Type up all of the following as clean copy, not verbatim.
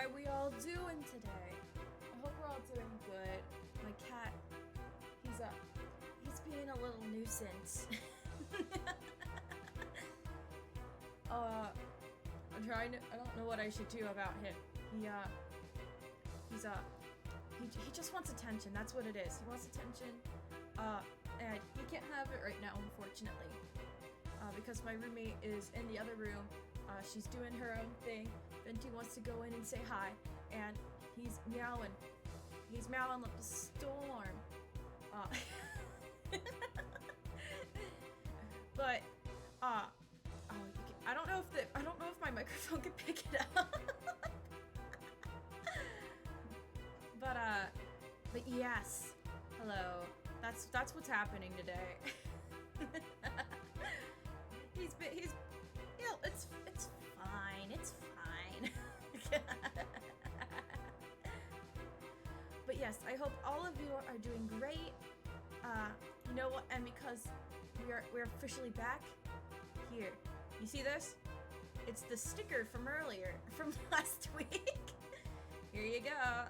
are we all doing today? I hope we're all doing good. My cat, he's being a little nuisance. I'm trying to, I don't know what I should do about him. He just wants attention, that's what it is. He wants attention, and he can't have it right now, unfortunately. Because my roommate is in the other room. She's doing her own thing. Venti wants to go in and say hi, and he's meowing. He's meowing like a storm. But I don't know if my microphone can pick it up. But yes, hello. That's what's happening today. He's you know, it's fine. It's fine. But yes, I hope all of you are doing great. You know what? And because we're officially back here. You see this? It's the sticker from earlier, from last week. Here you go.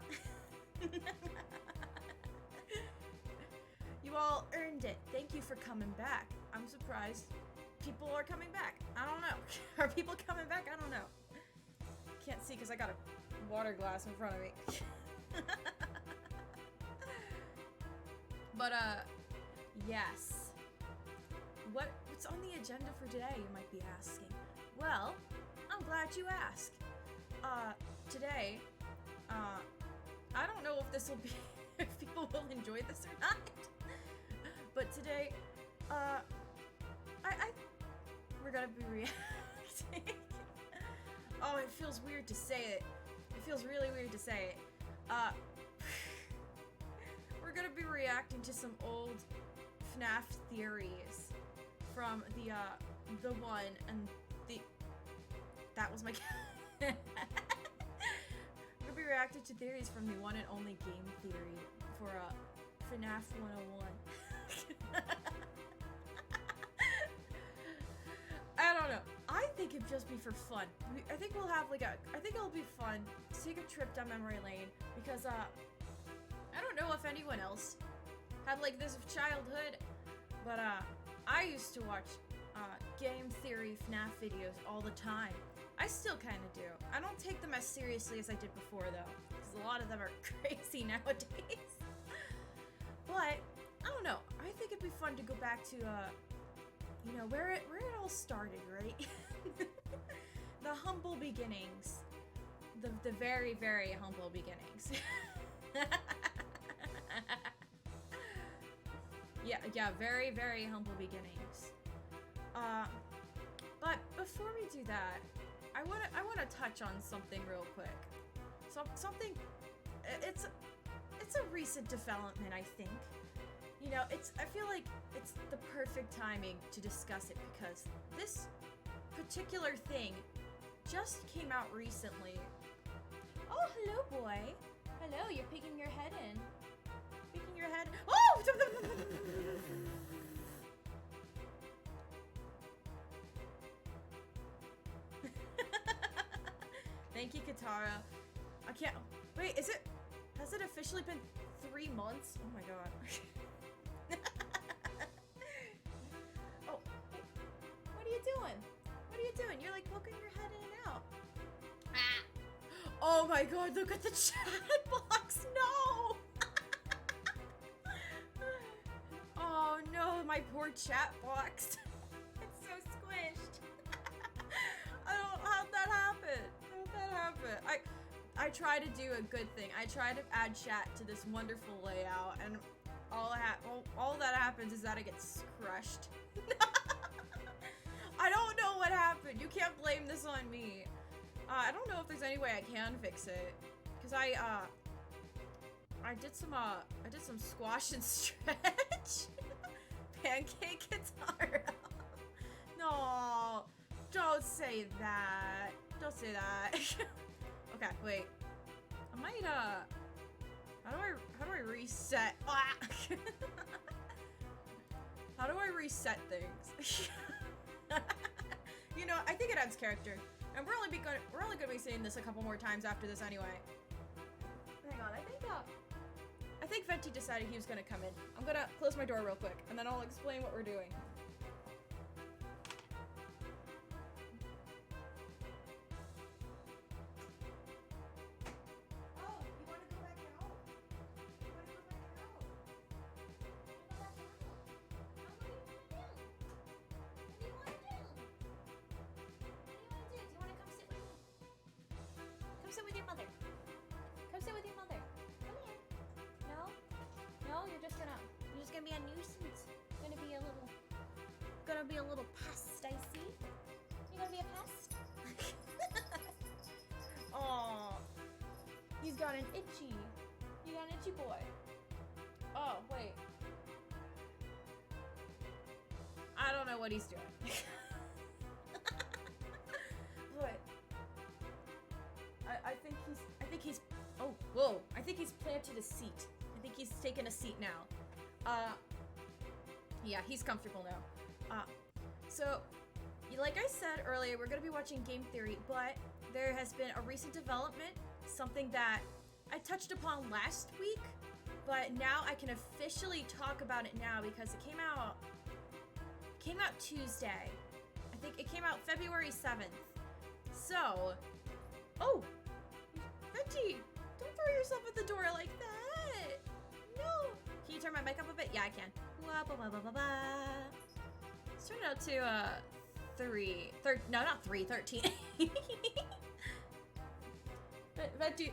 You all earned it. Thank you for coming back. I'm surprised people are coming back. I don't know. Are people coming back? I don't know. Can't see because I got a water glass in front of me. But yes. What's on the agenda for today, you might be asking? Well, I'm glad you asked. Today, I don't know if this will be, if people will enjoy this or not. But today, we're gonna be reacting. Oh, it feels weird to say it. It feels really weird to say it. We're gonna be reacting to some old FNAF theories from the one and the... That was my cat. We're gonna be reacting to theories from the one and only GameTheory for FNAF 101. I don't know. I think it'd just be for fun. I think we'll have I think it'll be fun to take a trip down memory lane because I don't know if anyone else had like this of childhood, but I used to watch GameTheory FNAF videos all the time. I still kind of do. I don't take them as seriously as I did before though, because a lot of them are crazy nowadays. But I don't know. I think it'd be fun to go back to you know, where it all started, right? The humble beginnings. The very, very humble beginnings. Yeah, very, very humble beginnings. But before we do that, I wanna touch on something real quick. Something it's a recent development, I think. You know, I feel like it's the perfect timing to discuss it because this particular thing just came out recently. Oh, hello, boy. Hello, you're peeking your head in. Peeking your head. Oh! Thank you, Katara. I can't... Wait, has it officially been 3 months? Oh my god. Oh, hey, what are you doing? What are you doing? You're like poking your head in and out. Ah. Oh my god, look at the chat box! No! Oh no, my poor chat box. It's so squished. How'd that happen? I try to do a good thing. I try to add chat to this wonderful layout, and all that happens is that it gets crushed. I don't know what happened. You can't blame this on me. I don't know if there's any way I can fix it, because I did some squash and stretch. Pancake guitar. No, don't say that. Don't say that. Okay, wait. I might, how do I reset? Ah! How do I reset things? You know, I think it adds character. And we're only gonna be seeing this a couple more times after this anyway. Hang on, I think Venti decided he was gonna come in. I'm gonna close my door real quick, and then I'll explain what we're doing. Oh, you wanna go back out? You wanna go back out? What do you want to do? What do you want to do? Do you want to come sit with me? Come sit with your mother. Come sit with your mother. Come here. No? No, you're just gonna be a nuisance. Gonna be a little pest, I see. You gonna be a pest? Aw. He's got an itchy. You got an itchy boy. Oh, wait. I don't know what he's doing. But I think he's oh, whoa. I think he's planted a seat. I think he's taken a seat now. Yeah, he's comfortable now. So, like I said earlier, we're gonna be watching Game Theory, but there has been a recent development, something that I touched upon last week, but now I can officially talk about it now because it came out Tuesday. I think it came out February 7th. So, oh, Venti, don't throw yourself at the door like that. No. Can you turn my mic up a bit? Yeah, I can. Let's turn it up to 13. Venti,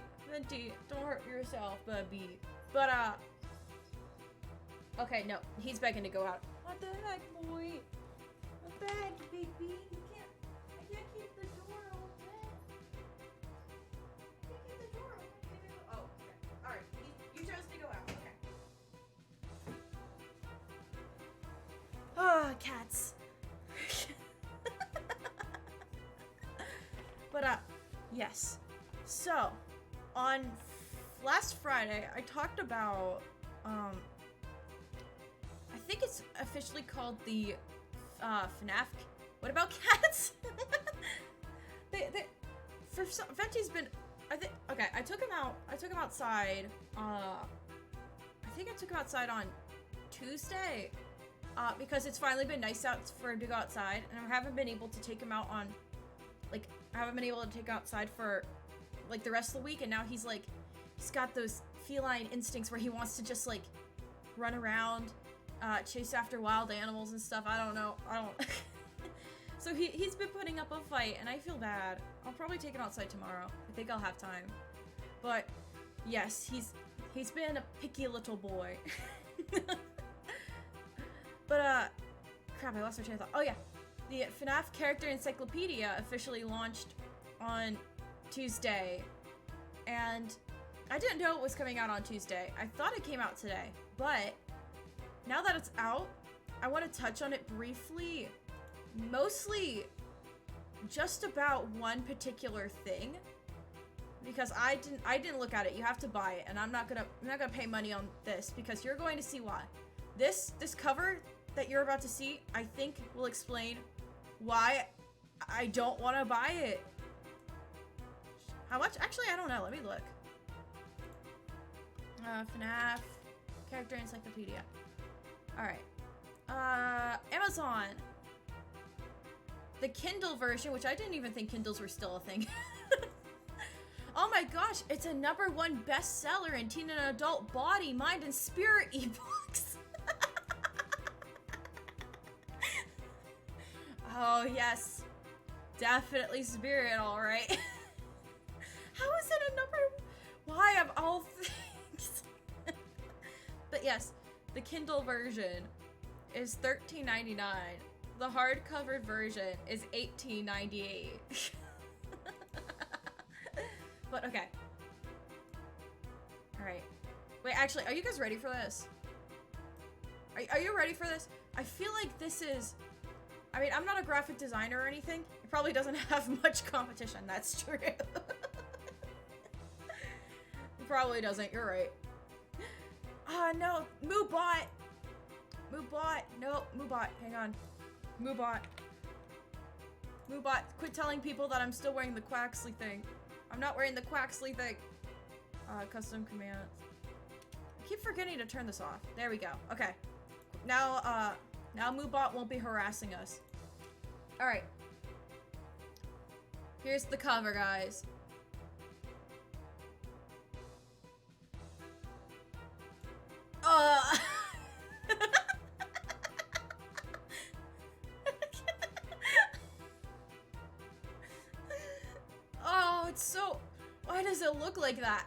don't hurt yourself, baby. But okay, no, he's begging to go out. What the heck, boy? What the heck, baby? I can't keep the door open. I can't keep the door open. Oh, okay. All right, you chose to go out. Okay. Ah, cats. But yes. So, on last Friday, I talked about I think it's officially called the FNAF. What about cats? Venti's been. I took him out. I took him outside. I think I took him outside on Tuesday. Because it's finally been nice out for him to go outside, and I haven't been able to take him out on, like, I haven't been able to take him outside for, like, the rest of the week, and now he's got those feline instincts where he wants to just, like, run around, chase after wild animals and stuff. I don't know. So he's been putting up a fight, and I feel bad. I'll probably take him outside tomorrow. I think I'll have time. But, yes, he's been a picky little boy. But, crap, I lost my train of thought. Oh, yeah. The FNAF Character Encyclopedia officially launched on Tuesday. And I didn't know it was coming out on Tuesday. I thought it came out today. But, now that it's out, I want to touch on it briefly. Mostly, just about one particular thing. Because I didn't look at it. You have to buy it. And I'm not gonna pay money on this. Because you're going to see why. This cover that you're about to see, I think, will explain why I don't want to buy it. How much? Actually, I don't know. Let me look. FNAF Character Encyclopedia. Alright. Amazon. The Kindle version, which I didn't even think Kindles were still a thing. Oh my gosh, it's a #1 bestseller in teen and adult body, mind, and spirit ebooks. Oh, yes. Definitely spirit, alright. How is it a number? Why of all things? But yes, the Kindle version is $13.99. The hardcover version is $18.98. But okay. Alright. Wait, actually, are you guys ready for this? Are you ready for this? I feel like this is... I mean, I'm not a graphic designer or anything. It probably doesn't have much competition, that's true. It probably doesn't, you're right. No, Moobot! Moobot, no, Moobot, hang on. Moobot. Moobot, quit telling people that I'm still wearing the Quaxley thing. I'm not wearing the Quaxley thing. Custom command. I keep forgetting to turn this off. There we go. Okay. Now Moobot won't be harassing us. Alright. Here's the cover, guys. Oh, it's so... Why does it look like that?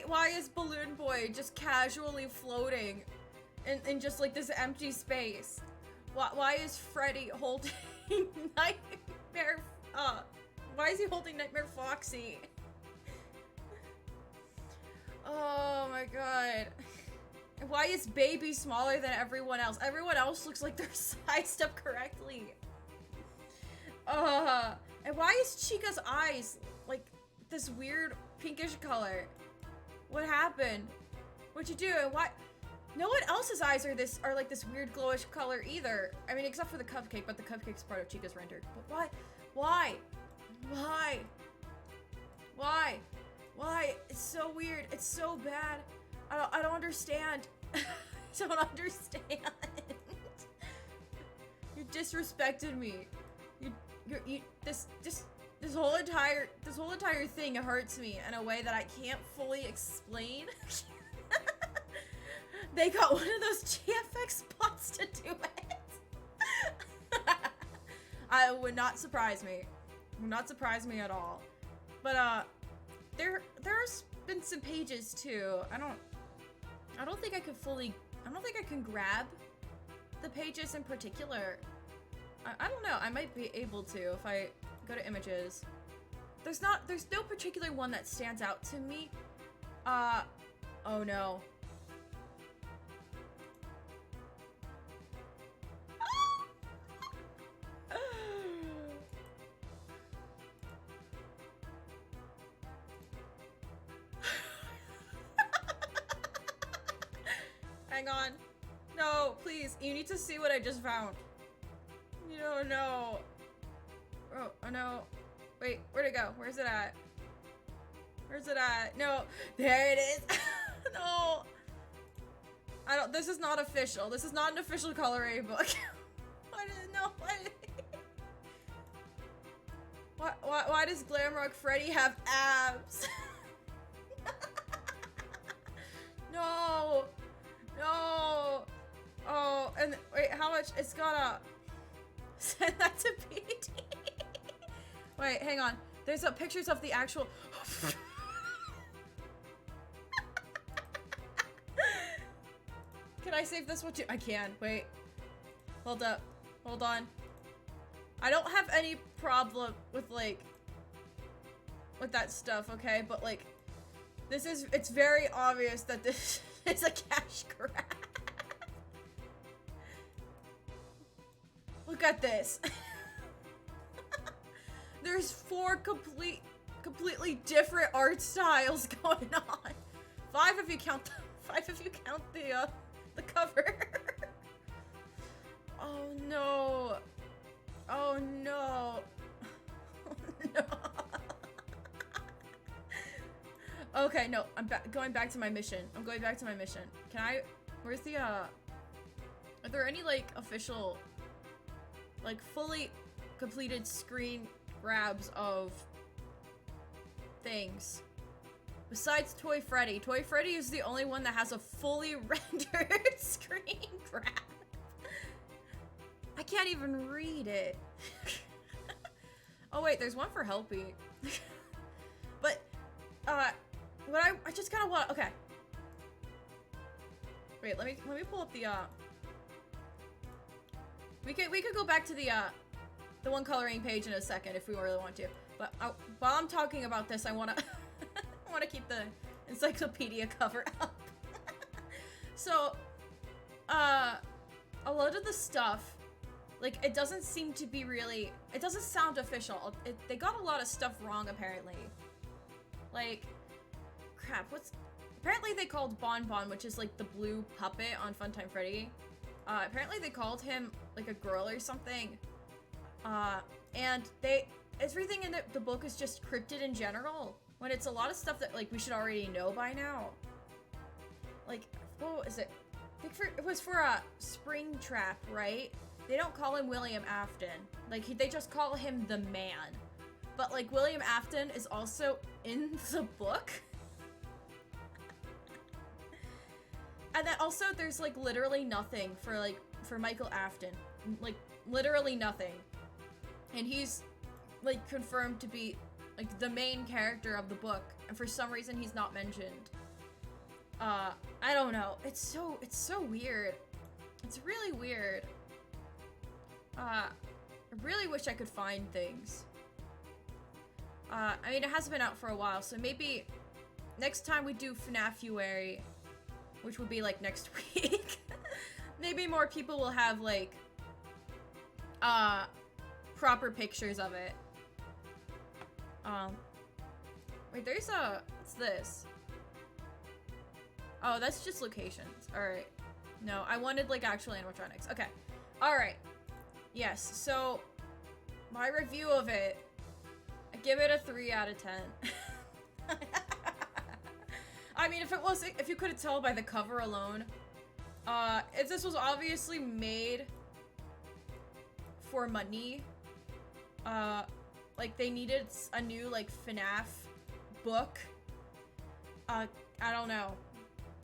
Why is Balloon Boy just casually floating in just like this empty space? Why is Freddy holding Nightmare, why is he holding Nightmare Foxy? Oh my god. Why is Baby smaller than everyone else? Everyone else looks like they're sized up correctly. And why is Chica's eyes like this weird pinkish color? What happened? What'd you do? Why? No one else's eyes are like this weird glowish color either. I mean, except for the cupcake, but the cupcake's part of Chica's rendered. But why? Why? Why? Why? Why? It's so weird. It's so bad. I don't understand. I don't understand. You disrespected me. This whole entire thing hurts me in a way that I can't fully explain. They got one of those GFX bots to do it. I would not surprise me. Would not surprise me at all. But there's been some pages too. I don't think I can grab the pages in particular. I don't know. I might be able to if I go to images. There's no particular one that stands out to me. Oh no. Hang on. No, please. You need to see what I just found. No, no. Oh, no. Wait, where'd it go? Where's it at? Where's it at? No. There it is. No. This is not official. This is not an official coloring book. Why does Glamrock Freddy have abs? No. No. Oh, and wait, how much? It's gotta send that to PT. Wait, hang on. There's pictures of the actual. Can I save this one too? I can. Wait. Hold up. Hold on. I don't have any problem with with that stuff, okay? But like, it's very obvious that this is a cash grab. Look at this. There's 4 completely different art styles going on. 5 if you count the cover. Oh no. Oh no. Oh no. Okay, no, I'm going back to my mission. I'm going back to my mission. Can I? Where's the are there any official fully completed screen grabs of things besides Toy Freddy? Toy Freddy is the only one that has a fully rendered screen grab. I can't even read it. Oh wait, there's one for Helpy. But what I just kind of want. Okay. Wait, let me pull up the We could go back to the one coloring page in a second if we really want to. But while I'm talking about this, I wanna I wanna keep the encyclopedia cover up. So, a lot of the stuff, it doesn't seem to be really. It doesn't sound official. They got a lot of stuff wrong apparently. Crap. apparently they called Bon Bon, which is like the blue puppet on Funtime Freddy. Apparently they called him like a girl or something. And everything in the book is just cryptid in general, when it's a lot of stuff that like we should already know by now. Like, what is it? I think it was for a Springtrap, right? They don't call him William Afton. Like, they just call him the man. But like, William Afton is also in the book. And then also there's like literally nothing for Michael Afton. Like, literally nothing. And he's like confirmed to be like the main character of the book, and for some reason he's not mentioned. I don't know. It's so weird. It's really weird. I really wish I could find things. I mean, it hasn't been out for a while, so maybe next time we do FNAFuary, which would be like next week, maybe more people will have like proper pictures of it. Wait, there's what's this? Oh, that's just locations. Alright. No, I wanted like actual animatronics. Okay. Alright. Yes, so my review of it, I give it a 3 out of 10. I mean, if you couldn't tell by the cover alone, this was obviously made for money. Like, they needed a new, like, FNAF book. I don't know.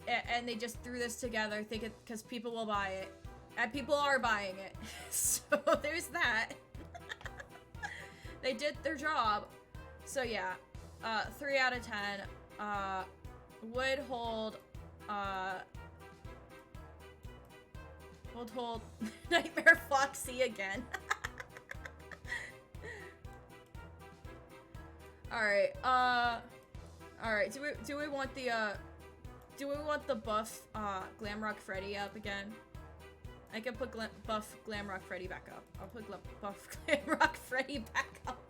And they just threw this together, thinking, because people will buy it. And people are buying it. So, there's that. They did their job. So, yeah. 3 out of 10. Would hold Nightmare Foxy again. Alright, alright, do we want the buff, Glamrock Freddy up again? I can put buff Glamrock Freddy back up. I'll put buff Glamrock Freddy back up.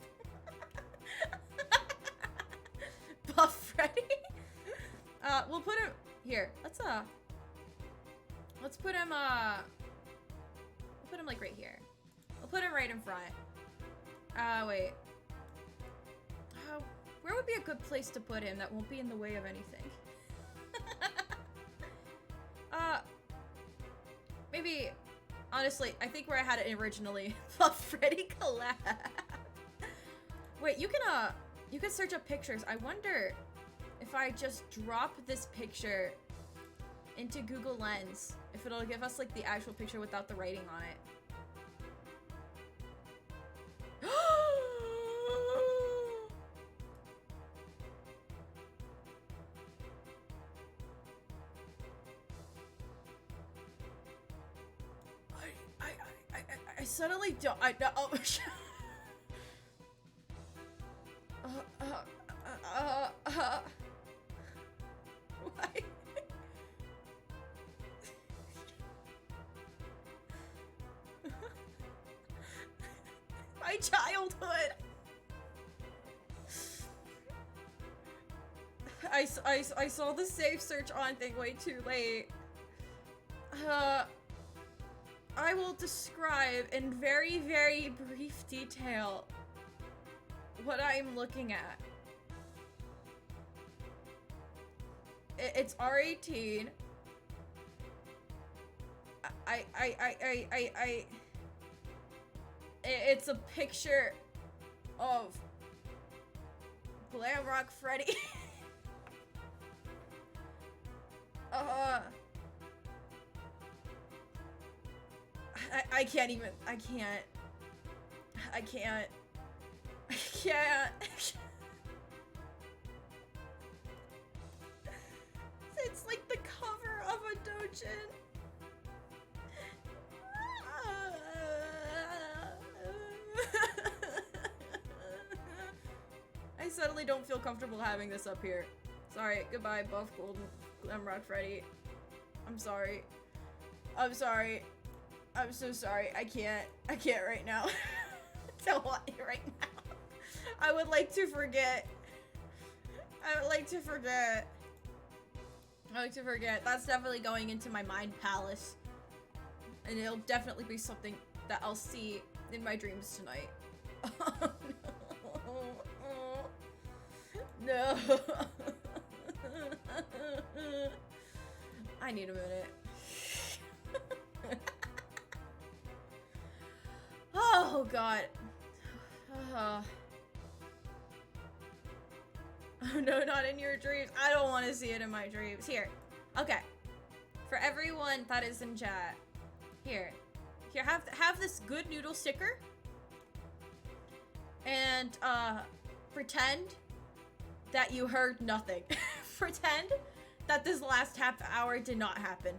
Buff Freddy? We'll put him, here, let's put him, we'll put him, like, right here. We'll put him right in front. Wait. Where would be a good place to put him that won't be in the way of anything? Maybe, honestly, I think where I had it originally, Buff Freddy collab. Wait, you can search up pictures. I wonder if I just drop this picture into Google Lens, if it'll give us like the actual picture without the writing on it. I suddenly don't. Oh. Why? My childhood. I saw the safe search on thing way too late. I will describe in very, very brief detail what I'm looking at. It's R18. It's a picture of Glamrock Freddy. I can't even, I can't. It's like the cover of a doujin. I suddenly don't feel comfortable having this up here. Sorry, goodbye, Buff Golden Glamrock Freddy. I'm sorry. I'm sorry. I'm so sorry. I can't right now. Don't want it right now. I would like to forget. I like to forget. That's definitely going into my mind palace. And it'll definitely be something that I'll see in my dreams tonight. Oh, no. No. I need a minute. Oh, God. Oh, no, not in your dreams. I don't want to see it in my dreams. Here. Okay. For everyone that is in chat. Here, have this good noodle sticker, and pretend that you heard nothing. Pretend that this last half hour did not happen.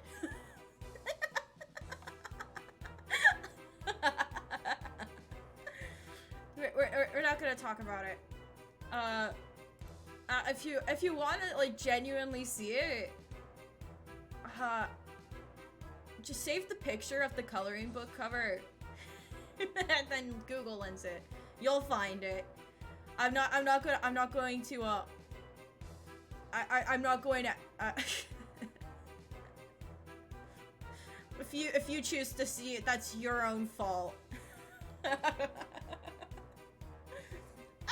We're not gonna talk about it. If you want to like genuinely see it, just save the picture of the coloring book cover and then Google lens it. You'll find it. I'm not going to if you choose to see it, that's your own fault.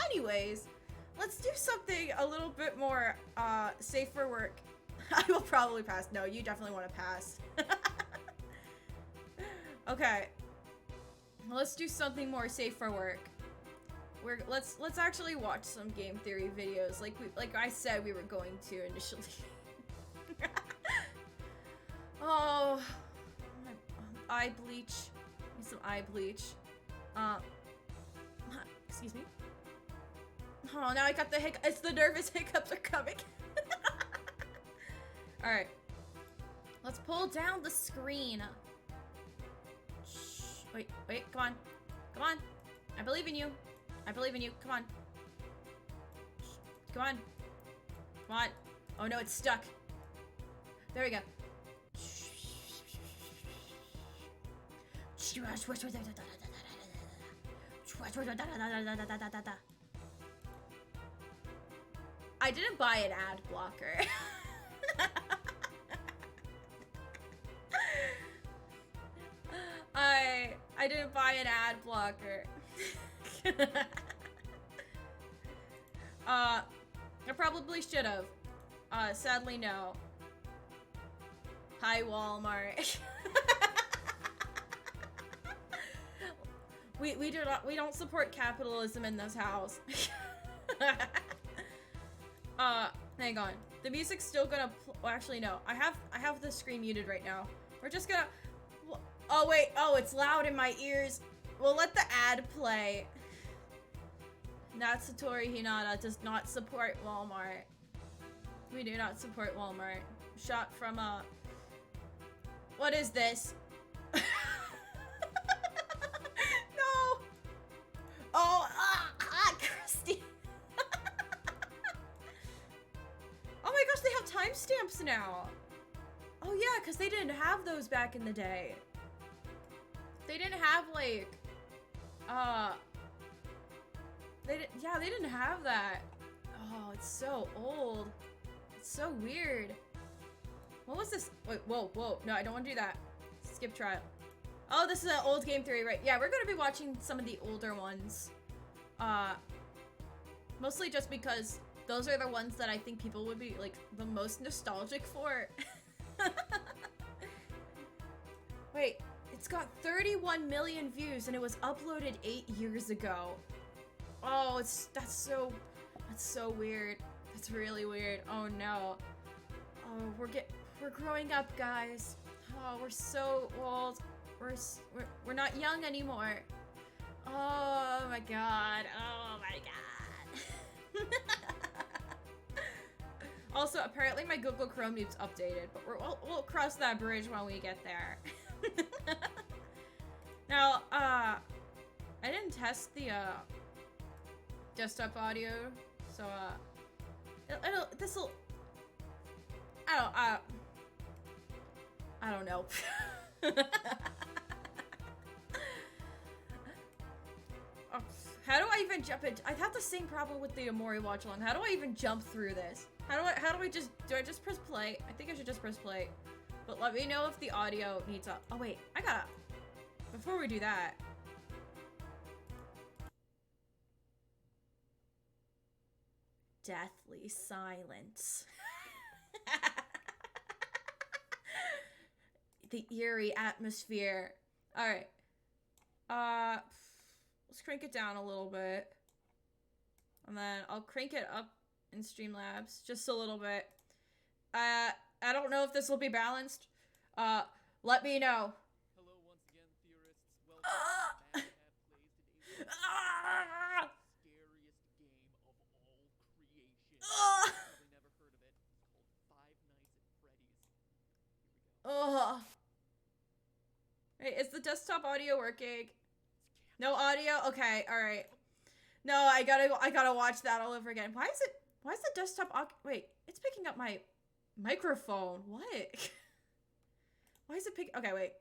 Anyways, let's do something a little bit more safe for work. I will probably pass. No, you definitely want to pass. Okay. Let's do something more safe for work. Let's actually watch some game theory videos like I said we were going to initially. Oh, eye bleach. Need some eye bleach. Excuse me. Oh, now I got the hiccup. It's the nervous hiccups are coming. All right. Let's pull down the screen. Shh. Wait, come on. Come on. I believe in you. I believe in you. Come on. Shh. Come on. Come on. Oh no, it's stuck. There we go. I didn't buy an ad blocker. I didn't buy an ad blocker. I probably should have. Sadly no. Hi Walmart. we don't support capitalism in this house. Hang on. The music's still gonna well, actually no. I have the screen muted right now. We're just gonna oh wait, oh it's loud in my ears. We'll let the ad play. Natsutori Hinata does not support Walmart. We do not support Walmart. Shot from what is this? No! Oh, Christy! Oh my gosh, they have timestamps now! Oh yeah, because they didn't have those back in the day. They didn't have, like, they didn't have that. Oh, it's so old. It's so weird. What was this? Wait, whoa. No, I don't want to do that. Skip trial. Oh, this is an old game theory, right? Yeah, we're going to be watching some of the older ones. Mostly just because those are the ones that I think people would be, like, the most nostalgic for. Wait, it's got 31 million views and it was uploaded 8 years ago. Oh, that's so weird. That's really weird. Oh no. Oh, we're growing up, guys. Oh, we're so old. We're not young anymore. Oh my god. Oh my god. Also, apparently my Google Chrome needs updated, but we'll cross that bridge when we get there. Now, I didn't test the desktop audio, so I don't know. Oh, how do I even jump in? I had the same problem with the Amori watch along. How do I even jump through this? How do I just press play? I think I should just press play. But let me know if the audio needs up. Oh wait, before we do that. Deathly silence. The eerie atmosphere. Alright. Let's crank it down a little bit. And then I'll crank it up in Streamlabs just a little bit. I don't know if this will be balanced. Let me know. Hello once again, theorists. Welcome to MAKOOTO Plays Today. We are playing the scariest game of all creation. Probably never heard of it. It's called Five Nights at Freddy's. Here we go. Hey, is the desktop audio working? No audio? Okay, alright. No, I gotta watch that all over again. Why is the desktop wait, it's picking up my microphone. What? Why is it okay, wait.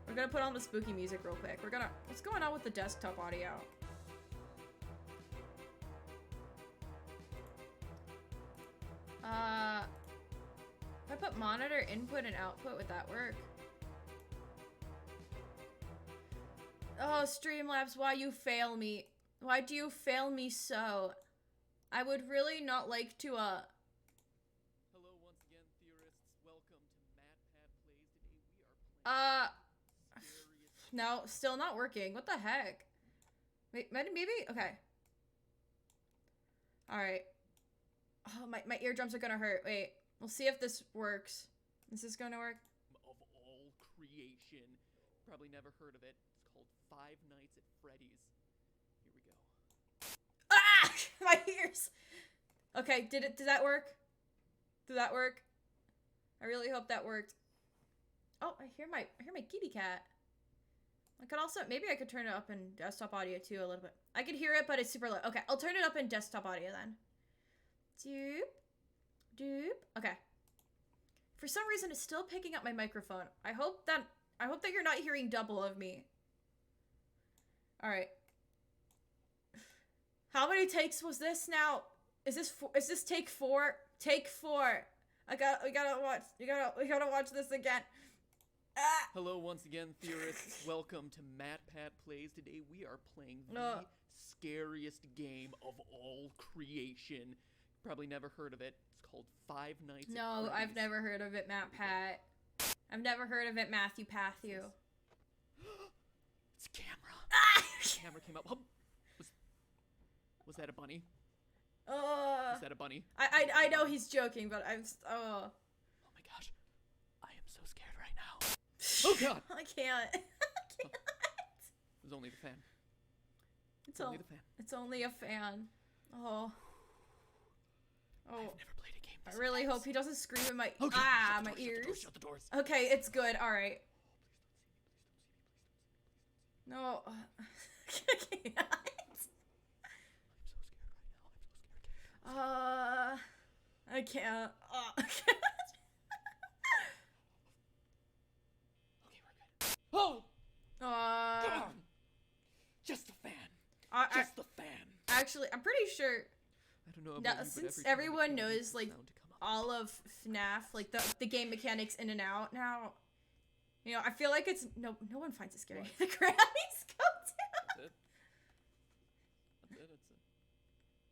We're gonna put on the spooky music real quick. What's going on with the desktop audio? If I put monitor input and output, would that work? Oh, Streamlabs, why you fail me? Why do you fail me so? I would really not like to, Hello once again, theorists. Welcome to MAKOOTO Plays Today. We are playing scariest. No, still not working. What the heck? Wait, maybe? Okay. Alright. Oh, my eardrums are gonna hurt. Wait, we'll see if this works. Is this gonna work? Of all creation. Probably never heard of it. It's called Five Nights at Freddy's. Here we go. Ah! My ears! Okay, did that work? Did that work? I really hope that worked. Oh, I hear my kitty cat. I could also, maybe I could turn it up in desktop audio too a little bit. I could hear it, but it's super low. Okay, I'll turn it up in desktop audio then. Doop. Doop. Okay. For some reason, it's still picking up my microphone. I hope that you're not hearing double of me. Alright. How many takes was this now? Is this take 4? Take 4. We gotta watch this again. Ah! Hello once again, theorists. Welcome to MAKOOTO Plays Today. We are playing the scariest game of all creation. Probably never heard of it. It's called Five Nights at No, Freddy's. I've never heard of it, Pat. I've never heard of it, Matthew Patthew. It's a camera. Ah! The camera came up. Oh, was that a bunny? Was that a bunny? I know he's joking, but Oh my gosh. I am so scared right now. Oh god. I can't. It was only the fan. It's only the fan. It's only a fan. Oh. I've never played a game this I really intense. hope he doesn't scream in my Okay, my ears. Shut the doors. Okay, it's good. All right. No. I can't. I can't. Okay, we're good. Oh! Come on! Just the fan. Just the fan. Actually, I'm pretty sure. I don't know about Now, you, but since every time everyone the camera knows makes a like sound to come up. all of FNAF, like the game mechanics in and out now, you know, I feel like it's no one finds it scary. What? The Grammys go down. That's it. It's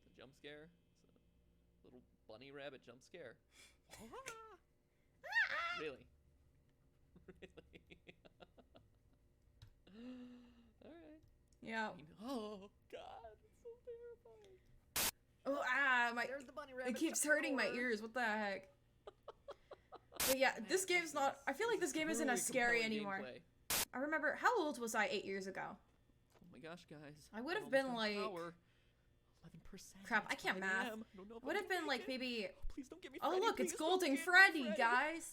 a jump scare. It's a little bunny rabbit jump scare. Really? Really? Alright. Yeah. Oh god, it's so terrifying. Oh There's the bunny rabbit. it keeps shut the hurting my door. ears. What the heck? But yeah, this game's not. I feel like this game isn't as scary Compelling anymore. gameplay. I remember, how old was I 8 years ago? Oh my gosh, guys. I would have We're been almost on like- power. 11%. Crap, I It's can't 5 math. a.m. I don't know if Would I'm have been gonna like make it. maybe. Please don't get me Oh Freddy. look, Please it's don't Golden get me Freddy, Freddy. guys.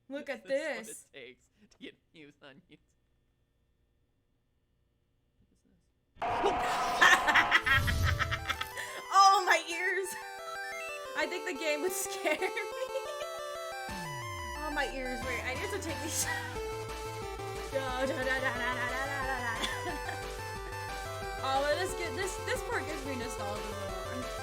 Look at That's this. what it takes to get views on YouTube. What is this? Oh, my ears! I think the game would scare me. Oh, my ears. Wait, I need to take these. Oh, but this part gives me nostalgia though.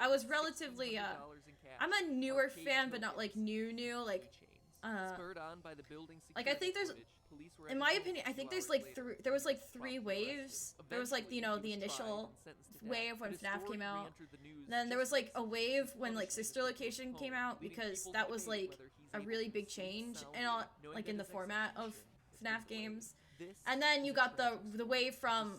I was relatively, I'm a newer fan, but not like new, like, Spurred on by the building like, I think there's- footage, police in my opinion, I think there's like there was like 3 waves. There was like, you know, the initial wave when FNAF came out. Then there was like a wave when like Sister Location came out, because that was like a really big change and all, like in the format of FNAF games. And then you got the wave from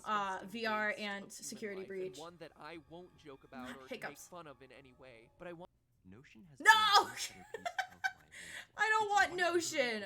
VR and Security Breach. One that I won't joke about or make fun of in any way, but I want Notion has No! I don't want Notion.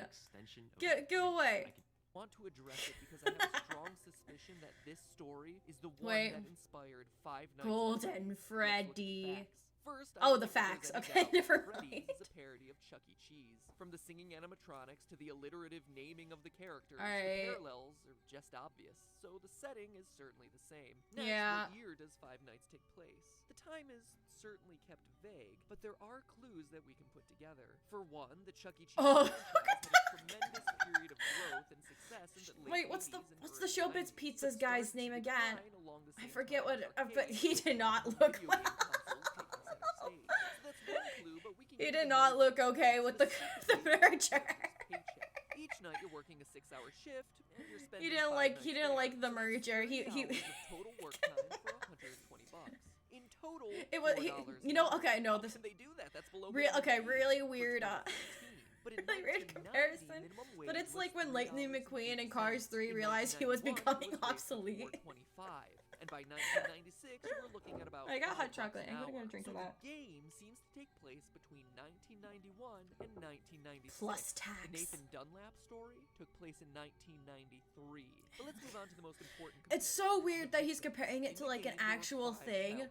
Go away. I want to address it because I have a strong suspicion that this story is the one that inspired Five Nights at Golden Freddy. First, oh, the facts. Okay, never mind. Freddy is a parody of Chuck E. Cheese. From the singing animatronics to the alliterative naming of the characters, the parallels are just obvious, so the setting is certainly the same. Next, what year does Five Nights take place? The time is certainly kept vague, but there are clues that we can put together. For one, the Chuck E. Cheese franchise had a tremendous period of growth and success in the late 80s and what's the early Showbiz 90s, Pizza's but guy's started name to again? decline along the I same forget time what, as but he arcades did not and look video well. game consoles taking center stage. So that's one clue, but we can He give did you not more look okay with the merger. paycheck. Each night you're working a 6-hour shift and you're spending He didn't like the merger. He total work time for $120. In total, it was you know, okay, no, this they do that. That's below okay, really weird but in really weird comparison. But it's like when Lightning McQueen in Cars 3 realized he was becoming obsolete. And by 1996, we're looking at about I got hot $5 chocolate. an I'm gonna hour. go drink So of that. The game seems to take place between 1991 and 1996. Plus tax. The Nathan Dunlap story took place in 1993. But let's move on to the most important. It's so weird that he's comparing it to like an actual thing.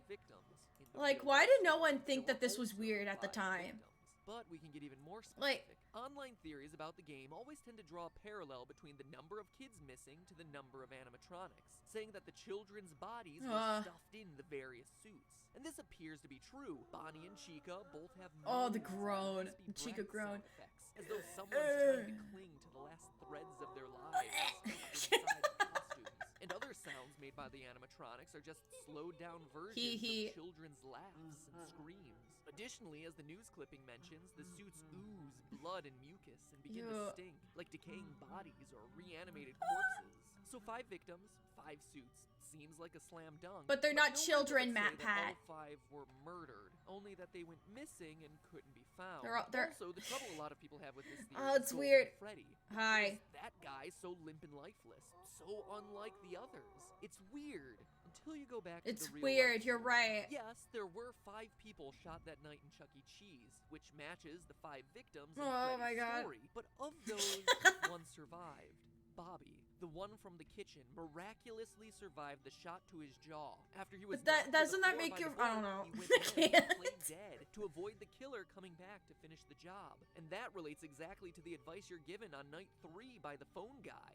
Like, why did no one think that this was weird at the time? But we can get even more specific. Like, online theories about the game always tend to draw a parallel between the number of kids missing to the number of animatronics, saying that the children's bodies were stuffed in the various suits. And this appears to be true. Bonnie and Chica both have the groan. Chica groan. Effects, as though someone's trying to cling to the last threads of their lives inside the costumes. And other sounds made by the animatronics are just slowed down versions of children's laughs and screams. Additionally, as the news clipping mentions, the suits ooze blood and mucus and begin to stink like decaying bodies or reanimated corpses. So 5 victims, 5 suits, seems like a slam dunk. But they're not no children, one would Matt say Pat. that all 5 were murdered, only that they went missing and couldn't be found. They're Also, the trouble a lot of people have with this theory it's is weird. Freddy. Hi. That guy so limp and lifeless, so unlike the others. It's weird. Until you go back to It's the real weird, life you're story. right. Yes, there were 5 people shot that night in Chuck E. Cheese, which matches the 5 victims in Oh Freddy's my God. story. But of those, one survived. Bobby, the one from the kitchen, miraculously survived the shot to his jaw. After he was But knocked to the doesn't that floor make by you? the I don't bullet, know. he went I in and can't. played dead to avoid the killer coming back to finish the job. And that relates exactly to the advice you're given on night 3 by the phone guy.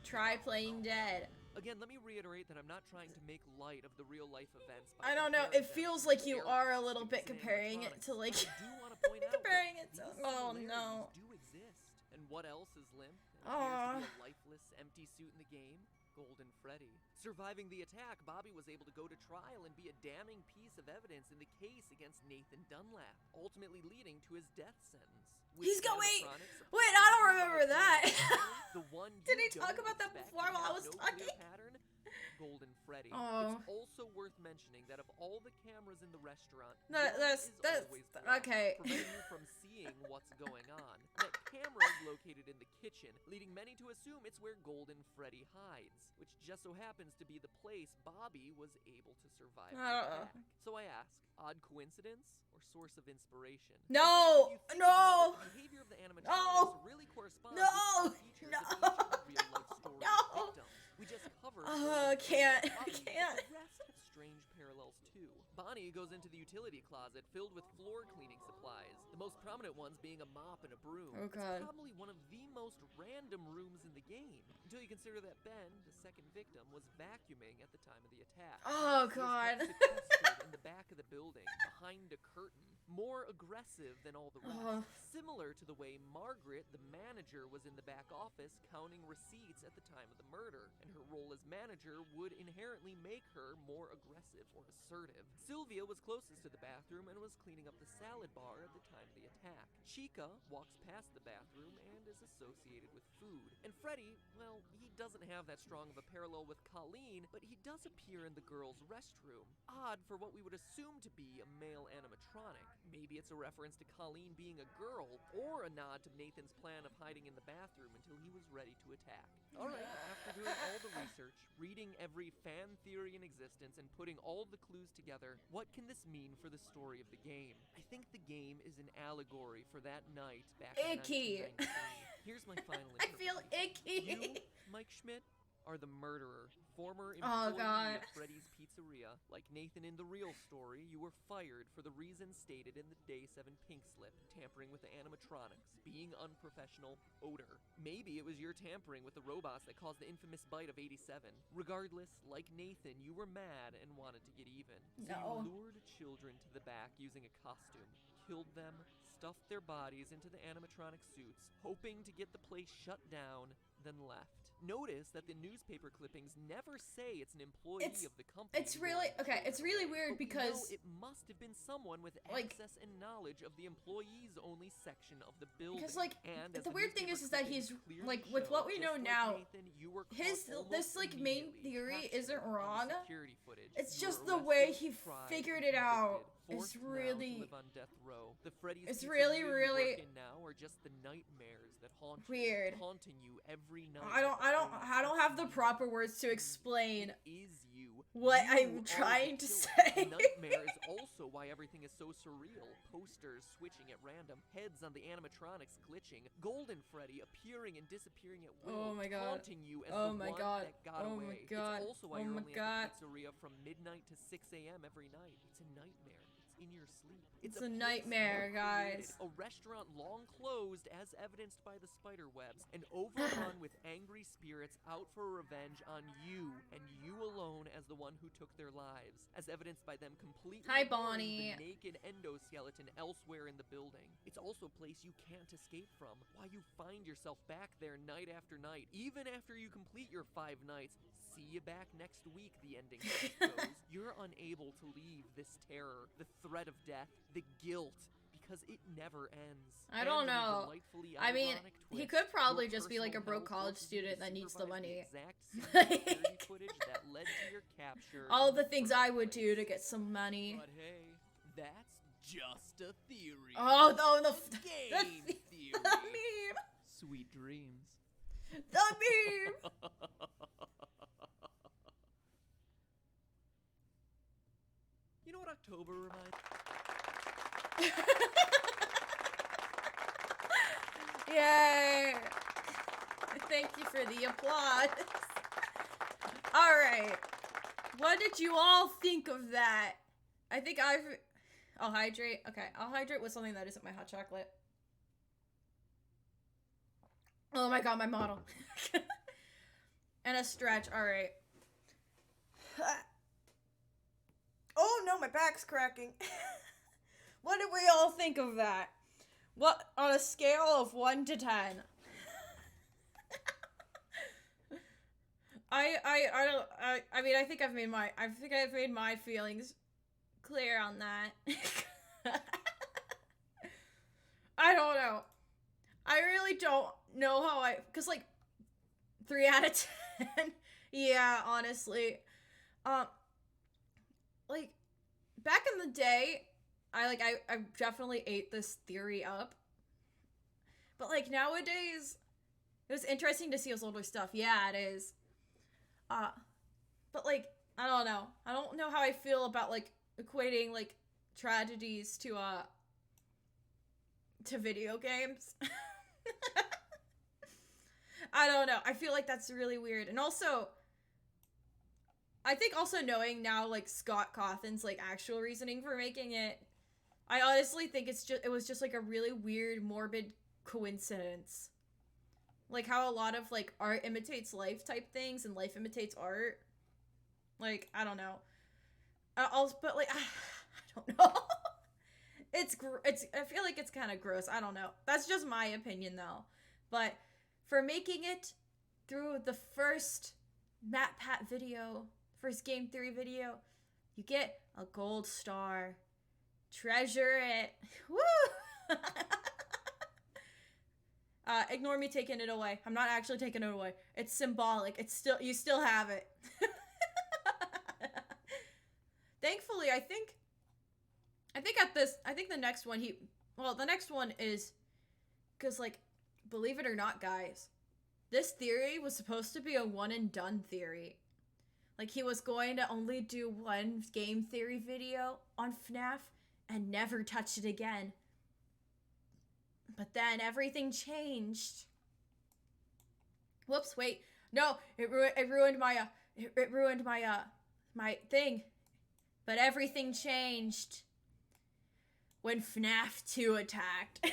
Try playing dead. Again, let me reiterate that I'm not trying to make light of the real-life events. I don't know. It feels like you are a little bit comparing it to like comparing it to. Oh no. Do exist. And what else is limp? And Aw. appears to be a lifeless, empty suit in the game. Golden Freddy. Surviving the attack, Bobby was able to go to trial and be a damning piece of evidence in the case against Nathan Dunlap, ultimately leading to his death sentence. He's going. Wait, I don't remember that. The one Did he you talk don't about that expect before and while I has was no clear talking? pattern? Golden Freddy. Oh. It's also worth mentioning that of all the cameras in the restaurant, That's always black, okay. preventing you from seeing what's going on. That camera is located in the kitchen, leading many to assume it's where Golden Freddy hides, which just so happens to be the place Bobby was able to survive the attack. So I ask, odd coincidence or source of inspiration? No, If you think no, about it, the behavior of the animatronics no, really corresponds no, with the features no, of each of the real-life story no. victims. We just covered I can't. I can't. the rest have strange parallels too. Bonnie goes into the utility closet filled with floor cleaning supplies, the most prominent ones being a mop and a broom. Oh, God. It's probably one of the most random rooms in the game, until you consider that Ben, the second victim, was vacuuming at the time of the attack. Oh, He was God. kept sequestered in the back of the building, behind a curtain, more aggressive than all the rest. Similar to the way Margaret, the manager, was in the back office counting receipts at the time of the murder, and her role as manager would inherently make her more aggressive or assertive. Sylvia Olivia was closest to the bathroom and was cleaning up the salad bar at the time of the attack. Chica walks past the bathroom and is associated with food. And Freddy, well, he doesn't have that strong of a parallel with Colleen, but he does appear in the girls' restroom. Odd for what we would assume to be a male animatronic. Maybe it's a reference to Colleen being a girl, or a nod to Nathan's plan of hiding in the bathroom until he was ready to attack. Alright, after doing all the research, reading every fan theory in existence, and putting all the clues together, what can this mean for the story of the game? I think the game is an allegory for that night back Icky. in 1993. Here's my final I feel You, icky. Mike Schmidt, are the murderer, former Oh, employee God. of Freddy's Pizzeria. Like Nathan in the real story, you were fired for the reasons stated in the Day 7 pink slip, tampering with the animatronics, being unprofessional, odor. Maybe it was your tampering with the robots that caused the infamous bite of 87. Regardless, like Nathan, you were mad and wanted to get even. So No. you lured children to the back using a costume, killed them, stuffed their bodies into the animatronic suits, hoping to get the place shut down, then left. Notice that the newspaper clippings never say it's an employee of the company. It's really okay. It's really weird But we because know it must have been someone with like- access and knowledge of the employees only section of the building. because like And as the weird thing newspaper is that clippings he's clearly like with show, what we know just like now, Nathan, you were caught his almost this like main immediately, theory captured isn't on the wrong. security footage. It's You just were the way arrested, he tried, figured and it out convicted, is forced now to really live on death row. The Freddy's it's Pizzeria really, you really work in now are just the nightmares that haunt weird. you, haunting you every night. I don't have the proper words to explain It is you. what You I'm are trying the to killer. say. Nightmare is also why everything is so surreal. Posters switching at random, heads on the animatronics glitching, Golden Freddy appearing and disappearing at will, Oh my God. haunting you as Oh the my one God. that got Oh my away. God. It's also why Oh you're my only God. at the pizzeria from midnight to 6 a.m. every night. It's a nightmare. It's in your sleep. It's a a place nightmare, you created, guys. a restaurant long closed as evidenced by the spider webs, and overrun with angry spirits out for revenge on you, and you alone as the one who took their lives, as evidenced by them completely Hi, ignoring Bonnie. the naked endoskeleton elsewhere in the building. It's also a place you can't escape from, why you find yourself back there night after night, even after you complete your 5 nights. See you back next week, the ending text goes. You're unable to leave this terror, the threat of death, the guilt, because it never ends. I don't And in a know. delightfully I mean, ironic he twist, could probably your just be like a personal broke hell college forces you to student that needs the supervise money. exact same security footage that led to your capture All in the things first I would do to place. get some money. But hey, that's just a theory. Oh, the Game theory. the meme. Sweet dreams. The meme. You know what October reminds? Yay! Thank you for the applause. All right, what did you all think of that? I think I'll hydrate. Okay, I'll hydrate with something that isn't my hot chocolate. Oh my god, my model. And a stretch. All right. Oh no, my back's cracking. What did we all think of that? What, on a scale of 1 to 10? I mean, I think I've made my feelings clear on that. I don't know. I really don't know how cause like 3 out of 10. Yeah, honestly. Like back in the day, I definitely ate this theory up. But like nowadays, it was interesting to see his older stuff. Yeah, it is. But like, I don't know. I don't know how I feel about like equating like tragedies to video games. I don't know. I feel like that's really weird. And also, I think also knowing now like Scott Cawthon's like actual reasoning for making it, I honestly think it was just like a really weird, morbid coincidence. Like how a lot of like art imitates life type things and life imitates art. Like, I don't know. But like, I don't know. I feel like it's kind of gross. I don't know. That's just my opinion though. But for making it through the first MatPat video, first game theory video, you get a gold star. Treasure it. Woo! Ignore me taking it away. I'm not actually taking it away. It's symbolic. It's still, you still have it. Thankfully, I think the next one the next one is, because, like, believe it or not, guys, this theory was supposed to be a one and done theory. Like, he was going to only do one game theory video on FNAF and never touch it again. But then everything changed. Whoops, wait. No, it ruined my my thing. But everything changed when FNAF 2 attacked.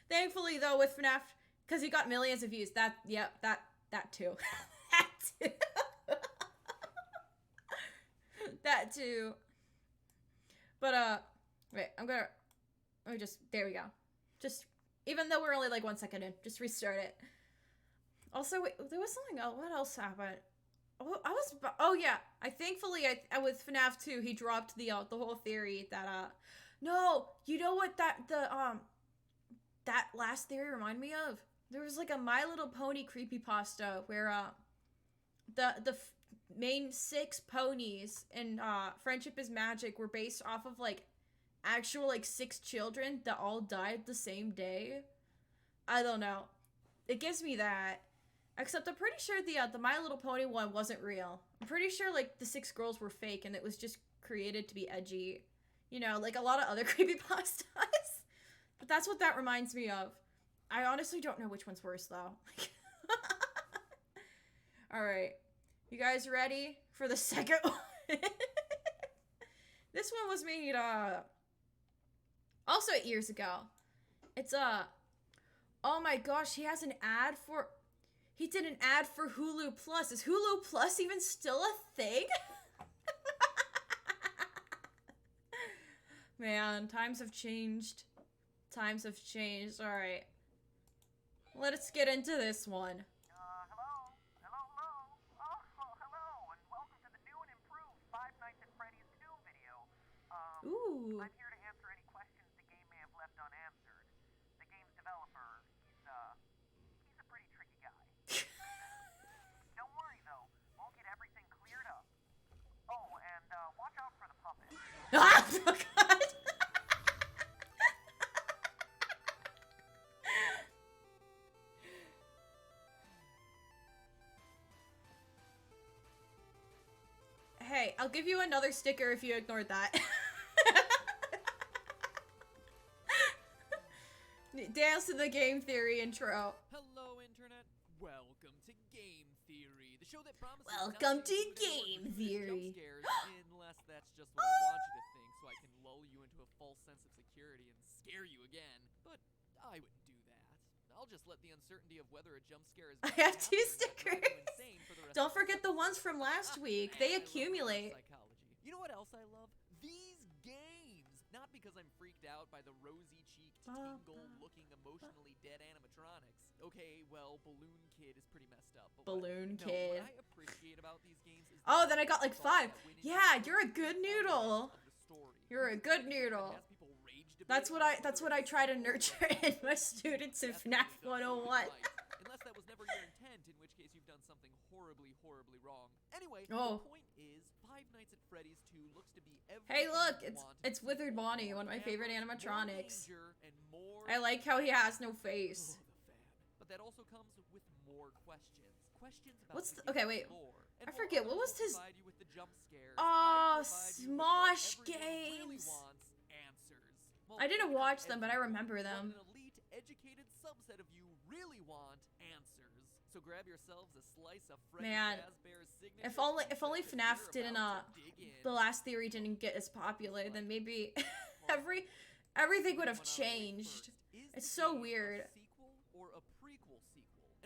Thankfully, though, with FNAF, because he got millions of views. That too. That too. That too. But, wait, there we go. Just, even though we're only like 1 second in, just restart it. Also, wait, there was something else. What else happened? Oh yeah, thankfully, with FNAF 2, he dropped the whole theory that, no, you know what that last theory reminded me of? There was like a My Little Pony creepypasta where, the main 6 ponies in, Friendship is Magic were based off of, like, actual, like, 6 children that all died the same day. I don't know. It gives me that. Except I'm pretty sure the My Little Pony one wasn't real. I'm pretty sure, like, the 6 girls were fake and it was just created to be edgy. You know, like a lot of other creepypastas. But that's what that reminds me of. I honestly don't know which one's worse, though. Alright. You guys ready for the second one? This one was made, also 8 years ago. It's, oh my gosh, he did an ad for Hulu Plus. Is Hulu Plus even still a thing? Man, times have changed. Times have changed. Alright. Let's get into this one. Hello? Oh, hello, and welcome to the new and improved Five Nights at Freddy's 2 video. Ooh. I'm here to answer any questions the game may have left unanswered. The game's developer, he's a pretty tricky guy. Don't worry, though. We'll get everything cleared up. Oh, and, watch out for the puppet. Ah! Oh, God. Hey, I'll give you another sticker if you ignored that. Dance to the Game Theory intro. Hello, Internet. Welcome to Game Theory, the show that promises Welcome to nothing but Game Theory. jump scares, unless that's just what I want you to think, so I can lull you into a false sense of security and scare you again. But I wouldn't do that. I'll just let the uncertainty of whether a jump scare is I going have to 2 happen stickers. drive you insane for the rest Don't of forget the ones from last week. They I love accumulate. psychology. You know what else I love? These games. Not because I'm freaked out by the rosy-cheeked, tingle-looking, emotionally dead animatronics. Okay, well, Balloon Kid is pretty messed up. But Balloon no, Kid. what I appreciate about these games is Oh, the then I got like 5. thought that went into Yeah, the you're a good noodle. of the story. You're a good It noodle. has people rage debating That's what whether I it's try to true or nurture false. in my students in That's FNAF when you've done 101. something right. Unless that was never your intent, in which case you've done something horribly, horribly wrong. Anyway, Oh. the point is, Five Nights at Freddy's 2 looks to be Hey, everything look, you it's want in it's a Withered sequel. Bonnie, one of my More favorite cameras, more animatronics. danger, and more I like how he has no face. Oh, the fan. But that also comes with more questions. Questions about What's the the- okay, game's wait. lore. I And forget, while what was others will his- provide you with the jump scares, Oh, I provide you with what Smosh everyone really games. wants, answers. Well, I didn't maybe not watch them, but I everyone, remember them. What an elite, educated subset of you really want answers. So grab yourselves a slice of Freddy Man, Fazbear's signature If only pizza, 'cause FNAF you're didn't about to dig in. the last theory didn't get as popular, then maybe everything would have changed. It's so weird.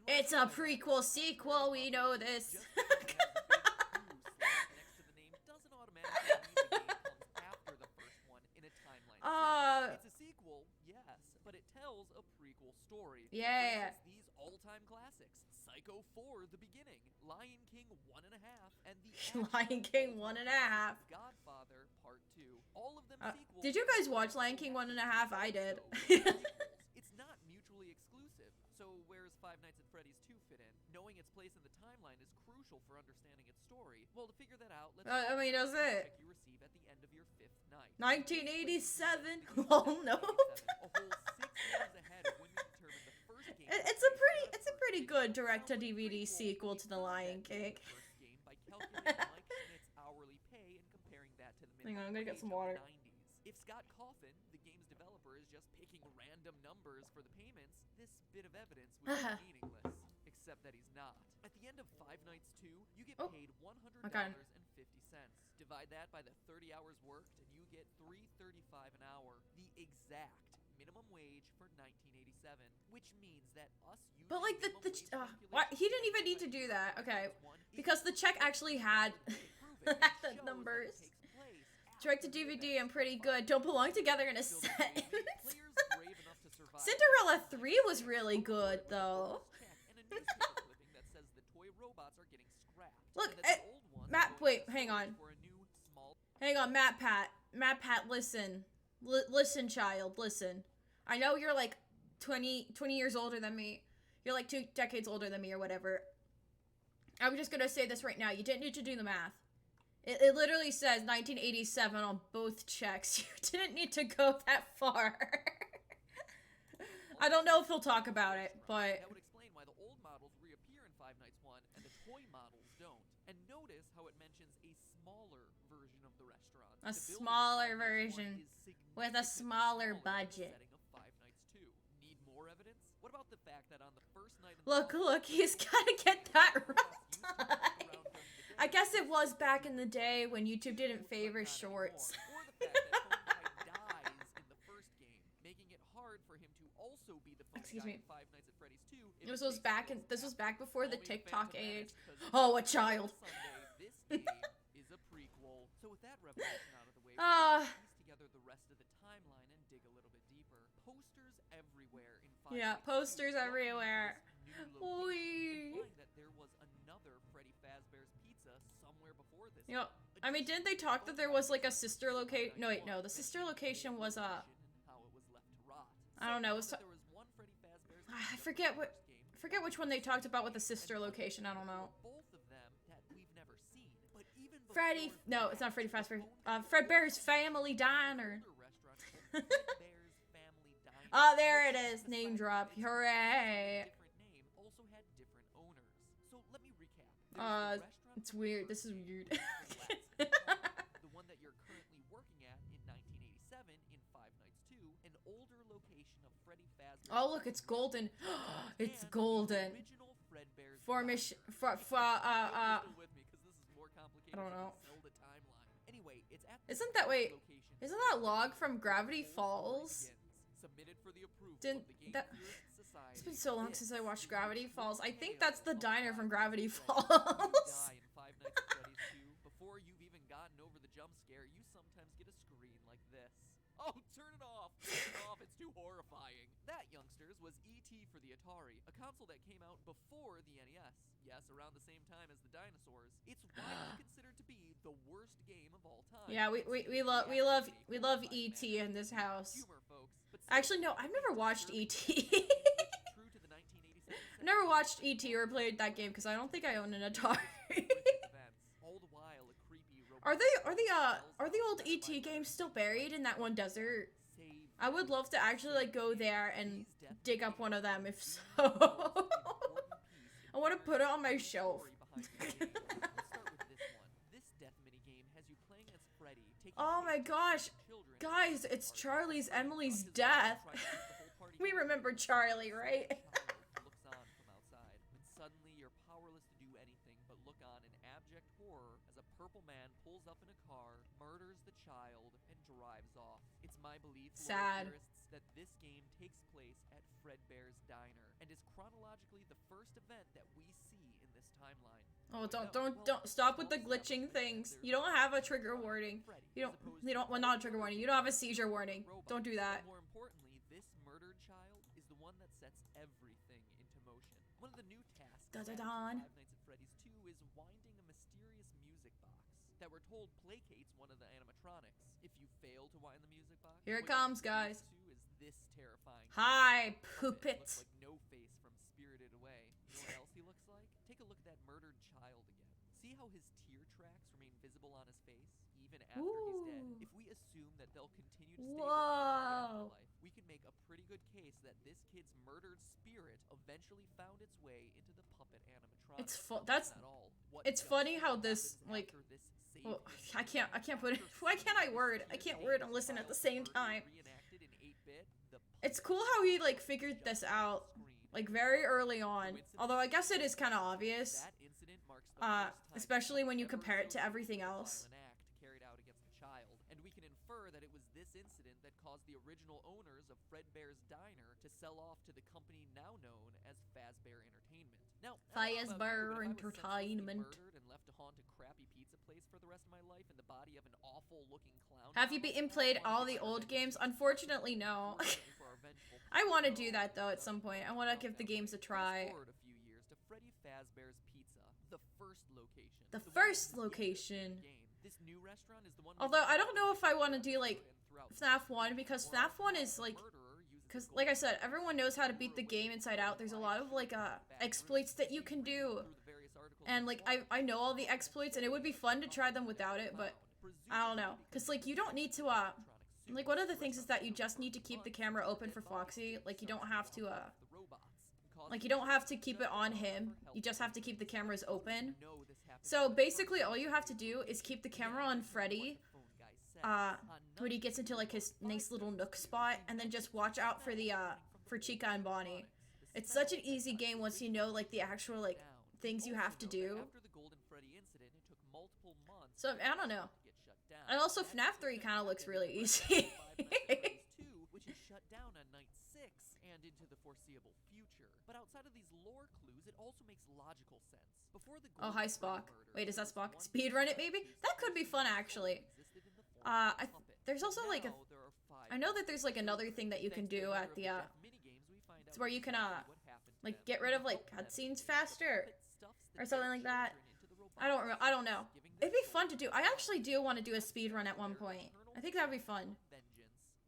It's a prequel sequel, we know this. It's a sequel, yes, but it tells a prequel story. Yeah. For instance, these all-time classics, Psycho 4: The Beginning, Lion King 1.5, and the Lion King 1.5. Godfather Part 2. All of them sequels. Did you guys watch Lion King 1.5? I did. It's not mutually exclusive. So where's Five Nights at Freddy's 2 fit in? Knowing its place in the timeline is crucial for understanding its story. Well, to figure that out, let's I mean, does it? check you receive at the end of your 5th night. 1987. Oh no. A whole 6 years ahead of when we determined the first game. It's a pretty good direct-to-DVD sequel to The Lion King. First game by calculating Mike Schmidt's hourly pay and comparing that to the Hang on, I'm minimum gonna get wage some of water. the 90s. If Scott Coffin, the game's developer, is just picking random numbers for the payments, this bit of evidence would be meaningless. Except that he's not. At the end of Five Nights 2, you get paid $100.50. Divide that by the 30 hours worked, and you get $3.35 an hour, the exact minimum wage for 1987. Which means that us using But like minimum wage what? He didn't even need to do that. Okay, because the check actually had the numbers. Direct to DVD and pretty good. Don't belong together in a sentence. Cinderella 3 was really good though. Look, Matt. Wait, hang on. Hang on, Matt Pat. Matt Pat, listen. Listen, child, listen. I know you're like 20 years older than me. You're like 2 decades older than me or whatever. I'm just gonna say this right now. You didn't need to do the math. It literally says 1987 on both checks. You didn't need to go that far. I don't know if he'll talk about it, but... That would explain why the old models reappear in Five Nights 1 and the toy models don't. And notice how it mentions a smaller version of the restaurant. A smaller version with a smaller budget. Setting of Five Nights 2. Need more evidence? What about the fact that on the first night... Look, he's gotta get that right. I guess it was back in the day when YouTube didn't favor shorts. Or the fact that Fungi dies in the first game, making it hard for him to also be the Excuse Fungi me. in Five Nights at Freddy's 2. This was back before the TikTok age. Oh, a child. This game is a prequel. So with that revelation out of the way, piece together the rest of the timeline and dig a little bit deeper. Posters everywhere in Five Yeah, Nights posters 2 everywhere. implying that there was another Freddy Fazbear's Pizza somewhere before this. You know, I mean, didn't they talk that there was like a sister location? No, wait, no. The sister location was how it was left to rot. I don't know. It was There was one Freddy Fazbear's I Pizza forget which one they talked about with the sister location. I don't know. both of them that we've never seen. But even Freddy. No, it's not Freddy Fazbear. Fredbear's Family Diner. Oh, there it is. Name drop. Hooray. Different name also had different owners. So let me recap. It's weird. This is weird. The one that you're currently working at in 1987 in Five Nights 2, an older location of Freddy Fazbear's. Oh, look, it's golden. It's golden. Original Fredbear's Formish. with me because this is more complicated. I don't know. than the Zelda timeline. Anyway, it's at Isn't that wait? location Isn't that log from Gravity Falls? submitted for the approval Didn't of the that? GameTheory Society. It's been so long since I watched Gravity Falls. I think that's the diner from Gravity You Falls. die in Five Nights at Freddy's 2. Before you've even gotten over the jump scare, you sometimes get a screen like this. Oh, turn it off! Turn it off, it's too horrifying. That, youngsters, was E.T. for the Atari, a console that came out before the NES. Yes, around the same time as the dinosaurs. It's widely considered to be the worst game of all time. Yeah, we love ET in this house. Humor, folks. But Actually, no, I've never watched ET. true to the 1987 I've never watched ET or played that game because I don't think I own an Atari. All the while, a creepy Are the old ET games still buried in that one desert? I would love to actually like go there and dig up one of them if so. I want to put it on my shelf. Oh my gosh. Guys, it's Charlie's Emily's death. We remember Charlie, right? Looks on from outside, when suddenly you're powerless to do anything but look on in abject horror as a purple man pulls up in a car, murders the child, and drives off. It's my belief, Sad. theorists, that this game takes place at Fredbear's Diner and is chronologically the first event that we see in this timeline. Oh, don't stop with the glitching things. You don't have a trigger warning. Well, not a trigger warning. You don't have a seizure warning. Don't do that. More importantly, this murdered child is the one that sets everything into motion. One of the new tasks Da-da-don. Five Nights at Freddy's 2 is winding a mysterious music box that we're told placates one of the animatronics. If you fail to wind the music box, Here it what you're comes, guys. introduced to is this terrifying Hi, puppet. poopit. Looks like No-Face from Spirited Away. You know what else he looks like? Take a look at that murdered child again. See how his tear tracks remain visible on his face even after he's dead? Ooh. If we assume that they'll continue to stay with him in the Whoa. afterlife, we can make a pretty good case that this kid's murdered spirit eventually found its way into the puppet animatronic. That's not all. What it's just funny how happens this, like, after this saved well, his I can't spirit? put it. Why can't I word? I can't word and listen at the same time. Reenacted in 8-bit, the It's cool how he like figured this out like very early on. Although I guess it is kind of obvious. That incident marks the first time especially when you ever compare it to associated everything with a else. violent act carried out against a child, and we can infer that it was this incident that caused the original owners of Fredbear's Diner to sell off to the company now known as Fazbear Entertainment. Now, I don't know about you, but if I was senselessly Entertainment. murdered and left to haunt a crappy pizza place for the rest of my life in the body of an awful-looking clown, Have you beaten played all the old games? Unfortunately, no. I want to do that though at some point. I want to give the games a try. Fast forward a few years to Freddy Fazbear's Pizza, the first location. The one first that was location. in the game. This new restaurant is the one Although where I don't know if I want to do like FNAF 1 because FNAF 1 is like, because like I said, everyone knows how to beat the game inside out. There's a lot of like exploits that you can do, and like I know all the exploits, and it would be fun to try them without it, but I don't know, because like you don't need to like one of the things is that you just need to keep the camera open for Foxy. Like you don't have to like you don't have to keep it on him. You just have to keep the cameras open. So basically all you have to do is keep the camera on Freddy when he gets into like his nice little nook spot, and then just watch out for the for Chica and Bonnie. It's such an easy game once you know like the actual like things you have to do. So I don't know. And also FNAF 3 kind of looks really easy. Which is shut down on night 6 and into the foreseeable future. But outside of these lore clues, it also makes logical sense. Before the Oh, hi Spock. Wait, is that Spock? Speedrun it maybe? That could be fun actually. There's also like a, I know that there's like another thing that you can do at the it's where you can like get rid of like cutscenes faster or something like that. I don't know. It'd be fun to do. I actually do want to do a speed run at one point. I think that'd be fun.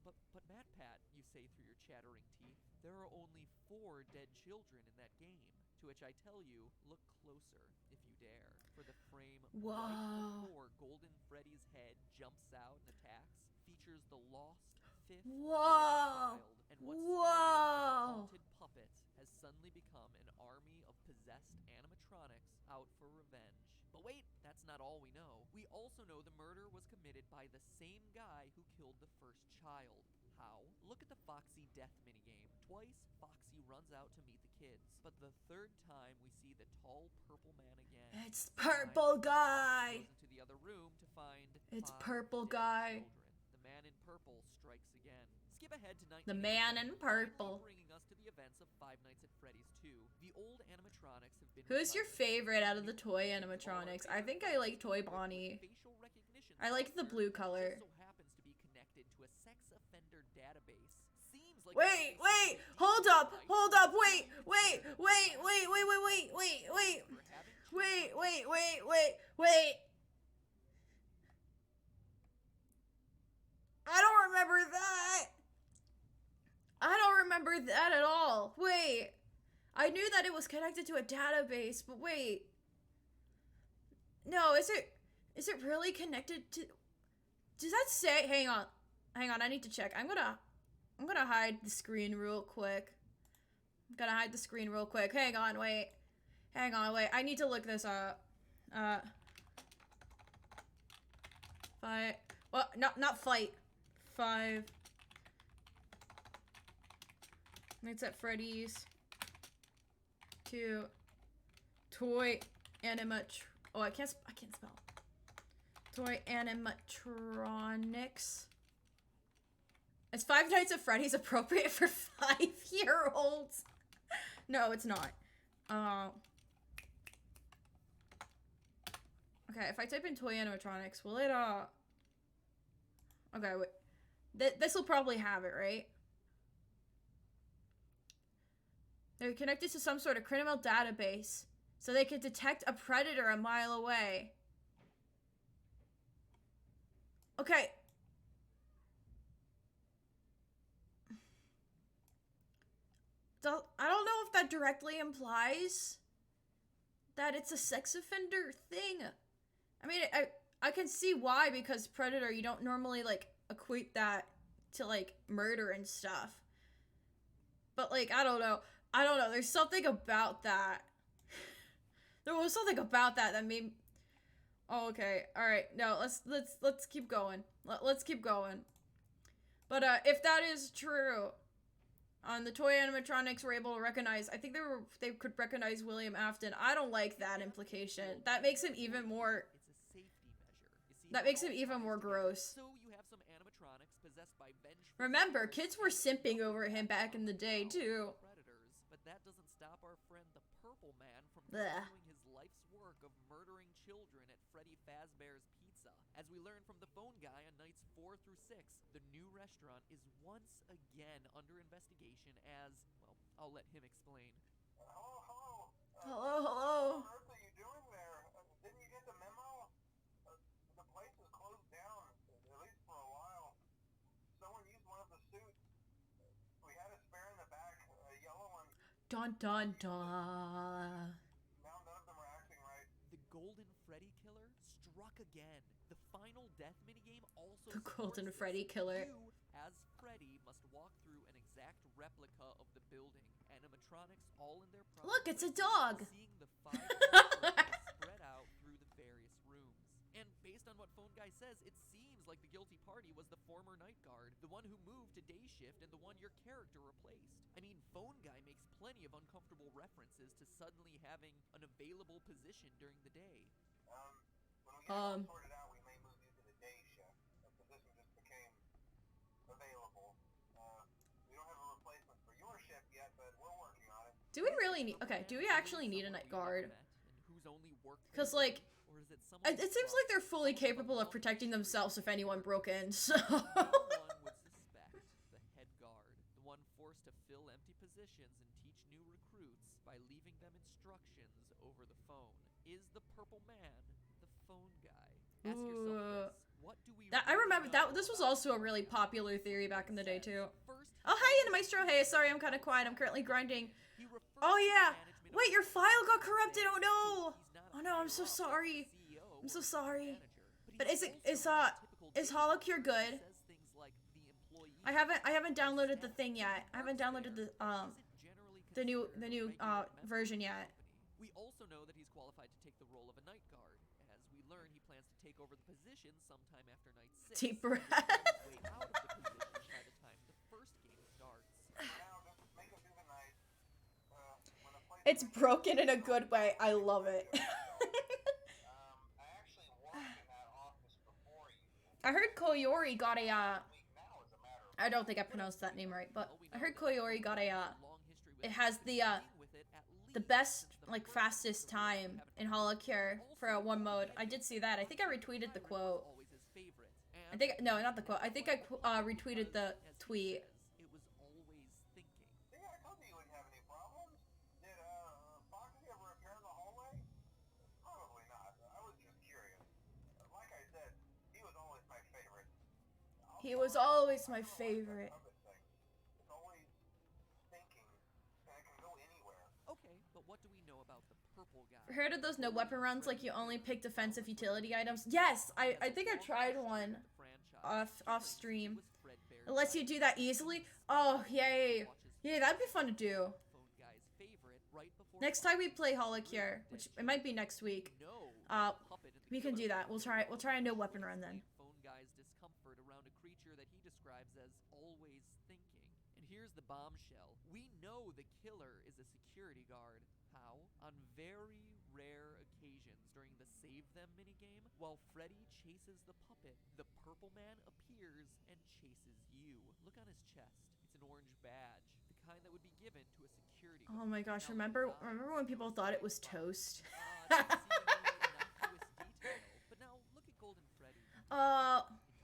But MatPat, you say through your chattering teeth, there are only 4 dead children in that game. To which I tell you, look closer if you dare. For the frame right before Golden Freddy's head jumps out and attacks features the lost 5th child. And what started as a haunted puppet has suddenly become an army of possessed animatronics out for revenge. But wait, that's not all we know. We also know the murder was committed by the same guy who killed the first child. How? Look at the Foxy death minigame. Twice, Foxy runs out to meet the kids. But the 3rd time, we see the tall purple man again. It's purple guy! Goes into the other room to find It's 5 purple dead guy. children. The man in purple strikes again. Skip ahead to 1987, The man in purple. bringing us to the events of Five Nights at Freddy's 2. The old animatronics have been Who's your recovered. favorite out of the toy animatronics? I think I like Toy Bonnie. Facial recognition I like the blue software color. just so happens to be connected to a sex offender database. Seems like Wait, hold up, wait, I don't remember that. I don't remember that at all. Wait. I knew that it was connected to a database, but wait. No, is it really connected to, does that say, hang on, I need to check. I'm gonna hide the screen real quick. Hang on, wait. I need to look this up. Not fight. 5 Nights at Freddy's 2 toy oh, I can't spell. Toy animatronics. Is Five Nights at Freddy's appropriate for 5-year-olds? No, it's not. Okay, if I type in toy animatronics, will it, okay, wait. This will probably have it, right? They're connected to some sort of criminal database, so they can detect a predator a mile away. Okay. I don't know if that directly implies that it's a sex offender thing. I mean, I can see why, because predator, you don't normally, like, equate that to, like, murder and stuff. But, like, I don't know. There's something about that. There was something about that that made... Oh, okay. Alright. No, let's keep going. Let's keep going. But, if that is true... the toy animatronics were able to recognize... I think they could recognize William Afton. I don't like that implication. That makes him even more... It's a safety measure. You see, That makes him even more gross. So you have some animatronics possessed by vengeful... Remember, kids were simping over him back in the day, too. Predators, but that doesn't stop our friend the Purple Man from Blech. continuing his life's work of murdering children at Freddy Fazbear's Pizza. As we learn from the phone guy on nights 4 through 6, the new restaurant is once again under investigation as, well, I'll let him explain. Hello. Hello. What on earth are you doing there? Didn't you get the memo? The place is closed down, at least for a while. Someone used one of the suits. We had a spare in the back, a yellow one. Dun dun dun. Now none of them are acting right. The Golden Freddy Killer struck again. The final death minigame also The supports Golden this. Freddy Killer. You, as Freddy, must walk through an exact replica of the building. Animatronics all in their proper Look, it's a places, dog. Seeing the 5 cameras spread out through the various rooms. And based on what Phone Guy says, it seems like the guilty party was the former night guard, the one who moved to day shift and the one your character replaced. I mean, Phone Guy makes plenty of uncomfortable references to suddenly having an available position during the day. When we get it all sorted out, we may move you to the day shift. The position just became available. We don't have a replacement for your shift yet, but we're working on it. Do we really need... Okay, do we actually need a night guard? Because, Because, like, it seems like they're fully capable of protecting themselves if anyone broke in, so... No one would suspect the head guard, the one forced to fill empty positions and teach new recruits by leaving them instructions over the phone. Is the Purple Man the phone guy? Ask yourself this. What do we I really remember know that. This was about also a really popular theory back in the day, too. First, Oh, hey, Maestro. Hey, sorry, I'm kind of quiet. I'm currently grinding. he refers Oh, to yeah. management Wait, of your file got corrupted. saying Oh, no. he's not a Oh, no, I'm so higher up sorry. CEO I'm so or sorry. manager, But he's is also not a typical is data Holocure entry. good? He says things like the employee I haven't downloaded the thing yet. I haven't downloaded the new version yet. We also know that he's qualified to take the role of a night guard. As we learn, he plans to take over the position sometime after night 6. Deep breath. Way out of the position by the time the first game starts. Now, just make it through the night. When a place It's broken in a good way. I love it. I actually worked in that office before you. I heard Koyori got a, Week now, as a matter of I don't think I pronounced that name right, but Well, we I know heard that Koyori got a, long history with it has the, being with it at the least best, since the like, first fastest game, so we time haven't in Holocure for a one mode. I did see that. I think I retweeted the quote. Always his favorite. I think, no, not the quote. I think I retweeted the tweet. It was always thinking. See, I told you you wouldn't have any problems. Did Foxy ever appear in the hallway? Probably not. I was just curious. Like I said, he was always my favorite. He was always my favorite. It's always thinking, and it can go anywhere. Okay, but what do we know about the purple guy? Heard of those no weapon runs, like you only pick defensive utility items? Yes, I think I tried one off stream. It lets you do that easily. Oh, yay. Yeah, that'd be fun to do. Next time we play Holocure, which it might be next week, we can do that. We'll try a no weapon run then. Phone guy's discomfort around a creature that he describes as always thinking. And here's the bombshell. We know the killer is a security guard. How? On very rare occasions during the Save Them minigame, while Freddy chases the puppet, the Purple Man appears and chases you. Look on his chest. It's an orange badge, the kind that would be given to a security guard. Oh my gosh, Now, remember when people thought it was toast? But now look at Golden Freddy.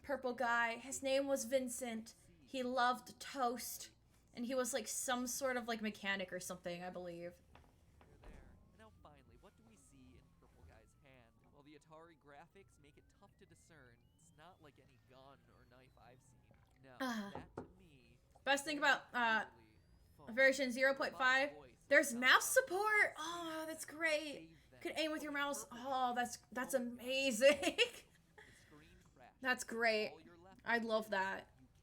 Purple guy. His name was Vincent. He loved toast. And he was like some sort of like mechanic or something, I believe. There, there. And now finally, what do we see in Purple Guy's hand? Well, the Atari graphics make it tough to discern. It's not like any gun or knife I've seen. No, that to me. Best thing about clearly version 0.5, there's mouse support. Oh, that's great. Save them. Could aim with your mouse. Oh, that's amazing. The screen crashes. That's great. All you're left I with love is that. You can't.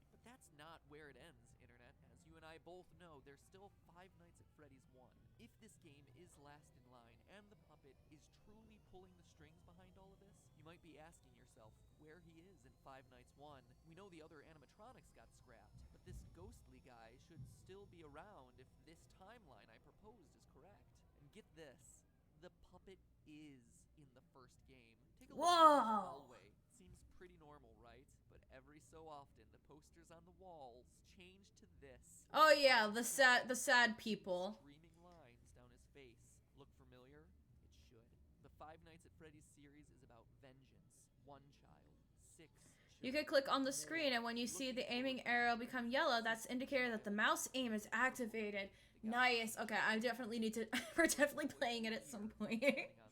But that's not where it ends, Internet. As you and I both know, there's still Five Nights at Freddy's 1. If this game is last in line, and the puppet is truly pulling the strings behind all of this, you might be asking yourself where he is in Five Nights 1. We know the other animatronics got scrapped, but this ghostly guy should still be around if this timeline I proposed is correct. And get this, the puppet is in the first game. Take a look at this Whoa. hallway. Seems pretty normal, right? But every so often, the posters on the walls change to this. Oh yeah, the sad people. Screaming lines down his face. Look familiar? It should. The Five Nights at Freddy's series is about vengeance. One child. 6 You children. could click on the screen, and when you see the aiming arrow become yellow, that's indicator that the mouse aim is activated. Nice. Okay, I definitely need to. We're definitely playing it at some point. Playing on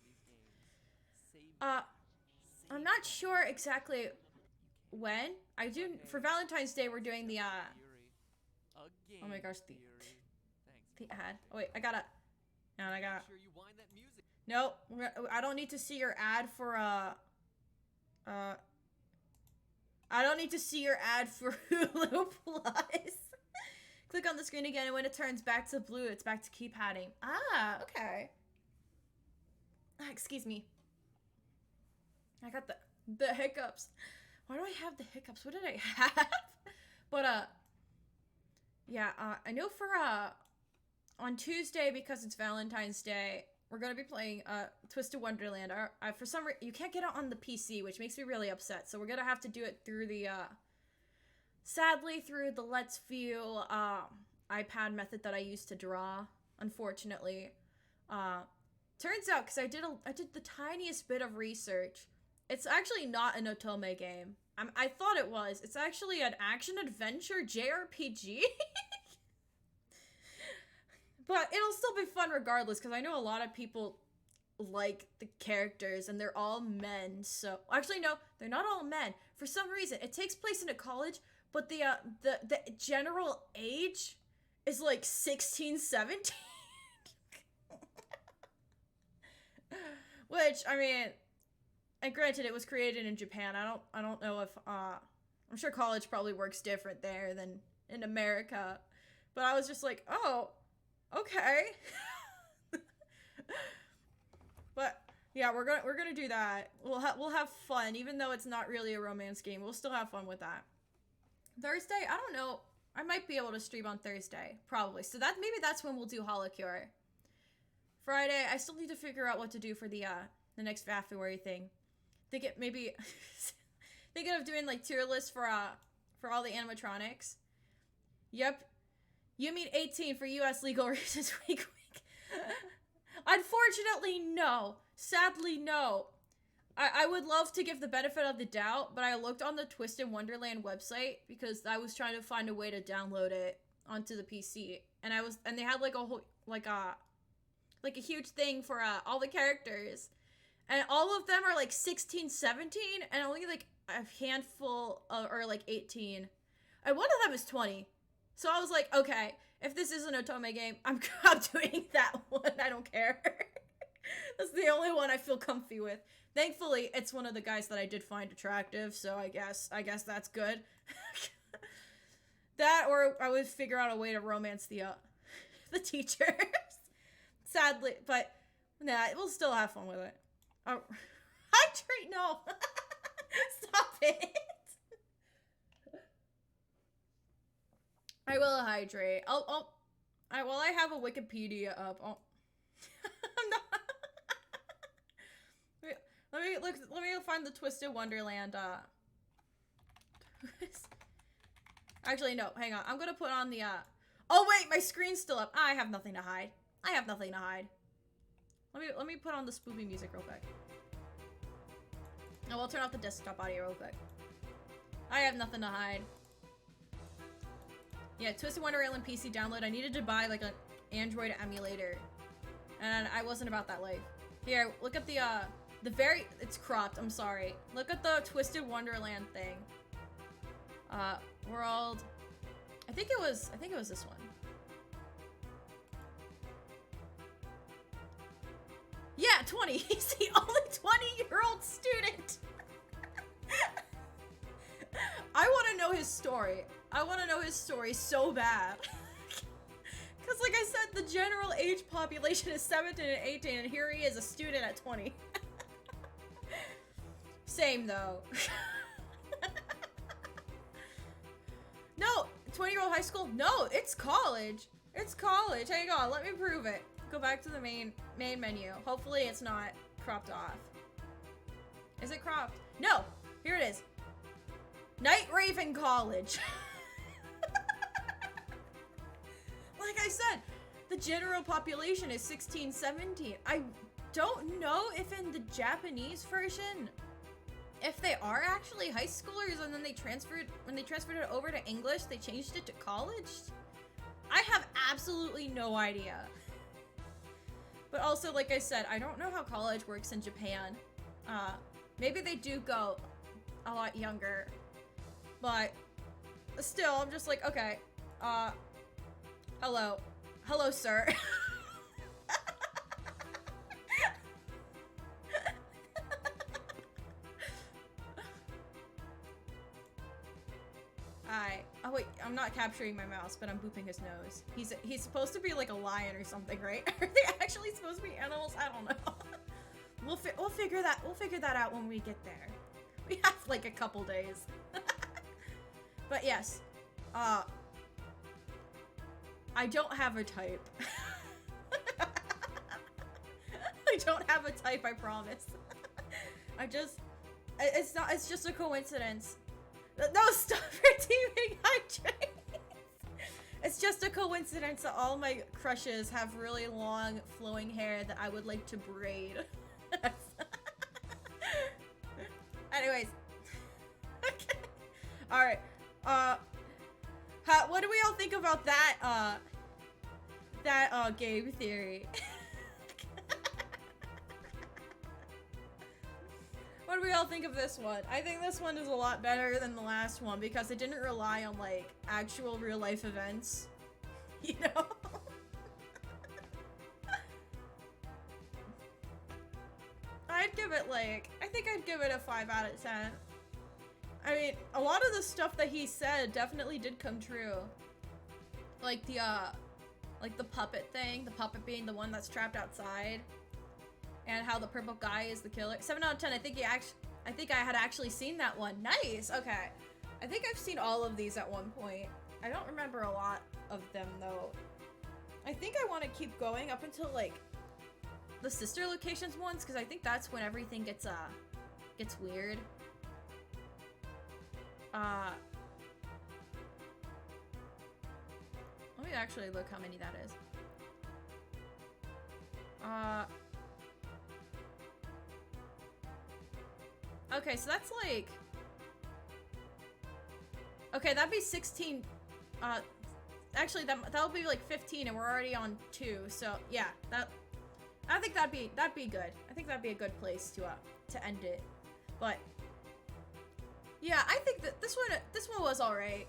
these games. Save I'm not sure exactly when. I do for Valentine's Day. We're doing the oh my gosh, the ad. Oh wait, I gotta. No, I gotta. Sure you wind that music. No, I don't need to see your ad for I don't need to see your ad for Hulu Plus. Click on the screen again, and when it turns back to blue, it's back to keypadding. Ah, okay. Excuse me. I got the hiccups. Why do I have the hiccups? What did I have? But yeah, I know for on Tuesday, because it's Valentine's Day, we're gonna be playing Twisted Wonderland. For some reason, you can't get it on the PC, which makes me really upset. So we're gonna have to do it through the sadly through the Let's View iPad method that I used to draw. Unfortunately, turns out, because I did the tiniest bit of research, it's actually not an Otome game. I thought it was. It's actually an action-adventure JRPG. But it'll still be fun regardless, because I know a lot of people like the characters, and they're all men, so... Actually, no, they're not all men. For some reason, it takes place in a college, but the general age is like 16, 17. Which, I mean... And granted, it was created in Japan. I don't know if, I'm sure college probably works different there than in America. But I was just like, oh, okay. But yeah, we're gonna do that. We'll have fun, even though it's not really a romance game. We'll still have fun with that. Thursday, I don't know. I might be able to stream on Thursday, probably. So maybe that's when we'll do HoloCure. Friday, I still need to figure out what to do for the next FNAFuary thing. Maybe thinking of doing like tier lists for all the animatronics. Yep. You mean 18 for US legal reasons week. Unfortunately, no. Sadly, no. I would love to give the benefit of the doubt, but I looked on the Twisted Wonderland website because I was trying to find a way to download it onto the PC, and they had like a whole like a huge thing for all the characters. And all of them are like 16, 17, and only like a handful are like 18. And one of them is 20. So I was like, okay, if this is an Otome game, I'm doing that one. I don't care. That's the only one I feel comfy with. Thankfully, it's one of the guys that I did find attractive, so I guess that's good. That, or I would figure out a way to romance the teachers. Sadly, but nah, we'll still have fun with it. Hydrate, no. Stop it. I will hydrate. While I have a Wikipedia up, I'm not. Let me find the Twisted Wonderland. Actually, no. Hang on. I'm gonna put on the. Oh wait, my screen's still up. I have nothing to hide. Let me put on the spoopy music real quick. No, we'll turn off the desktop audio real quick. I have nothing to hide. Yeah, Twisted Wonder Island PC download. I needed to buy like an Android emulator, and I wasn't about that life. Here, look at the it's cropped. I'm sorry. Look at the Twisted Wonderland thing. World. I think it was this one. Yeah, 20. He's the only 20-year-old student. I want to know his story. I want to know his story so bad. Because like I said, the general age population is 17 and 18, and here he is, a student at 20. Same, though. No, 20-year-old high school? No, it's college. It's college. Hang on, let me prove it. Go back to the main menu. Hopefully it's not cropped off. Is it cropped? No, here it is. Night Raven College. Like I said, the general population is 16, 17. I don't know if in the Japanese version, if they are actually high schoolers and then when they transferred it over to English, they changed it to college. I have absolutely no idea. But also, like I said, I don't know how college works in Japan. Maybe they do go a lot younger. But still, I'm just like, okay, hello. Hello, sir. Oh wait, I'm not capturing my mouse, but I'm booping his nose. He's supposed to be like a lion or something, right? Are they actually supposed to be animals? I don't know. We'll figure that out when we get there. We have like a couple days. But yes, I don't have a type. I don't have a type, I promise. It's just a coincidence. No, stop redeeming hydrate. It's just a coincidence that all my crushes have really long flowing hair that I would like to braid. Anyways. Okay. Alright. What do we all think about that, game theory? What do we all think of this one? I think this one is a lot better than the last one because it didn't rely on, like, actual real-life events. You know? I'd give it, like, I think I'd give it a 5 out of 10. I mean, a lot of the stuff that he said definitely did come true. Like the puppet thing, the puppet being the one that's trapped outside. And how the purple guy is the killer. 7 out of 10, I think I had actually seen that one. Nice, okay. I think I've seen all of these at one point. I don't remember a lot of them, though. I think I want to keep going up until, like, the sister locations ones, because I think that's when everything gets weird. Let me actually look how many that is. Okay, so that's like... Okay, that'd be 16... Actually, that'll be like 15, and we're already on 2, so yeah, I think that'd be good. I think that'd be a good place to end it. But... Yeah, I think that this one was alright.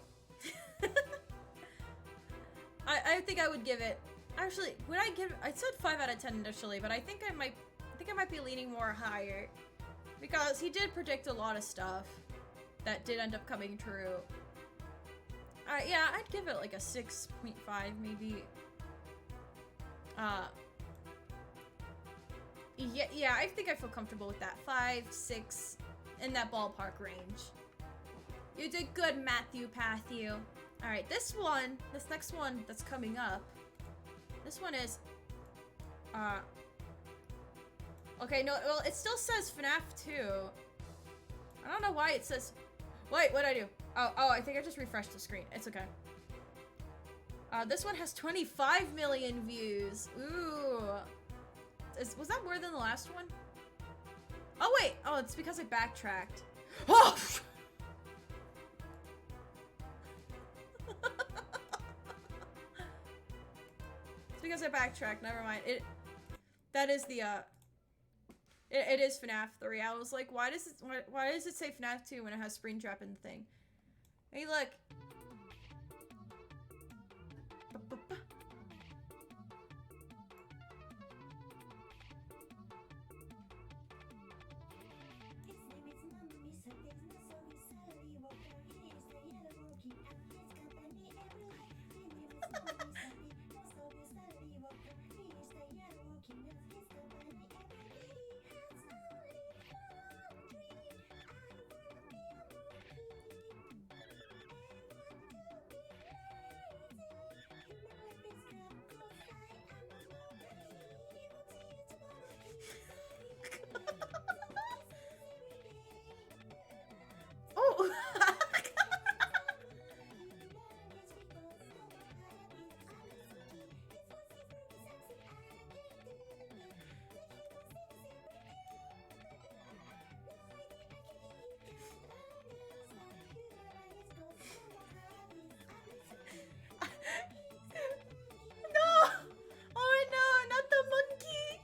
I think I would give it... Actually, would I give... I said 5 out of 10 initially, but I think I might be leaning more higher. Because he did predict a lot of stuff that did end up coming true. Yeah, I'd give it like a 6.5 maybe. Yeah, I think I feel comfortable with that. 5, 6, in that ballpark range. You did good, Matthew Patthew. Alright, this next one that's coming up. This one is, okay, no, well, it still says FNAF 2. I don't know why it says... Wait, what'd I do? Oh, I think I just refreshed the screen. It's okay. This one has 25 million views. Ooh. Was that more than the last one? Oh, wait. Oh, it's because I backtracked. Oh! I backtracked. Never mind. That is the it is FNAF 3. I was like, why does it say FNAF 2 when it has Springtrap in the thing? Hey, look. Oh! No! Oh no, not the monkey!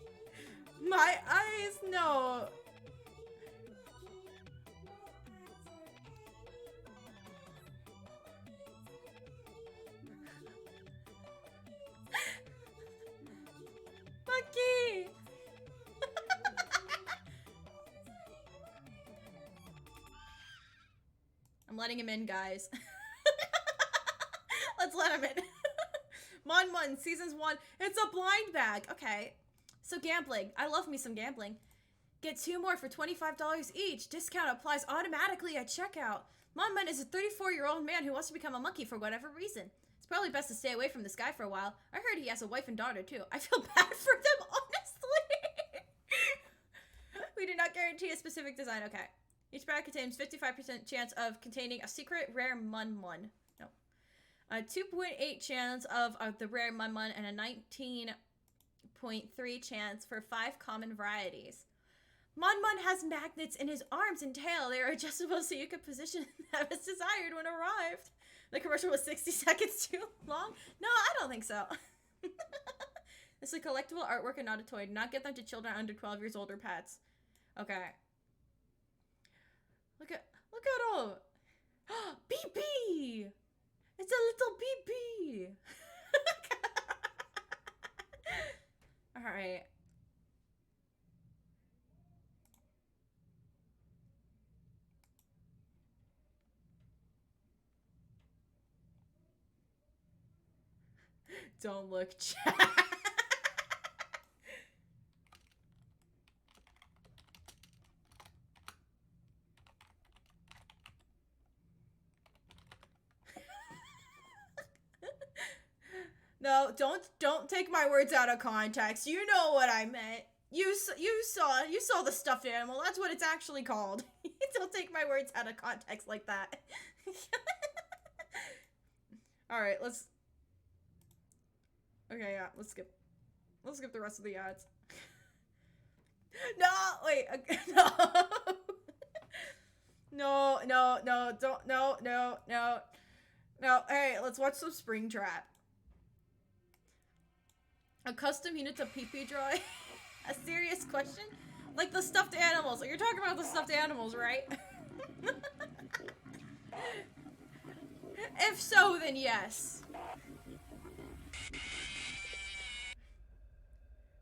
My eyes, no! Monkey! I'm letting him in, guys. Let's let him in. Mon Mon, Seasons 1. It's a blind bag. Okay. So gambling. I love me some gambling. Get 2 more for $25 each. Discount applies automatically at checkout. Mon Mon is a 34-year-old man who wants to become a monkey for whatever reason. It's probably best to stay away from this guy for a while. I heard he has a wife and daughter too. I feel bad for them, honestly. We do not guarantee a specific design. Okay. Each bag contains 55% chance of containing a secret rare Mun Mun. No. A 2.8 chance of the rare Mun Mun and a 19.3 chance for 5 common varieties. Mun Mun has magnets in his arms and tail. They are adjustable so you can position them as desired when arrived. The commercial was 60 seconds too long? No, I don't think so. This is a collectible artwork and not a toy. Do not get them to children under 12 years old or pets. Okay. Look at him. BB! It's a little BB! Alright. Don't look, chat. No, don't take my words out of context. You know what I meant. You saw the stuffed animal. That's what it's actually called. Don't take my words out of context like that. All right, let's. Okay, yeah, let's skip the rest of the ads. No, wait, no. No, don't, no. Hey, let's watch some Springtrap. A custom Hinata pee-pee drawing? A serious question? Like the stuffed animals. You're talking about the stuffed animals, right? If so, then yes.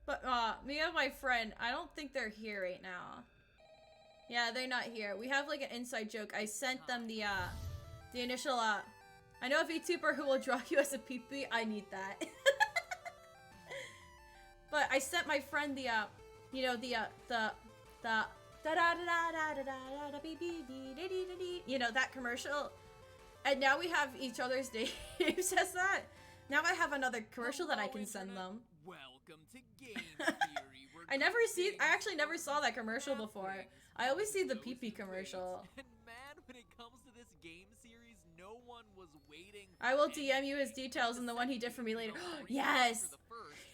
But, me and my friend, I don't think they're here right now. Yeah, they're not here. We have, like, an inside joke. I sent them the initial, I know a VTuber who will draw you as a pee-pee. I need that. But I sent my friend the, you know, you know, that commercial. And now we have each other's names as that. Now I have another commercial that I can send them. Welcome to GameTheory. I actually never saw that commercial before. I always see the pee-pee commercial. And man, when it comes to this game series, no one was waiting. I will DM you his details and the one he did for me later. Yes!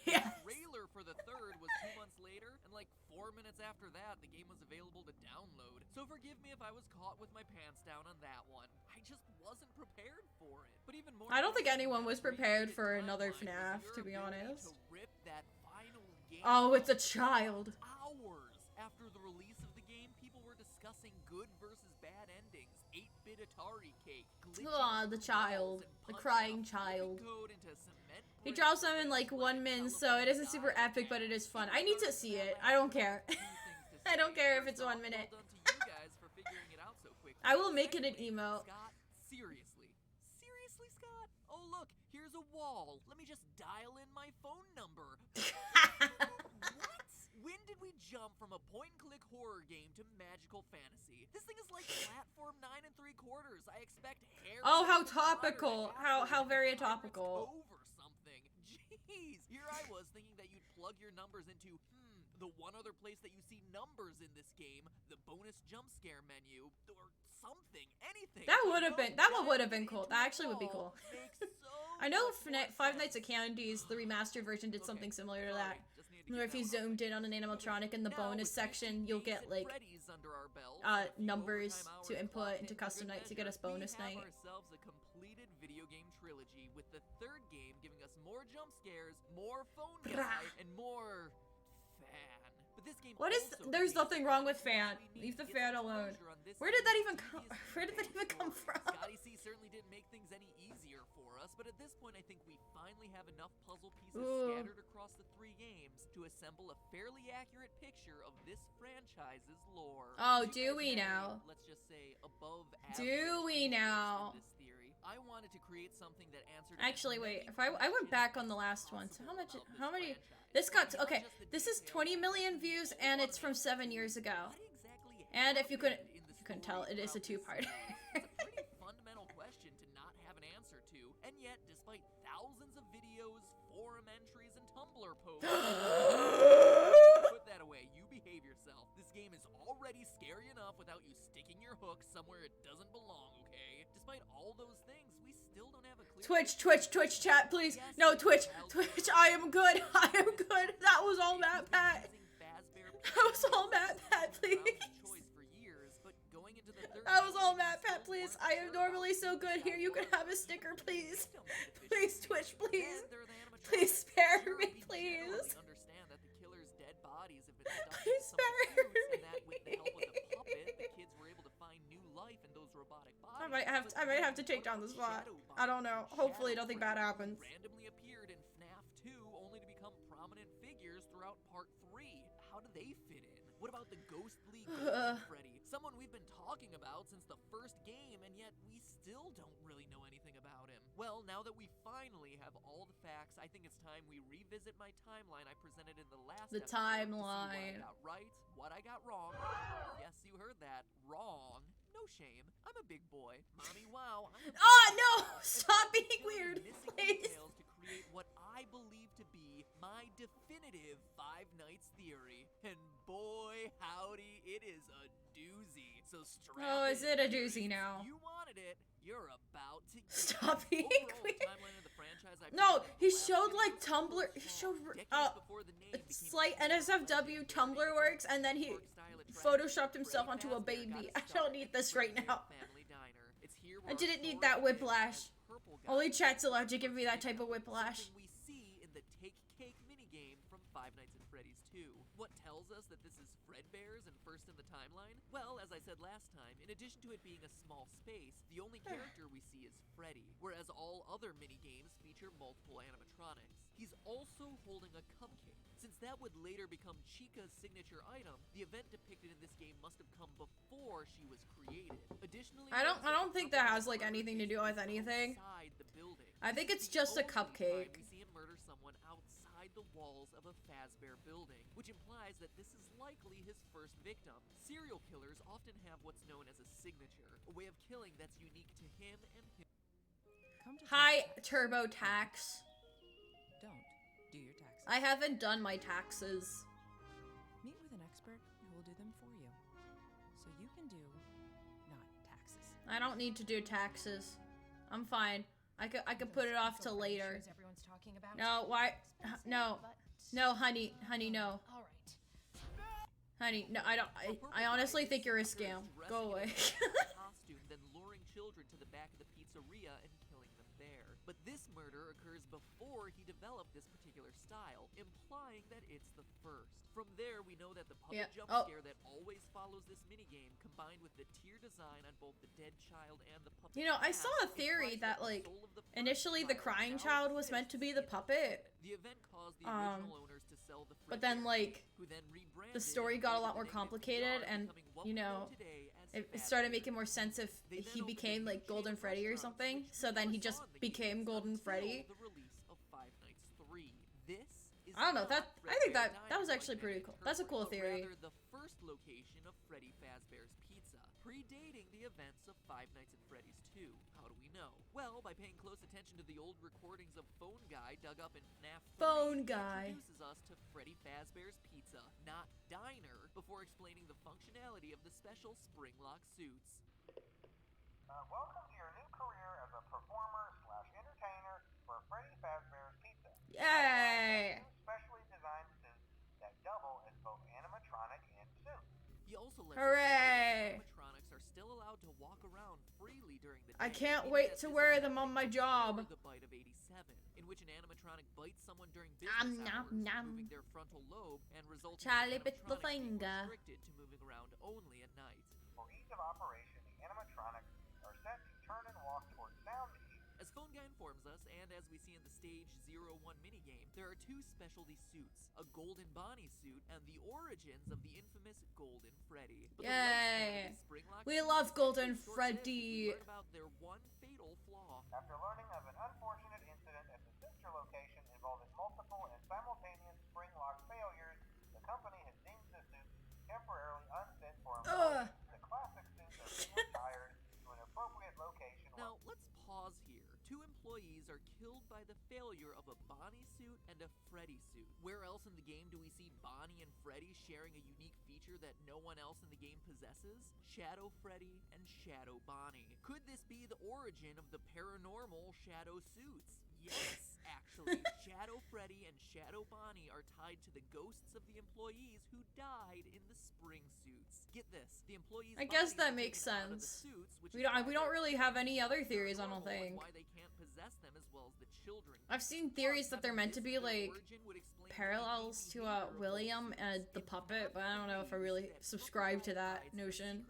Yes! The trailer for the third was 2 months later, and like 4 minutes after that, the game was available to download. So forgive me if I was caught with my pants down on that one. I just wasn't prepared for it. But even more, I don't think anyone was prepared for another FNAF, to be honest. game. Oh, it's a child. Hours after the release of the game, people were discussing good versus bad endings, 8-bit Atari cake, glitching Aw, the through child. walls, and The punching crying a flipping child. code into cement He bricks drops them in with like a 1 min, so it isn't super telephone epic, but it dial. is fun. I need to see it. I don't care. Two things to I don't say. care if First it's 1 off, minute. Well done to you guys for figuring it out so quickly. I will make it an Secondly, emote. Scott, seriously. Seriously, Scott? Oh, look, here's a wall. Let me just dial in my phone number. What? When did we jump from a point-and-click horror game to magical fantasy? This thing is like platform 9 3/4. I expect hair. Oh, how topical. How very topical. Over something. Jeez. Here I was thinking that you'd plug your numbers into, the one other place that you see numbers in this game, the bonus jump scare menu, or something, anything. That would have No, been, that one would have diving been cool. into That a actually would be wall cool. makes so I know much more Five Nights at sense. Candy's, the remastered version, did something similar to that. Sorry, just needed to Where get if you that one zoomed in on an animatronic in the Now, bonus with section, 15 you'll days get at like Freddy's under our belts and a few numbers overtime to hours input clocked into in for custom good night to get us measure, bonus we night. have ourselves a completed video game trilogy, with the third game giving us more jump scares, more phone guy, and more fan. But this game What is? also There's contains nothing wrong with everything fan. we Leave the need to get fan some alone. closure on this Where did that game's even come? previous Where did that even come story. from? Scotty C certainly didn't make things any easier for us, but at this point I think we finally have enough puzzle pieces Ooh. scattered across the 3 games to assemble a fairly accurate picture of this franchise's lore. Oh, You do guys we have a, now? Let's just say above Do average we interest now? in this theory. I wanted to create something that answered Actually, as wait. many If I went back on the questions last one, so how much? possible about How this many? franchise. This got Not okay. just the This is details, 20 million but the views, whole and it's from motivation. 7 years ago. What exactly And if you couldn't, happened in the you couldn't tell, story it is a throughout this two-parter. series? It's a pretty fundamental question to not have an answer to, and yet, despite thousands of videos, forum entries, and Tumblr posts, put that away. You behave yourself. This game is already scary enough without you sticking your hook somewhere it doesn't belong. Okay? Despite all those things, we still don't have a clear. Twitch chat, please. No, Twitch. I am good. I am good. That was all Matt Pat. That was all Matt Pat, please. That was all Matt Pat, please. I am normally so good. Here, you can have a sticker, please. Please, Twitch, please. Please spare me, please. Understand that the killer's dead bodies have been stuck Please in some spare suits, and that with the me. help of the puppet, the kids were able to find new life in those robotic bodies. I might have to take down the spot. I don't know. Hopefully nothing bad happens. Randomly appeared in FNAF 2, only to become prominent figures throughout Part 3. How do they fit in? What about the ghostly Golden Freddy? Someone we've been talking about since the first game, and yet we still don't really know anything about him. Well, now that we finally have all the facts, I think it's time we revisit my timeline I presented in the last episode to see timeline. what I got right, what I got wrong. Yes, you heard that. Wrong. No shame. I'm a big boy. Mommy, wow. Oh, no! Stop being weird, Missing please. details to create what I believe to be my definitive Five Nights theory. And boy, howdy, it is a doozy. So strap Oh, is in, it a peeps. doozy now? You wanted it. You're about to get it. Stop being Overall, weird. the timeline of the franchise I No, presented he in the last showed video like was Tumblr. so He small. showed Decades before the name became slight NSFW Tumblr works, and then he photoshopped himself onto a baby. I don't need this right now. I didn't need that whiplash. Only chat's allowed to give me that type of whiplash. Something we see in the Take Cake minigame from Five Nights at Freddy's 2. What tells us that this is Fredbear's and first in the timeline? Well, as I said last time, in addition to it being a small space, the only character we see is Freddy, whereas all other minigames feature multiple animatronics. He's also holding a cupcake. Since that would later become Chica's signature item, the event depicted in this game must have come before she was created. Additionally, I don't think that has like anything to do with anything. outside the building. I think it's This is just a the only time cupcake. we see him murder someone outside the walls of a Fazbear building, which implies that this is likely his first victim. Serial killers often have what's known as a signature, a way of killing that's unique to him and him. Hi, TurboTax. Don't do your taxes. I haven't done my taxes. Meet with an expert who will do them for you. So you can do not taxes. I don't need to do taxes. I'm fine. I could put it off till later. Everyone's talking about. No, why? No, no, honey, no, All right. honey, no. I honestly think you're a scam. Go away. Costume, then luring children to the back of the pizzeria and killing them there. But this murder occurs before he developed this particular style, implying that it's the first. From there, we know that the puppet jump scare that always follows this minigame, combined with the tier design on both the dead child and the puppet. You know, I saw a theory that, like, initially the crying child was meant to be the puppet. The event caused the original owners to sell the But then, like, who then rebranded the story got a lot more complicated, and, you know, it started making more sense if he became, like, Golden Freddy or something. So then he just became Golden Freddy. The release of Five Nights 3. This is I don't know, not I think Fredbear that was Diner actually like pretty many cool. That's a cool interpret, but theory. rather the first location of Freddy Fazbear's Pizza, predating the events of Five Nights at Freddy's 2. How do we know? Well, by paying close attention to the old recordings of Phone Guy dug up in FNAF 3, Phone he Guy introduces us to Freddy Fazbear's Pizza, not Diner, before explaining the functionality of the special spring lock suits. Welcome to your new career as a performer/entertainer for Freddy Fazbear's Pizza. Yay! Two specially designed suits that double as both animatronic and suit. He also lets Hooray! us know that animatronics are still allowed to walk around freely during the day. I can't meaning wait that to this wear is them on my happening job. before the bite of 87, in which an animatronic bites someone during Nom, business nom, hours, nom. removing their frontal lobe and resulting Charlie in bit the animatronics being finger. restricted to moving around only at night. For ease of operation, the animatronics are set to turn and walk towards sound cues. As Phone Guy informs us, and as we see in the Stage 01 minigame, there are two specialty suits, a Golden Bonnie suit and the origins of the infamous Golden Freddy. But the Yay! lifespan of these spring lock We suits love is Golden short-lived as Freddy. we learn about their one fatal flaw. After learning of an unfortunate incident at the sister location involving multiple and simultaneous spring lock failures, the company has deemed the suits temporarily unfit for employees. The classic suits are being retired to an appropriate location. Now, let's pause here. Two employees are killed by the failure of a Bonnie suit and a Freddy suit. Where else in the game do we see Bonnie and Freddy sharing a unique feature that no one else in the game possesses? Shadow Freddy and Shadow Bonnie. Could this be the origin of the paranormal Shadow suits? Yes, actually. Shadow Freddy and Shadow Bonnie are tied to the ghosts of the employees who died in the spring suits. Get this, the employees' I guess bodies that are makes taken out of the sense. suits, which We is don't why really have any other theories, I don't paranormal and think. why they can't possess them as well as the children. I've seen theories that they're meant to be, like, parallels to William and the puppet, but I don't know if I really subscribe to that notion.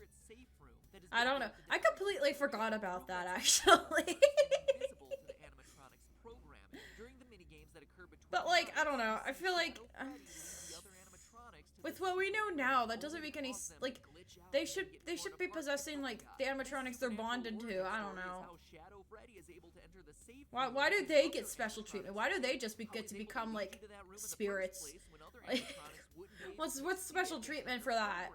I don't know. I completely forgot about that, actually. But, like, I don't know. I feel like with what we know now, that doesn't make any like. They should be possessing, like, the animatronics they're bonded to. I don't know. Why do they get special treatment? Why do they just get to become, like, spirits? Like, what's special treatment for that?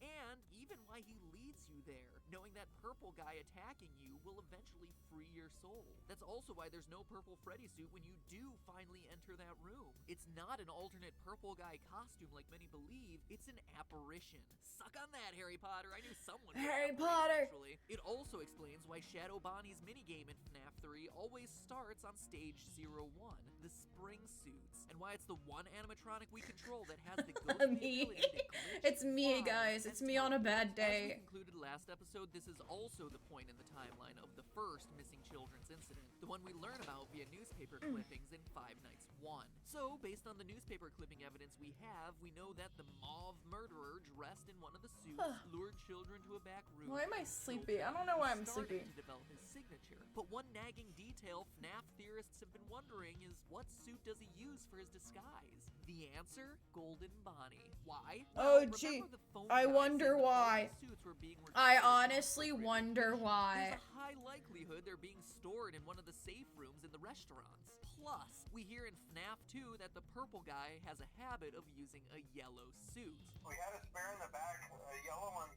And even why he leads you there, knowing that purple guy attacking you will eventually free your soul. That's also why there's no purple Freddy suit when you do finally enter that room. It's not an alternate purple guy costume like many believe, it's an apparition. Suck on that, Harry Potter. I knew someone would Harry have Potter. Actually. It also explains why Shadow Bonnie's minigame in FNAF 3 always starts on stage 01, the spring suits, and why it's the one animatronic we control that has the ghostly Me. ability to glitch, It's me, fly, guys. and It's me on a bad teleport. As we day. concluded last episode, this is also the point in the timeline of the first missing children's incident, the one we learn about via newspaper clippings in Five Nights 1. So, based on the newspaper clipping evidence we have, we know that the mauve murderer dressed in one of the suits lured children to a back room. Why am I and sleepy? killed I don't them. know why He I'm started sleepy. to develop his signature. But one nagging detail FNAF theorists have been wondering is what suit does he use for his disguise? The answer? Golden Bonnie. Why? Oh, Well, gee. remember the phone I guy wonder said that all why. these suits were being I retrieved honestly appropriately. wonder why. There's a high likelihood they're being stored in one of the safe rooms in the restaurants. Plus, we hear in FNAF 2 that the purple guy has a habit of using a yellow suit. We had a spare in the back, a yellow one.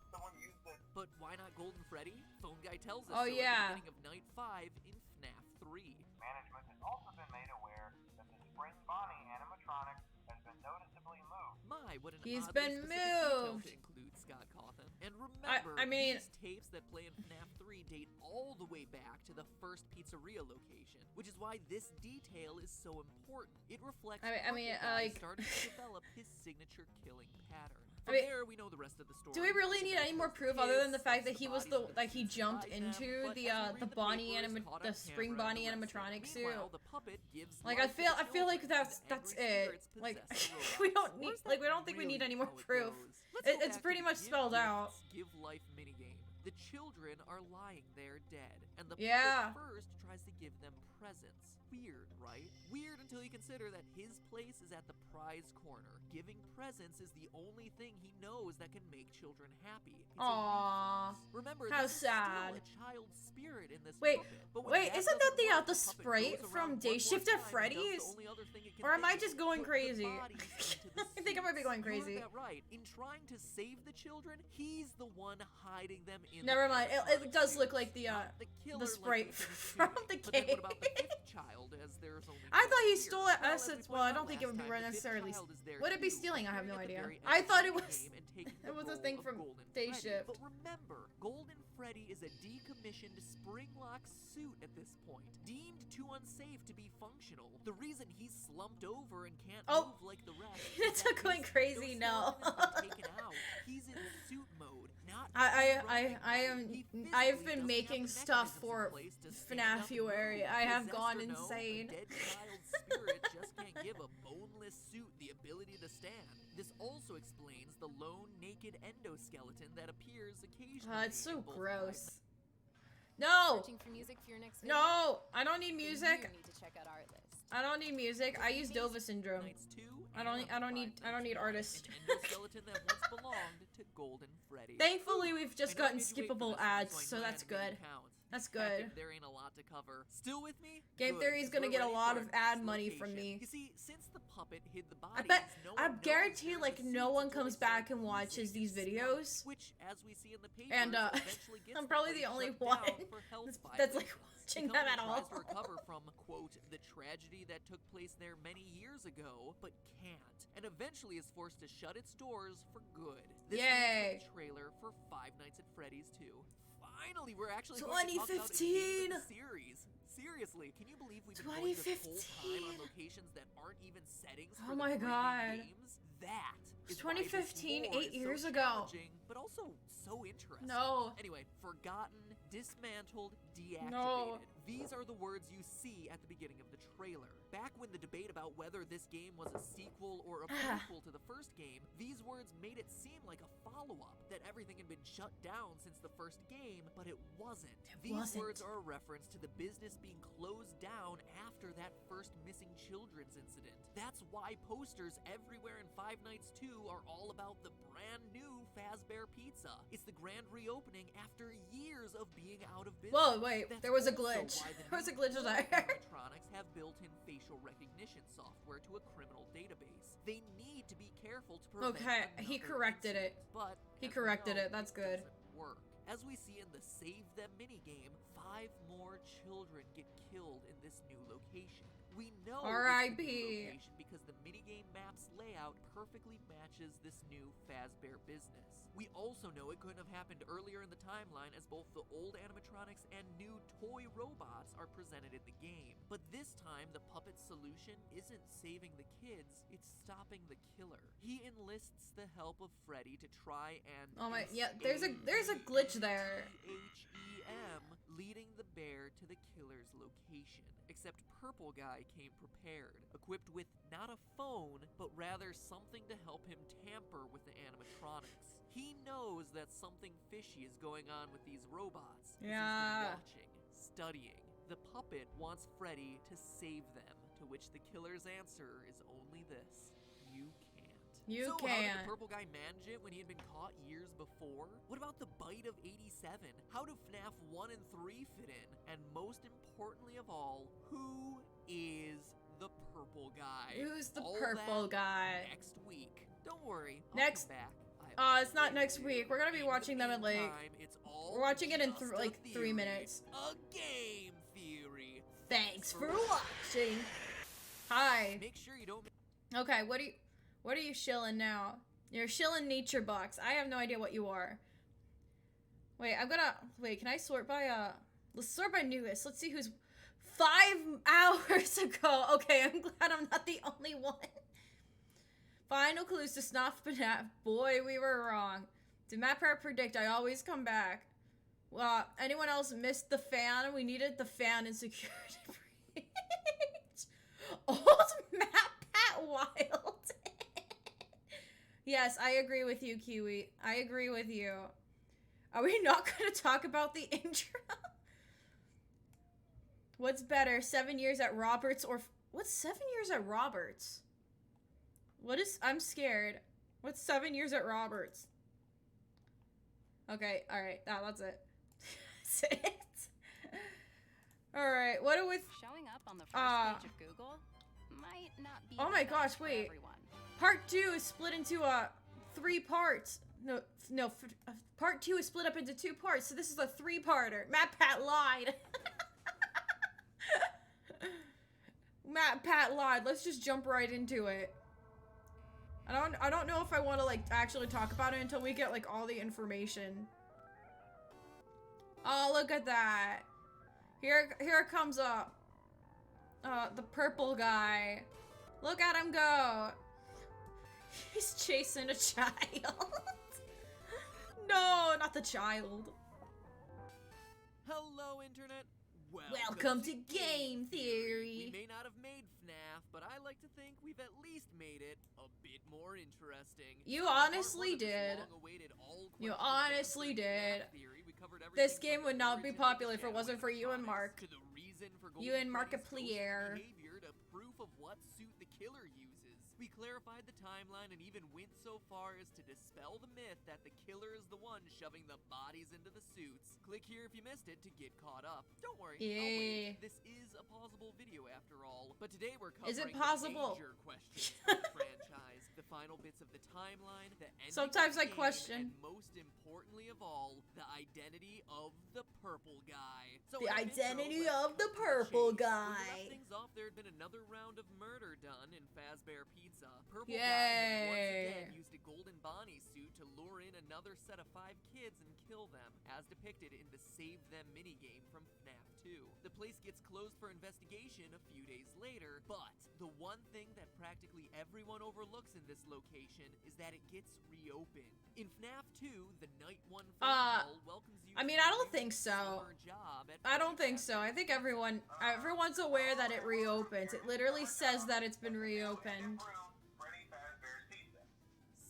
Someone used it. But why not Golden Freddy? Phone Guy tells us Oh, so yeah. at the beginning of Night 5 in FNAF 3. Management has also been made aware that the Spring Bonnie animatronic has been noticeably moved. My, what an He's oddly been specific detail moved. to include, Scott Cawthon. And remember, I mean- these tapes that play in FNAF 3 date all the way back to the first pizzeria location, which is why this detail is so important. It reflects I mean, Purple Guy like- starting to develop his signature killing pattern. I From mean, there, we know the rest of the story. Do we really need any more proof other than the fact that he was the Kids, like he jumped bodies into inside them, the but as we read Bonnie papers, caught the on spring camera Bonnie and arrested. animatronic suit? Meanwhile, the puppet gives Like life to the I feel like children that's as angry it. spirits Like possess the we robots. don't need Or is like we that don't think we need really any more how it proof. goes? Let's go It's back pretty to much the spelled Give out. Gifts, Give life minigame. The children are lying there dead, and the Yeah. puppet first tries to give them presents. Weird, right? Weird until you consider that his place is at the prize corner. Giving presents is the only thing he knows that can make children happy. It's a Aww. reflex. Remember, How this is sad. still a child's spirit in this Wait, puppet. But when wait, that isn't that doesn't the work, the puppet sprite goes from around Day one more Shift at time and does the Freddy's? only other thing it can Or am I think just of, going put the crazy? bodies into the I think I might be going suits. You heard crazy. that right. In trying to save the children, he's the one hiding them in Never the mind. It animatronic does look suits, like the not the killer sprite like the from suit. the But then what about the game. fifth child, as there's only I one thought he here? stole it. Well, as we Well, I pointed don't out think it would be last time, the fifth necessarily. child is there Would it be too, stealing? I have appearing no at the idea. very I end thought of it the was. game and taking It the was a role thing of from Golden Day Freddy. Shift. But remember, Golden Freddy is a decommissioned spring-lock suit at this point, deemed too unsafe to be functional. The reason he's slumped over and can't Oh. move like the rest. It's is that going his crazy now. endoskeleton has been taken out. He's in suit mode, not I running am. mode. He physically I've been doesn't making have the stuff mechanisms in for place to stand up and FNAFuary. move. I have Possessed gone or no, insane. A dead child's spirit just can't give a boneless suit the ability to stand. This also explains the lone naked endoskeleton that appears occasionally. It's so in both gross. No, Searching for music for your next video? no, I don't need Then music. You need to check out our list. I don't need music. I use DOVA-SYNDROME. Nights 2 I don't and need Five artists. Nights at Freddy's, an endoskeleton that once belonged to Golden Freddy. Thankfully, we've just I know I gotten made you wait for skippable this one, ads, I so know I that's had to make good. it count. That's Heck, good. There ain't a lot to cover. Still with me? GameTheory is Good, gonna we're get a ready lot for of our ad next money from location. me. You see, since the puppet hid the I bodies, bet. no I one knows guarantee, there's like, a no suit one until comes they start back and watches using these stuff, videos. which, as we see in the papers, And, eventually gets I'm probably the place only shut one down for health that's like violations. watching The them at company all. tries to recover from, quote, the tragedy that took place there many years ago, but can't, and eventually is forced to shut its doors for good. This Yay. leads to the trailer for Five Nights at Freddy's 2. Finally, we're actually going to talk about a 2015. game in the series. Seriously, can you believe we've been going this whole time 2015. on locations that aren't even settings Oh for my the God. games? That It's is why this 2015, lore 8 is so years ago. challenging, but also so interesting. No. Anyway, forgotten, dismantled, deactivated. No. These are the words you see at the beginning of the trailer. Back when the debate about whether this game was a sequel or a prequel to the first game, these words made it seem like a follow-up, that everything had been shut down since the first game, but it wasn't. These wasn't. words are a reference to the business being closed down after that first missing children's incident. That's why posters everywhere in Five Nights 2 are all about the brand new Fazbear Pizza. It's the grand reopening after years of being out of business. Whoa, wait, That's there was a also glitch. why the There was a new glitch old there. animatronics have built-in facial recognition software to a criminal database. They need to be careful to prevent Okay, he another corrected it. incident, But He as we corrected know, it, that's good. doesn't work. As we see in the Save Them minigame, 5 more children get killed in this new location. We know it's the R.I.P.. new location because the minigame map's layout perfectly matches this new Fazbear business. We also know it couldn't have happened earlier in the timeline, as both the old animatronics and new toy robots are presented in the game. But this time, the puppet's solution isn't saving the kids, it's stopping the killer. He enlists the help of Freddy to try and Oh my, yeah, there's a glitch there. SAVEM, leading the bear to the killer's location. Except Purple Guy came prepared, equipped with not a phone, but rather something to help him tamper with the animatronics. He knows that something fishy is going on with these robots. 'Cause he's been Yeah. watching, studying. The puppet wants Freddy to save them, to which the killer's answer is only this: you can't. You So how did can't. the Purple Guy manage it when he had been caught years before? What about the bite of '87? How do FNAF 1 and 3 fit in? And most importantly of all, who is the Purple Guy? Who's the All purple that guy? Next week. Don't worry, I'll Next- come back. It's not next week. We're gonna be watching them at, like- We're watching it in just a like 3 theory. minutes. A game theory. Thanks for watching. Hi. Make sure you don't. Okay, what are you shilling now? You're shilling Nature Box. I have no idea what you are. Wait, I'm gonna wait. Can I sort by Let's sort by newest. Let's see who's 5 hours ago. Okay, I'm glad I'm not the only one. Final clues to FNAF. Boy, we were wrong. Did MatPat predict I always come back? Anyone else missed the fan? We needed the fan in security breach. Old MatPat wild. Yes, I agree with you, Kiwi. I agree with you. Are we not going to talk about the intro? What's better, 7 years at Roberts or... What's 7 years at Roberts? What is... I'm scared. What's 7 years at Roberts? Okay, alright. That's it. That's it. Alright, what are we... Showing up on the first page of Google might not be Oh my the gosh, best for wait. everyone. Part 2 is split into 3 parts. No, part 2 is split up into 2 parts, so this is a 3-parter. MatPat lied. MatPat lied. Let's just jump right into it. I don't know if I want to like actually talk about it until we get like all the information. Oh, look at that. Here comes the purple guy. Look at him go. He's chasing a child. No, not the child. Hello, Internet. Welcome to Game Theory. We may not have made FNAF, but I like to think we've at least made it a bit more interesting. You honestly did. You honestly did. This game would not be popular if it wasn't for you and Mark. You and Markiplier. To proof of what suit the killer uses. We clarified the timeline and even went so far as to dispel the myth that the killer is the one shoving the bodies into the suits. Click here if you missed it to get caught up. Don't worry, I'll wait. This is a pausable video after all. But today we're covering Is it possible? the major questions of the franchise, the final bits of the timeline, the ending Sometimes of I the game, question. and most importantly of all, the identity of the purple guy. So The in intro, identity let's of the cut to purple chase. When we guy. left things off, there had been another round of murder done in Fazbear Pizza. Purple Yay. Guy had once again used a golden Bonnie suit to lure in another set of 5 kids and kill them, as depicted in the Save Them minigame from FNAF 2. The place gets closed for investigation a few days later, but the one thing that practically everyone overlooks in this location is that it gets reopened. In FNAF 2, the Night 1 phone call welcomes you I mean, to I don't your think so. summer job at I don't think Fazbear. so. I think everyone's aware that it reopens. It literally says that it's been reopened. Freddy Fazbear's Pizza.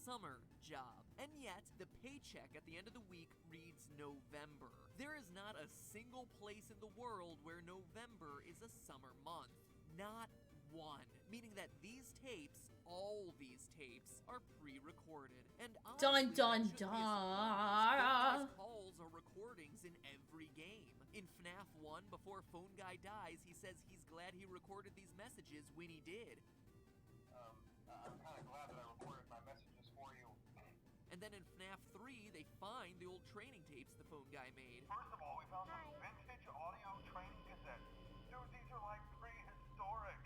Summer job. And yet, the paycheck at the end of the week reads November. There is not a single place in the world where November is a summer month. Not one. Meaning that these tapes, all these tapes, are pre-recorded. And honestly, Dun, that shouldn't be a dun, surprise, dun. because calls are recordings in every game. In FNAF 1, before Phone Guy dies, he says he's glad he recorded these messages when he did. I'm kind of glad that I recorded my messages for you. And then in FNAF 3, they find the old training tapes the Phone Guy made. First of all, we found some vintage audio training cassettes. Dude, these are like prehistoric.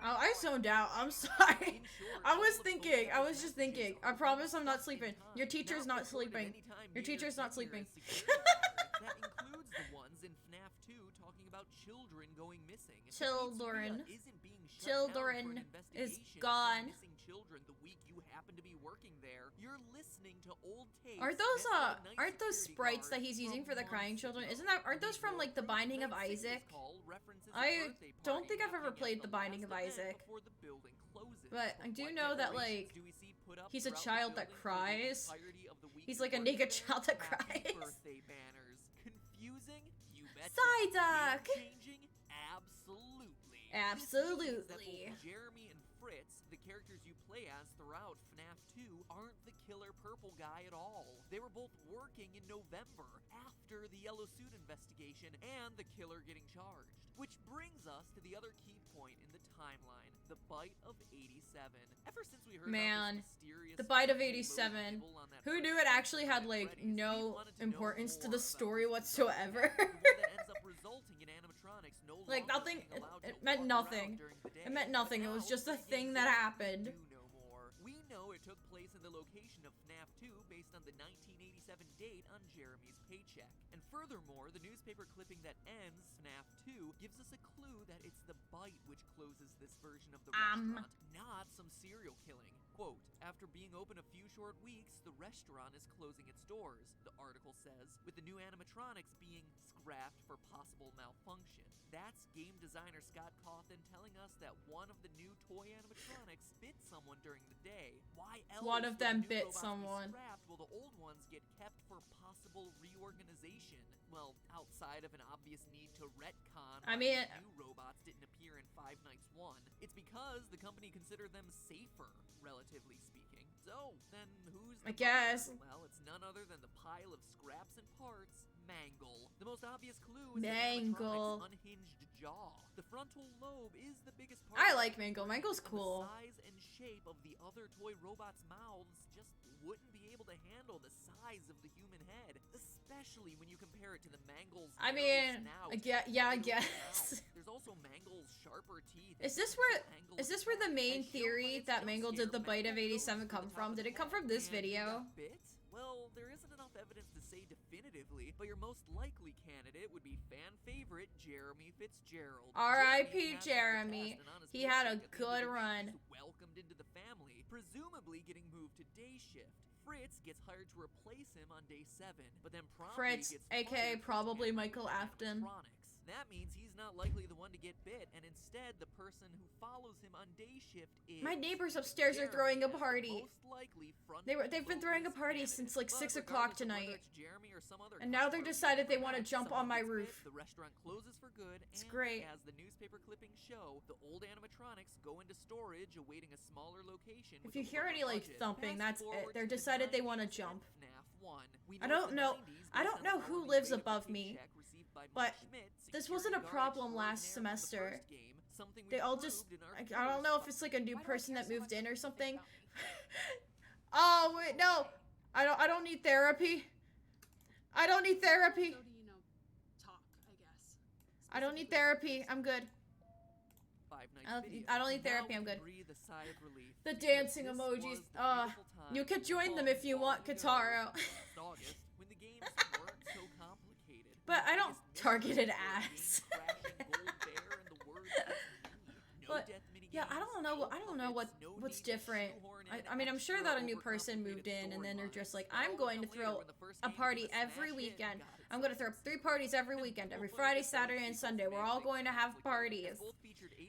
Oh, I zoned out. I'm sorry. In short, I all was of thinking. Phone I was Guy's just messages thinking. are I promise I'm not recorded sleeping. in Your time, teacher's not recorded sleeping. anytime Your near teacher's not tenure sleeping. as security guard. That includes the ones in FNAF 2 talking about children going missing. The Children. pizzeria isn't being shut Children down for an is investigation gone. for missing children the week you happen to be working there. You're listening to old tapes. Aren't those sent by the night aren't those security sprites that guard he's using from for the crying months children? ago. Isn't that aren't The those from like the more Binding of recent Isaac? call references a I birthday don't party think I've ever happening at played the Binding last of event Isaac. before the building closes. But I do what know that, decorations like, do we see put up he's a throughout the child that building for the cries. entirety of the week He's you like a worked naked there? child that Happy cries. birthday banners. Confusing? You betcha. Psyduck! Game-changing? Absolutely. Absolutely. This means that both Jeremy and Fritz, the characters you play as throughout FNAF 2, aren't the killer purple guy at all. They were both working in November, after the yellow suit investigation and the killer getting charged. Which brings us to the other key point in the timeline, the bite of 87. Ever since we heard Man, about this mysterious the bite of evil 87. label on that Who first knew it actually had episode of like Freddy's, we no wanted to know importance to more the about story this whatsoever? the one that ends up resulting in animatronics no Like, longer nothing- being allowed it to meant walk around nothing. during the day. It meant nothing. It was Now, just a free thing game that developers happened. do know more. We know it took place in the location of FNAF 2 based on the 1987 date on Jeremy's paycheck. And furthermore, the newspaper clipping that ends FNAF 2 gives us a clue that it's the bite which closes this version of the restaurant, not some serial killing. Quote, after being open a few short weeks, the restaurant is closing its doors, the article says, with the new animatronics being scrapped for possible malfunction. That's game designer Scott Cawthon telling us that one of the new toy animatronics bit someone during the day. Why else One of would them the new bit robots be someone. scrapped while the old ones get kept for possible reorganization? Well, outside of an obvious need to retcon I why mean- these new robots didn't appear in Five Nights 1, it's because the company considered them safer, relatively speaking. So, then who's the I guess. bugger? Well, it's none other than the pile of scraps and parts, Mangle. The most obvious clue is the Mangle. animatronic's unhinged jaw. The frontal lobe is the biggest part. I like Mangle. Mangle's And cool. the size and shape of the other toy robots' mouths just wouldn't be able to handle the size of the human head, especially when you compare it to the Mangle's I narrow mean, snout. I and guess. mouth. There's also Mangle's sharper teeth. Is and this where Mangle's is this where the main and show theory by its that jump Mangle scare, did the bite of Mangle 87 goes come for the from? top Did of it come the from this head. And he video? got bit? Well, there isn't enough evidence to say definitively, but your most likely candidate would be fan favorite Jeremy Fitzgerald. R.I.P. Jeremy passed the Jeremy. test, and on his He had a paycheck at the end of good the week, run. he's welcomed into the family, presumably getting moved to day shift. Fritz gets hired to replace him on day 7, but then promptly Fritz, gets aka fired for probably tampering Michael with Afton. animatronics. That means he's not likely the one to get bit, and instead the person who follows him on day shift is My neighbors upstairs are throwing a Jeremy, as the party. most likely They've been throwing a party since like 6 o'clock tonight. And And now they're decided they want to jump on my roof. The restaurant closes for good. It's and great. As the newspaper clippings show, the old animatronics go into storage, awaiting a smaller location. If with you a hear lower any like budget. thumping, Fast that's it. forward They're to the decided they want to 90s jump. and FNAF 1. We I know don't it's the know- 90s I based don't on know the who hourly lives rate of the above me, paycheck received by but Mark Schmidt, this security wasn't a guard problem last extraordinaire from the semester. first game, something They we all just proved in our I don't know if first it's like a new Why do I person care that so moved much in or what you something. think about me? Oh wait, no. I don't need therapy. I don't need therapy. So do you know, talk, I guess. I don't need therapy. I'm good. Five Nights I don't- video. I don't need Now therapy, we I'm can good. breathe a sigh of relief, The because dancing this emojis. was the beautiful time You could join them long, if you want, long ago, Kataro. last August, when the games weren't so complicated. But I don't Biggest targeted mysteries were a ass. game-crashing gold bear and the words no But, death yeah, I minigames, don't know. no I don't know puppets, no what's need to different. shoehorn I in mean, I'm sure that a new extra person moved in, and then they're overcomplicated just like, storylines. I'm going to That will come throw later when the first a game party was a every smash hit and weekend. got its I'm gonna throw 3 parties every weekend, every Friday, Saturday, and Sunday. We're all going to have parties.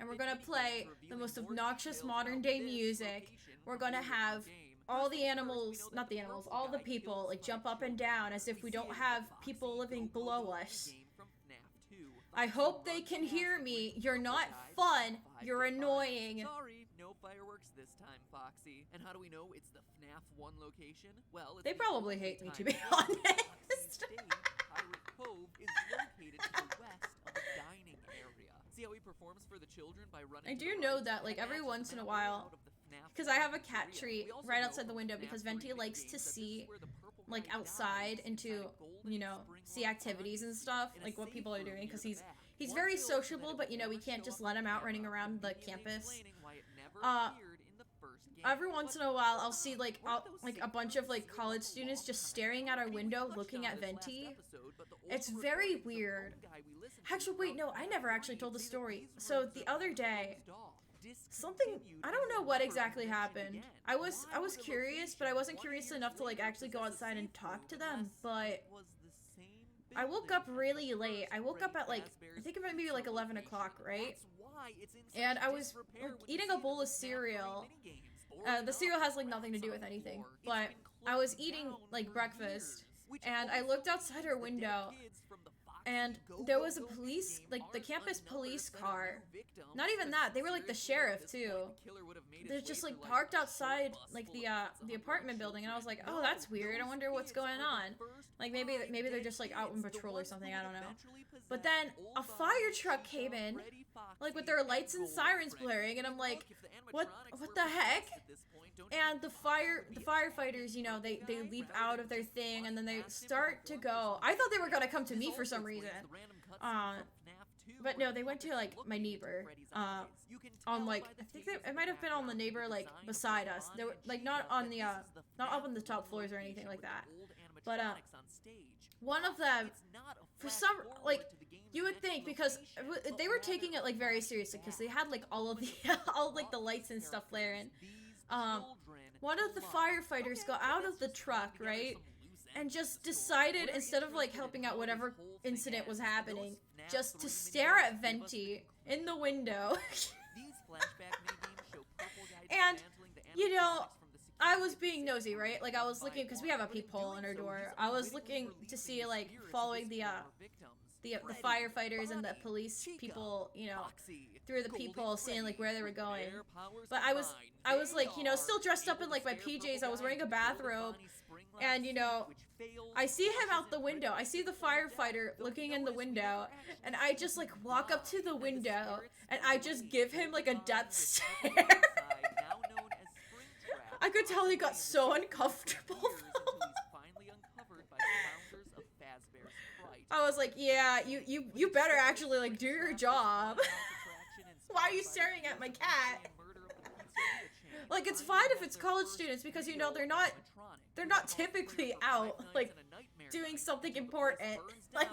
And we're gonna play the most obnoxious modern day music. We're gonna have all the animals, not the animals, all the people, like, jump up and down as if we don't have people living below us. I hope they can hear me. You're not fun. You're annoying. Sorry, no fireworks this time, Foxy. And how do we know it's the FNAF 1 location? Well, it's They because probably only hate me, time to be before honest. Foxy State, Pirate Cove is located to the west of the dining area. See how he performs for the children by running I to do the know right that, like, and every matches once in a map while, layout of the FNAF because I have a 1 cat area. tree We also right know outside the from window because FNAFuary Venti mini likes games to that this see, is where the purple like, guy outside dies into, inside a golden you know, spring see on activities and Foxy stuff, in a like what safe people are room doing, near because the he's back. One very theory is that sociable, it but you know, we never can't showed just up let him on out running camera, around the conveniently campus. explaining why it never Uh, appeared in the first game. Every once in a while, I'll see like Where did those like a safe bunch of rooms like slip college up a students long just time? staring at our I mean, we window touched looking on at this last Venti. episode, but the It's old very recordings of the weird. phone guy we listened to Actually, wait, no, throughout I the never actually party told the say that story. these So rooms the are other day, closed off, something, discontinued, I and don't know will what never exactly be mentioned happened. again. I was Why was the curious, but I location wasn't 20 curious years enough to like later actually go possess a outside and safe talk room to them. unless But it was the same I woke building up as really the late. I first woke up Freddy at like I Fazbear's think it might be like Pizza 11 location. o'clock, right? That's why it's in And such I was disrepair like, when you eating see a the bowl of FNAFuary cereal. minigames. Boring The cereal enough, has like nothing to do rats with on the anything, floor. It's but been I was closed eating down like for breakfast, years, which and I only looked outside her focuses the window, dead kids from the Foxy and Go there Go was a Go police, minigame like the aren't campus another police set of car. new victims, Not even because that, they were like the seriously, at sheriff this point, too. the killer would have made They're his just way like through, parked a short outside bus like full the of pizza the hungry apartment building, and I was like, oh, that's weird. I wonder what's going on. Like maybe they're just like out on patrol or something. I don't know. But then a fire truck came in, like with their lights and sirens blaring, and I'm like, what the heck? And the firefighters, you know, they leap out of their thing and then they start to go. I thought they were gonna come to me for some reason. But no, they went to like my neighbor. On like I think it might have been on the neighbor like beside us. They were like not on the not up on the top floors or anything like that. But one of them, for some like you would think because they were taking it like very seriously because they had like all of the all like the lights and stuff flaring. One of the firefighters got out of the truck, right? And just decided, instead of like helping out whatever incident was happening, just to stare at Venti in the window. And, you know, I was being nosy, right? Like I was looking, because we have a peephole in our door. I was looking to see, like, following the firefighters and the police people, you know, through the peephole, seeing like where they were going. But I was like, you know, still dressed up in like my PJs. I was wearing a bathrobe. And, you know, I see him out the window. I see the firefighter looking in the window. And I just, like, walk up to the window. And I just give him, like, a death stare. I could tell he got so uncomfortable, though. I was like, yeah, you better actually, like, do your job. Why are you staring at my cat? Like, it's fine if it's college students because, you know, they're not typically out, like, doing something important. Like,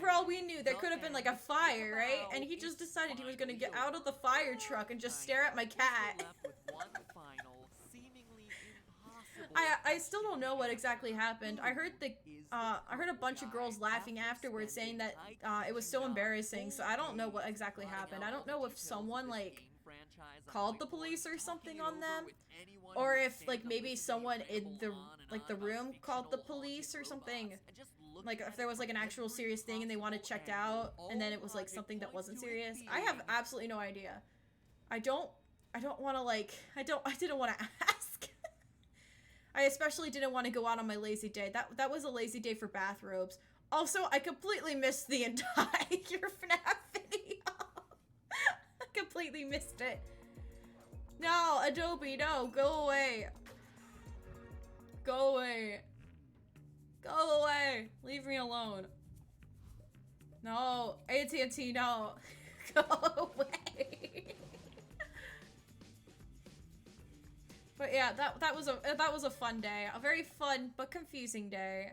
for all we knew, there could have been, like, a fire, right? And he just decided he was gonna get out of the fire truck and just stare at my cat. I still don't know what exactly happened. I heard a bunch of girls laughing afterwards saying that, it was so embarrassing, so I don't know what exactly happened. I don't know if someone, like, called the police or something on them, or if like maybe someone in the room called the police or something, like if there was like an actual serious thing and they wanted checked out and then it was like something that wasn't serious. I have absolutely no idea. I don't want to like I didn't want to ask. I especially didn't want to go out on my lazy day. That was a lazy day for bathrobes. Also, I completely missed the entire FNAF video. I completely missed it. No, Adobe, no, go away. Go away. Go away. Leave me alone. No, AT&T, no. Go away. But yeah, that was a fun day. A very fun but confusing day.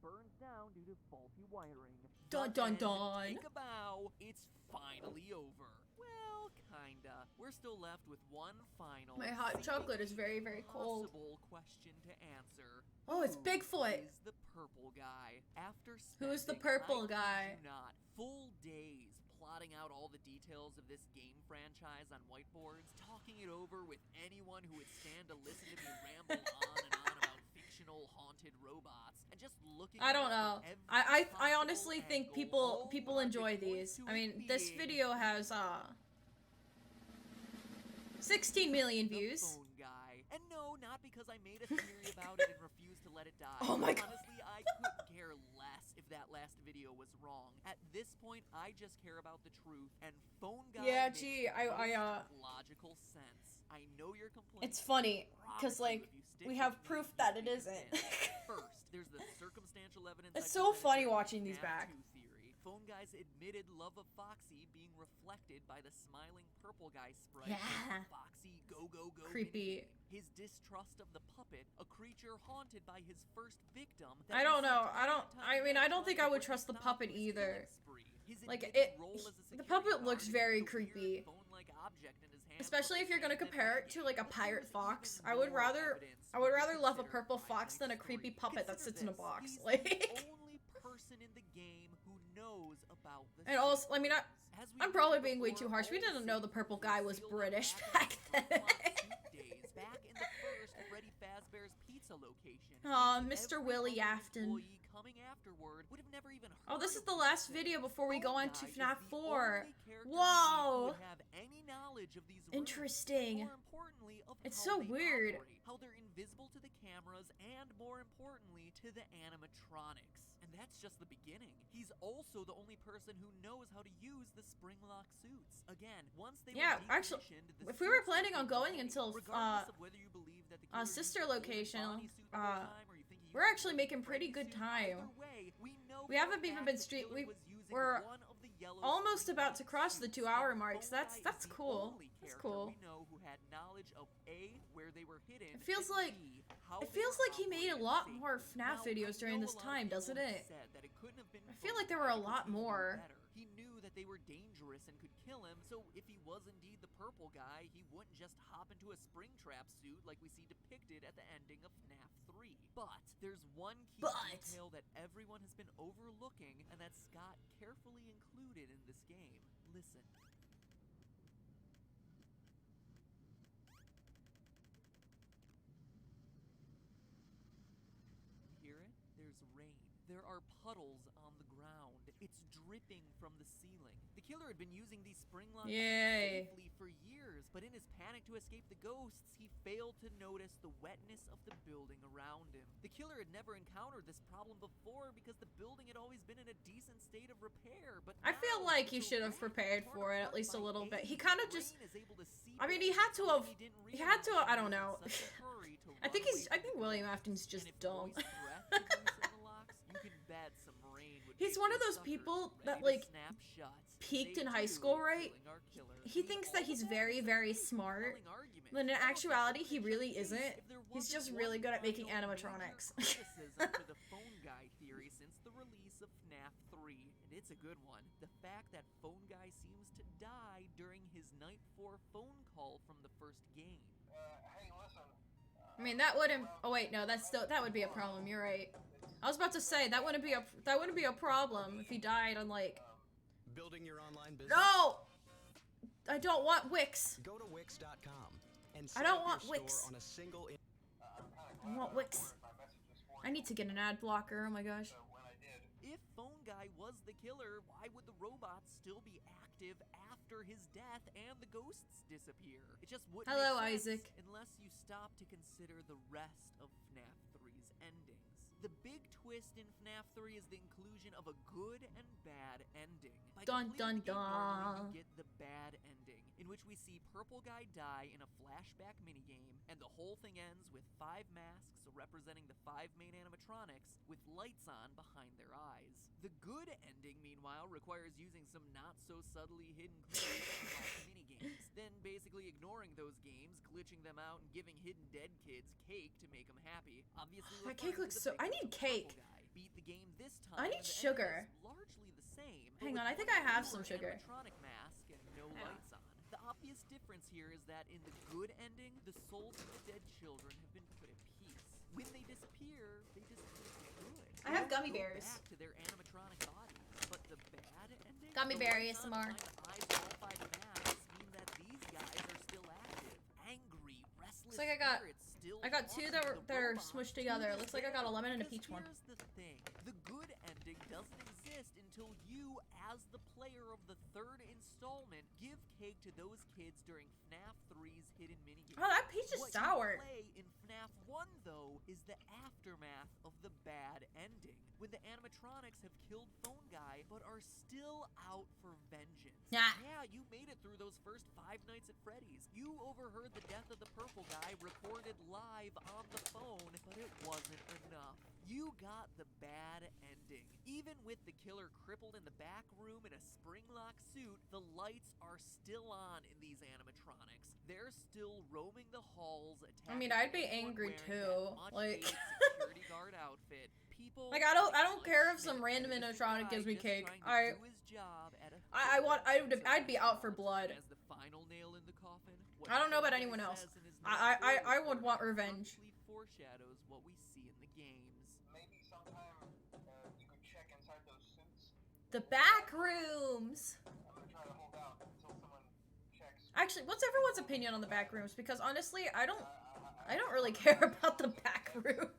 Burns down due to faulty wiring. Dun dun dun. Take a bow. It's finally over. Well, kinda. We're still left with one final. My hot chocolate is very, very cold. Possible question to answer. Oh, it's Bigfoot. Who is the purple guy? After Who's the spending, purple I kid guy? you not, full days plotting out all the details of this game franchise on whiteboards, talking it over with anyone who would stand to listen to me ramble on and on about fictional haunted robots, and just looking. I don't know. I honestly think people enjoy these. I mean, this video has 16 million views. Phone guy. And no, not because I made a theory about it and refused to let it die. Oh my God. Honestly, I couldn't care less if that last video was wrong. At this point, I just care about the truth, and phone guy. Yeah, makes gee, logical sense. I know you're complaining. It's funny because like we have proof that it isn't. First, there's the circumstantial evidence. It's so funny watching these back. Theory. Phone guy's admitted love of Foxy being reflected by the smiling purple guy sprite. Yeah. Foxy, go go go. Creepy. His distrust of the puppet, a creature haunted by his first victim. I don't know. I mean, I don't think I would trust the puppet either. Like the puppet looks very creepy. Especially if you're gonna compare it to like a pirate fox. I would rather love a purple fox than a creepy puppet that sits in a box. Like. And also, I mean, I'm probably being way too harsh. We didn't know the purple guy was British back then. Aw, Mr. Willie Afton. coming afterward would have never even heard Oh, this is of the these last things. video before we go Phone on to Guy is FNAF the 4. only character we Whoa. would have any knowledge of these rooms. Interesting. More importantly, of It's how so they weird. operate, how they're invisible to the cameras, and more importantly, to the animatronics. And that's just the beginning. He's also the only person who knows how to use the spring-lock suits. Again, once they Yeah, were actually, decommissioned, the if we were suits planning on would be going made, until, regardless of whether you believe that the killer used sister a full location, body suit the whole time, or you think he we're used a actually full making pretty Freddy good suit. time. Either way, we know We for a haven't even fact been the street- killer we- was using we're one of the yellow almost about to spring-lock cross the suits. 2-hour And mark, so Phone that's Guy is that's the cool. only That's character cool. we know who had knowledge of A, where they were hidden, It feels and like B, how it they feels were like he made a operated lot safely. more FNAF Now, videos I during know this a lot time, of people doesn't have it? said that it couldn't have been I feel Phone like there Guy were a because lot he knew more. better. He knew that they were dangerous and could kill him, so if he was indeed the purple guy, he wouldn't just hop into a Springtrap suit like we see depicted at the ending of FNAF 3. But there's one key detail that everyone has been overlooking, and that Scott carefully included in this game. Listen. Hear it? There's rain. There are puddles on the ground. It's dripping from the ceiling. The killer had been using these spring locks Yay. safely for years, but in his panic to escape the ghosts, he failed to notice the wetness of the building around him. The killer had never encountered this problem before because the building had always been in a decent state of repair, but I feel now like he it's a should have wreck, prepared torn for it at apart least a by little bit. He age. kind of The just, rain is able to seep I mean, in, he had to have, something he didn't he had to, realize I don't he know. was in such a hurry to I think run he's, away I from think the William ghosts. Afton's And just if dumb. Roy's breath could use some locks, you can bet some rain would He's make one of those those suckers people ready that, to like, snap shut. peaked Day in high 2, school, right? killing our killer. He The thinks that he's ultimate very, is a very pretty smart, compelling argument. when in Almost actuality, he like really case isn't. if there He's wasn't just really one good at making final animatronics. major criticism for the Phone Guy theory since the release of FNAF 3, and it's a good one. The fact that Phone Guy seems to die during his Night 4 phone call from the first game. Hey, listen. I mean, that wouldn't, oh wait, no, that's still, that would be a problem, you're right. I was about to say, that wouldn't be a problem if he died on, like, Building your online business? no! I don't want Wix. Go to Wix.com and I don't set up want your Wix. store on a single I want Wix. I need to get an ad blocker, oh my gosh. If Phone Guy was the killer, why would the robots still be active after his death and the ghosts disappear? It just wouldn't Hello, make sense Isaac. unless you stop to consider the rest of FNAF 3's endings. The big twist in FNAF 3 is the inclusion of a good and bad ending. By Dun, completing dun, the game normally, dun. you get the bad ending, in which we see Purple Guy die in a flashback minigame, and the whole thing ends with 5 masks representing the 5 main animatronics with lights on behind their eyes. The good ending, meanwhile, requires using some not-so-subtly hidden clues to unlock minigames, then basically ignoring those games, glitching them out, and giving hidden dead kids cake to make them happy. Obviously, My referring cake to looks the so- I victims need of Purple cake. Guy. Beat the game this time. I need and the ending sugar. is largely the same. but Hang with on, I think one I have fewer some sugar. animatronic mask and no Yeah. lights on. The obvious difference here is that in the good ending, the souls of the dead children have been put at peace. When they disappear for good. I have They gummy go bears. back to their animatronic bodies. But the bad ending, Gummy the berry lights on ASMR. behind the eyes of all 5 masks mean that these guys are still active. Angry, restless Looks like spirits still I got 2 that haunt that are robots smushed to together. this Looks like I got a day. lemon and a Because peach one. here's the thing. The good ending doesn't exist until you, as the player of the 3rd installment, give cake to those kids during FNAF 3's hidden minigame. Oh, that peach is What sour. you play in FNAF 1, though, is the aftermath of the bad ending, when the animatronics have killed Phone Guy, but are still out for vengeance. Yeah. Yeah, you made it through those first 5 nights at Freddy's. You overheard the death of the Purple Guy recorded live on the phone, but it wasn't enough. You got the bad ending. Even with the killer crippled in the back room in a spring-lock suit, the lights are still on in these animatronics. They're still roaming the halls, attacking I mean, I'd be anyone angry wearing too, that like- much-hated security guard outfit. People Like, I don't like care if Schmidt some random is the animatronic guy gives me just cake. trying to do his job at a I'd be out for blood. as the final nail in the coffin. I don't know about anyone else. I would want revenge. Foreshadows what we see in the games. Maybe sometime you could check inside those suits. The back rooms. I'm gonna try to hold out until someone checks. Actually, what's everyone's opinion on the back rooms? Because honestly, I don't really care about the back rooms.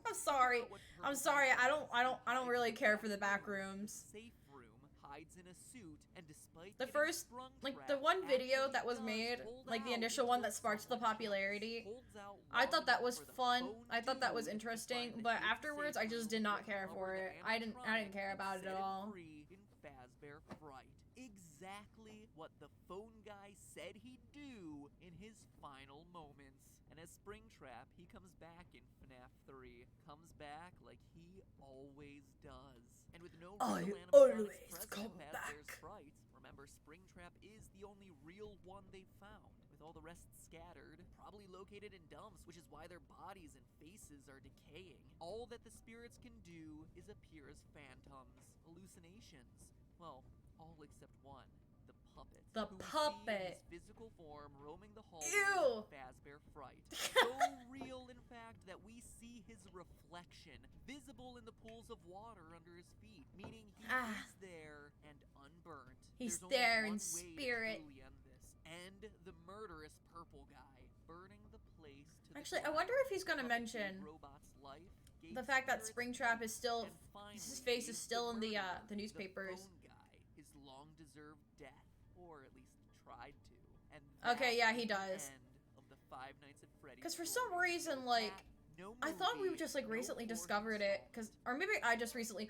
I'm sorry. I'm sorry, I don't really care for the back rooms. Safe room hides in a suit, and despite The getting first, sprung like, trap, the one video actually that was does made, hold like, the out initial one until that sparked the someone popularity, holds out I thought that long was enough for the fun. phone I thought that was dude to interesting, find the but hidden afterwards, safe I just room, did not care cover for the it. I didn't animatronic, care and about it set at all. Free in FNAFuary. Exactly what the phone guy said he'd do in his final moments. And as Springtrap, he comes back in FNAF 3. Comes back like he always does. And with no I real always animatronics present come past back. their sprites, remember Springtrap is the only real one they found, with all the rest scattered, probably located in dumps, which is why their bodies and faces are decaying. All that the spirits can do is appear as phantoms, hallucinations. Well, all except one. The puppet. The who we see puppet. in his physical form roaming the halls Ew. of Fazbear Fright. So real, in fact, that we see his reflection visible in the pools of water under his feet, meaning he is there and unburnt. He's There's only there in one way to spirit. truly end this. End the murderous purple guy, burning the place to Actually, the I wonder if he's gonna ground. Puppet mention gave robots life, gave the fact that spirits Springtrap life, is still, and finally his face is gave still in the murderer, newspapers. The phone guy, his long-deserved death, or at least tried to. And Okay, that yeah, is he the does. end of the Five Nights at Freddy's Because for story. some reason, like, No I thought we movie, just, like, no recently fourth discovered it. Because, or maybe I just recently...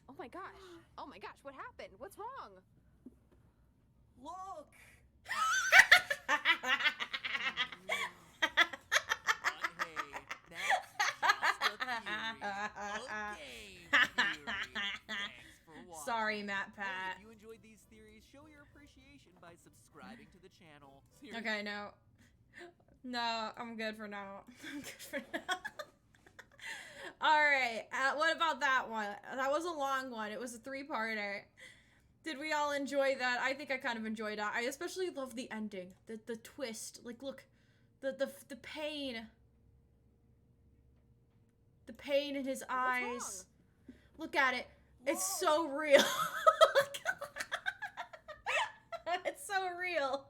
Oh my gosh. Oh my gosh, what happened? What's wrong? Look! Sorry, Matt Pat. If you enjoyed these theories, show your appreciation by subscribing to the channel. Okay, no. No, I'm good for now. I'm good for now. Alright, what about that one? That was a long one. It was a 3-parter. Did we all enjoy that? I think I kind of enjoyed that. I especially love the ending. The twist. Like, look. The pain. The pain in his eyes. Look at it. It's so real. It's so real.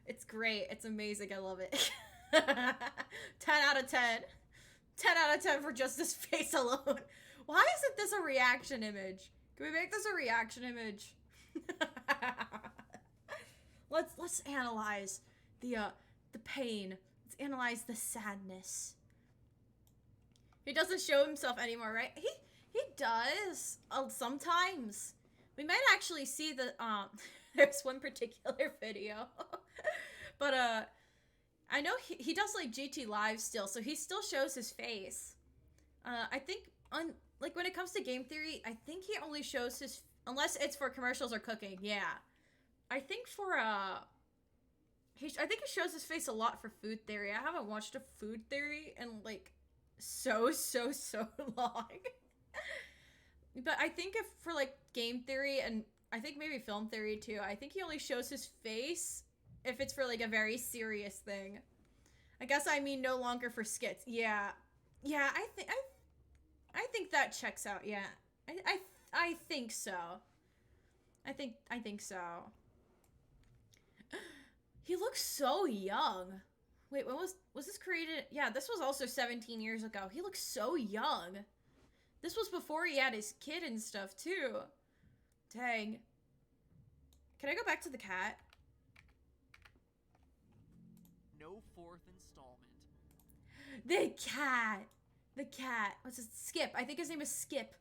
It's great. It's amazing. I love it. 10 out of 10. 10 out of 10 for just this face alone. Why isn't this a reaction image? Can we make this a reaction image? Let's analyze the pain. Let's analyze the sadness. He doesn't show himself anymore, right? He does sometimes. We might actually see the there's one particular video. But I know he does like GT Live still, so he still shows his face. I think like when it comes to game theory, I think he only shows his, unless it's for commercials or cooking. Yeah, I think for I think he shows his face a lot for food theory. I haven't watched a food theory in like so long. But I think if for like game theory and I think maybe film theory too, I think he only shows his face if it's for like a very serious thing. I guess I mean no longer for skits. Yeah, I think that checks out. Yeah, I think so. I think so. He looks so young. Wait, when was this created? Yeah, this was also 17 years ago. He looks so young. This was before he had his kid and stuff too. Dang. Can I go back to the cat? No fourth installment. The cat. The cat. What's his Skip? I think his name is Skip.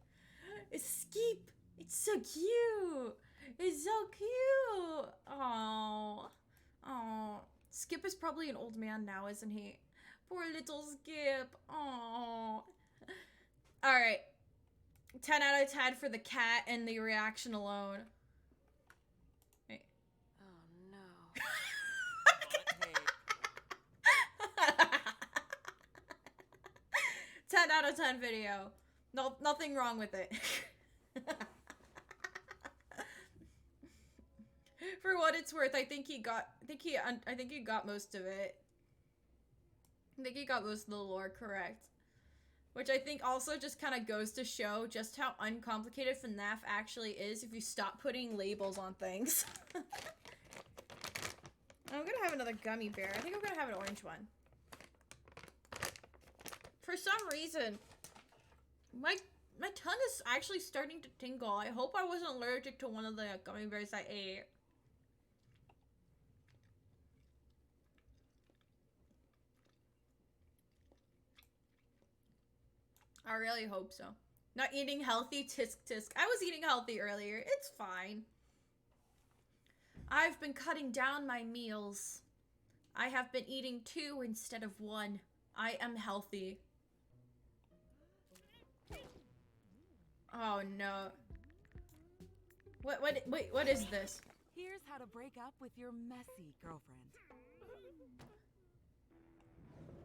It's Skip. It's so cute. It's so cute. Oh. Oh. Skip is probably an old man now, isn't he? Poor little Skip. Oh. Alright. 10 out of 10 for the cat and the reaction alone. Wait. Oh no. But hey, 10 out of 10 video. No, nothing wrong with it. For what it's worth, I think he got most of it. I think he got most of the lore correct. Which I think also just kind of goes to show just how uncomplicated FNAF actually is if you stop putting labels on things. I'm gonna have another gummy bear. I think I'm gonna have an orange one. For some reason, my tongue is actually starting to tingle. I hope I wasn't allergic to one of the gummy bears I ate. I really hope so. Not eating healthy, tisk tisk. I was eating healthy earlier. It's fine. I've been cutting down my meals. I have been eating 2 instead of 1. I am healthy. Oh no. Wait, what is this? Here's how to break up with your messy girlfriend.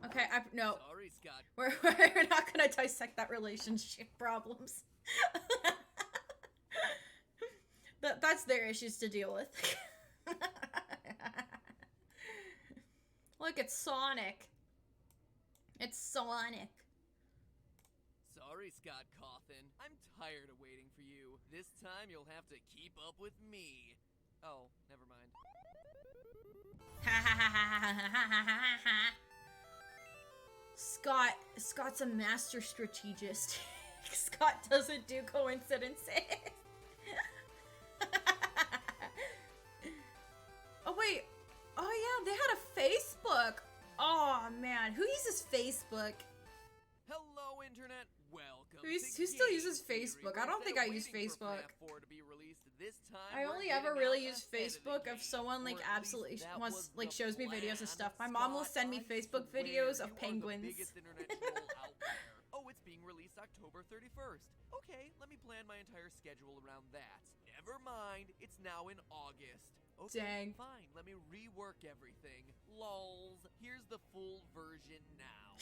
Okay, no. Sorry, Scott. We're not gonna dissect that relationship problems. That's their issues to deal with. Look, it's Sonic. It's Sonic. Sorry, Scott Cawthon. I'm tired of waiting for you. This time you'll have to keep up with me. Oh, never mind. Scott's a master strategist. Scott doesn't do coincidences. Oh wait. Oh yeah, they had a Facebook. Oh man, who uses Facebook? Hello, Internet. Welcome. Who still uses Facebook? I don't think I use Facebook. I only ever really use Facebook if someone like absolutely wants like shows me videos and stuff. My mom will send me Facebook videos of penguins. Oh, it's being released October 31st. Okay, let me plan my entire schedule around that. Never mind, it's now in August. Okay, Dang. fine, let me rework everything. Lols, here's the full version now.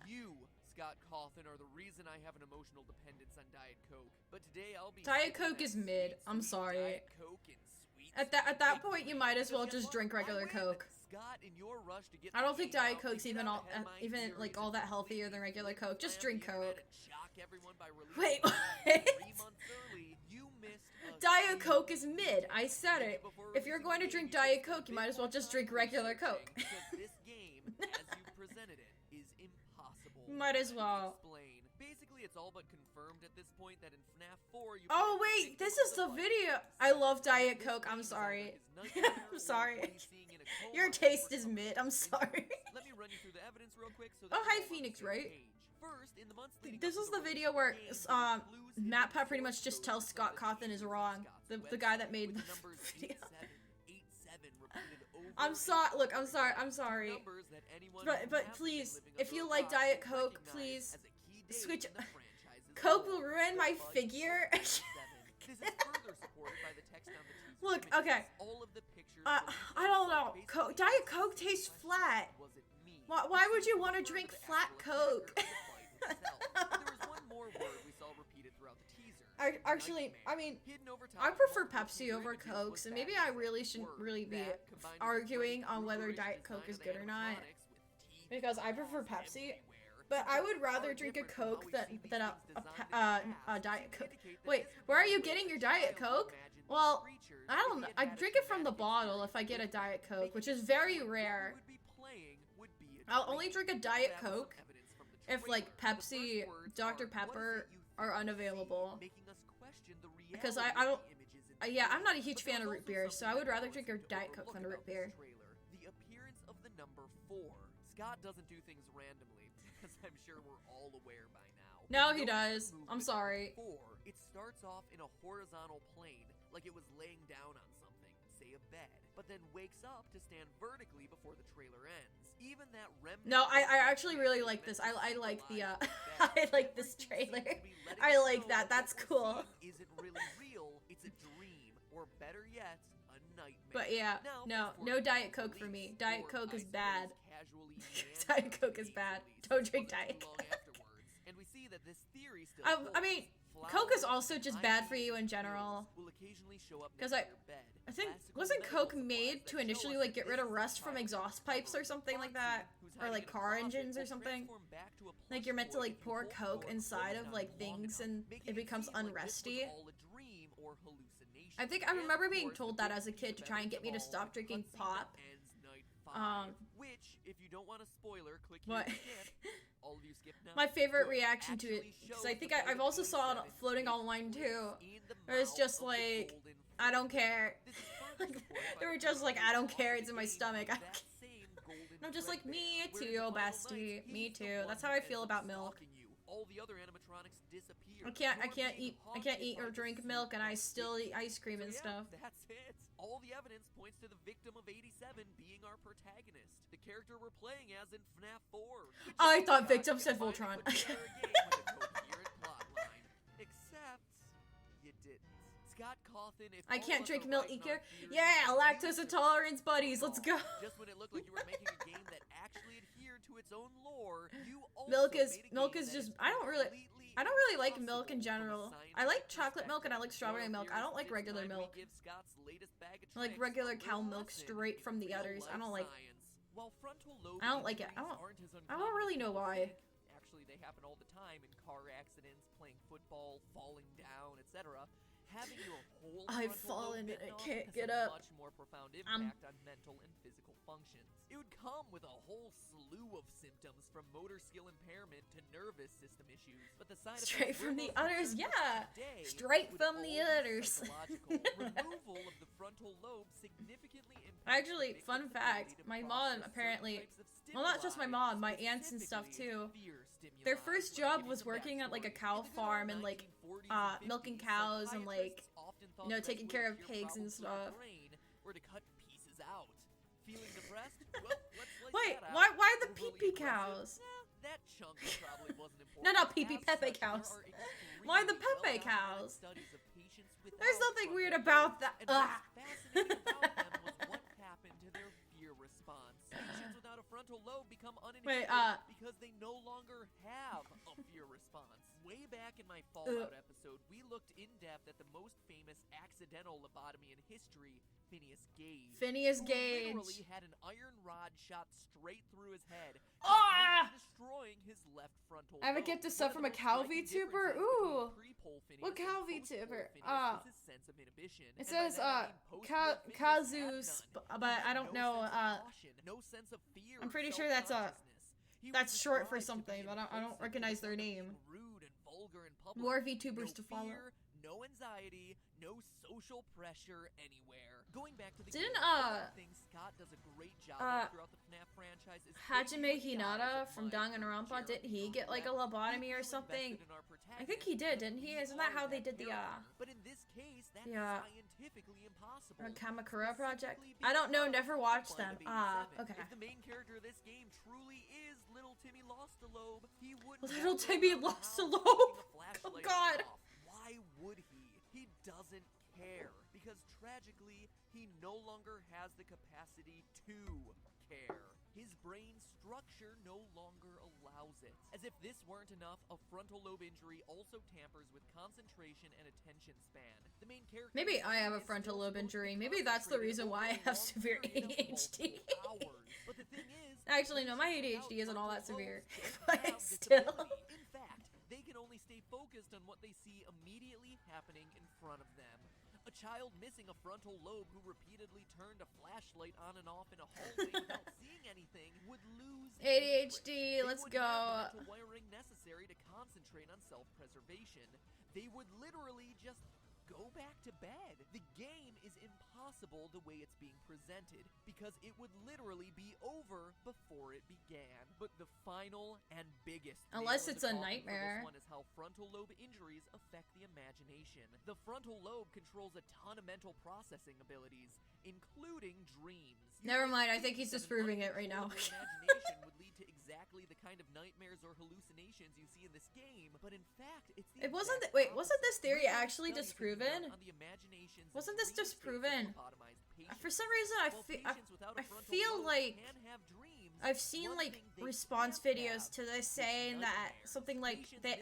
You, Scott Cawthon, are the reason I have an emotional dependence on Diet Coke. But today I'll be Diet Coke is mid. I'm sorry. Diet Coke and sweet At that point, you might as well just drink regular Coke. Scott, in your rush to get I don't think the game Diet out, Coke's you even get all out ahead of my even theories like all that healthier than regular Coke. Just drink Coke. Shock everyone by releasing Wait, the game what? 3 months early. You missed a Diet huge Coke is mid. I said it. before If you're releasing going to the drink game, Diet should spend Coke, you a might bit as well more just time drink regular researching, Coke. Because this game, as you presented it, is impossible. Might as Let me well. Explain. Basically, it's all but confirmed at this point that in FNAF 4 you Oh play wait, victim this of is the fight. video. I love Diet This Coke. I'm game is sorry. either his nightmare I'm or sorry. what he's seeing in a coma Your for taste is some mid. I'm reason. sorry. Let me run you through the evidence real quick so that Oh, we're hi, all on the Phoenix, same right? page. First, in the months leading This up is to the release video of where game, the clues hidden Matt Pat in pretty source much just code tells from Scott the Cawthon is teasers on wrong. Scott's The guy that website made with the numbers video. 8787 repeated over I'm and sorry. over Look, I'm sorry. I'm again. sorry. Numbers that anyone But who hasn't been please, living if under you a like rock Diet will Coke, recognize please as a key date switch. in the franchise's Coke will lore. ruin my Bug figure. 87. This is further supported by the text on the teaser Look, images. okay. All of the pictures I don't know. Diet Coke tastes flat. Was it me? Why would you want to drink flat Coke? There was one more word we saw repeated throughout the teaser. Actually, I mean, Hidden over top I of prefer multiple Pepsi teaser over images Coke, was so that maybe I really shouldn't word. really be That, combined with arguing Freddy on whether Kruegerish Diet Coke design is of good or not. animatronics with teeth Because I and prefer claws Pepsi. everywhere. But Some I would things are rather drink a different from how Coke we've than seen these than things designed in the past, Diet to Coke. indicate that Wait, this would where are be you a getting way your for Diet child to Coke? imagine these Well, creatures I don't know. if he I had had drink a it from the traumatic bottle if I get a experience. Diet Coke, Making which is it very so what rare. you would be playing would be a I'll drink. only drink a Diet That was some Coke evidence from the if like trailer. The Pepsi, first words Dr. are, Pepper "What is it you are think you see?" unavailable. Making us question the Because reality I of don't. the images in the Yeah, I'm not a trailer. huge But there fan of was root also beer, so something I would that rather no one drink a seemed to Diet Coke overlook than a root about this beer. trailer. The appearance of the number 4. Scott doesn't do things randomly, as I'm sure we're all aware by now. No, he Notice does. the I'm movement of sorry. 4. It starts off in a horizontal plane, like it was laying down on something, say a bed, but then wakes up to stand vertically before the trailer ends. Even that remnant. No, I actually really like this. I like the I like this trailer. I like that. That's cool. Isn't really real. It's a dream, or better yet, a nightmare. But yeah, Now, no before Diet the Coke for police me. Diet or, Coke I is bad. suppose, casually Diet meander Coke is bad. police Don't drink wasn't Diet too long Coke. afterwards, and we see that this theory still I holds. mean, Coke is also just bad for you in general. Because I think, wasn't Coke made to initially, like, get rid of rust from exhaust pipes or something like that? Or, like, car engines or something? Like, you're meant to, like, pour Coke inside of, like, things and it becomes unrusty. I think I remember being told that as a kid to try and get me to stop drinking pop. Which, if you don't want a spoiler, click What? here to skip. All of you skip now. My favorite reaction to it, because I think I've also saw it floating online too. It was just like, I don't care. Like, they were just like, I don't care, it's in my stomach. I don't care. And I'm just like, me too, bestie. Me too. That's how I feel about milk. All the other animatronics disappear. I can't eat or drink milk, and I still eat ice cream and stuff. That's it. All the evidence points to the victim of 87 being our protagonist, the character we're playing as in FNAF 4. I thought victim said Voltron. Except you didn't. Scott Cawthon, if I can't drink milk either. Yeah, lactose intolerance buddies. Let's go. Just when it looked like you were making a game that actually adhered to its own lore, you also milk is made a game just that I don't really like milk in general. I like chocolate milk and I like strawberry milk. I don't like regular milk. I like regular cow milk straight from the udders. I don't like it. I don't really know why. Actually, they happen all the time in car accidents, playing football, falling down, etc. Having your whole I've fallen and I can't get up. Much more profound impact on mental and physical functions. It would come with a whole slew of symptoms from motor skill impairment to nervous system issues. But the side straight from the udders, yeah. Straight from the udders. Removal of the frontal lobe significantly impacts. Actually, fun fact, my mom apparently, well, not just my mom, my aunts and stuff too. Their first job was working at like a cow farm and like milking cows and like, you know, taking care of pigs and stuff. Wait, why the pee-pee cows? That chunk probably wasn't important. No, not pee-pee, Pepe cows. Why the Pepe cows? There's nothing weird about that. Fascinating about them was what happened to their fear response. Patients without a frontal lobe become uninhibited because they no longer have a fear response. Way back in my Fallout episode, we looked in depth at the most famous accidental lobotomy in history, Phineas Gage. Phineas Gage. Who literally had an iron rod shot straight through his head, destroying his left frontal lobe. I have a gift of stuff from a cow VTuber. Ooh. What cow VTuber? It says Kazus, but I don't know. I'm pretty sure that's short for something, but I don't recognize their name. More VTubers to follow. No anxiety, no social pressure anywhere. Going back to the Didn't thing Scott does a great job throughout the FNAF franchise is Hajime Hinata from Danganronpa, didn't he get like a lobotomy or something? I think he did, didn't he? Isn't that how they did the But in this case, that's scientifically impossible. Kamakura project? I don't know, never watched them. Okay. If the main character of this game truly is Little Timmy lost a lobe, he wouldn't Little Timmy lost a lobe? Oh god. Why would he? He doesn't care. Because tragically, he no longer has the capacity to care. His brain structure no longer allows it. As if this weren't enough, a frontal lobe injury also tampers with concentration and attention span. The main character Maybe I have a frontal lobe injury. Maybe that's the reason why I have severe ADHD. But the thing is, actually, no, my ADHD isn't all that severe. But still. In fact, they can only stay focused on what they see immediately happening in front of them. A child missing a frontal lobe who repeatedly turned a flashlight on and off in a hallway without seeing anything would lose ADHD, let's go. Have the wiring necessary to concentrate on self-preservation. They would literally just go back to bed. The game is impossible the way it's being presented, because it would literally be over before it began. But the final and biggest unless it's a nightmare. This one is how frontal lobe injuries affect the imagination. The frontal lobe controls a ton of mental processing abilities, including dreams. Never mind, I think he's disproving it right now. Imagination would lead to exactly the kind of nightmares or hallucinations you see in this game, but in fact, it's the wasn't this theory actually disproven? Wasn't this disproven? For some reason, I feel like I've seen like response videos to this saying that something like that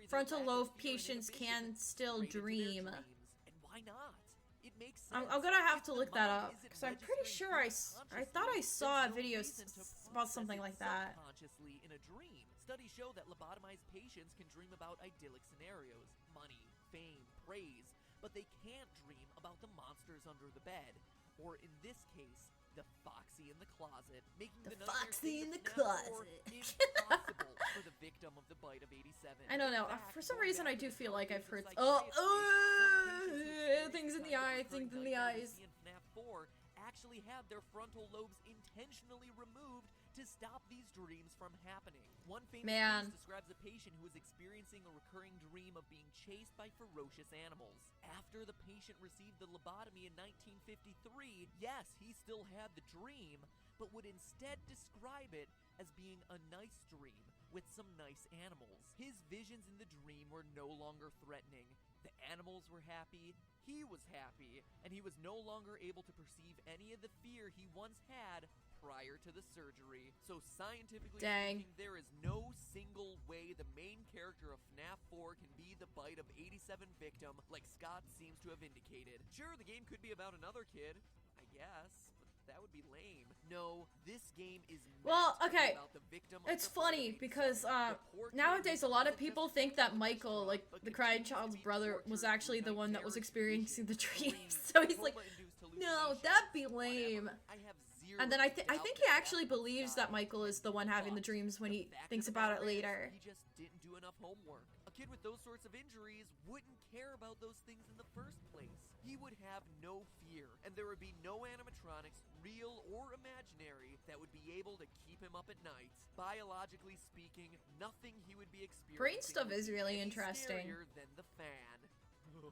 frontal lobe patients can still dream. And why not? It makes sense. I'm gonna have to If the look that mind up isn't because I'm pretty registering sure I dreams thought I consciously, saw a there's no video reason to about process something it like that. subconsciously in a dream. Studies show that lobotomized patients can dream about idyllic scenarios, money, fame, praise, but they can't dream about the monsters under the bed, or in this case, the Foxy in the closet, making The the nightmare Foxy state in of the FNAF 4 closet. impossible for the victim of the bite of 87. I don't know. In fact, For some going reason, back I to do the feel like I've heard. dark days of psychiatry, some patients who experienced Things in this the kind of eye, recurring things in the nightmare we eyes. see in FNAF 4 actually had their frontal lobes intentionally removed to stop these dreams from happening. One famous Man. case describes a patient who was experiencing a recurring dream of being chased by ferocious animals. After the patient received the lobotomy in 1953, yes, he still had the dream, but would instead describe it as being a nice dream with some nice animals. His visions in the dream were no longer threatening. The animals were happy, he was happy, and he was no longer able to perceive any of the fear he once had prior to the surgery. So scientifically Dang. speaking, there is no single way the main character of FNAF 4 can be the bite of 87 victim, like Scott seems to have indicated. Sure, the game could be about another kid, I guess, but that would be lame. No, this game is Well, meant to be okay, about the victim of it's the bite of funny 87. because The poor kid nowadays a lot of wasn't people just think that physically Michael, like distraught, but the crying continues to child's be brother, was tortured actually the through one that was nightmarish experiencing the visions, dreams. So he's like, trauma-induced no, hallucinations, that'd be whatever. lame. I have zero And then I doubt think that he actually that's what believes Scott that Michael is the one having the but dreams when the he fact thinks of the about it matter is, later. He just didn't do enough homework. A kid with those sorts of injuries wouldn't care about those things in the first place. He would have no fear, and there would be no animatronics, real or imaginary, that would be able to keep him up at night. Biologically speaking, nothing he would be experiencing Brain stuff would is be really any interesting. scarier than the fan.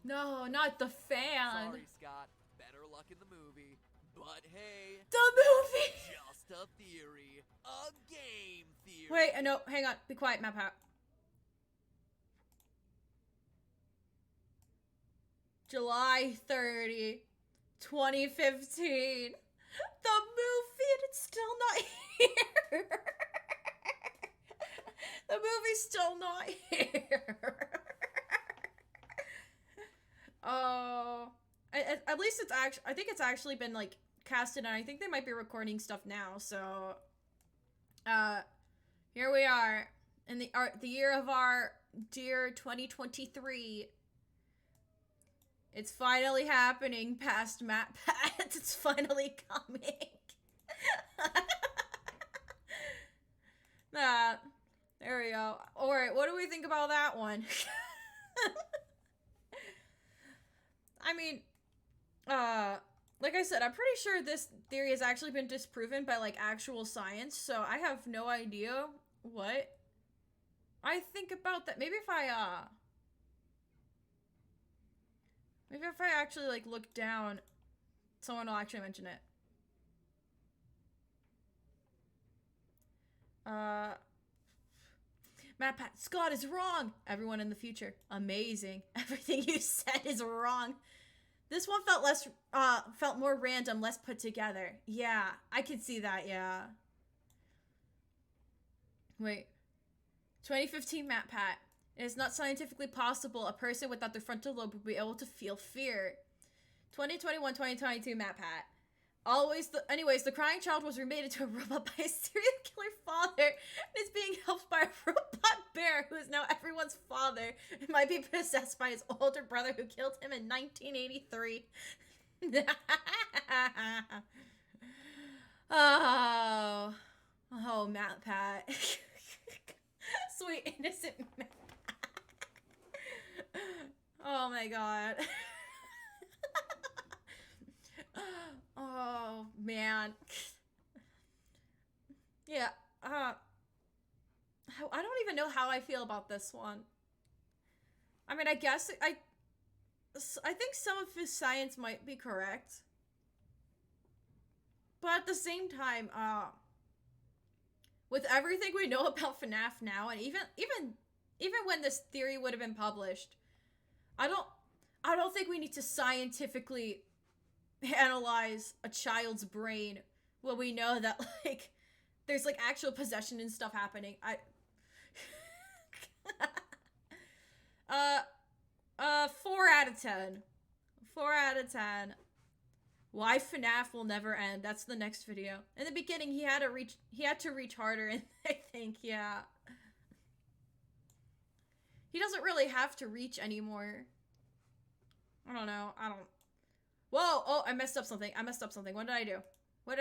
No, not the fan. Sorry, Scott. Better luck in the movie. But hey, The movie. just a theory. A game theory. Wait, no, hang on. Be quiet, Map Hat. July 30, 2015. The movie, and it's still not here. The movie's still not here. Oh, at least it's actually. I think it's actually been like casted, and I think they might be recording stuff now. So, here we are in the year of our dear 2023. It's finally happening, past Matt Pat. It's finally coming. There we go. Alright, what do we think about that one? I mean, like I said, I'm pretty sure this theory has actually been disproven by, like, actual science, so I have no idea what I think about that. Maybe if I actually, like, look down, someone will actually mention it. Matt Pat, Scott is wrong! Everyone in the future. Amazing. Everything you said is wrong. This one felt more random, less put together. Yeah, I could see that, yeah. Wait. 2015 Matt Pat. It is not scientifically possible a person without their frontal lobe would be able to feel fear. 2021-2022 Matt Pat. Anyways, the crying child was remade into a robot by a serial killer father and is being helped by a robot bear who is now everyone's father and might be possessed by his older brother who killed him in 1983. Oh, Matt Pat. Sweet innocent Matt. Oh my god. Oh man. Yeah, I don't even know how I feel about this one. I mean, I guess I think some of his science might be correct. But at the same time, with everything we know about FNAF now, and even when this theory would have been published, I don't think we need to scientifically analyze a child's brain well, we know that, like, there's, like, actual possession and stuff happening. 4 out of 10. 4 out of 10. Why FNAF will never end. That's the next video. In the beginning, he had to reach harder, and I think, yeah. He doesn't really have to reach anymore. I don't know. Whoa! Oh, I messed up something. What did I do? What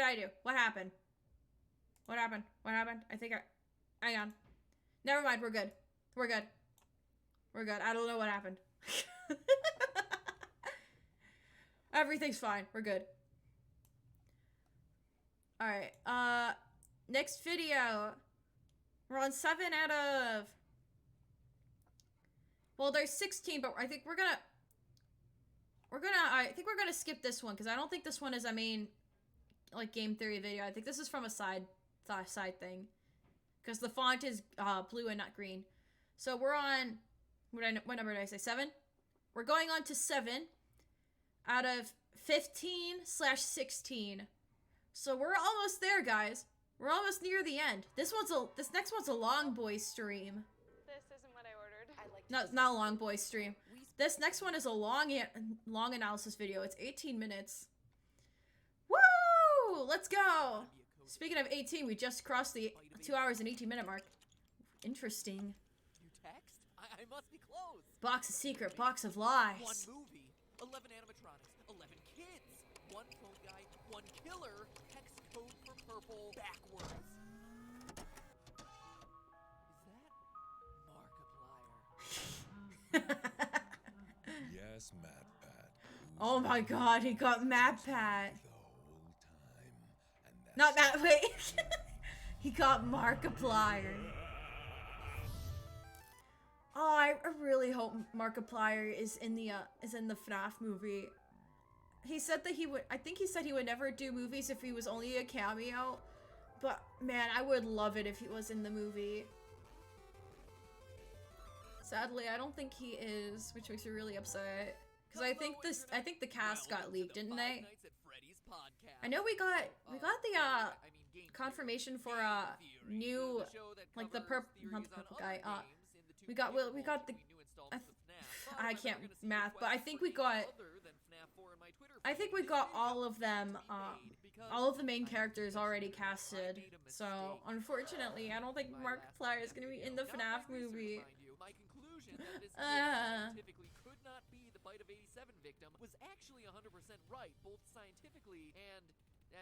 happened? What happened? Hang on. Never mind, we're good. We're good. I don't know what happened. Everything's fine. We're good. Alright, next video. We're on 7 out of... Well, there's 16, but I think we're gonna skip this one, because I don't think this one is a main, like, game theory video. I think this is from a side thing. Because the font is, blue and not green. So we're on... What number did I say? 7? We're going on to 7 out of 15/16. So we're almost there, guys. We're almost near the end. This next one's a long boy stream. This isn't what I ordered. No, not a long boy stream. This next one is a long analysis video. It's 18 minutes. Woo! Let's go! Speaking of 18, we just crossed the 2 hours and 18-minute mark. Interesting. You text? I must be close. Box of secret, box of lies. 1 movie, 11 animatronics, 11 kids, 1 phone guy, 1 killer, hex code for purple backwards. Is that Markiplier? Yes, MatPat. Oh my god, he got MatPat. The whole time. And that's Not that way. He got Markiplier. Oh, I really hope Markiplier is in the FNAF movie. He said that I think he said he would never do movies if he was only a cameo. But man, I would love it if he was in the movie. Sadly, I don't think he is, which makes me really upset. Because I think the cast got leaked, didn't they? I know we got the confirmation for new, like, not the purple guy, we got the, I can't math, but I think we got all of them, all of the main characters already casted. So, unfortunately, I don't think Markiplier is gonna be in the FNAF movie. My conclusion that this scientifically could not be the Bite of 87 victim was actually 100% right, both scientifically and,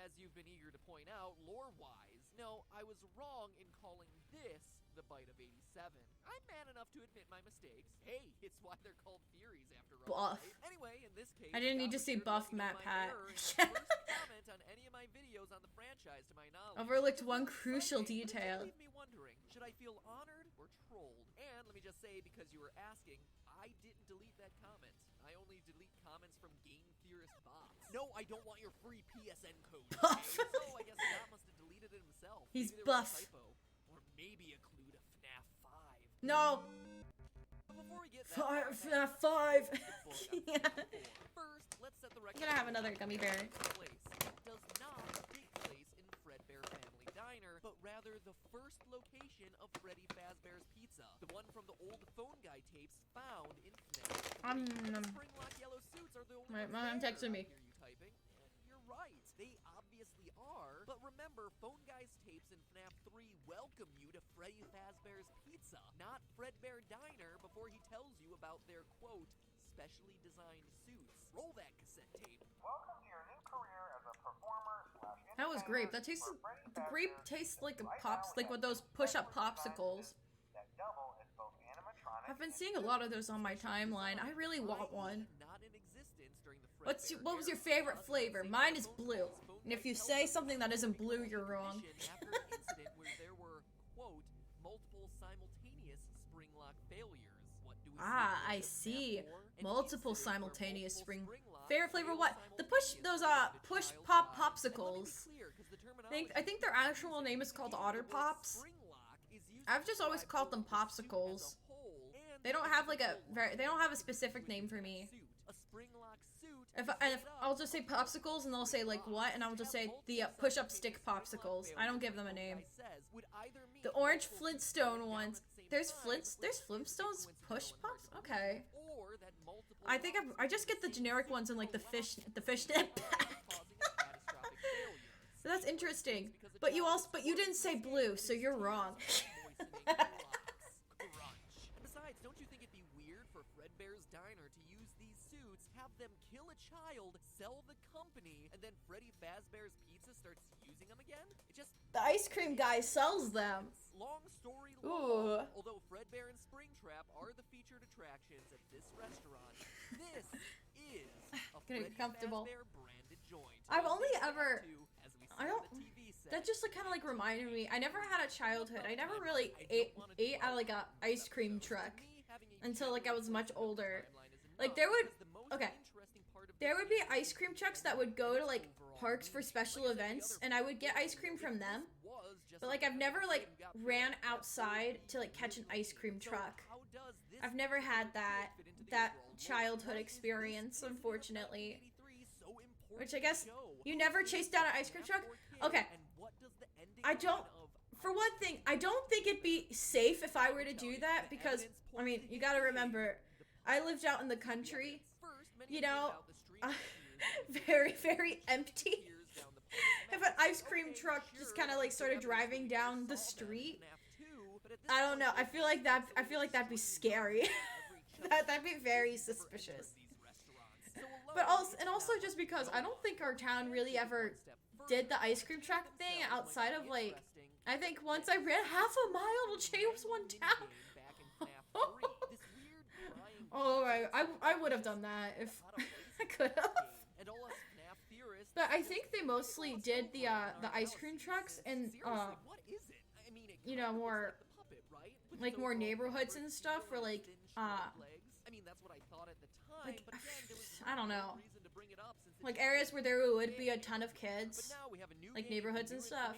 as you've been eager to point out, lore-wise. No, I was wrong in calling this the Bite of 87. I'm man enough to admit my mistakes. Hey, it's why they're called Furies after all. Buff. Right? Anyway, in this case, I didn't need to see buff MatPat. First comment on any of my videos on the franchise, to my knowledge. Overlooked one crucial detail. Leave me wondering, should I feel honored or trolled? And let me just say, because you were asking, I didn't delete that comment. I only delete comments from game theorist bots. No, I don't want your free PSN code. Buff. Okay? So I guess Scott must have deleted it himself. He's maybe there was buff. a typo, or maybe a clue to FNAF 5. No. Before we get that FNAF 5. Yeah. First, let's set the record. I'm gonna have another gummy bear. Place. It does not take place in Fredbear Family Diner, but rather the first location of Freddy Fazbear's Pizza, the one from the old phone guy tapes found in FNAF 3. Spring-lock yellow suits are the only My mom there. texted me. I hear you typing. You're right. They obviously are. But remember, phone guy's tapes in FNAF 3 welcome you to Freddy Fazbear's Pizza, not Fredbear Diner, before he tells you about their, quote, specially designed suits. Roll that cassette tape. Welcome to your new career as a performer / That was grape. That tastes. The grape tastes like a pops, like with those push-up popsicles. that double as both animatronic I've been seeing a lot of those on my timeline. I really want one. Not in existence during the What was your favorite flavor? Mine is blue. And if you say something that isn't blue, you're wrong. After an incident where there were, quote, multiple simultaneous spring lock failures. What do we I see. Multiple simultaneous spring. Favorite flavor what? The push pop popsicles. I think their actual name is called Otter Pops. I've just always called them popsicles. They don't have like a specific name for me. A spring lock suit If I'll just say popsicles, and they'll say like what, and I'll just say the push-up stick popsicles. I don't give them a name. The orange Flintstone ones. There's Flintstones push pops. Okay. I think I just get the generic ones in like the fishnet pack. So that's interesting. But you didn't say blue, so you're wrong. Besides, don't you think it'd be weird for Fredbear's Diner to use these suits, have them kill a child, sell the company, and then Freddy Fazbear's Pizza starts using them again? It just... The ice cream guy sells them. Long story Ooh. long. Although Fredbear and Springtrap are the featured attractions at this restaurant, this is a Getting Freddy comfortable. Fazbear branded joint. I've only ever... As we see I on don't... the TV set. That just like, kind of like reminded me. I never had a childhood. I never really ate at like a ice cream truck until like I was much older. Like there would be ice cream trucks that would go to like parks for special events, and I would get ice cream from them. But like I've never like ran outside to like catch an ice cream truck. I've never had that childhood experience, unfortunately. Which I guess you never chased down an ice cream truck? Okay. For one thing, I don't think it'd be safe if I were to do that because, I mean, you gotta remember, I lived out in the country, you know, very, very empty. If an ice cream truck just kind of like started driving down the street, I don't know, I feel like that'd be scary. That'd be very suspicious. But also just because I don't think our town really ever did the ice cream truck thing outside of like, I think once I ran half a mile to chase one down. Oh, I would have done that if I could have. But I think they mostly did the ice cream trucks in you know, more like more neighborhoods and stuff for like I don't know, like areas where there would be a ton of kids, like neighborhoods and stuff.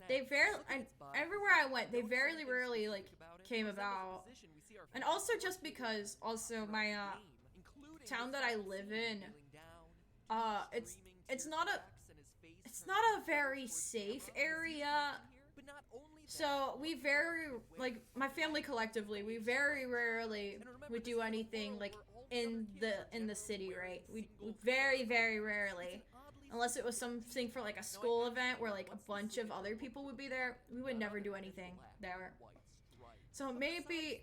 Everywhere I went, they very rarely like came about. And also just because also my town that I live in, it's not a very safe area. So we my family collectively, we very rarely would do anything like in the city, right? We very, very rarely, unless it was something for like a school event where like a bunch of other people would be there, we would never do anything there. So maybe,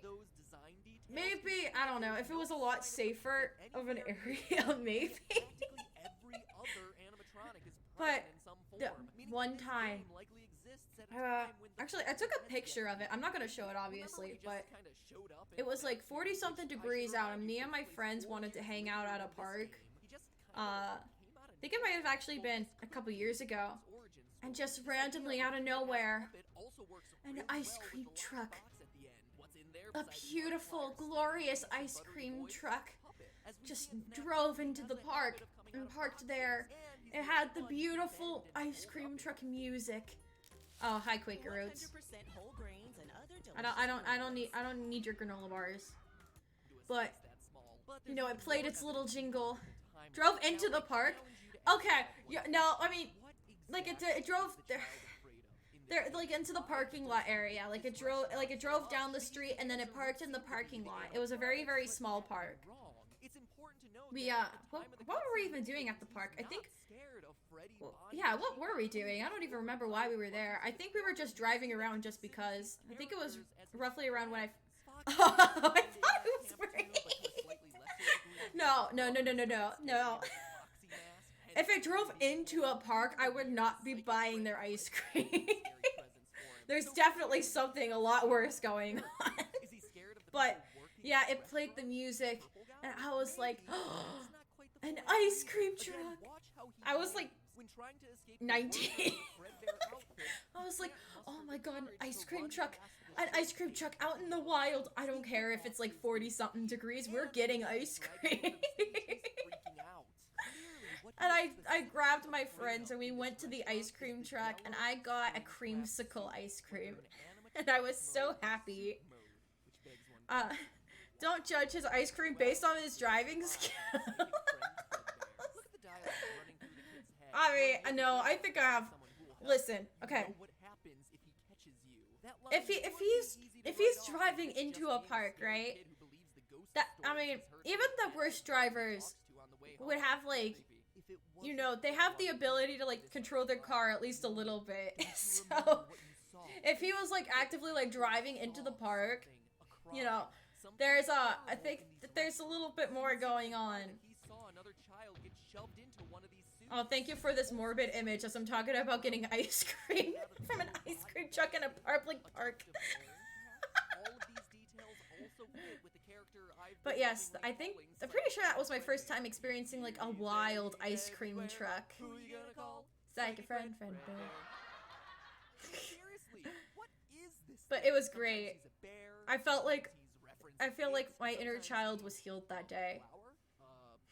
I don't know, if it was a lot safer of an area, maybe. But one time, actually, I took a picture of it. I'm not gonna show it, obviously, but it was like 40-something degrees out, and me and my friends wanted to hang out at a park. I think it might have actually been a couple years ago, and just randomly out of nowhere, an ice cream truck, a beautiful, glorious ice cream truck, just drove into the park and parked there. It had the beautiful ice cream truck music. Oh, hi Quaker Oats. I don't need your granola bars. But you know, it played its little jingle. Drove into the park. Okay, yeah, no, I mean, like it drove there like into the parking lot area. Like it drove down the street and then it parked in the parking lot. It was a very, very small park. We what were we even doing at the park? I think, well, yeah, what were we doing? I don't even remember why we were there. I think we were just driving around just because. I think it was roughly around when I I thought it was free. No. If it drove into a park, I would not be buying their ice cream. There's definitely something a lot worse going on. But yeah, it played the music, and I was like, oh, an ice cream truck. I was like 19. I was like, oh my god, an ice cream truck. An ice cream truck out in the wild. I don't care if it's like 40-something degrees. We're getting ice cream. And I grabbed my friends and we went to the ice cream truck and I got a creamsicle ice cream. And I was so happy. Don't judge his ice cream based on his driving skill. I mean, no, I think I have. Listen, okay. If he's driving into a park, right? That, I mean, even the worst drivers would have, like, you know, they have the ability to, like, control their car at least a little bit. So, if he was, like, actively, like, driving into the park, you know, there's I think that there's a little bit more going on. Oh, thank you for this morbid image as I'm talking about getting ice cream from an ice cream truck in a public park. But yes, I'm pretty sure that was my first time experiencing like a wild ice cream truck. Psych, friend, But it was great. I feel like my inner child was healed that day.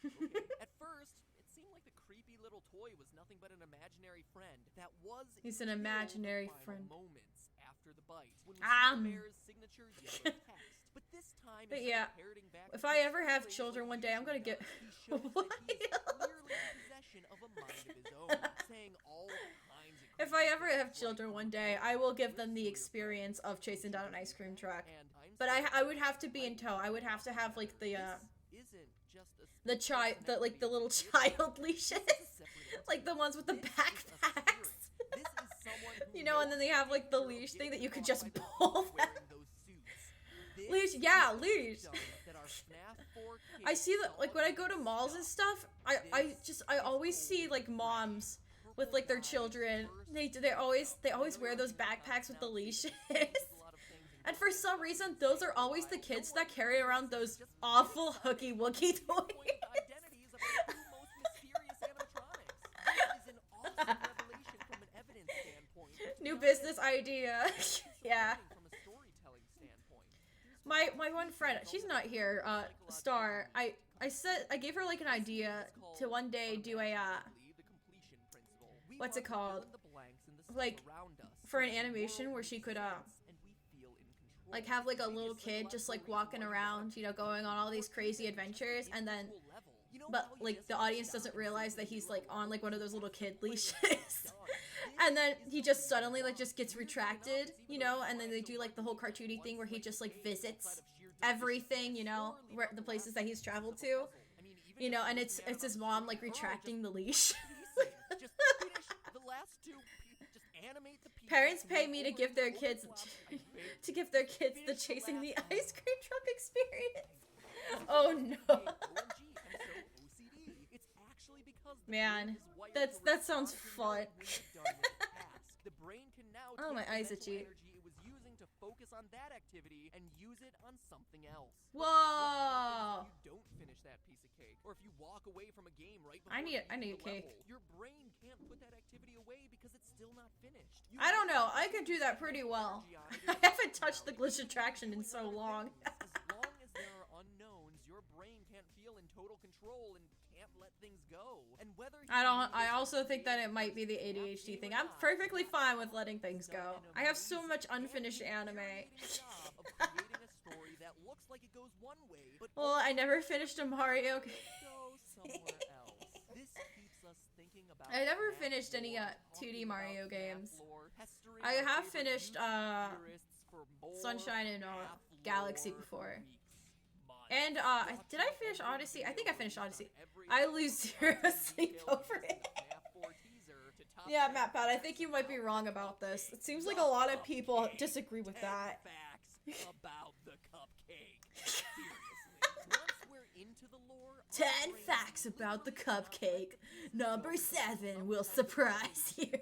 At first, it seemed like the creepy little toy was nothing but an imaginary friend that was. He's an imaginary friend. Moments after the bite, when we see the bear's signature yellow text. But this time, but yeah, if I ever have children one day, I'm gonna get wild. If I ever have children one day, I will give them the experience of chasing down an ice cream truck. But I would have to be in tow. I would have to have like the little child leashes, like the ones with the backpacks. You know, and then they have like the leash thing that you could just pull them. Leash, yeah, leash. I see that, like, when I go to malls and stuff, I always see, like, moms with, like, their children. They always wear those backpacks with the leashes. And for some reason, those are always the kids that carry around those awful hooky wookie toys. New business idea. Yeah. My one friend, she's not here, Star, I gave her like an idea to one day do a, what's it called? Like, for an animation where she could, like have like a little kid just like walking around, you know, going on all these crazy adventures, and then, but like the audience doesn't realize that he's like on like one of those little kid leashes. And then he just suddenly like just gets retracted, you know, and then they do like the whole cartoony thing where he just like visits everything, you know, where the places that he's traveled to, you know, and it's his mom like retracting the leash. Parents pay me to give their kids the chasing the ice cream truck experience. Oh no. Man, that sounds fun. Oh, my eyes itchy. Focus on that activity and use it on something else. Whoa! If you don't finish that piece of cake, or if you walk away from a game right before I need a cake. Your brain can't put that activity away because it's still not finished. I don't know. I could do that pretty well. I haven't touched the glitch attraction in so long. As long as there are unknowns, your brain can't feel in total control and can't let things go. And whether I also think that it might be the ADHD thing. I'm perfectly fine with letting things go. I have so much unfinished anime. Well, I never finished a Mario game. I never finished any 2D Mario games. I have finished Sunshine and Galaxy before. And did I finish Odyssey? I think I finished Odyssey. I lose zero sleep over it. Yeah, MatPat, I think you might be wrong about this. It seems like a lot of people disagree with that. About the cupcake. 10 facts about the cupcake. Number 7 will surprise you.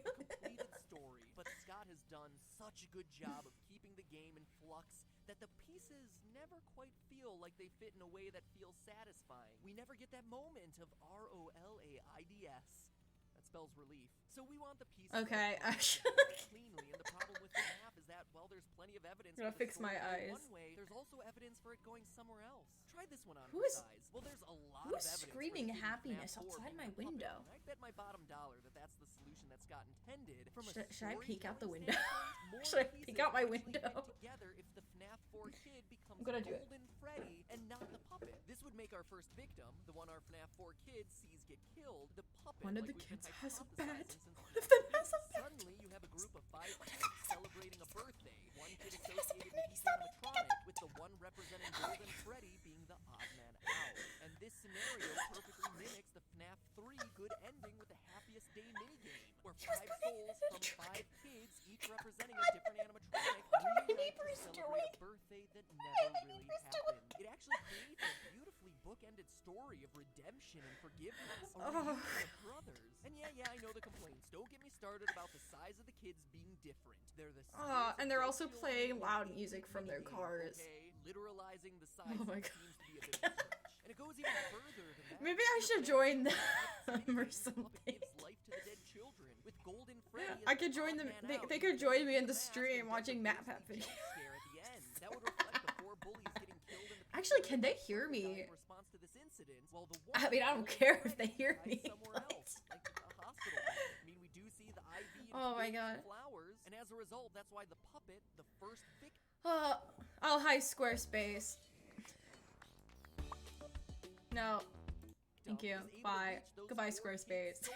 But Scott has done such a good job of keeping the game in flux that the pieces never quite feel like they fit in a way that feels satisfying. We never get that moment of ROLAIDS. That spells relief. So we want the pieces cleanly, and the problem with FNAF is that, well, there's plenty of evidence for fix my eyes. One way, there's also evidence for it going somewhere else. Try this one on for size. Well, there's a lot of evidence screaming happiness outside my window? I bet my bottom dollar that that's the solution that Scott intended. From Should I peek out the storytelling window? standpoint, more Should I pieces peek out my actually window? fit together if the FNAF 4 kid becomes I'm gonna do it. Golden Freddy and not the puppet. This would make our first victim, the one our FNAF 4 kid sees get killed, the puppet. One of like the we've been kids has a bat. hypothesizing since One of them has a bat. Suddenly, you have a group of 5 kids celebrating a birthday. One kid associated with each animatronic, with the one representing Golden Freddy being the odd man out. And this scenario perfectly mimics the FNAF 3 good ending with the happiest day minigame, where 5 souls from 5 kids, each representing a different animatronic, reunite to celebrate a birthday that never really happened. It actually creates a beautifully bookended story of redemption and forgiveness, a reunion of brothers. And yeah, I know the complaints. Don't get me started about the size of the kids being different. They're the size And of they're their also children playing in loud the music from their minigame, cars. okay? Literalizing the size Oh my seems God. to be a bit much. And it goes even further than that. Maybe I should join them or something. Gives life to the dead children, with Golden Freddy as I could the join odd them. man out They who could join me in the mask stream and watching does a MatPat ghostly videos. jump scare at the end. That would reflect the 4 bullies getting killed in the Actually, can they pizzeria hear that me? died in response to this incident, while the I mean, I don't Golden care if Freddy they hear died me. somewhere else, like a hospital bed. I mean, we do see the IV and Oh my fields God. of flowers, and as a result, that's why the puppet, the first victim. Oh, hi, Squarespace. No. Thank you. Bye. Goodbye, Squarespace.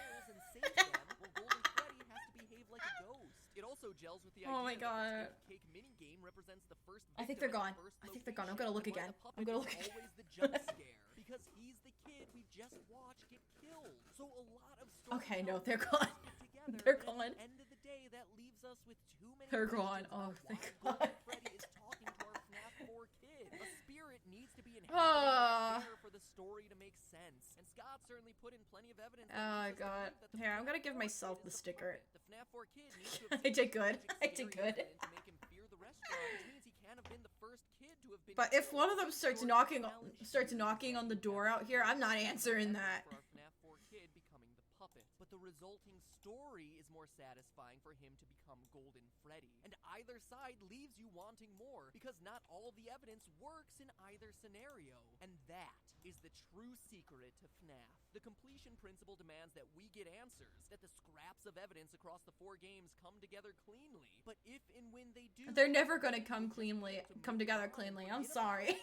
It also gels with the Oh my idea God. that the cake mini game represents the first I think victim they're at gone. the first I think they're gone. I'm location, gonna look and why again. the I'm puppet gonna is look again. always the jump scare, because he's the kid we just watched get killed. So a lot of Okay, no, storytelling they're gone. fit together, They're and gone. At the end of the day, that leaves us with too many They're questions gone. Oh, about thank why God. Golden Freddy is talking to our FNAF 4 kid. A spirit needs to be inhabiting Ah. that air for the story to make sense. And Scott certainly put in plenty of evidence. Oh God. Here, I'm gonna give myself the sticker. The FNAF 4 kid needs to have I did seen good. magic I did scary good. incident to make him fear the restaurant, which means he can't have been the first kid to have been But if killed. one of them starts knocking on the door out here, I'm not answering that. For our FNAF 4 kid becoming the puppet. But the resulting story is more satisfying for him to become Golden Freddy. And either side leaves you wanting more, because not all the evidence works in either scenario. And that is the true secret to FNAF. The completion principle demands that we get answers, that the scraps of evidence across the 4 games come together cleanly. But if and when they do, They're never gonna come together cleanly. I'm sorry.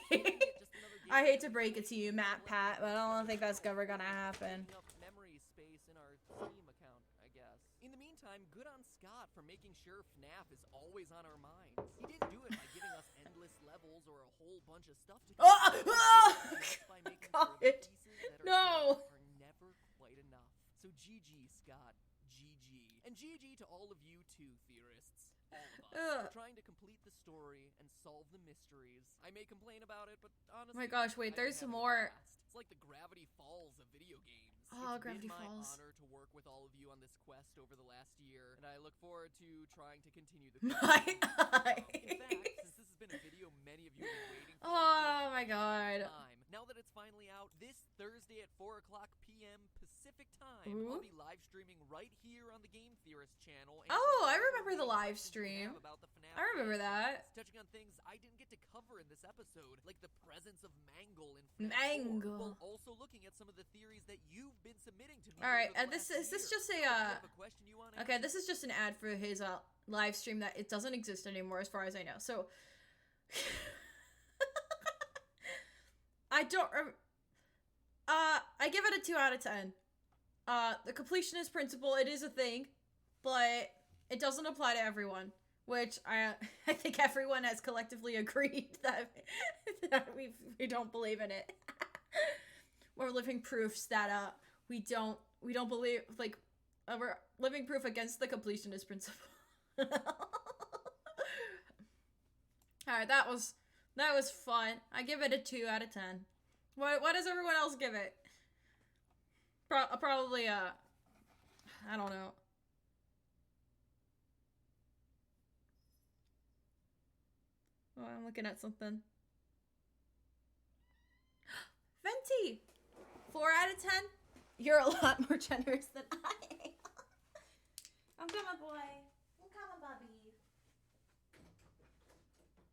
I hate to break it to you, MatPat, but I don't think that's ever gonna happen. Memory space in our Steam account, I guess. In the meantime, good on Scott for making sure FNAF is always on our minds. He didn't do it by giving us endless levels or a whole bunch of stuff to do. Just by making sure the God. pieces that are No. there are never quite enough. So GG, Scott. GG. And GG to all of you too, theorists. All of us. For trying to complete the story and solve the mysteries. I may complain about it, but honestly, Oh my gosh, wait, I've been there's having a more. blast. It's like the Gravity Falls of video games. Oh, It's Gravity been my Falls. honor to work with all of you on this quest over the last year, and I look forward to trying to continue the My In fact, eyes. since this has been a video many of you have been waiting for Oh for my a God. time, now that it's finally out, this Thursday at 4 o'clock p.m. Pacific time, Ooh. I'll be live streaming right here on the Game Theorist channel. Oh, I remember the live stream. About the FNAF I remember franchise, that. touching on things I didn't get to cover in this episode, like the presence of Mangle in FNAF 4, Mangle. while also looking at some of the theories that you've been submitting to me. All right, over the this last is this year. just So if a you have a question you wanna okay, answer, this is just an ad for his live stream that it doesn't exist anymore as far as I know. So I don't I give it a 2 out of 10. The completionist principle, it is a thing, but it doesn't apply to everyone, which I think everyone has collectively agreed that we don't believe in it. We're living proofs that we don't believe, like, we're living proof against the completionist principle. Alright, that was fun. I give it a 2 out of 10. What does everyone else give it? Probably I don't know. Oh, I'm looking at something. Venti! 4 out of 10? You're a lot more generous than I am. I'm coming, boy. I'm coming, Bubby.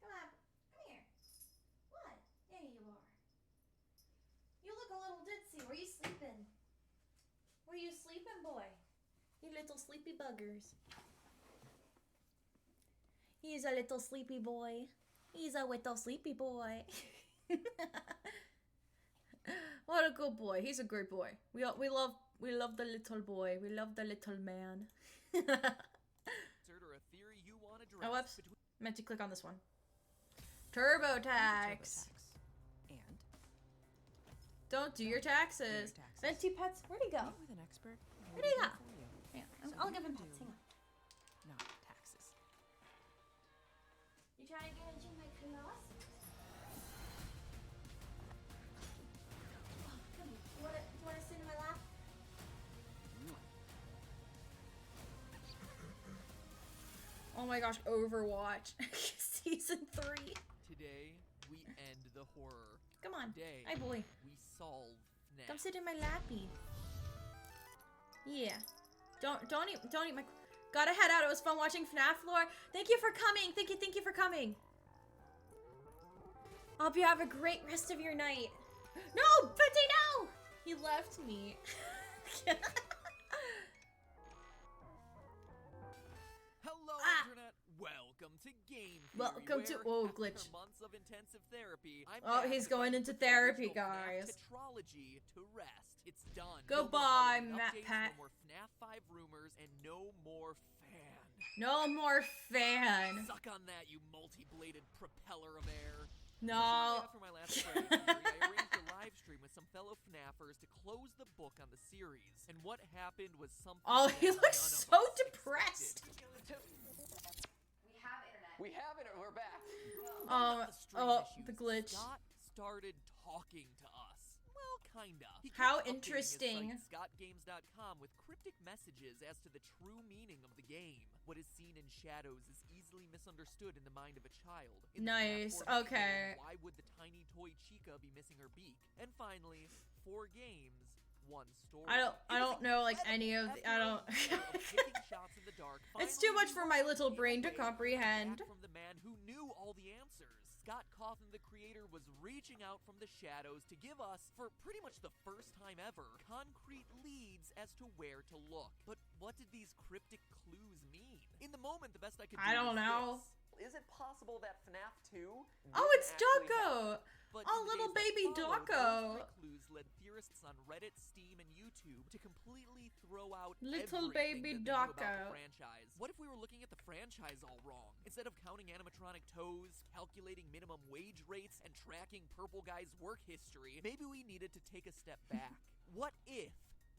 Come on. Come here. What? There you are. You look a little ditzy. Were you sleeping? Were you sleeping, boy? You You little sleepy buggers. He's a little sleepy boy. He's a little sleepy boy. What a good boy. He's a great boy. We love the little boy. We love the little man. Oh, whoops. Meant to click on this one. TurboTax. And Don't do your taxes. Venti Pets, where'd he go? meet with an expert. who Where'd he will go? do it for you. Yeah, So I'll you give him can pets. do Hang on. Not taxes. You trying to get into my class? Come here. You wanna sit in my lap? Oh my gosh, Overwatch. Season 3. Today, we end the horror. Come on. Today, Hi, boy. we solve FNAF. Come sit in my lappy. Yeah. Don't eat my... Gotta head out. It was fun watching FNAF lore. Thank you for coming. Thank you for coming. Hope you have a great rest of your night. No! Betty, no! He left me. Hello, Ah. Internet. Welcome to GameTheory. Welcome to- where oh, after glitch. months of intensive therapy, I'm Oh, back he's to going bring into the therapy, original FNAF guys. tetralogy to rest. It's done. Goodbye, No more Matt updates, Pat. No more FNAF 5 rumors, and no more fan. No more fan. Suck on that, you multi-bladed propeller of air. No. After my last Friday theory, I arranged a live stream with some fellow FNAFers to close the book on the series. And what happened was something Oh, that he none looks of so us depressed. expected. We have it. We're back. About the stream issues, the glitch. Scott started talking to us. Well, kinda. He How kept updating his interesting. site, ScottGames.com, with cryptic messages as to the true meaning of the game. What is seen in shadows is easily misunderstood in the mind of a child. In the Nice, FNAF 4 okay. game, why would the tiny toy Chica be missing her beak? And finally, 4 games, 1 story. I don't know like Incredible. any of the, I After don't. a year of taking shots in the dark, It's too finally much for my little we brain to away comprehend. back from the man who knew all the answers. Scott Cawthon, the creator, was reaching out from the shadows to give us, for pretty much the first time ever, concrete leads as to where to look. But what did these cryptic clues mean? In the moment, the best I could do I don't was know. this. Is it possible that FNAF 2? Oh, it's Doggo. But Oh, in the little days that baby followed, Doggo. those three clues led theorists on Reddit, Steam, and YouTube to completely throw out Little everything baby that they knew about the Doggo. franchise. What if we were looking at the franchise all wrong? Instead of counting animatronic toes, calculating minimum wage rates, and tracking Purple Guy's work history, maybe we needed to take a step back. What if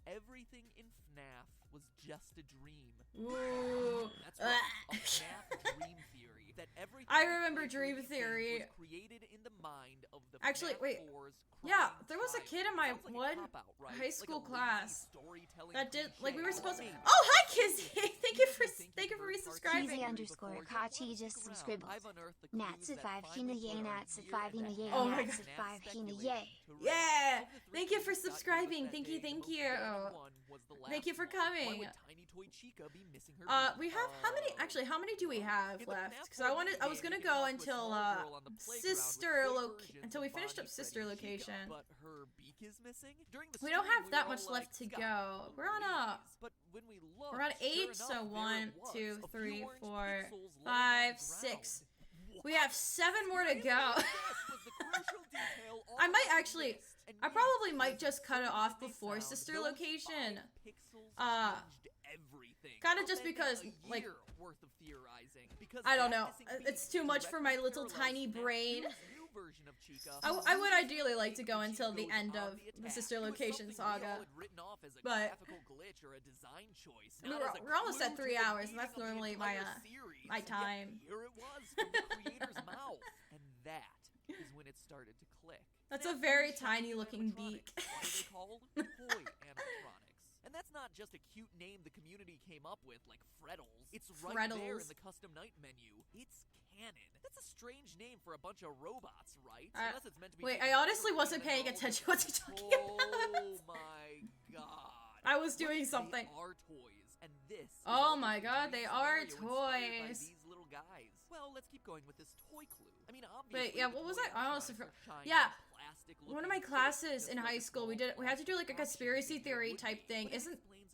everything in FNAF was just a dream? Ooh. That's right, a FNAF dream theory. That everything I that remember plays Dream these Theory. games was created in the mind of the Actually, FNAF wait. 4's Yeah, crying there was a child. kid in my Sounds like a one cop-out, right? high Like a school lazy class storytelling that did like we were cliche. supposed to. Maybe. Oh, hi, Kizzy. Thank you for resubscribing. Cheesy underscore Kachi just some scribbles. I've unearthed the clues Natsu that 5 finally Hina Yay, put our Natsu year 5 Hina and a Yay, half Oh my Natsu of 5 Hina speculation Yay. to rest. Yeah. Of the three Thank you for clues Scott gave us subscribing. that Thank you. day, the Thank most you. damning one was the Thank you last for one. Why coming. would Tiny Toy Chica be missing her We have how many? Actually, how many do we have In the left? FNAF Because I 4 wanted. I was game, gonna you can go talk to a until small girl on the playground with until we versions finished of up sister body-friendly location. Chica, but her beak is missing. During the We don't stream, have that were much all left to like, go. "Scott, We're on a. please." But when we looked, We're on sure 8, so enough, there 1, it was, 2, a few 3, orange 4, pixels laying 5, on the 6. ground. We have 7 more to Seriously, go. this was the crucial detail all I might we actually. missed. And I yes, probably might as just cut it absurd as off they before sound, sister those location. 5 pixels Uh, changed everything. kinda just Upending because, a like, year worth of theorizing, because I don't that know. missing beak It's too much for my directly little parallels tiny FNAF brain. 2's new version of Chica, I would whose ideally like to go Chica until the goes end on of the attack. sister It was location something we all saga. had written off as a But graphical glitch or a design choice, I mean, not as a we're almost clue at to 3 the hours, and meaning that's of the normally my entire series. my And yet time. here it was from the creator's mouth, and that is when it started to click. That's a FNAF very is tiny shiny looking animatronics. beak. What are they called? Toy animatronics. And that's not just a cute name the community came up with, like Freddles. It's right there Freddles. in the custom night menu. It's canon. That's a strange name for a bunch of robots, right? Uh, Unless it's meant to be wait, taken I honestly literally, wasn't then paying they're all attention just what you're talking about. Oh my god. I was doing What if something. They are toys, and this is Oh also my a god, dream they are scenario inspired by toys. these little guys. Well, let's keep going with this toy clue. I mean, obviously. Wait, yeah, the what was toy that? I honestly animatronics forgot. are shiny, Yeah, plastic one of my looking classes just in like high a school, we small had to do like a plastic conspiracy action theory figure type would be. thing. But that Isn't explains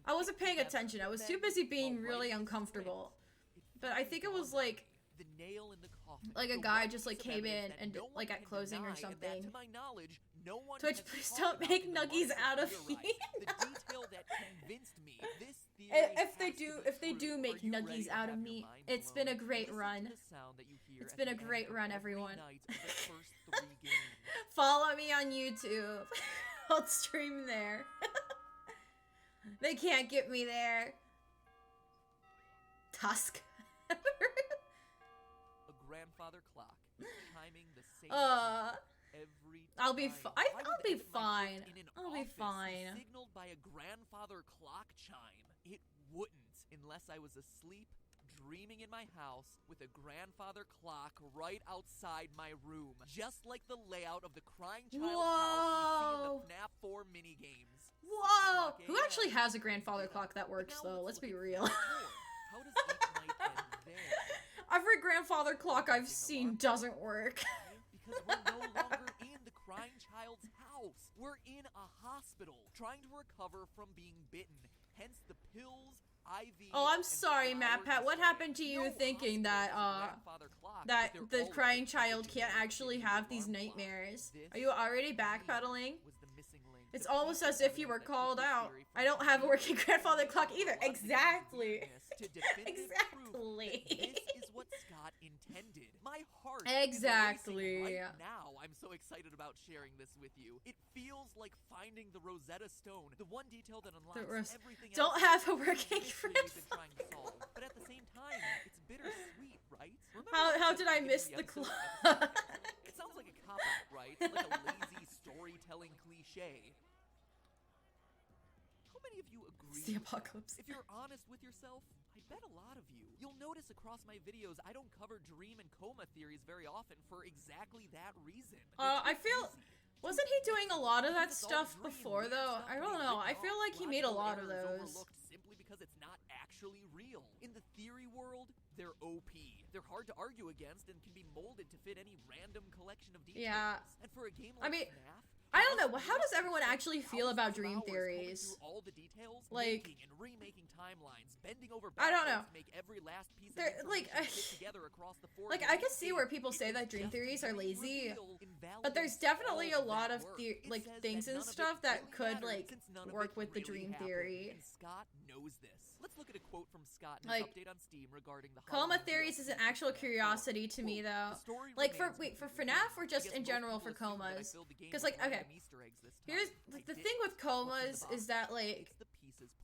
I wasn't paying attention. I was too busy being really uncomfortable. But I think it was like the nail in the coffin. a The guy one just piece like of came evidence in that and no one like at can closing or deny, and that, something. to my knowledge, no one Twitch, has please talked don't about make in the nuggies months out of theorized. me. The detail that convinced me this theory If they has to do, be if they do true. make Are you ready nuggies to out have of your me, mind it's been a blown? great Listen run. to the sound that you hear It's at been the a great end of run, every everyone. night of the first 3 games. Follow me on YouTube. I'll stream there. They can't get me there. Tusk. A grandfather clock chiming the same every I'll be time. I'll Why would be end my fine. shift in an I'll be office fine. signaled by a grandfather clock chime? It wouldn't unless I was asleep, dreaming in my house with a grandfather clock right outside my room, just like the layout of the crying child house you see in the FNAF minigames. Whoa! Who actually has a grandfather clock that works though? Let's be real. How does each night end there? Every grandfather clock I've seen doesn't work. Because we're no longer in the crying child's house. We're in a hospital, trying to recover from being bitten. Hence the pills, IV. Oh, I'm and sorry, flour MatPat. What history. happened to you No thinking hospital that has a grandfather clock, that but the they're all crying different child types can't of actually alarm have these clock. nightmares? This, Are you already to me, backpedaling? was the missing link. It's The almost piece as of if you were evidence that called took this out. theory I don't from have a being working grandfather clock either. a lot of the Exactly. weakness to definitive proof that this is what Scott intended. My heart Exactly. is racing right now. I'm so excited about sharing this with you. It feels like finding the Rosetta Stone, the one detail that unlocks everything Don't else have a in the working mystery we've been trying to solve. But at the same time, it's bittersweet, right? Remember How I did said I at miss beginning the of clock? episode? It sounds like a cop-out, right? Like a lazy storytelling cliche. How many of you agree It's the with that? apocalypse. If you're honest with yourself, I bet a lot of you. You'll notice across my videos, I don't cover dream and coma theories very often for exactly that reason. I feel... Wasn't he doing a lot of that stuff before, though? I don't know. I feel like he made a lot of those. Simply because it's not actually real. In the theory world, they're OP. They're hard to argue against and can be molded to fit any random collection of details. Yeah. And for a game like FNAF, I don't know. How does everyone actually feel about dream theories? all the details, Like, making and remaking timelines, bending over I don't know. backwards to make every last piece of They're, like, information fit together across the 4 like, I can see where people say that dream theories are lazy, but there's definitely a lot of like things and stuff that could like work with the dream theory. And Scott knows this. Let's look at a quote from Scott in Like, his update on Steam regarding the Coma Halloween theories is an actual curiosity to me, though. Like for FNAF or just in general for comas? Because like, okay, here's like the thing with comas is that like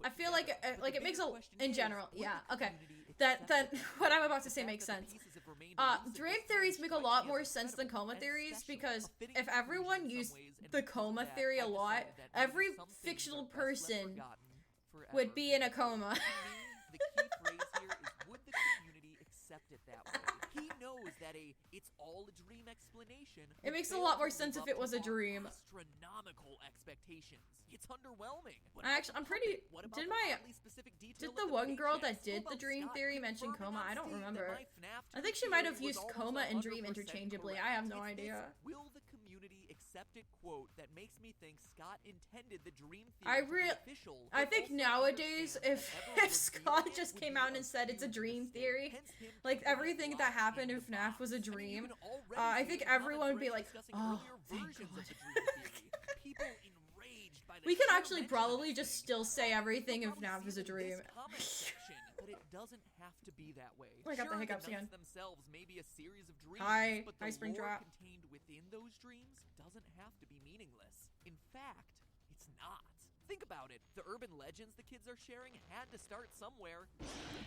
I feel like it makes a in general, yeah, okay. That what I'm about to say makes sense. Dream theories make a lot more sense than coma theories because if everyone used the coma theory a lot, every fictional person would be in a coma. The key phrase here is, would the community accept it that way? He knows that it's all a dream explanation. It makes a lot more sense if it was a dream. Astronomical expectations. It's underwhelming. I'm pretty. Did the one girl that did the dream theory mention coma? I don't remember. I think she might have used coma and dream interchangeably. I have no idea. Will the community accept it? Quote that makes me think Scott intended the dream theory to be official. I think nowadays, if Scott just came out and said it's a dream theory, like everything that happened in FNAF was a dream, I think everyone would be like, oh, thank God. We can actually probably just still say everything in FNAF is a dream. But it doesn't have to be that way. I got the hiccups again. Themselves may be a series of dreams, Hi, but the Spring lore Drop. contained within those dreams doesn't have to be meaningless. In fact, it's not. Think about it. The urban legends the kids are sharing had to start somewhere.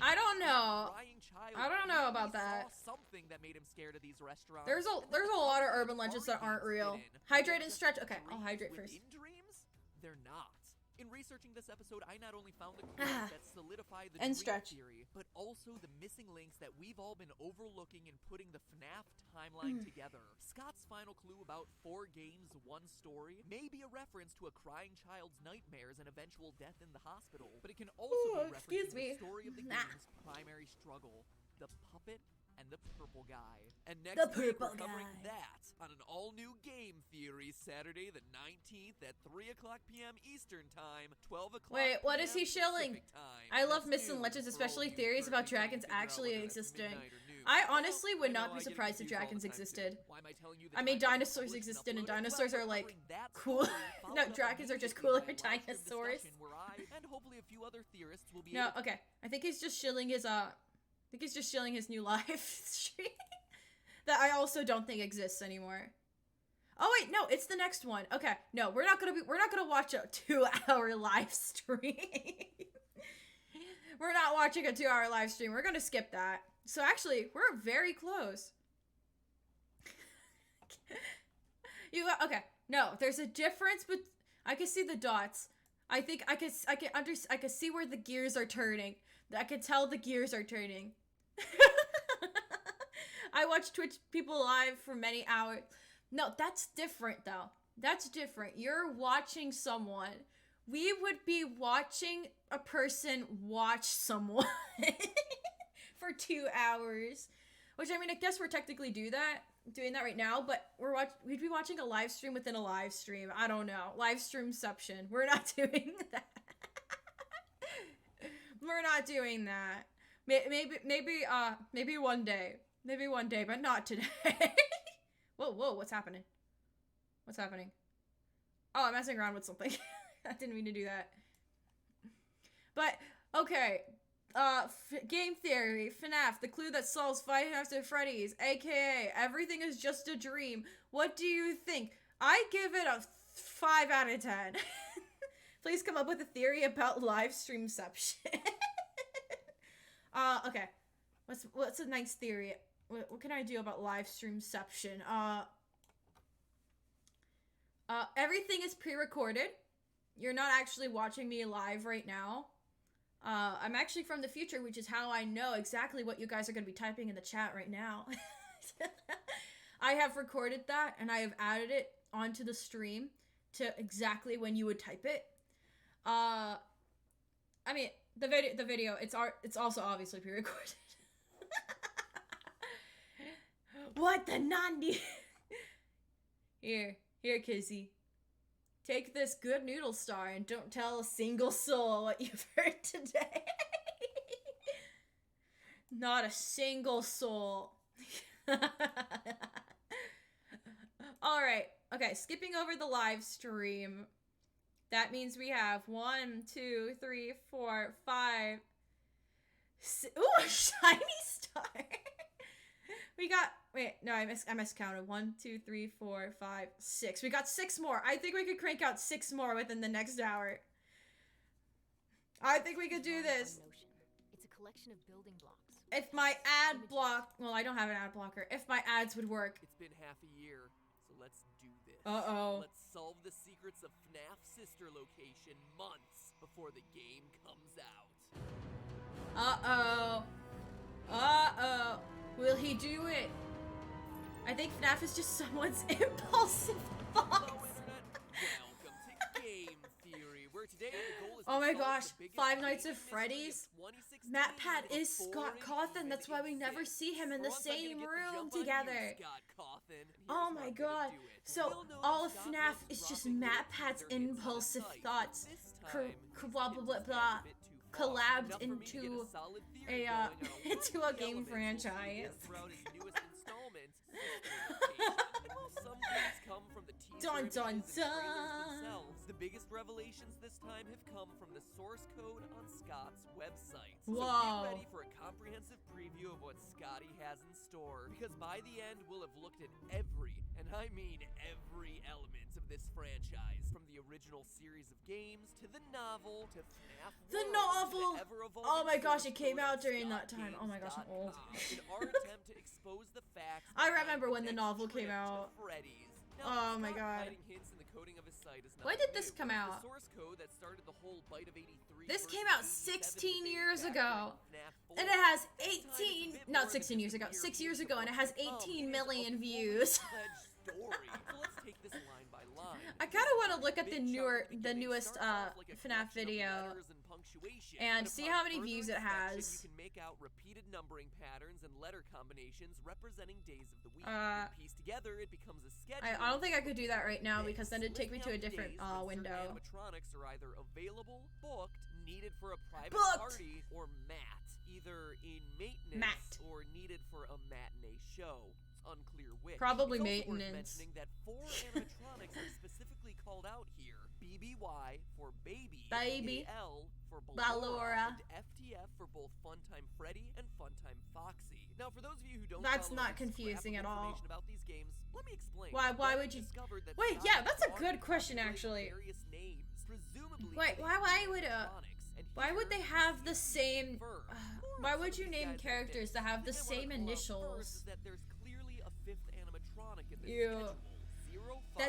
I don't know. Child I don't know about that. saw something that made him scared of these restaurants. There's a lot of urban legends that aren't real. Hydrate and stretch. Okay, I'll hydrate first. In dreams, they're not. In researching this episode, I not only found the clues that solidify the And dream stretch. theory, but also the missing links that we've all been overlooking in putting the FNAF timeline together. Scott's final clue about 4 games, 1 story may be a reference to a crying child's nightmares and eventual death in the hospital, but it can also be referencing the story of the game's primary struggle, the puppet and the purple guy. And next week we're covering that on an all-new Game Theory Saturday the 19th at 3 o'clock p.m. Eastern Time, 12 o'clock Wait, what is he p.m. shilling? Pacific Time. I love That's myths and new legends, for all especially you theories about currently trying dragons to figure out actually whether that's existing. midnight or noon. I Well, honestly would I know not be I get surprised if confused all dragons the time, too. existed. Why am I telling you the I mean, time it's dinosaurs published and existed, and uploaded? dinosaurs Well, are, like, covering that cool. story, followed No, up dragons are just immediately cooler by a live stream dinosaurs. discussion where I and hopefully a few other theorists will be No, able okay. I think he's just shilling his new live stream that I also don't think exists anymore. Oh wait, no, it's the next one. Okay, no, we're not gonna watch a 2-hour live stream. We're not watching a 2-hour live stream. We're gonna skip that. So actually, we're very close. Okay, no, there's a difference, but I can see the dots. I think I can see where the gears are turning. I can tell the gears are turning. I watch Twitch people live for many hours. No, that's different though. That's different. You're watching someone. We would be watching a person watch someone for 2 hours. Which, I mean, I guess we're technically doing that right now, but we'd be watching a live stream within a live stream. I don't know. Live streamception. We're not doing that. We're not doing that. Maybe one day. Maybe one day, but not today. Whoa, what's happening? What's happening? Oh, I'm messing around with something. I didn't mean to do that. But, okay. Game Theory, FNAF, the clue that solves Five Nights at Freddy's, aka Everything is Just a Dream. What do you think? I give it a 5 out of 10. Please come up with a theory about live streamception. Okay. What's a nice theory? What can I do about live streamception? Everything is pre-recorded. You're not actually watching me live right now. I'm actually from the future, which is how I know exactly what you guys are going to be typing in the chat right now. I have recorded that, and I have added it onto the stream to exactly when you would type it. I mean, the video, it's also obviously pre-recorded. What the nandi? Here, Kizzy. Take this good noodle star and don't tell a single soul what you've heard today. Not a single soul. Alright, okay, skipping over the live stream. That means we have 1, 2, 3, 4, 5. Ooh, a shiny star. We got, wait, no, I miscounted. 1, 2, 3, 4, 5, 6. We got 6 more. I think we could crank out 6 more within the next hour. I think we could do this. It's a collection of building blocks. If my ad block, well, I don't have an ad blocker. If my ads would work. It's been half a year, so let's do this. Uh-oh. Let's solve the secrets of FNAF sister location months before the game comes out. Uh-oh. Uh-oh. Will he do it? I think FNAF is just someone's impulsive thoughts. Hello, Internet. Welcome to Game Theory, where today the goal is Oh to my solve gosh, the biggest Five Nights game at mystery Freddy's? of 2016 MatPat is before Scott it Cawthon, even that's why we never exists. see him in the For once, I'm gonna same get the room jump on you, together. Scott Cawthon. Here's Oh how my I'm gonna god. do it. So You'll know all of Scott FNAF was is just dropping MatPat's little teaser hints on the impulsive site. thoughts This time, blah blah blah blah collabed into a into a game franchise. Some things come from the teaser Dun, images dun, and trailers dun. themselves. The biggest revelations this time have come from the source code on Scott's website. So Whoa. get ready for a comprehensive preview of what Scotty has in store. Because by the end, we'll have looked at every, and I mean every element of this franchise. From the original series of games, to the novel, to FNAF The World, novel! to the ever-evolving Oh my gosh, source it came code on out during that time. Oh my gosh, I'm old. ScottGames.com. In our attempt to expose the facts I behind remember when the next novel came trip to out. Freddy's. Oh my Scott god. hiding hints in the coding of his site is When not did this new. come out? The source code that started the whole Bite of 83 This versus came out 87 16 debate years back ago. during FNAF And it 4. has This time it's a 18, bit not more 16 than years just ago, a mere 6 years piece ago, of and it what has to come. 18 It is a million full-fledged views. story. So let's take this line by line. I kind of want to look at the Big chunk at the beginning newest starts off like a FNAF collection of video letters and punctuation. and But see upon how many further views it inspection, has. You can make out repeated numbering patterns and letter combinations representing days of the week. Uh, You piece together together, it becomes a schedule. I don't think I could do that right now because then it'd take me Listing to a out the different days when certain window. Animatronics are either available, booked, needed for a private Booked! party, or either in maintenance or needed for a matinee show. It's unclear which. Probably it's also maintenance. worth mentioning that 4 animatronics are specifically called out here. BBY for baby, Baby. BL for Ballora. and FTF for both Funtime Freddy and Funtime Foxy. Now, for those of you who don't That's follow not this confusing scrap at of all. information about these games, let me explain. Why would you? Discovered that Wait, Scott yeah, that's a Clark good question calculated actually. various names, presumably Wait, for why these would animatronics, and why would here they have is the same? firm. Why More would you of name these guys characters like that have the this. The thing same I wanna call out initials? first is that there's clearly a 5th animatronic in this Ew. schedule.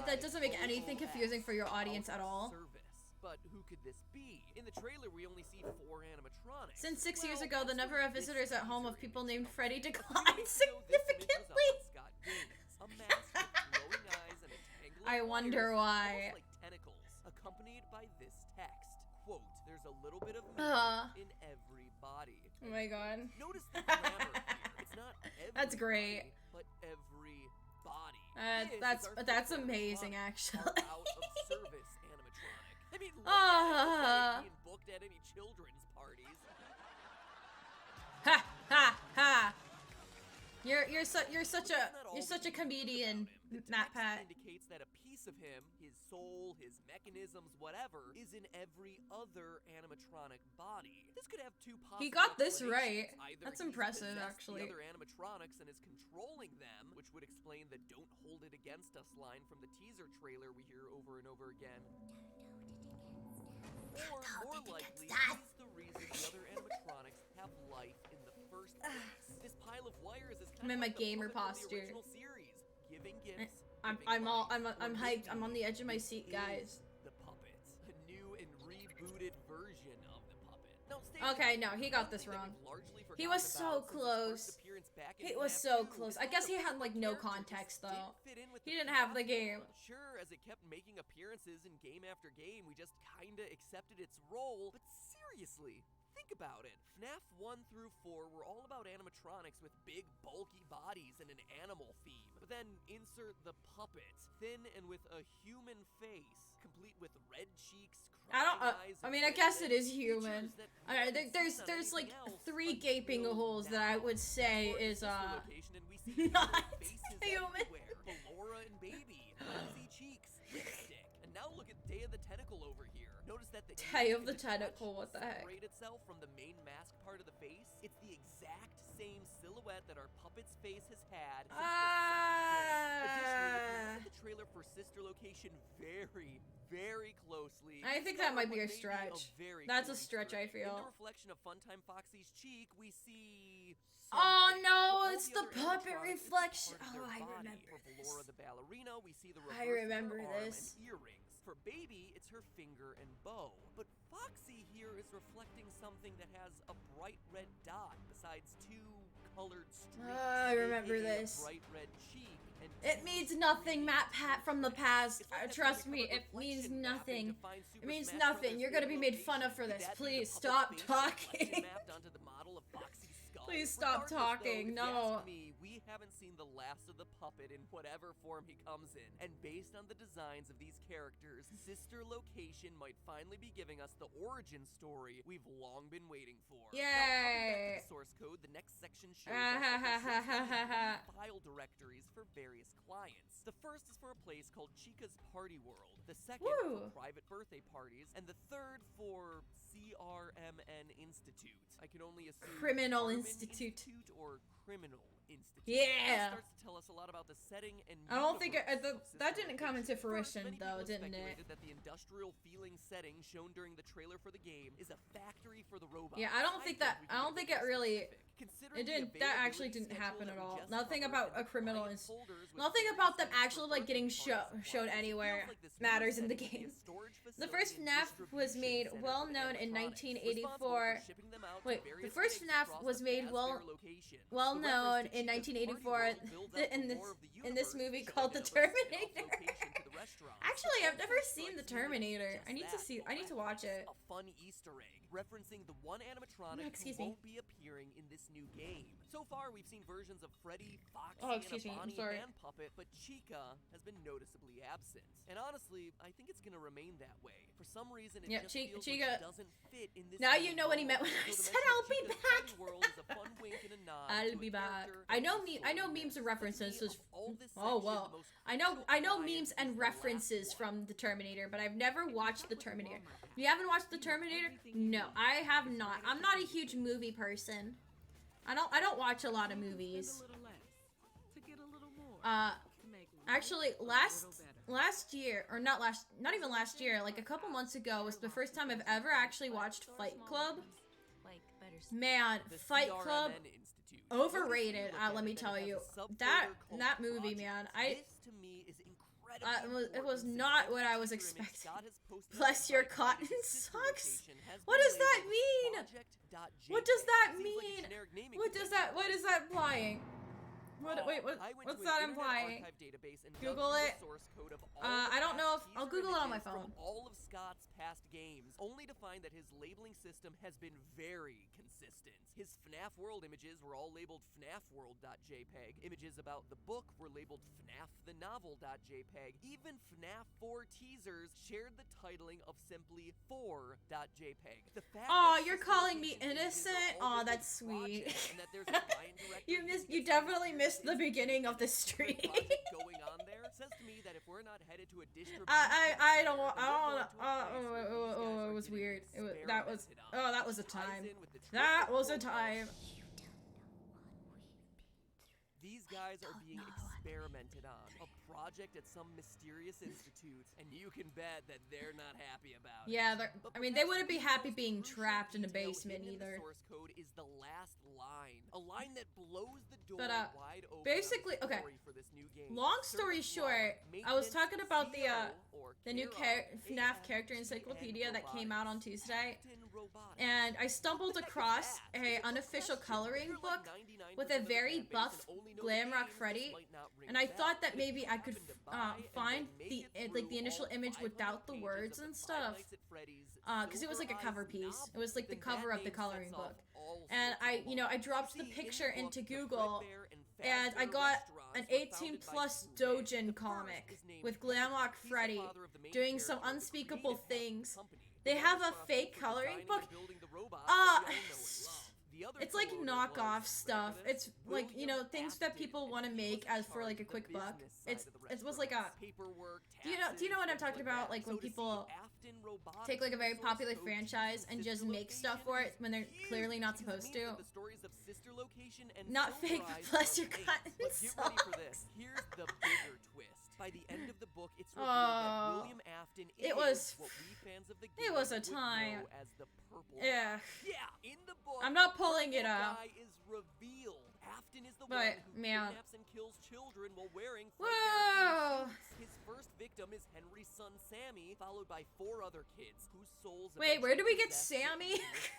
That doesn't make anything 05 confusing for your audience out at of all. service. But who could this be? In the trailer, we only see 4 animatronics. Since 6 years Well, ago, the that's number where of this visitors at home of teaser people image named comes Freddy from. declined A few weeks ago, this image was up significantly. on Scott Gaines, a mask with glowing eyes and a tangle of I wonder wires, why. almost like tentacles, accompanied by this text. Quote, there's a little bit of me in every body. Oh my god. Notice the grammar here. It's not every That's great. body, but every body. That's amazing actually. Out of service animatronic. I mean, look Ah. at it. It's like being booked at any children's parties. Ha ha ha! You're such a comedian, The Matt text Pat. indicates that a piece of him, his soul, his mechanisms, whatever, is in every other animatronic body. This could have 2 possible He got this right. explanations. Either That's he's impressive, possessed actually. The other animatronics and is controlling them, which would explain the "Don't hold it against us" line from the teaser trailer we hear over and over again. Or more likely, he's the reason the other animatronics have life in the first place. This pile of wires is kind I'm in of my like the gamer puppet from the posture. original series, giving gifts. I'm giving life, I'm or hyped. I'm maybe on the edge of my seat, he guys. is the puppet, a new and rebooted version of the puppet. Now, stay Okay, tuned. no, he got One this thing that wrong. we've largely He forgotten was so about since his close. first appearance back in He was FNAF so 2 close. is I how guess the he had like no character just context didn't though. fit in with He the didn't have the FNAF game. world. Sure, as it kept making appearances in game after game, we just kinda accepted its role. But seriously, think about it. FNAF 1 through 4 were all about animatronics with big, bulky bodies and an animal theme. But then insert the puppet, thin and with a human face, complete with red cheeks, I mean, I guess it is human. There's like 3 gaping holes that I would say is not human. Ballora and Baby, rosy cheeks, lipstick. And now look at Day of the Tentacle over here. Notice that the Day of image the can detach Tentacle, what the and heck? separate itself from the main mask part of the face. It's the exact same silhouette that our puppet's face has had since the second game. Additionally, if you look at the trailer for Sister Location very closely, I think that might be a stretch. That's a stretch, I In feel. the reflection of Funtime Foxy's cheek, we see. Oh something. no, For all it's the other puppet animatronics, it's reflection. part of Oh, their I body. remember For this. Ballora the ballerina, we see the I reverse of remember her arm this. and earrings. For Baby, it's her finger and bow. But Foxy here is reflecting something that has a bright red dot besides 2 colored streaks. I remember aka a this. bright red cheek and It 2 means nothing, Matt Pat from the past. It's like that Trust thing me, they it call a means reflection mapping nothing. to find Super It means Smash nothing. Brothers You're gonna be made fun of for location. this. Could that be Please the stop puppet's face reflection talking. mapped onto the model of Foxy's skull? Please stop Regardless, though, talking. if you No. ask me, we haven't seen the last of the puppet in whatever form he comes in. And based on the designs of these characters, Sister Location might finally be giving us the origin story we've long been waiting for. Now, hopping back Yay. to the source code, the next section shows us that there's three file directories for various clients. The first is for a place called Chica's Party World, the second Woo. for private birthday parties, and the third for CRMN Institute. I can only assume Criminal Carmen Institute. or Criminal Institute. Yeah. This starts to tell us a lot about the setting and I don't think universe of that Sister didn't come into Location. fruition First, many though, people didn't it? speculated that the industrial feeling setting shown during the trailer for the game is a factory for the robots. Yeah, I don't think we that. can I get don't a think bit it more really. specific. Considering It the didn't. That actually availability didn't happen schedule at that we all. just Nothing covered about and a the criminal client is. folders with Nothing various about them names for actually like getting birthday parties shown supplies, it anywhere feels like this new matters in the setting could be a game. storage The facility first and FNAF was distribution made center well for known in animatronics, 1984. responsible for shipping them out to Wait, the various first gigs FNAF across was the made Fazbear location. well The known reference to in Chica's Party 1984 World builds out in the this lore of the in this universe, movie showing called it The as a spin-off Terminator. location to the restaurants. Actually, I've never Also seen The strikes me that it's Terminator. just I need to that, see. I need to watch it. A fun Easter egg referencing the one animatronic Excuse who me. won't be appearing in this new game. So far, we've seen versions of Freddy, Foxy, Oh, and excuse a me, I'm Bonnie sorry. hand puppet, but Chica has been noticeably absent. And honestly, I think it's gonna remain that way. For some reason, it Yeah, just Chica- feels Chica- like she doesn't fit in this Now new you know what he meant when world. I So the said mention of I'll be Chica's back. tiny world is a fun wink and a nod I'll to be a back. character I that know the I know story memes and missed. references. To me, of all this Oh section, wow. the most I know crucial memes client and is the last references one. from the Terminator, but I've never watched the Terminator. If you haven't watched the Terminator, no, I have not. I'm not a huge movie person. I don't watch a lot of movies. Actually, last year, or not even last year, like a couple months ago was the first time I've ever actually watched Fight Club. Man, The Fight Club, CRMN Institute. overrated. Notice if you look Let at me it, tell it has you, a subfolder that called movie, Project. man, This to me is incredibly it was important not since what I was every teaser image expecting. Scott has posted Bless on the your site cotton for his sister socks. location has What been does that labeled mean? project.jpg. What does that Seems like a mean? generic naming What does convention. what is that implying? Wait, I went what's to that an Internet implying? Archive database and Google dug through it. the source code of all I the don't know past if I'll teaser Google it on my images phone. from all of Scott's past games, only to find that his labeling system has been very consistent. His FNAF World images were all labeled FNAFworld.jpg. Images about the book were labeled FNAFthenovel.jpg. Even FNAF 4 teasers shared the titling of simply 4.jpg. The fact Aw, that you're sister calling me location images are innocent? all Aw, labeled that's sweet. project and that there's a client directory You using definitely the missed the Institute beginning of the and stream. project going on there says to me that if we're not headed to a distribution I don't center, want. then we're going to a place where these guys are It was getting weird. experimented on. That was a Ties time. in with the That triple was a profile. time. These guys are being experimented on. A project at some mysterious institute, and you can bet that they're not happy about it. Yeah, But I mean, they perhaps wouldn't be the happy most being crucial trapped in a detail basement hidden in either. The source code is the last line, a line that blows the door But, wide open. basically, on the okay. story for this new game. Long story Service short, log, I was maintenance, talking about CO, or the new care of FNAF AF, character encyclopedia that came out on robotics. Tuesday, Captain Robotics. and I stumbled What the heck is across that? a It's a unofficial question. coloring If you're book like 99% with a of the very fan base buff and only know the Glamrock games, Freddy, this might not ring and a I bell. thought that But if maybe you I could happen to buy and find then make the it like the through initial all image 500 without the pages words of and the Five stuff. Nights at Freddy's Because it was like a Silver cover Eyes piece. novel, It was like the then cover that of the name coloring sets book. off all And sorts of I alarms. dropped the You see, in picture book, into the Google, Fredbear and and I Fazbear got restaurants an were 18 founded by plus two men. Dojin The first comic is named with Henry. Glamrock He's the Freddy father of the main doing some character of the unspeakable creative half of the things. company. They The have a one fake responsible for coloring designing book. and building the robots that we all know and love. The other It's like co-owner knockoff was, stuff. ready for this? It's like, you know, things that people want to make as for like a quick buck. It was like a paperwork. do you know what I'm talking about? Like when people take like a very popular franchise and just make stuff for it when they're clearly not supposed to. Not fake, but bless your cotton But get ready for this. socks. Here's the bigger twist. By the end of the book, it's revealed Oh, that William Afton it is was- what we fans of the it game was a would time. know as the Purple Yeah. Guy. Yeah, in the book, I'm not pulling it Purple up. Guy is revealed. Afton is the But, one who man. kidnaps and kills children while wearing Whoa. Fredbear-themed suits. His first victim is Henry's son Sammy, followed by 4 other kids whose souls. Wait, where do we get eventually possess Sammy?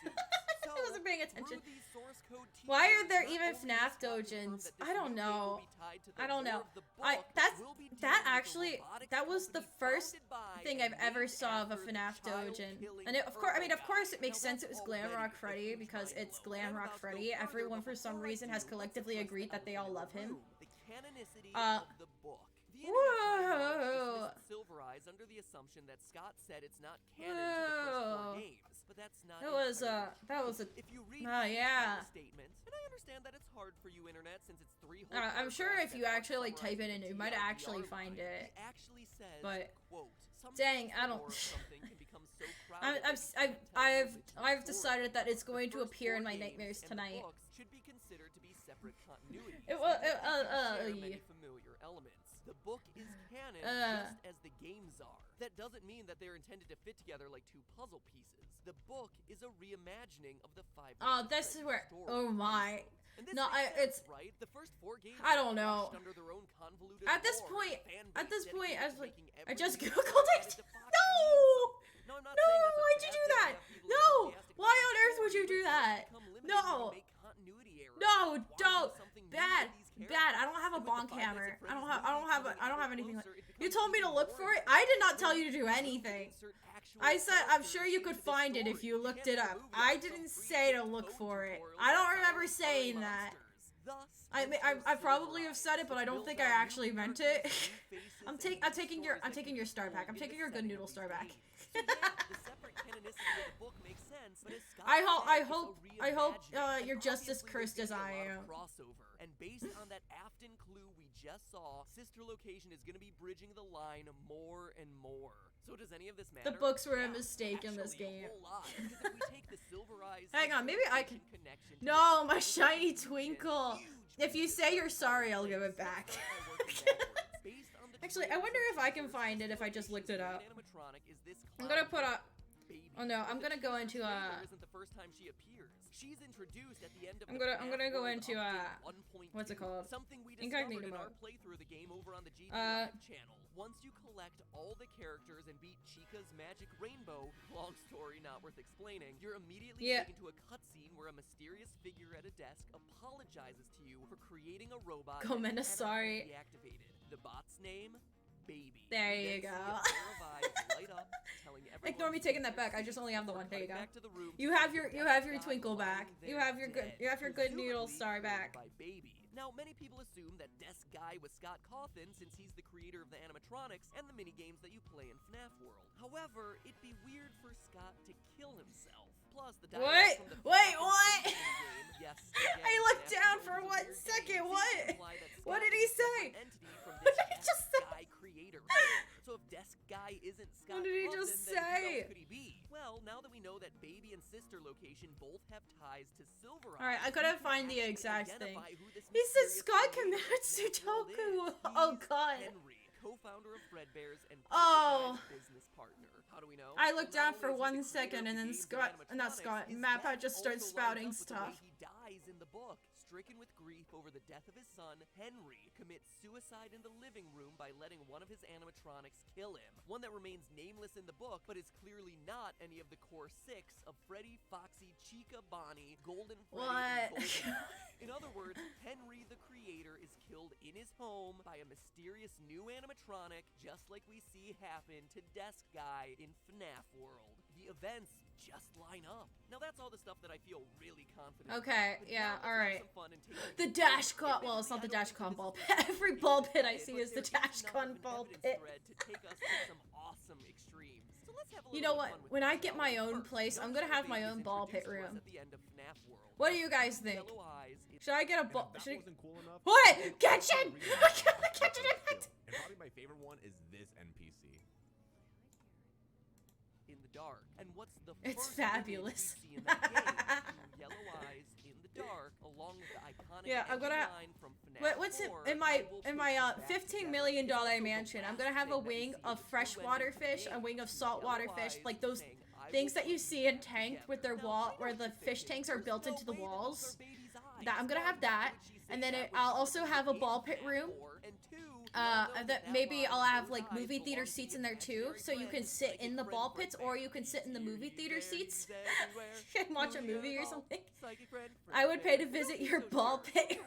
the suits. I wasn't paying through attention. these source code Why are teasers, there not even only FNAF is Scott confirmed dojins? that this I don't new game will know. be tied to the I don't lore know. of the book, That's will be that dealing with the actually robotics that was the company first founded by thing and I've ever named saw of a after the FNAF dojin. child-killing And of course, I mean, of Purple course, Guy. it makes Now, sense. It that's was already Glamrock a Freddy huge because it's mind-blow. And I'm Glamrock about to go Freddy. further, Everyone, but for some before I reason, has do, collectively let's agreed that they all love him. The canonicity Uh, of the book. The internet Whoa. dismissed Silver Eyes under the assumption that Scott said it's not canon to the first 4 Whoa. games, but that's not. That was entirely that was a. If you read Oh, these yeah. kind of statements, and I understand that it's hard for you, internet, since it's 3 whole I'm sure paragraphs if you that actually like summarize type it in, the you might TLDR actually find line. it. He actually says, But, quote, dang, I don't- something can become so I'm, crowded I'm, that you I've, can't tell I've, which I've story. decided that it's The going to first appear 4 in my games nightmares and the tonight. books should be considered to be separate continuities. It was, and share yeah. many familiar elements. The book is canon just as the games are. That doesn't mean that they're intended to fit together like 2 puzzle pieces. The book is a reimagining of the 5 Oh, Nights at this is Freddy's where. story. Oh my. And this No, makes it's. sense, right? The first 4 games I were don't know. crushed under their own convoluted At this lore, point, fan at this base point, I was dedicated to like, making I just every googled game it. added to Fox No. mean something. No, I'm not No, saying that's a why'd you bad do thing to that? have people No. enthusiastic Why about on earth the would you story, do but it that? become limiting No. when you make continuity errors. No, Why do don't. something new Bad. with these bad. I don't have a bonk hammer. I don't have anything like. You told me to look for it. I did not tell you to do anything. I said I'm sure you could find it if you looked it up. I didn't say to look for it. I don't remember saying that. I probably have said it, but I don't think I actually meant it. I'm taking your star back. I'm taking your good noodle star back. I hope you're just as cursed as I am. And based on that Afton clue we just saw, sister location is going to be bridging the line more and more. So does any of this matter? The books were a mistake in this game. A whole lot, because if we take the silverized Hang on, maybe I can. No, my shiny twinkle. If you say you're sorry, I'll give it back. Actually, I wonder if I can find it if I just looked it up. I'm gonna put up. Oh no, I'm gonna go into She's introduced at the end of I'm gonna go into what's it called? Something we Incognito discovered in our mode. playthrough of the game over on the GameTheory channel. Once you collect all the characters and beat Chica's magic rainbow, long story not worth explaining, you're immediately taken to a cutscene where a mysterious figure at a desk apologizes to you for creating a robot that cannot sorry. be deactivated. The bot's name? Baby. There you go. Ignore me taking that back. I just only have the one. There you go. You have your twinkle back. You have your good noodle star back. Now, many people assume that Desk Guy was Scott Cawthon since he's the creator of the animatronics and the minigames that you play in FNAF World. However, it'd be weird for Scott to kill himself. Plus, the Wait, what? Yes, I looked down for 1 second. What did he say? What did he just say? Creator. So if Desk Guy isn't Scott What did he Cawthon, just then who say? else could he be? Well, now that we know that Baby and Sister location both have ties to Silver Eye. Alright, I couldn't find the exact thing. He said Scott committed Sudoku. Oh god. Henry, co-founder of Fredbear's and business partner. How do we know? I looked down for 1 second and then Mappa just starts spouting stuff. He dies in the book. Stricken with grief over the death of his son, Henry commits suicide in the living room by letting one of his animatronics kill him. One that remains nameless in the book, but is clearly not any of the core 6 of Freddy, Foxy, Chica, Bonnie, Golden Freddy, and Golden. In other words, Henry the creator is killed in his home by a mysterious new animatronic, just like we see happen to Desk Guy in FNAF World. The events just line up. Now that's all the stuff that I feel really confident. Okay, yeah, alright. The Dashcon, well, it's not the Dashcon ball pit. Every ball pit I see is the Dashcon ball pit. You know what? When I get my own place, I'm gonna have my own ball pit room. What do you guys think? Should I get a ball? What? Kitchen! I got the kitchen effect! And probably my favorite one is this NPC. In the dark. And what's the It's first fabulous. image we see in that game? Yellow eyes in the dark, along with the iconic yeah, I'm gonna. line from FNAF What's it 4, in my $15 million mansion? I'm gonna have a wing of freshwater fish, a wing of saltwater fish, like those things that you see in Tank with their wall, where the fish tanks are built into the walls. That I'm gonna have that, and then I'll also have a ball pit room. That maybe I'll have like movie theater seats in there too, so you can sit in the ball pits or you can sit in the movie theater seats and watch a movie or something. I would pay to visit your ball pit.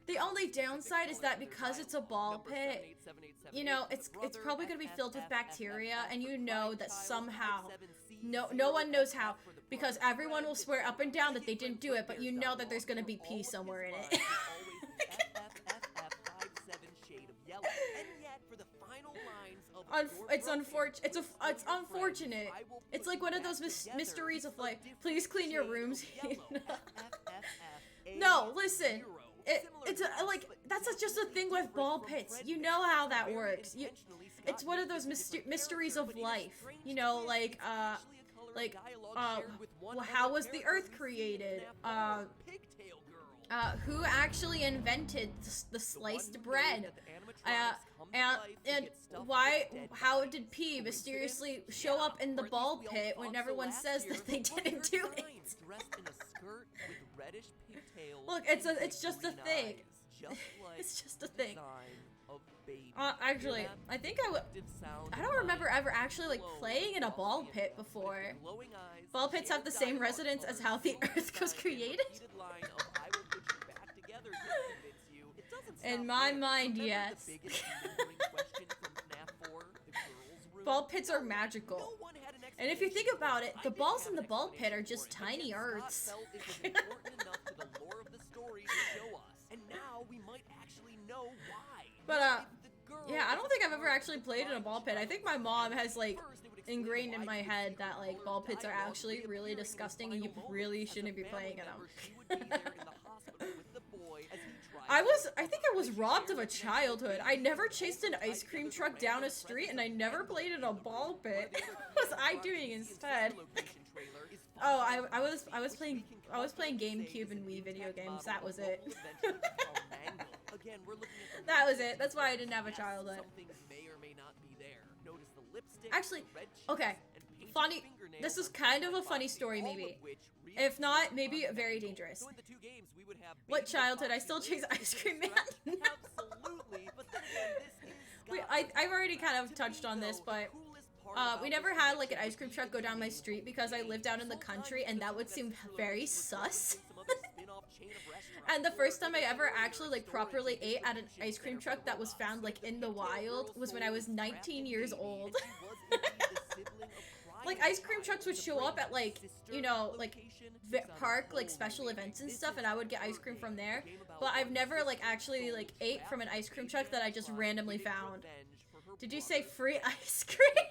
The only downside is that because it's a ball pit, you know, it's probably gonna be filled with bacteria, and you know that somehow, no one knows how, because everyone will swear up and down that they didn't do it, but you know that there's gonna be pee somewhere in it. It's unfortunate. It's like one of those mysteries of like, please clean your rooms. No, listen. It's like that's just a thing with ball pits. You know how that works. It's one of those mysteries of life. You know, like how was the Earth created? Who actually invented the sliced bread? And how did pee mysteriously show up in the ball pit when everyone says that they didn't do it? Look, it's just a thing. It's just a thing. Actually, I think I don't remember ever actually like playing in a ball pit before. Ball pits have the same residence as how the Earth was created. In my mind, Remember yes. the biggest lingering question from FNAF 4, the girls' room? Ball pits are magical. No one had an And if you think explanation about for it, I the didn't balls have in the an ball pit are explanation just for it, but tiny yet Earths. Scott felt it was important enough to the lore of the story to show us. And now we might actually know why. But, If the girl yeah, I was don't think I've ever part of actually the played in a crime ball pit. I child think my mom has, like, first, it would explain ingrained in why my you would head see that, the like, color ball pits are dialogue actually really reappearing in the disgusting and you final really moments shouldn't as be a playing in family them. member, she would be there in the hospital with the boy as he tried I think I was robbed of a childhood. I never chased an ice cream truck down a street and I never played in a ball pit. What was I doing instead? Oh, I was playing GameCube and Wii video games. That was it. That was it. That's why I didn't have a childhood. Actually, okay. Funny. This is kind of a funny story, maybe. If not, maybe very dangerous. What childhood? I still chase Ice Cream Man. Absolutely, but then again, this is I've already kind of touched on this, but we never had like an ice cream truck go down my street because I lived out in the country and that would seem very sus. And the first time I ever actually like properly ate at an ice cream truck that was found like in the wild was when I was 19 years old. Like ice cream trucks would show up at like, you know, like park like special events and stuff, and I would get ice cream from there. But I've never like actually like ate from an ice cream truck that I just randomly found. Did you say free ice cream?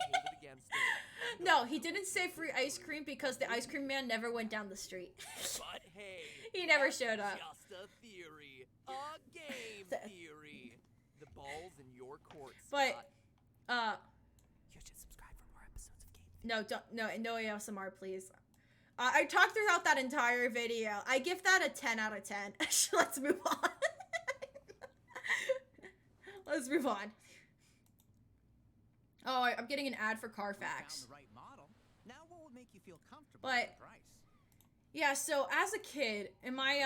No, he didn't say free ice cream because the ice cream man never went down the street. But hey, He never showed up. Just a theory, a game theory. The ball's in your court, But Scott. You should subscribe for more episodes of Game. no ASMR, please. I talked throughout that entire video. I give that a 10 out of 10. Let's move on. Let's move on. Oh, I'm getting an ad for Carfax. But yeah, so as a kid, in my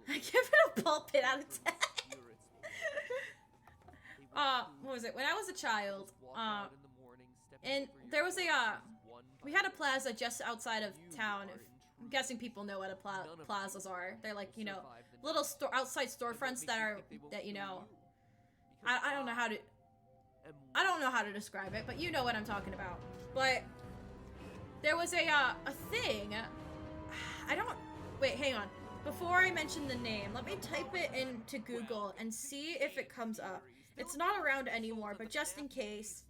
I give it a ball pit out of 10. What was it? When I was a child, and there was a we had a plaza just outside of town. I'm guessing people know what a plazas are. They're like, you know, little outside storefronts that you know. I don't know how to describe it, but you know what I'm talking about. But there was a thing. Wait, hang on. Before I mention the name, let me type it into Google and see if it comes up. It's not around anymore, but just in case.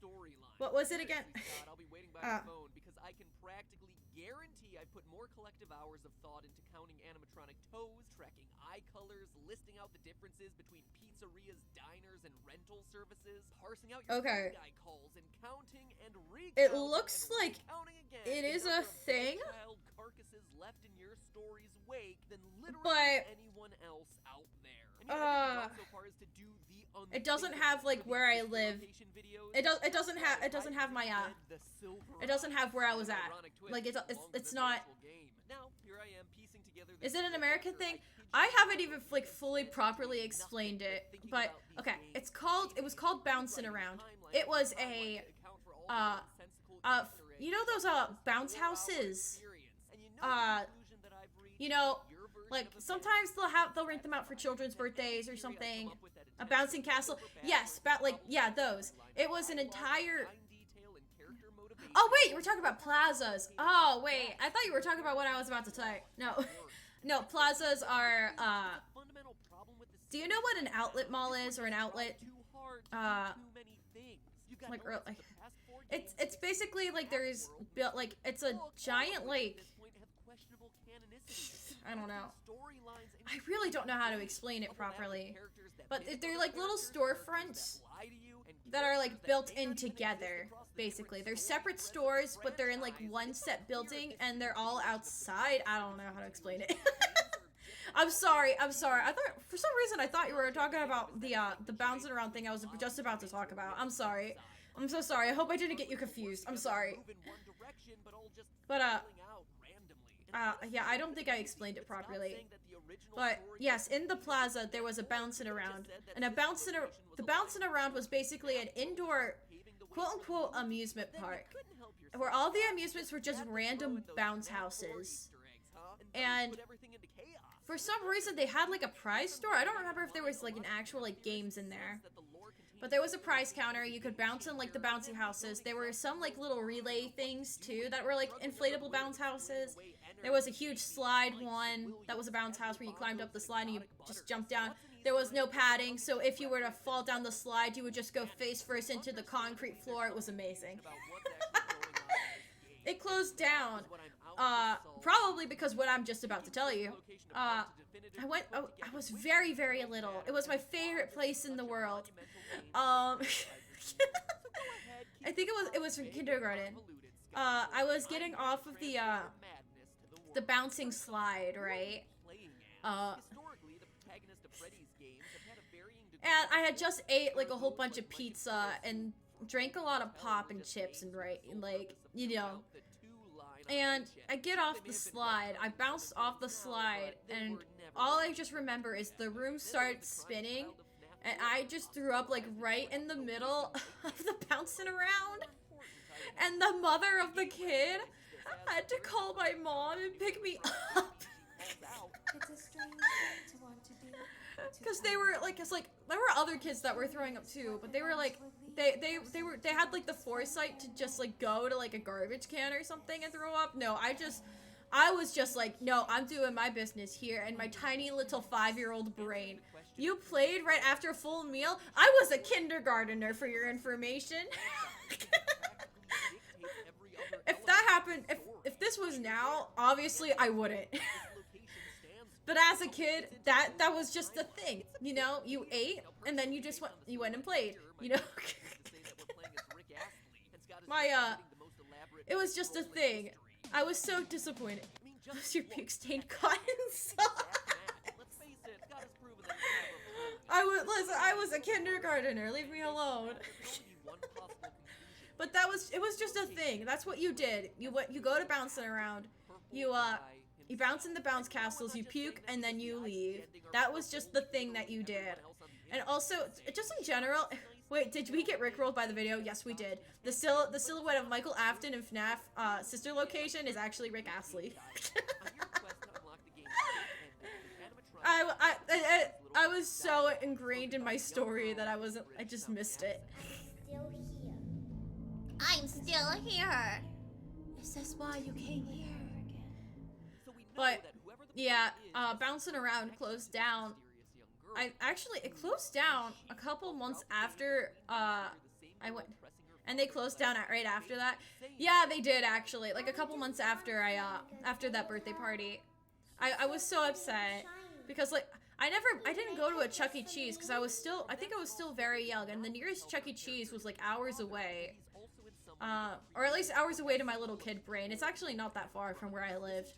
What was it again? I'll be waiting by the phone because I can practically guarantee I put more collective hours of thought into counting animatronic toes, tracking eye colors, listing out the differences between pizzerias, diners, and rental services, parsing out your Okay. guy calls, and counting and It looks like again. it is If there a are thing. child carcasses left in your story's wake than literally But anyone else out there. And yet I think so far as to do the it doesn't have like where I live. It doesn't have my it doesn't have where I was at. Like it's not. Is it an American thing? I haven't even like fully properly explained it. But okay, it was called Bouncing Around. It was a you know those bounce houses? You know, like sometimes they'll rent them out for children's birthdays or something. A bouncing castle. Yes, those. It was an entire. Oh wait, we're talking about plazas. Oh wait, I thought you were talking about what I was about to say. No, no, plazas are. Do you know what an outlet mall is, or an outlet? It's basically like there's built like it's a giant like. I don't know. I really don't know how to explain it properly. But they're like little storefronts that are like built in together, basically. They're separate stores, but they're in like one set building and they're all outside. I don't know how to explain it. I'm sorry. I thought, for some reason, I thought you were talking about the bouncing around thing I was just about to talk about. I'm sorry. I'm so sorry. I hope I didn't get you confused. I'm sorry. But, yeah, I don't think I explained it properly. But, yes, in the plaza, there was a bouncing around. And the bouncing around was basically an indoor, quote-unquote, amusement park. Where all the amusements were just random bounce houses. And for some reason they had like a prize store. I don't remember if there was like an actual like games in there. But there was a prize counter. You could bounce in like the bouncy houses. There were some like little relay things too that were like inflatable bounce houses. There was a huge slide one that was a bounce house where you climbed up the slide and you just jumped down. There was no padding, so if you were to fall down the slide, you would just go face first into the concrete floor. It was amazing. It closed down. Probably because what I'm just about to tell you. I was very, very little. It was my favorite place in the world. I think it was from kindergarten. I was getting off of the bouncing slide, right? And I had just ate like a whole bunch of pizza and drank a lot of pop and chips and like, you know. And I get off the slide, I bounced off the slide, and all I just remember is the room started spinning, and I just threw up like right in the middle of the bouncing around. And the mother of the kid had to call my mom and pick me up. It's a strange thing to want to do. Because they were like, there were other kids that were throwing up too, but they were like, they had like the foresight to just like go to like a garbage can or something and throw up. No, I was just like, no, I'm doing my business here in my tiny little 5-year-old brain. You played right after a full meal? I was a kindergartner, for your information. If that happened, if this was now, obviously I wouldn't. But as a kid, that was just the thing, you know? You ate, and then you went and played, you know? It was just a thing. I was so disappointed. Was your puke stained cotton sock? I was a kindergartner, leave me alone. But it was just a thing. That's what you did. You go to bouncing around. You bounce in the bounce castles, you puke, and then you leave. That was just the thing that you did. And also, just in general, wait, did we get rickrolled by the video? Yes, we did. The silhouette of Michael Afton in FNAF sister location is actually Rick Astley. I was so ingrained in my story that I just missed it. I'm still here. Is this why you came here? But yeah, bouncing around closed down. It closed down a couple months after I went, and they closed down right after that. Yeah, they did actually. Like a couple months after after that birthday party, I was so upset because like I didn't go to a Chuck E. Cheese because I think I was still very young, and the nearest Chuck E. Cheese was like hours away. Or at least hours away to my little kid brain. It's actually not that far from where I lived.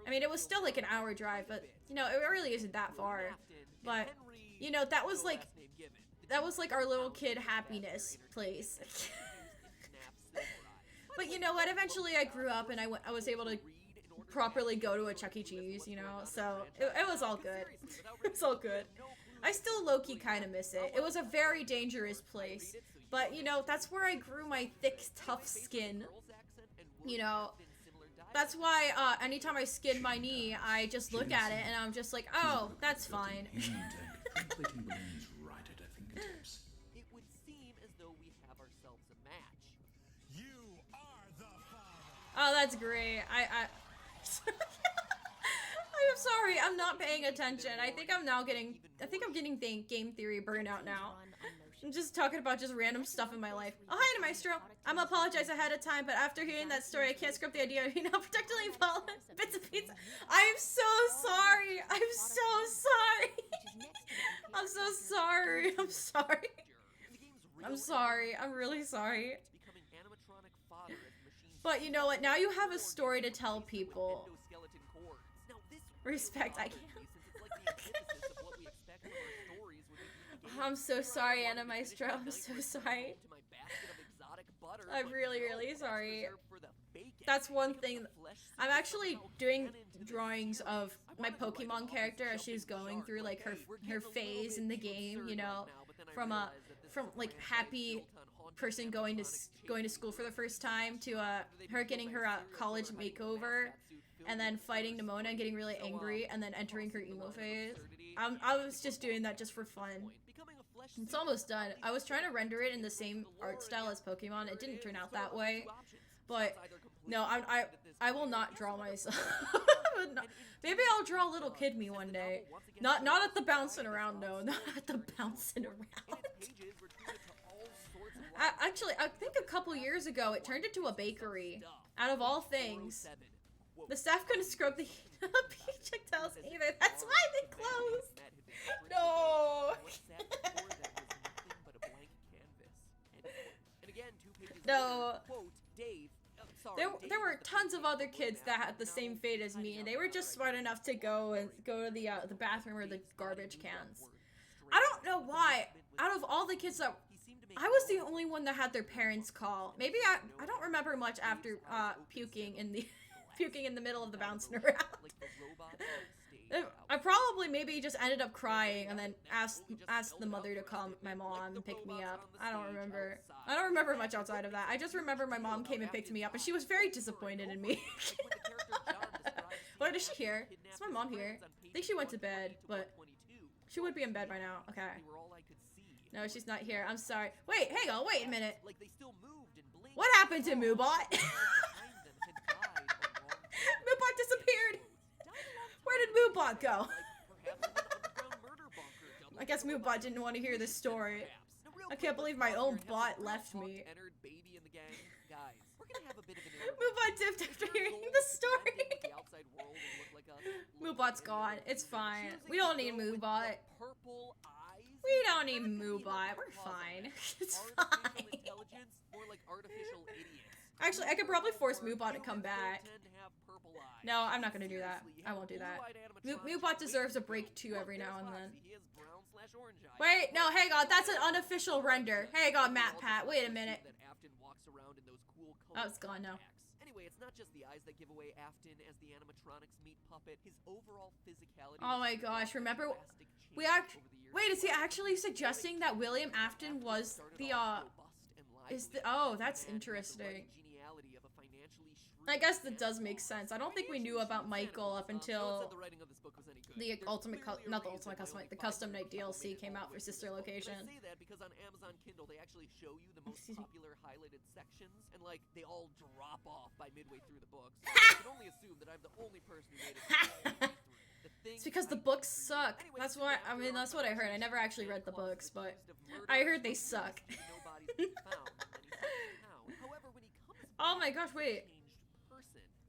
I mean, it was still like an hour drive, but, you know, it really isn't that far. But, you know, that was like our little kid happiness place. But you know what, eventually I grew up and I was able to properly go to a Chuck E. Cheese, you know, so it was all good. It was all good. I still low-key kind of miss it. It was a very dangerous place. But, you know, that's where I grew my thick, tough skin. You know, that's why anytime I skin my knee, I just look at it and I'm just like, oh, that's fine. Right at our fingertips. It would seem as though we have ourselves a match. You are the father. Oh, that's great. I'm sorry, I'm not paying attention. I think I'm getting game theory burnout now. I'm just talking about just random stuff in my life. Oh, hi, Maestro. I'm gonna apologize ahead of time, but after hearing that story, I can't script the idea of you now protectively following bits of pizza. I'm so sorry. I'm so sorry. I'm so sorry. I'm sorry. I'm sorry. I'm really sorry. But you know what? Now you have a story to tell people. Respect, I can't. I'm so sorry, Anna Maestro. I'm so sorry. I'm really, really sorry. That's one thing. I'm actually doing drawings of my Pokemon character as she's going through like her phase in the game, you know, from like happy person going to school for the first time to her getting her college makeover, and then fighting Nimona and getting really angry, and then entering her emo phase. I was just doing that just for fun. It's almost done. I was trying to render it in the same art style as Pokemon. It didn't turn out that way, but no, I will not draw myself. Maybe I'll draw little kid me one day. Not at the bouncing around, no, not at the bouncing around. Actually, I think a couple years ago it turned into a bakery. Out of all things, the staff couldn't scrub the projectiles either. That's why they closed. No. No. There were tons of other kids that had the same fate as me, and they were just smart enough to go to the bathroom or the garbage cans. I don't know why. Out of all the kids that I was the only one that had their parents call. Maybe I don't remember much after puking in the middle of the bouncing around. I probably maybe just ended up crying and then asked the mother to call my mom and pick me up. I don't remember much outside of that. I just remember my mom came and picked me up, and she was very disappointed in me. What is she here? Is my mom here? I think she went to bed, but she would be in bed by now. Okay. No, she's not here. I'm sorry. Wait, hang on. Wait a minute. What happened to Moobot? Moobot disappeared. Where did Moobot go? I guess Moobot didn't want to hear this story. I can't believe my own bot left me. Moobot dipped after hearing the story. Moobot's gone. It's fine. We don't need Moobot. We don't need Moobot. We're fine. It's fine. Actually, I could probably force Moobot to come back. No, I'm not gonna do that. I won't do that. Moobot deserves a break too every now and then. Wait, no, hang on. That's an unofficial render. Hang on, MatPat. Wait a minute. Oh, it's gone now. Anyway, it's not just the eyes that give away Afton as the animatronics meat puppet. His overall physicality. Oh my gosh! Remember, wait, is he actually suggesting that William Afton was the Oh, that's interesting. I guess that does make sense. I don't think we knew about Michael up until the the custom night DLC came out for Sister Location. I say that because on Amazon Kindle they actually show you the most popular highlighted sections, and like they all drop off by midway through the book. So I can only assume that I'm the only person who made it. It's because the books suck. That's why. I mean, that's what I heard. I never actually read the books, but I heard they suck. Oh my gosh! Wait.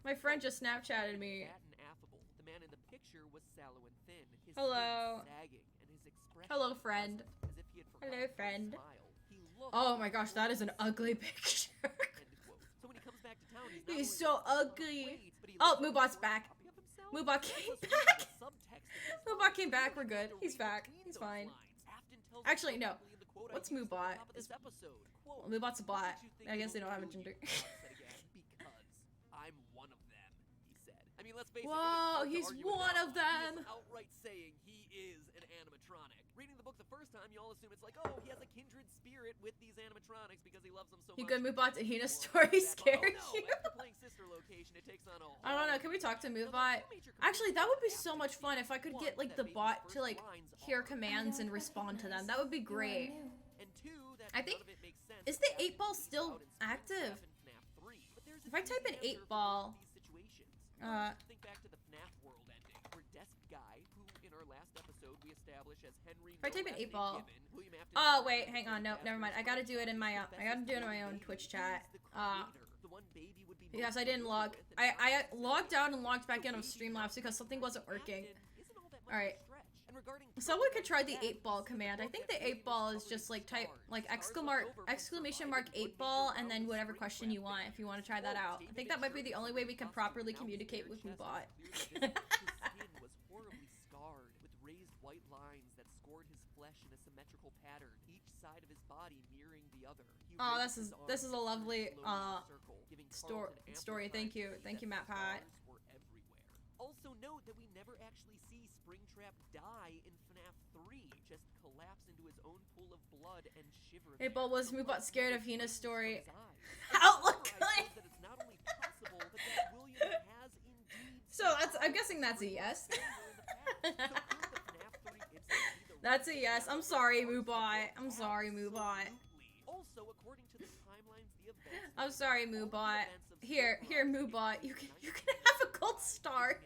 My friend just Snapchatted me. The man in the picture was sallow and thin. His hello. Sagging, and his expression hello, friend. As if he had hello, friend. Smile. Oh my gosh, that is an ugly picture. So when he comes back to town, he's so ugly. Oh, Moobot's back. Moobot came back. Moobot came back. We're good. He's back. He's fine. Actually, no. What's Moobot? Moobot's a bot. I guess they don't have a gender. I mean, let's face it. Whoa, he's one of them. He is outright saying he is an animatronic. Reading the book the first time, you all assume it's like, oh, he has a kindred spirit with these animatronics because he loves them so much. You good, Moobot? Hina's story scared you? After playing Sister Location, it takes on a whole I don't know. Can we talk to Moobot? Actually, that would be so much fun if I could get like the bot to like hear commands and respond to them. That would be great. I think is the 8-ball still active? If I type in 8-ball. Think back to the FNAF world ending, where Desk Guy, who in our last episode we established as Henry. If I type in 8-ball. Oh wait, hang on, no, never mind. I gotta do it in my own Twitch chat. Because I didn't log. I logged out and logged back in on Streamlabs because something wasn't working. All right. Someone could try the 8-ball command. I think the 8-ball is just like type like exclamation mark 8-ball and then whatever question you want if you want to try that out. I think that might be the only way we can properly communicate with Moobot. His skin was horribly scarred with raised white lines that scored his flesh in a symmetrical pattern, each side of his body mirroring the other. Oh, this is a lovely story. Thank you, MatPat. Also note that we never actually see Springtrap die in FNAF 3, just collapse into his own pool of blood and shiver. Hey, but was Moobot scared of Hina's story? Outlook good! I'm guessing that's a yes. That's a yes. I'm sorry, Moobot. I'm sorry, Moobot. Also, according to the timelines, the events I'm sorry, Moobot. Here, Moobot. You can have a gold star.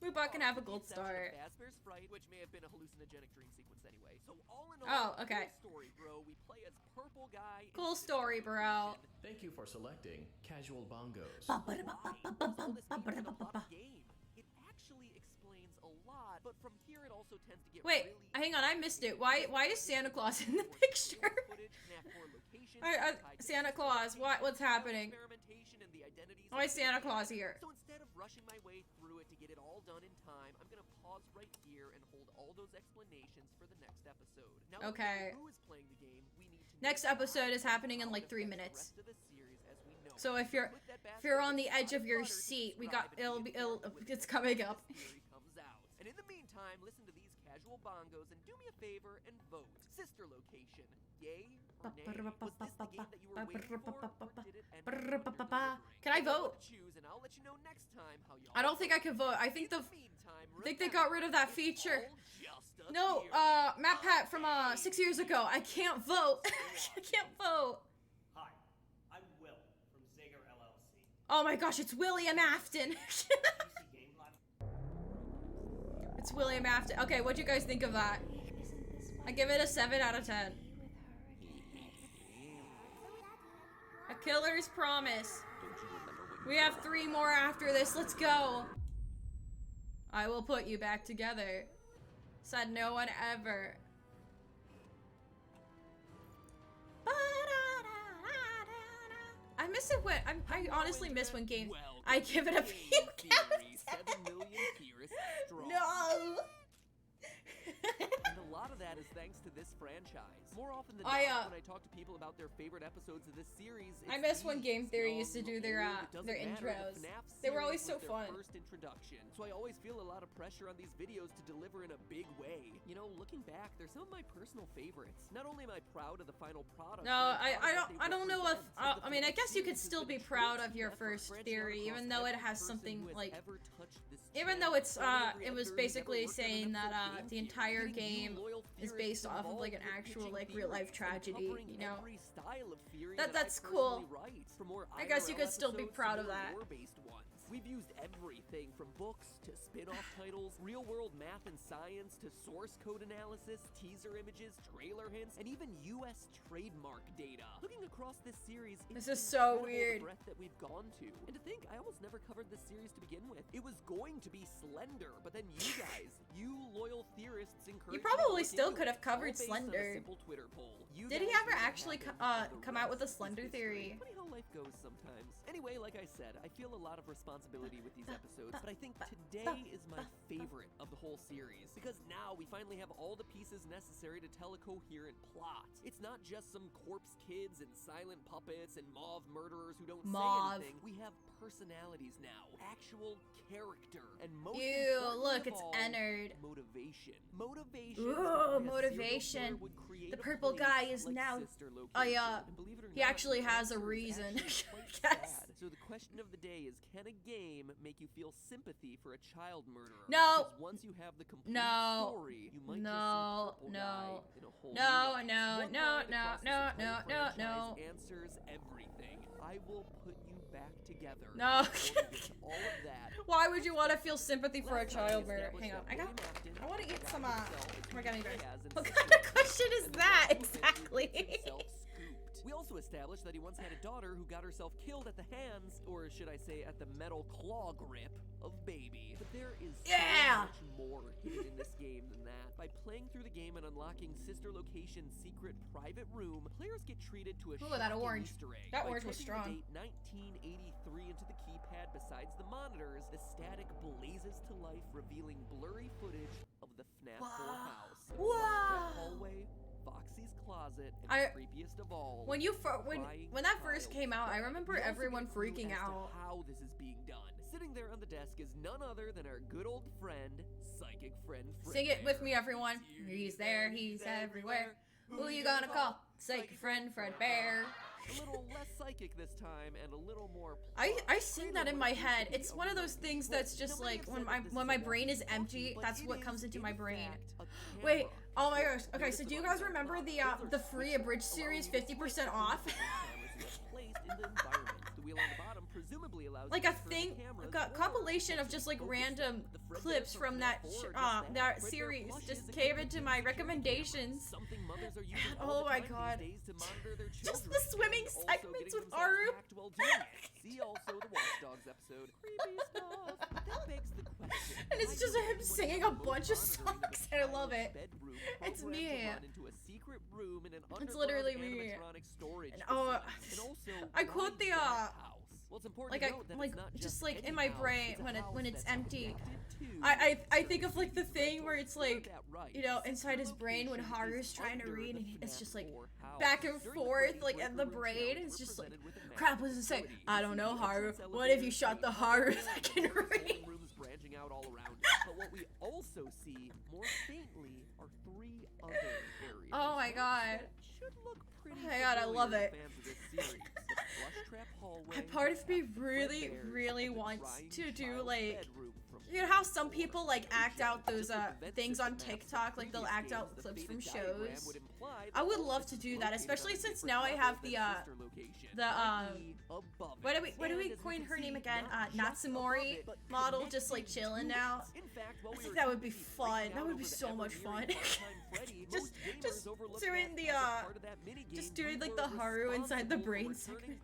Moobot can have a gold star. Fazbear's Fright, which may have been a hallucinogenic dream sequence anyway. So all in all, Oh, okay. cool story, bro. We play as Purple Guy. Cool story, bro. Thank you for selecting Casual Bongos. It actually explains a lot, but from here it also tends to get Wait, hang on, I missed it. Why is Santa Claus in the picture? Santa Claus, what's happening? Why is Santa Claus here? So instead of rushing my way through it to get it all done in time, I'm gonna pause right here and hold all those explanations for the next episode. Now, okay. Who is playing the game? We need to next episode is happening in like 3 minutes. So if you're on the edge of your seat, it's coming up. And in the meantime, listen to these casual bongos and do me a favor and vote. Sister location. Yay or nay? Was this the game that you were waiting for, or did it end up under-delivering? Can I vote? Choose, and I'll let you know next time how y'all I don't think I can vote. I think they got rid of that feature. No, MatPat from 6 years ago. I can't vote. I can't vote. Hi, I'm Will from Zager LLC. Oh my gosh, it's William Afton. It's William Afton. Okay, what'd you guys think of that? I give it a 7 out of 10. A killer's promise. We have 3 more after this. Let's go. I will put you back together. Said no one ever. I miss it when I honestly miss when games. I give it a few counts. 7 million theorists strong. No. And a lot of that is thanks to this franchise. More often than not, when I talk to people about their favorite episodes of this series, I miss when GameTheory used to do their intros. They were always so fun. First introduction. So I always feel a lot of pressure on these videos to deliver in a big way. You know, looking back, they're some of my personal favorites. Not only am I proud of the final product. No, I don't know if I mean, I guess you could still be proud of your first theory, even though it has something like, even though it's it was basically saying that the entire game is based off of like an actual like real life tragedy, you know. That's cool. I guess you could still be proud of that. We've used everything from books to spin-off titles, real-world math and science to source code analysis, teaser images, trailer hints, and even US trademark data. Looking across this series, this is so weird. The breadth that we've gone to. And to think, I almost never covered this series to begin with. It was going to be Slender, but then you guys, you loyal theorists, encouraged. You probably still could have covered Slender. Did he ever actually come out with a Slender theory? Funny how life goes sometimes. Anyway, like I said, I feel a lot of responsibility with these episodes, but I think today is my favorite of the whole series, because now we finally have all the pieces necessary to tell a coherent plot. It's not just some corpse kids and silent puppets and mauve murderers who don't say anything. We have personalities now, actual character, and most look, it's Ennard. Motivation. Ooh, motivation. The purple guy is now. He actually has a reason. Yes. So the question of the day is, can a game make you feel sympathy for a child murderer? No. Because once you have the complete story, you might just see purple guy in a whole no. Answers everything. I will put you back together. No. All of that. Why would you want to feel sympathy for a child murderer? Hang on, I want to eat some. What kind of question is that exactly? We also established that he once had a daughter who got herself killed at the hands, or should I say at the metal claw grip, of Baby. But there is so much more hidden in this game than that. By playing through the game and unlocking Sister Location's secret private room, players get treated to a shocking Easter egg. That orange was strong. By typing the date 1983 into the keypad besides the monitors, the static blazes to life, revealing blurry footage of the FNAF 4 house. Wow. Hallway, Foxy's closet, and creepiest of all, when that first came out, I remember everyone freaking out. How this is being done. Sitting there on the desk is none other than our good old friend, Psychic Friend Fred. Sing it with me, everyone. He's there, he's everywhere. Who you gonna call? Psychic Friend Fred Bear. A little less psychic this time, and a little more. I sing that in my head. It's one of those things that's just like when my brain is empty, that's what comes into my brain. Wait, oh my gosh. Okay, so do you guys remember the free abridged series 50% off? Like a thing, a compilation of just like random clips from that series just came into my recommendations. Oh my god. Just the swimming segments with Haru. See also the Watch Dogs episode. Creepy stuff. That begs the question. And it's just him singing a bunch of songs, and I love it. It's me. It's literally me. And, oh, I quote the just like in my brain when it's empty, I think of like the thing where it's like, you know, inside his brain when Haru's trying to read and it's just like back and forth like in the brain. It's just like, crap, what does it say? I don't know, Haru. What if you shot the Haru that can read? Branching out all around. But what we also see more faintly are 3 other areas. Oh my god. Should look pretty. Oh my god, I love it. Part of me really wants to do like, you know how some people like act out those things on TikTok, like they'll act out clips from shows. I would love to do that, especially since now I have the what do we coin her name again? Natsutori model, just like chilling now. I think that would be fun. That would be so much fun. just doing the just doing like the Haru inside the brain segments.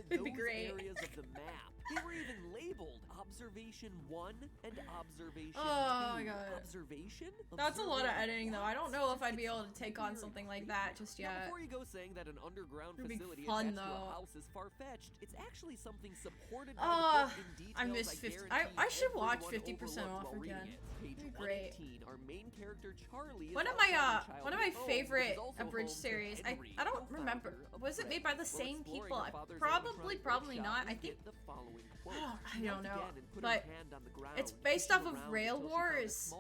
It'd be great. They were even labeled Observation 1 and Observation 2. Oh my god. Observation? That's a lot of editing though. I don't know if I'd be able to take on something like that just yet. Now, before you go saying that an underground facility fun, attached to a house is far-fetched, it's actually something supported by the book in I missed 50. I should watch 50% off again. Great. Our main character Charlie one of my favorite abridged series. I don't remember. Was it made by the same people? Probably not. I think I don't know. But it's based off of Rail Wars.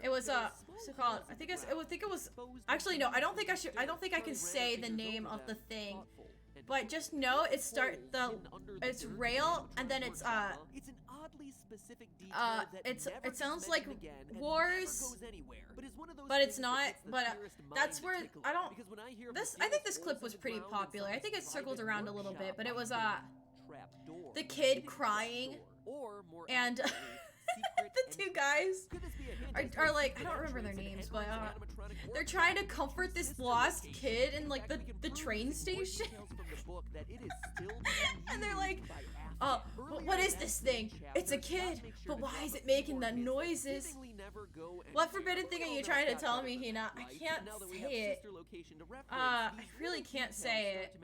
It was what's it called? I think it was actually no, I don't think I can say the name of the thing. But just know it's Rail and then it's an oddly specific detail it sounds like Wars, but it's not. But that's where I think this clip was pretty popular. I think it circled around a little bit, but it was the kid crying and the 2 guys are like, I don't remember their names, but they're trying to comfort this lost kid in like the train station. And they're like, what is this thing? It's a kid, but why is it making the noises? What forbidden thing are you trying to tell me, Hina? I can't say it. I really can't say it.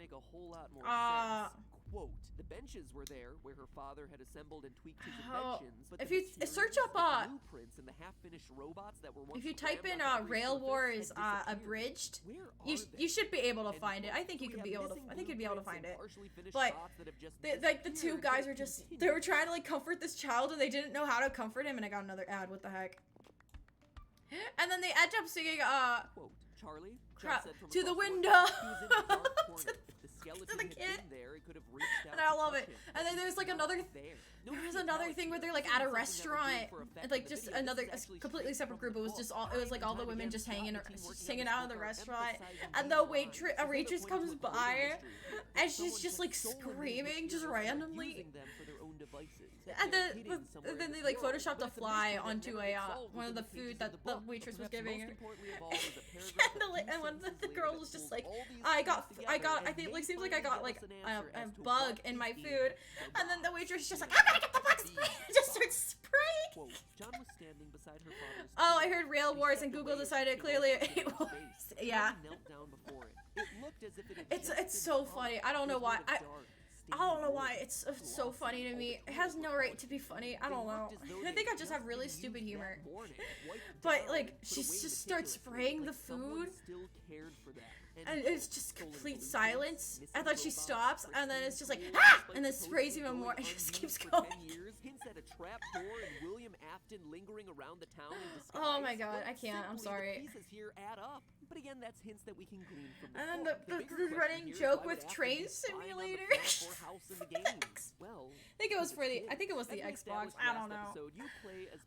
Quote, the benches were there where her father had assembled and tweaked his inventions, but if you search up blueprints and the half-finished robots that were once if you type in Rail Wars abridged, you should be able to find it. I think you could be able to. I think you'd be able to find it. But the 2 guys were just they were trying to like comfort this child and they didn't know how to comfort him, and I got another ad. What the heck? And then they end up singing quote, Charlie, crap, to the window. To the kid there, it could have reached out and I love it. And then there's like another thing where they're like at a restaurant and like just a completely separate group. It was like all the women just hanging out in the restaurant, and the waitress comes by and she's just like screaming just randomly. And then they like photoshopped a fly onto one of the food that the waitress was giving her. And one of the girls was just like, I think like seems like I got like a bug in my food, and then the waitress is just like, I'm gonna get the bug spray, and just starts spraying. John was standing beside her father's oh, I heard Rail Wars and Google decided clearly it was, yeah. It's so funny. I don't know why. I don't know why it's so funny to me. It has no right to be funny. I don't know. I think I just have really stupid humor. But like, she just starts spraying the food, And it's just complete silence. I thought she stops, and then it's just like, ah! And then sprays even more, and it just keeps going. Hints at a trap door and William Afton lingering around the town in disguise. Oh my god, I can't, I'm sorry. The pieces here add up. But again, that's hints that we can glean from the And book. the running joke with Train Simulator. Well, I think it was for the Xbox. I don't know.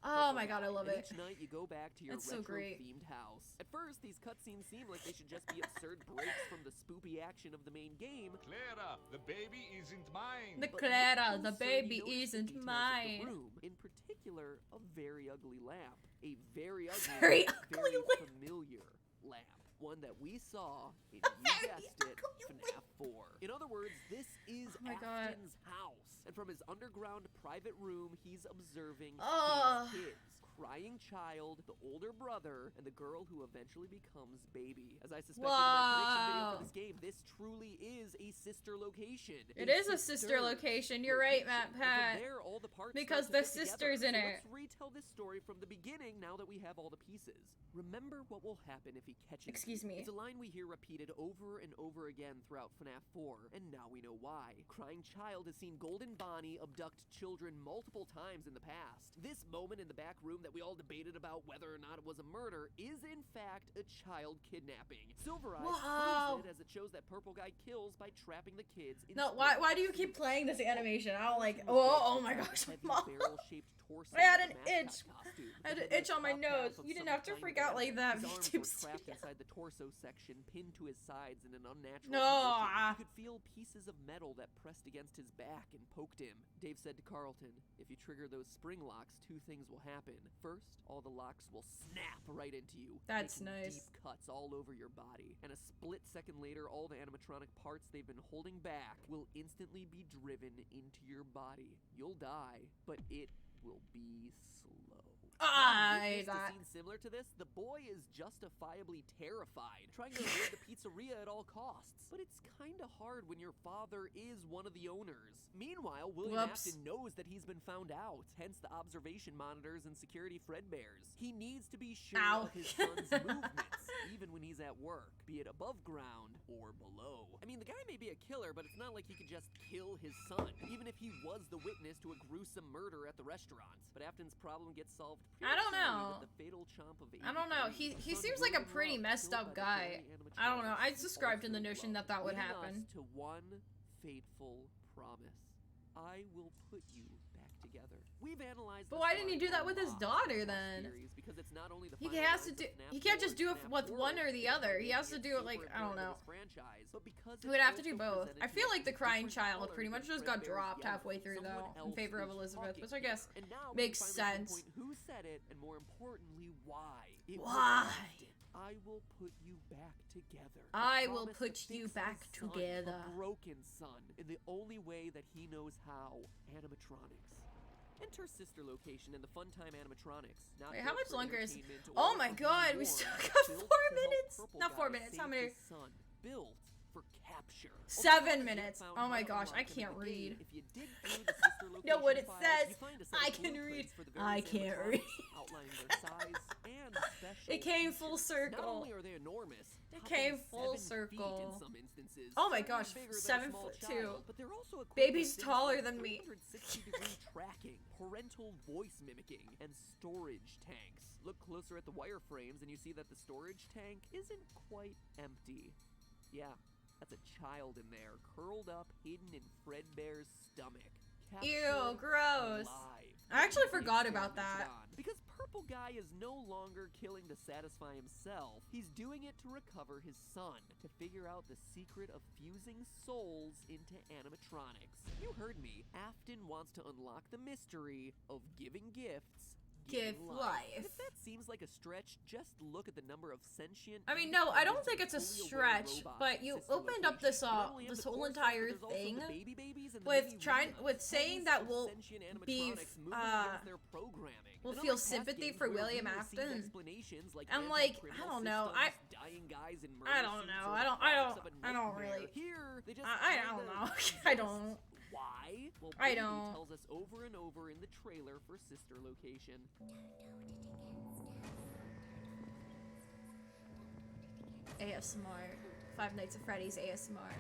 Oh my god, I love it. Each night you go back to your It's so great. retro-themed house. At first, these cutscenes seem like they should just be absurd breaks from the spoopy action of the main game. Clara, the baby isn't mine. Clara, the baby isn't mine. In particular, a very ugly lamp. A very ugly, Very familiar lamp. One that we saw in, you guessed it, FNAF 4. In other words, this is Afton's house. And from his underground private room, he's observing his kids. Crying child, the older brother, and the girl who eventually becomes baby. As I suspected in my prediction video for this game, this truly is a sister location. It is a sister location. You're right, Matt Pat. There, all the parts because the sister's in it. Let's retell this story from the beginning now that we have all the pieces. Remember what will happen if he catches Excuse me. It's a line we hear repeated over and over again throughout FNAF 4, and now we know why. Crying Child has seen Golden Bonnie abduct children multiple times in the past. This moment in the back room that we all debated about whether or not it was a murder is in fact a child kidnapping. Silver Eyes proves it as it shows that Purple Guy kills by trapping the kids in why do you keep playing this animation? I don't like oh my gosh. I had an itch. I had an itch on my nose. You didn't have to freak out like that. His arms were trapped inside the torso section, pinned to his sides in an unnatural position. You could feel pieces of metal that pressed against his back and poked him. Dave said to Carlton, if you trigger those spring locks, two things will happen. First, all the locks will snap right into you. That's nice. Deep cuts all over your body. And a split second later, all the animatronic parts they've been holding back will instantly be driven into your body. You'll die, but it will be slow. A scene similar to this, the boy is justifiably terrified, trying to avoid the pizzeria at all costs. But it's kinda hard when your father is one of the owners. Meanwhile, William Afton knows that he's been found out, hence the observation monitors and security Fredbears. He needs to be sure of his son's movements, even when he's at work, be it above ground or below. I mean, the guy may be a killer, but it's not like he could just kill his son, even if he was the witness to a gruesome murder at the restaurant. But Afton's problem gets solved I don't know. with the fatal chomp of I don't know. He seems like a pretty messed up guy. I don't know. I subscribed to the notion that that would happen. To one fateful promise. I will put you back together. We've analyzed. But why didn't he do that with his daughter then? Because it's not only the he has to do. He can't just do it with one or the other. He has to do it like I don't know. He would have to do both. I feel like the Crying Child pretty much just got dropped halfway through though in favor of Elizabeth, which I guess makes sense. Who said it, and more importantly, why? Why? I will put you back together. I will put you back together. A broken son, in the only way that he knows how. Animatronics. Enter sister location and the Funtime animatronics. Wait, how much longer is? Oh my God, we still got 4 minutes. Not 4 minutes. How many? Son, built for capture. 7 minutes. Oh my gosh, I can't read. If you dig through the sister location know what it files, says. you find a set I of can read. blueprints for the I various can't animatronics, read. outlining their size and special It came features. full Not circle. only are they enormous, It came topping full 7 feet circle. in some instances. Oh my Some are gosh, bigger than a 7 small foot child, 2. but they're also equipped Baby's with things taller like than me. 360-degree tracking, parental voice mimicking, and storage tanks. Look closer at the wireframes and you see that the storage tank isn't quite empty. Yeah, that's a child in there, curled up, hidden in Fredbear's stomach. Ew, gross. Alive. I actually forgot about that. Because Purple Guy is no longer killing to satisfy himself. He's doing it to recover his son, to figure out the secret of fusing souls into animatronics. You heard me. Afton wants to unlock the mystery of giving gifts. Give life. If that seems like a stretch, just look at the number of sentient. I mean, no, I don't think it's a stretch, but you opened up this this whole entire thing with saying that we'll be we'll feel sympathy for William Afton. I'm like, I don't know, I don't know, I don't really, I don't know, I don't. Why? Well, I Baby don't. tells us over and over in the trailer for Sister Location. ASMR. Five Nights at Freddy's ASMR.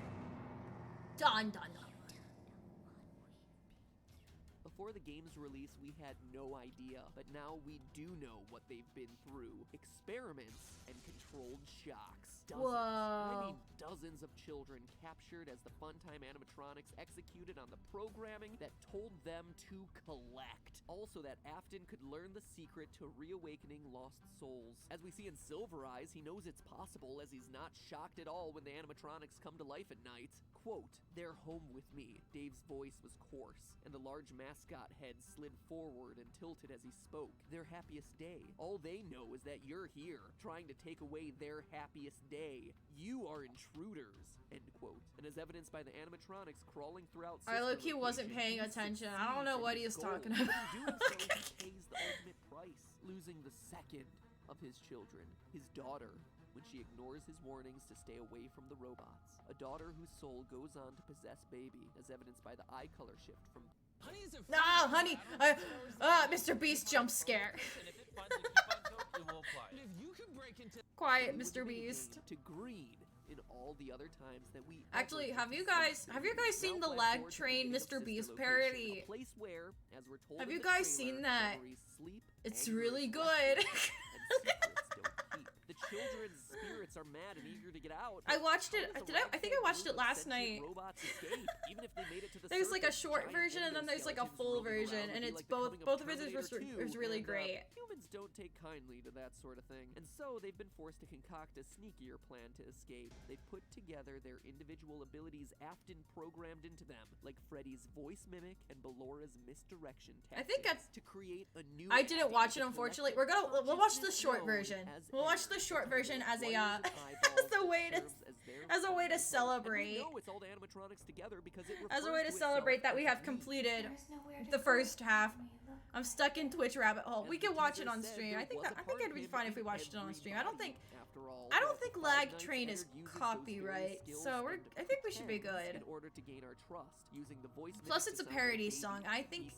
Dun dun dun. Before the game's release, we had no idea, but now we do know what they've been through. Experiments and controlled shocks. Dozens, I mean dozens of children captured as the Funtime animatronics executed on the programming that told them to collect. Also that Afton could learn the secret to reawakening lost souls. As we see in Silver Eyes, he knows it's possible as he's not shocked at all when the animatronics come to life at night. Quote, "They're home with me." Dave's voice was coarse, and the large mascot head slid forward and tilted as he spoke. Their happiest day. All they know is that you're here, trying to take away their happiest day. You are intruders, end quote. And as evidenced by the animatronics crawling throughout I low-key wasn't paying attention. I don't know what he was talking about. In doing so, he pays the ultimate price, losing the second of his children, his daughter, when she ignores his warnings to stay away from the robots. A daughter whose soul goes on to possess baby, as evidenced by the eye color shift from No, honey! Mr. Beast jump scare. Quiet, Mr. Beast. To green in all the other times that we actually have you guys seen the Lag Train Mr. Beast parody? Have you guys seen that? It's really good. The children's spirits are mad and eager to get out. I watched it. I think I watched it last night. There's like a short version and then there's like a full version, and it's both of it is really great. Humans don't take kindly to that sort of thing, and so they've been forced to concoct a sneakier plan to escape. They've put together their individual abilities often programmed into them, like Freddy's voice mimic and Bellora's misdirection tactics. I think that's to create a new. I didn't watch it, unfortunately. We'll watch the short version. We'll watch the short version as a as a way to celebrate. As a way to celebrate that we have completed the first half. I'm stuck in Twitch rabbit hole. We can watch it on stream. I think it'd be fine if we watched it on stream. I don't think Lag Train is copyright, so I think we should be good. Plus, it's a parody song. I think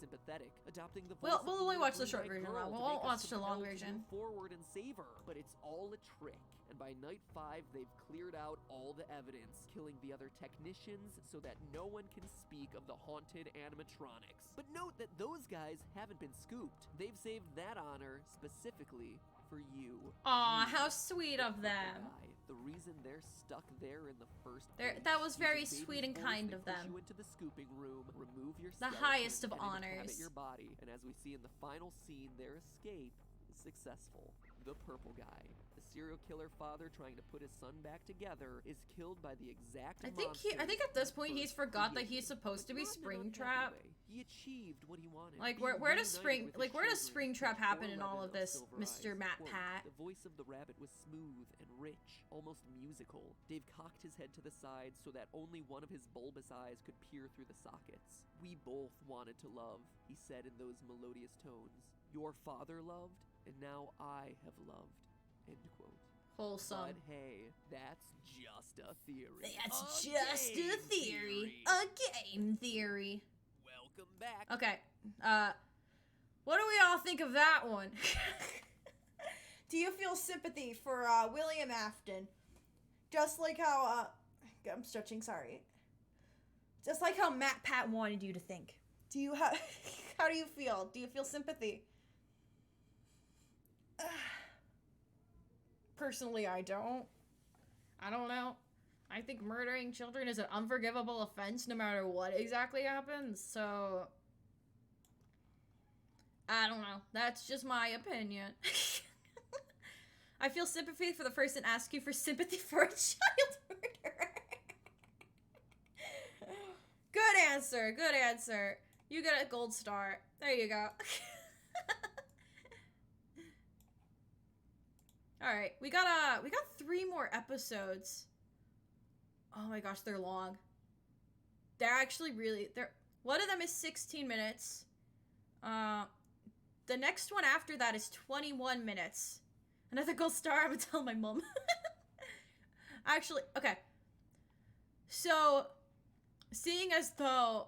we'll only watch the short version. We won't watch the long version. Forward and save her, but it's all a trick. And by night 5, they've cleared out all the evidence, killing the other technicians so that no one can speak of the haunted animatronics. But note that those guys haven't been scooped. They've saved that honor specifically for you. Aw, how sweet of them. The reason they're stuck there in the first place. That was very sweet and kind of them. You into the scooping room, remove your the highest of honors. Your body, and as we see in the final scene, their escape is successful. The purple guy, the serial killer father trying to put his son back together, is killed by the exact. I think at this point he's forgot that he's supposed to be Springtrap. He achieved what he wanted. Like where does Springtrap happen in all of this, Mr. Matt Pat? The voice of the rabbit was smooth and rich, almost musical. Dave cocked his head to the side so that only one of his bulbous eyes could peer through the sockets. We both wanted to love, he said in those melodious tones. Your father loved, and now I have loved. End quote. Wholesome. But hey, that's just a theory. That's just a theory. A game theory. Welcome back. Okay. What do we all think of that one? Do you feel sympathy for William Afton? Just like how I'm stretching, sorry. Just like how Matt Pat wanted you to think. Do you have how do you feel? Do you feel sympathy? Personally, I don't. I don't know. I think murdering children is an unforgivable offense no matter what exactly happens, so I don't know. That's just my opinion. I feel sympathy for the person asking for sympathy for a child murderer. Good answer, good answer. You get a gold star. There you go. Alright, we got 3 more episodes. Oh my gosh, they're long. They're actually one of them is 16 minutes. The next one after that is 21 minutes. Another gold star, I'm gonna tell my mom. Actually, okay. So, seeing as though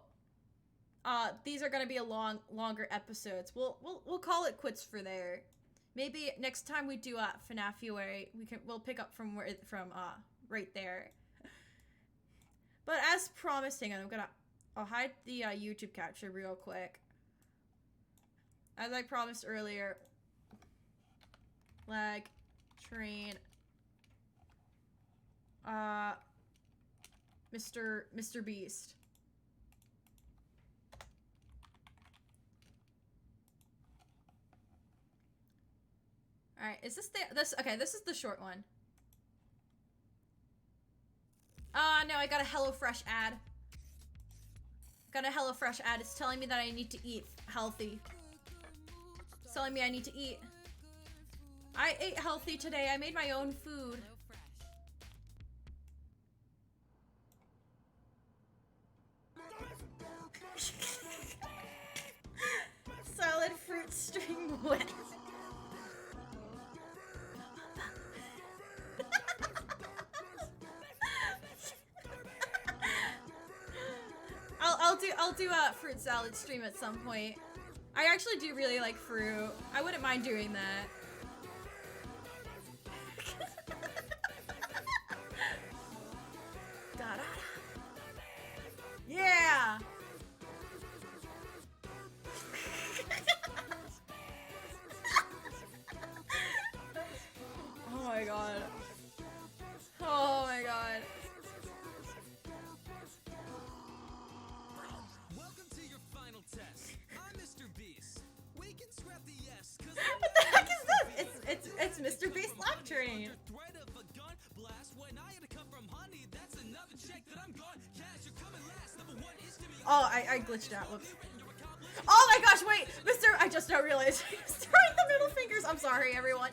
these are gonna be longer episodes, we'll call it quits for there. Maybe next time we do FNAFuary, we'll pick up from right there. But as promised, hang on, I'll hide the YouTube capture real quick. As I promised earlier, lag, train, Mr. Beast. Alright, is this okay, this is the short one. No, I got a HelloFresh ad. Got a HelloFresh ad. It's telling me that I need to eat healthy. It's telling me I need to eat. I ate healthy today. I made my own food. Salad fruit string wet. I'll do a fruit salad stream at some point. I actually do really like fruit. I wouldn't mind doing that. Yeah! Oh my god. Oh my god. Welcome to your final test. I'm Mr. Beast. We can scrap the yes, cause what the heck is this? It's Mr. Beast Laugh Train. threat of a gun blast when I had to come from honey. That's another check that I'm gone. Cash, you're coming last. Number one is to me. Oh, I glitched out. Whoops. Oh my gosh, wait! I just now realized. Throwing the middle fingers. I'm sorry, everyone.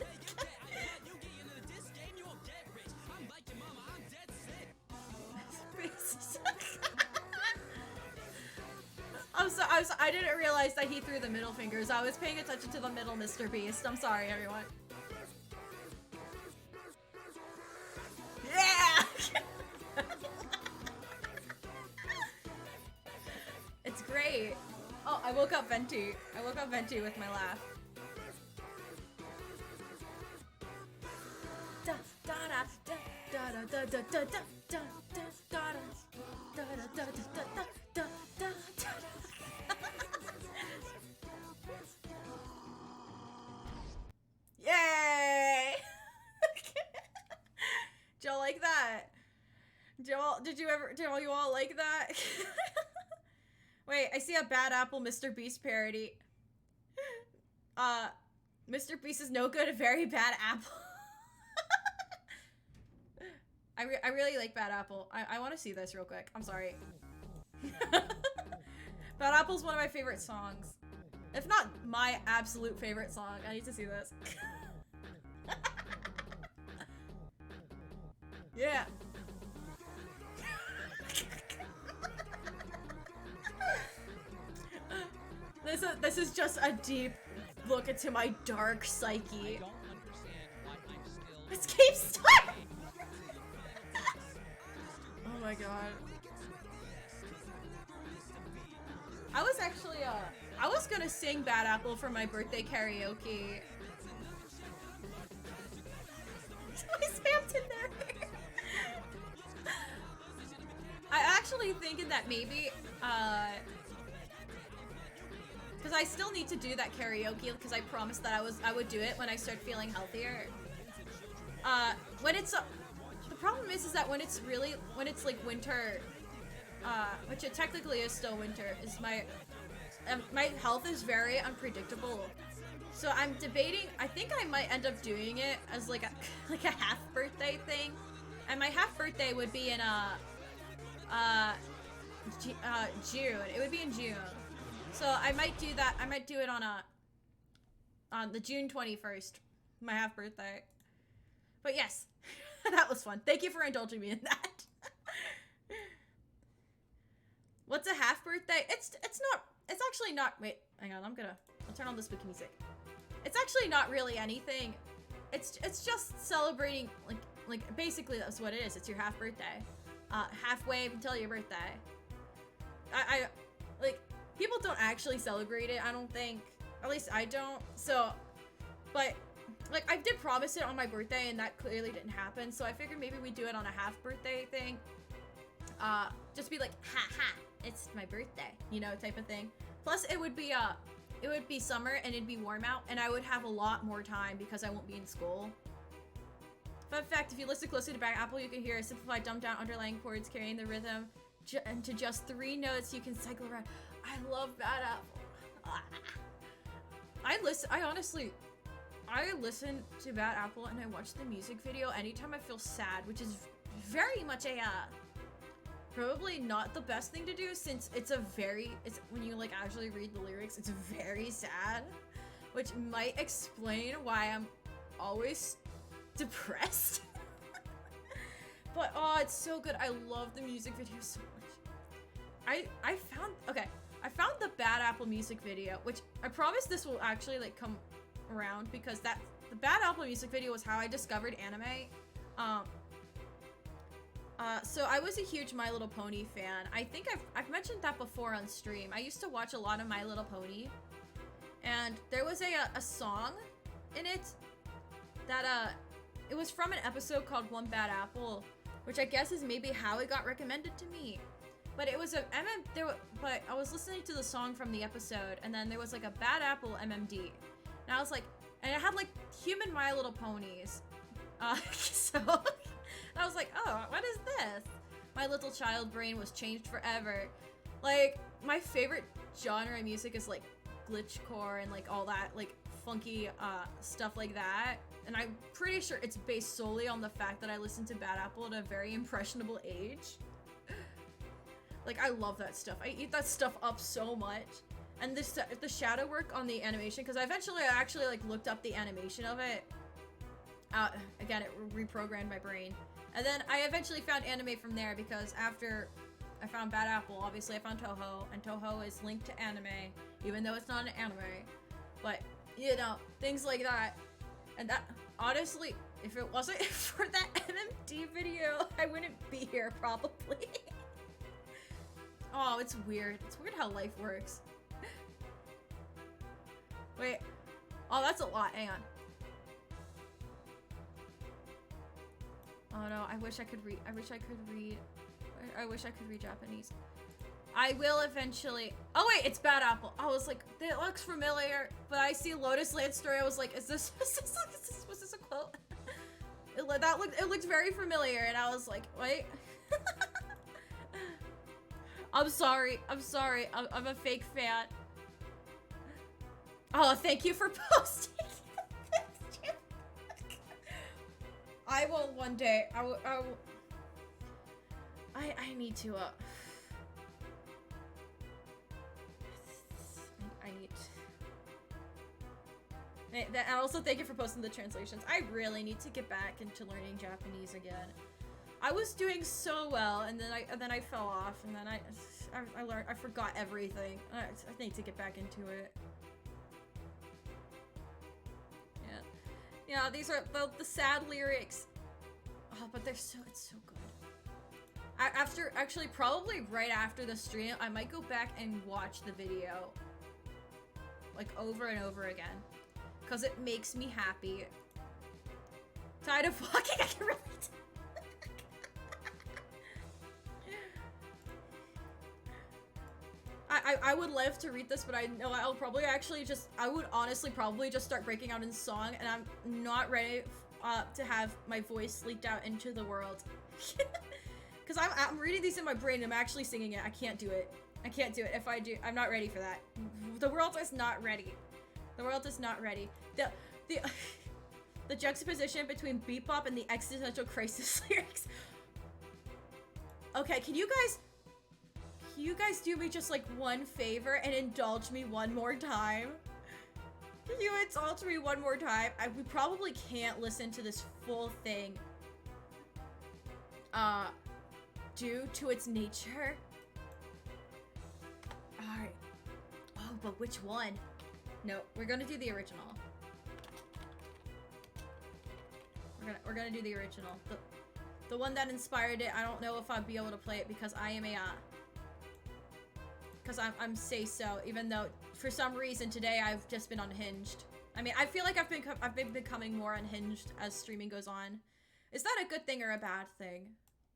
I didn't realize that he threw the middle fingers. I was paying attention to the middle Mr. Beast. I'm sorry, everyone. Yeah! It's great. Oh, I woke up Venti. I woke up Venti with my laugh. Da da da da da da da da da da da da da da da da da. Yay! Did y'all like that? Did you all like that? Wait, I see a Bad Apple Mr. Beast parody. Mr. Beast is no good, a very bad apple. I really like Bad Apple. I want to see this real quick. I'm sorry. Bad Apple's one of my favorite songs. If not my absolute favorite song. I need to see this. Yeah. This is just a deep look into my dark psyche. It's GameStar! Oh my god. I was actually, I was gonna sing Bad Apple for my birthday karaoke. I spammed in there. I actually thinking that maybe, because I still need to do that karaoke because I promised that I would do it when I start feeling healthier. When it's, the problem is that when it's like winter, which it technically is still winter, is my health is very unpredictable. So I'm debating, I think I might end up doing it as like a half birthday thing. And my half birthday would be in June. It would be in June. So I might do that. I might do it on the June 21st, my half birthday. But yes, that was fun. Thank you for indulging me in that. What's a half birthday? It's actually not, wait, hang on, I'll turn on the spooky music. It's actually not really anything. It's just celebrating, like basically that's what it is. It's your half birthday. Halfway until your birthday. I like, people don't actually celebrate it, I don't think. At least I don't. So, but like I did promise it on my birthday, and that clearly didn't happen. So I figured maybe we do it on a half birthday thing. Just be like, ha ha, it's my birthday, you know, type of thing. Plus, it would be summer and it'd be warm out, and I would have a lot more time because I won't be in school. Fun fact: if you listen closely to Bad Apple, you can hear a simplified, dumbed down underlying chords carrying the rhythm, and to just 3 notes you can cycle around. I love Bad Apple. I listen to Bad Apple and I watch the music video anytime I feel sad, which is very much a probably not the best thing to do, since it's when you like actually read the lyrics, it's very sad, which might explain why I'm always depressed. But oh, it's so good. I love the music video so much. I found the Bad Apple music video, which I promise this will actually like come around, because the Bad Apple music video was how I discovered anime. So I was a huge My Little Pony fan. I think I've mentioned that before on stream. I used to watch a lot of My Little Pony, and there was a song in it that it was from an episode called One Bad Apple, which I guess is maybe how it got recommended to me. But it was but I was listening to the song from the episode, and then there was like a Bad Apple MMD, and I was like, and it had like human My Little Ponies, so I was like, oh, what is this? My little child brain was changed forever. Like, my favorite genre of music is like glitchcore and like all that like funky stuff like that, and I'm pretty sure it's based solely on the fact that I listened to Bad Apple at a very impressionable age. Like, I love that stuff. I eat that stuff up so much. And the shadow work on the animation, because I actually like looked up the animation of it. Again, it reprogrammed my brain. And then I eventually found anime from there, because after I found Bad Apple, obviously I found Toho, and Toho is linked to anime, even though it's not an anime. But, you know, things like that. And that, honestly, if it wasn't for that MMD video, I wouldn't be here, probably. Oh, it's weird. It's weird how life works. Wait. Oh, that's a lot. Hang on. Oh no, I wish I could read Japanese. I will eventually. Oh wait, it's Bad Apple. I was like, it looks familiar, but I see Lotus Land Story. I was like, was this a quote? It looked very familiar, and I was like, wait. I'm sorry. I'm a fake fan. Oh, thank you for posting. I will one day. I need to. I need. And also, thank you for posting the translations. I really need to get back into learning Japanese again. I was doing so well, and then I fell off, and then I forgot everything. I need to get back into it. Yeah, these are the sad lyrics. Oh, but it's so good. Actually, probably right after the stream, I might go back and watch the video, like, over and over again, because it makes me happy. Tired of walking, I can relate. I would love to read this, but I know I'll probably I would honestly probably just start breaking out in song, and I'm not ready to have my voice leaked out into the world. Because I'm reading these in my brain and I'm actually singing it. I can't do it. If I do, I'm not ready for that. The world is not ready. The juxtaposition between Bebop and the existential crisis lyrics. Okay, can you guys do me just like one favor and indulge me one more time? Can you indulge me one more time? We probably can't listen to this full thing due to its nature. Alright. Oh, but which one? No, we're gonna do the original. We're gonna do the original. The one that inspired it. I don't know if I'll be able to play it because I am a because I'm say so, even though for some reason today I've just been unhinged. I mean, I feel like I've been becoming more unhinged as streaming goes on. Is that a good thing or a bad thing?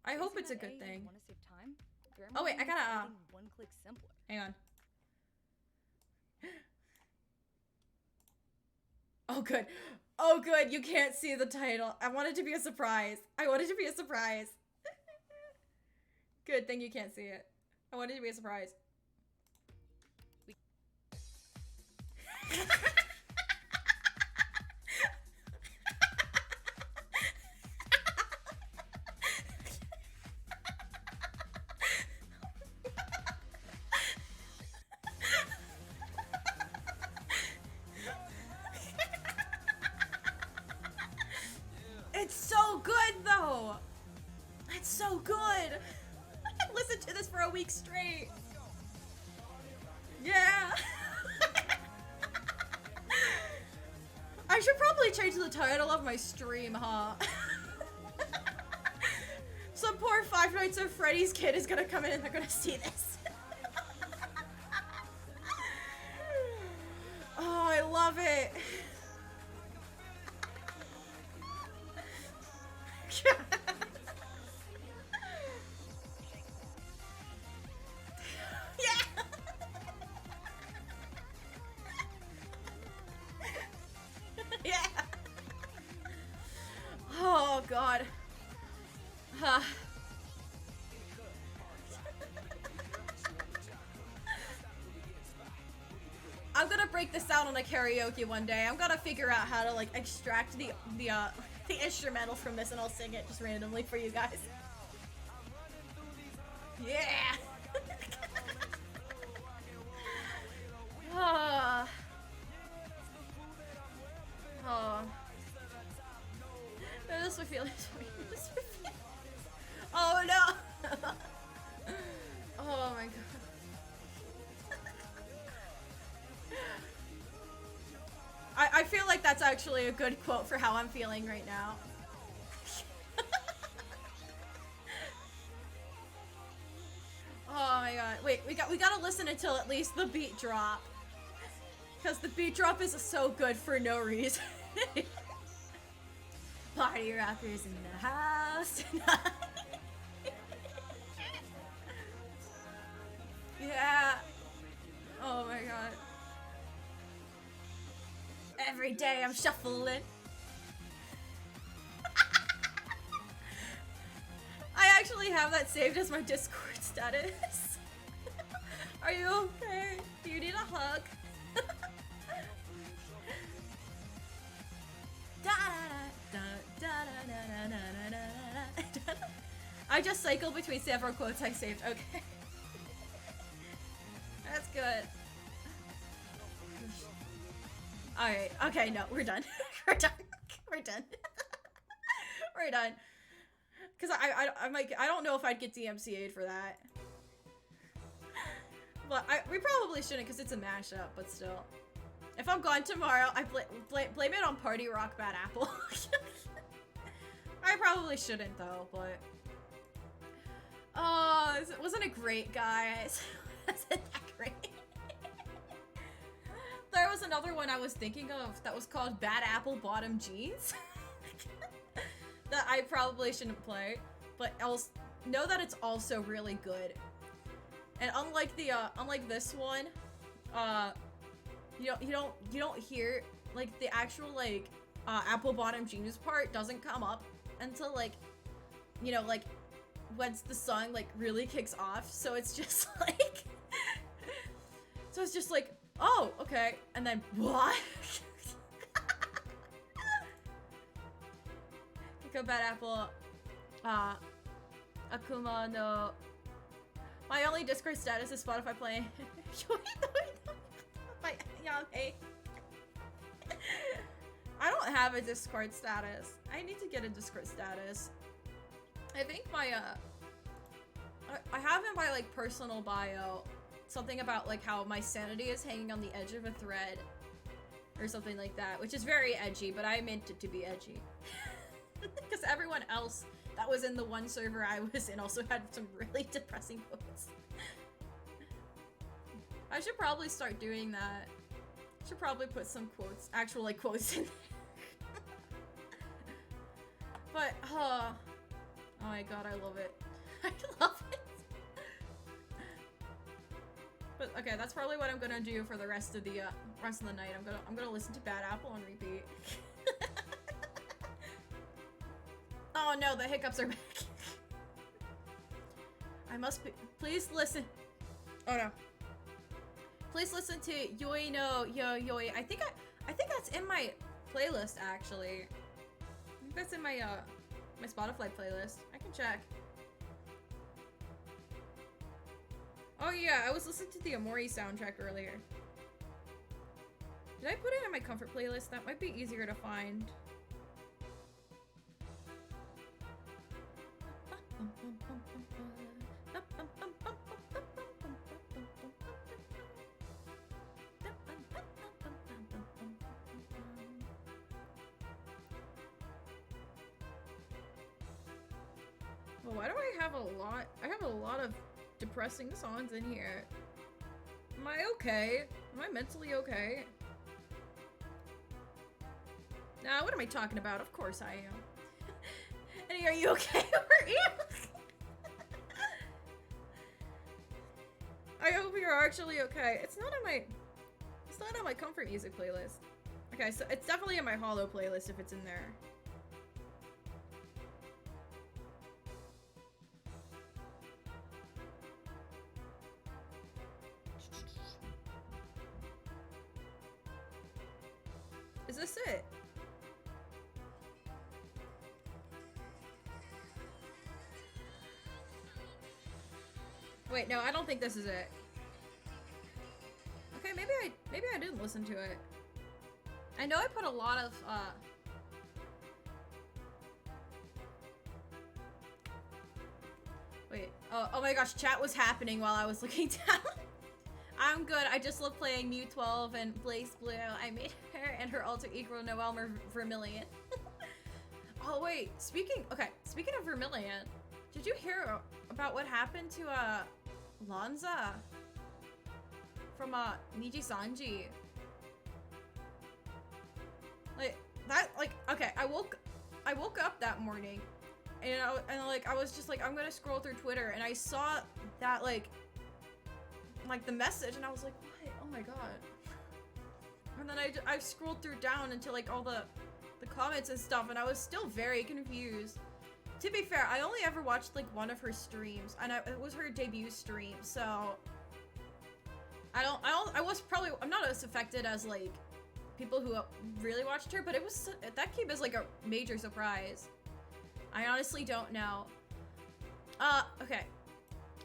I hope it's a good thing. Want to save time? Oh wait, I gotta one click simpler. hang on. Oh good. Oh good, you can't see the title. I want it to be a surprise. I want it to be a surprise. Good thing you can't see it. I want it to be a surprise. It's so good though. It's so good. I listened to this for a week straight. Yeah. I should probably change the title of my stream, huh? Some poor Five Nights at Freddy's kid is gonna come in and they're gonna see this. Oh, I love it. Yeah. Yeah. Oh God. I'm gonna break this out on a karaoke one day. I'm gonna figure out how to like extract the instrumental from this and I'll sing it just randomly for you guys. Yeah. Oh. No, this would feel Oh no. Oh my God. I feel like that's actually a good quote for how I'm feeling right now. Oh my God. Wait, we gotta listen until at least the beat drop. Because the beat drop is so good for no reason. Party rockers in the house tonight. Yeah. Oh my God. Every day I'm shuffling. I actually have that saved as my Discord status. Are you okay? Do you need a hug? I just cycle between several quotes I saved. Okay. That's good. Alright, okay, no, we're done. We're done. We're done. We're done. Cause I don't know if I'd get DMCA'd for that. But we probably shouldn't because it's a mashup, but still. If I'm gone tomorrow, I blame it on Party Rock Bad Apple. I probably shouldn't though, but oh, wasn't it great, guys? Wasn't that great? There was another one I was thinking of that was called Bad Apple Bottom Jeans that I probably shouldn't play, but I'll know that it's also really good. And unlike this one, you don't hear like the actual like apple bottom jeans part doesn't come up until like, you know, like once the song like really kicks off. So it's just like so it's just like, oh, okay, and then what? Kiko Bad Apple, Akuma no. My only Discord status is Spotify playing. I don't have a Discord status. I need to get a Discord status. I think my I have in my like personal bio something about like how my sanity is hanging on the edge of a thread or something like that, which is very edgy, but I meant it to be edgy. Because everyone else that was in the one server I was in also had some really depressing quotes. I should probably start doing that. Should probably put some quotes, actual like quotes in there. But, oh my god, I love it. I love it. But okay, that's probably what I'm gonna do for the rest of the night. I'm gonna listen to Bad Apple on repeat. Oh no, the hiccups are back. I must be. Please listen. Oh no. Please listen to Yoi no Yo Yoi. I think that's in my playlist actually. I think that's in my my Spotify playlist. I can check. Oh yeah, I was listening to the Amori soundtrack earlier. Did I put it in my comfort playlist? That might be easier to find. Well, why do I have a lot? I have a lot of depressing songs in here. Am I okay? Am I mentally okay? Nah, what am I talking about? Of course I am. Annie, are you okay? Are you? I hope you're actually okay. It's not on my comfort music playlist. Okay, so it's definitely in my Hollow playlist if it's in there. Is this it? Wait, no, I don't think this is it. Okay, maybe I didn't listen to it. I know I put a lot of wait. Oh my gosh, chat was happening while I was looking down. I'm good. I just love playing Mew 12 and Blaze Blue. I made her and her alter ego Noelle Vermilion. Oh wait, speaking of Vermilion, did you hear about what happened to Lanza from Niji Sanji? Okay, I woke up that morning and I was just like, I'm gonna scroll through Twitter and I saw that like the message and I was like, what? Oh my god. And then I scrolled through down into like all the comments and stuff and I was still very confused. To be fair, I only ever watched like one of her streams and it was her debut stream, so I'm not as affected as like people who really watched her, but that came as like a major surprise. I honestly don't know. Okay.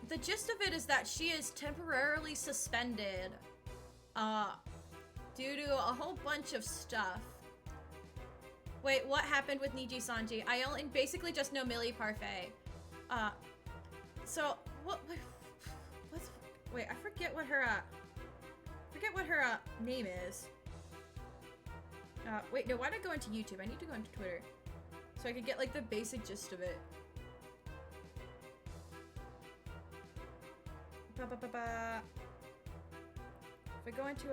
The gist of it is that she is temporarily suspended due to a whole bunch of stuff. Wait, what happened with Niji Sanji? I only basically just know Millie Parfait. So wait, I forget what her name is. Wait, no, why did I go into YouTube? I need to go into Twitter so I could get like the basic gist of it. If I go into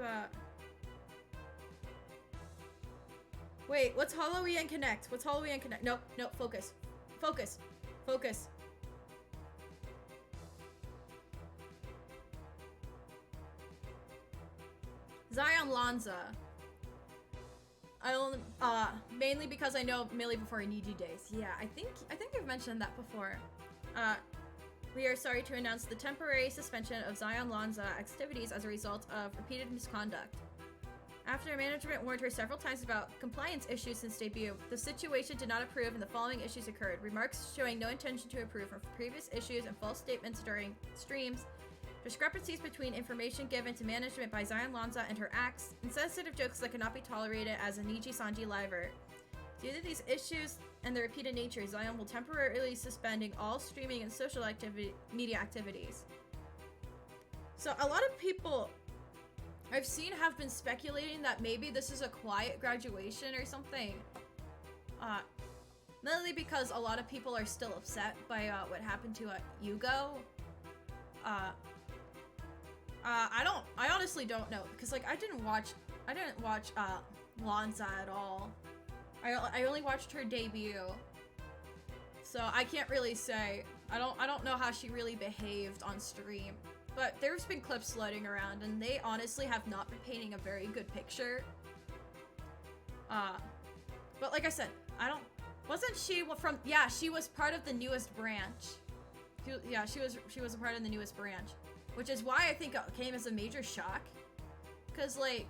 wait, what's Halloween Connect? What's Halloween Connect? No, focus. Focus. Focus. Zion Lanza. Mainly because I know Millie before Niji days. Yeah, I think I've mentioned that before. We are sorry to announce the temporary suspension of Zion Lanza activities as a result of repeated misconduct. After management warned her several times about compliance issues since debut, the situation did not improve and the following issues occurred. Remarks showing no intention to improve from previous issues and false statements during streams, discrepancies between information given to management by Zion Lanza and her acts, insensitive jokes that cannot be tolerated as a Niji Sanji liver. Due to these issues and their repeated nature, Zion will temporarily suspending all streaming and social media activities. So a lot of people I've seen have been speculating that maybe this is a quiet graduation or something. Mainly because a lot of people are still upset by what happened to Yugo. I honestly don't know because like I didn't watch Lanza at all. I only watched her debut. So I can't really say. I don't know how she really behaved on stream. But there's been clips floating around and they honestly have not been painting a very good picture. But like I said, wasn't she from, yeah, she was part of the newest branch. She was a part of the newest branch. Which is why I think it came as a major shock. Cause like,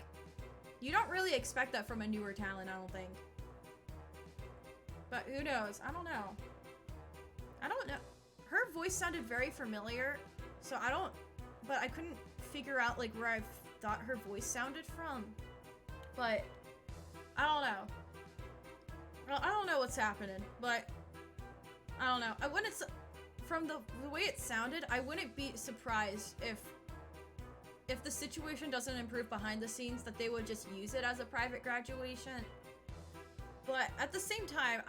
you don't really expect that from a newer talent, I don't think. But who knows? I don't know. Her voice sounded very familiar, so but I couldn't figure out like where I thought her voice sounded from. But I don't know. Well, I don't know what's happening, but I don't know. I wouldn't, from the way it sounded, I wouldn't be surprised if the situation doesn't improve behind the scenes, that they would just use it as a private graduation. But at the same time,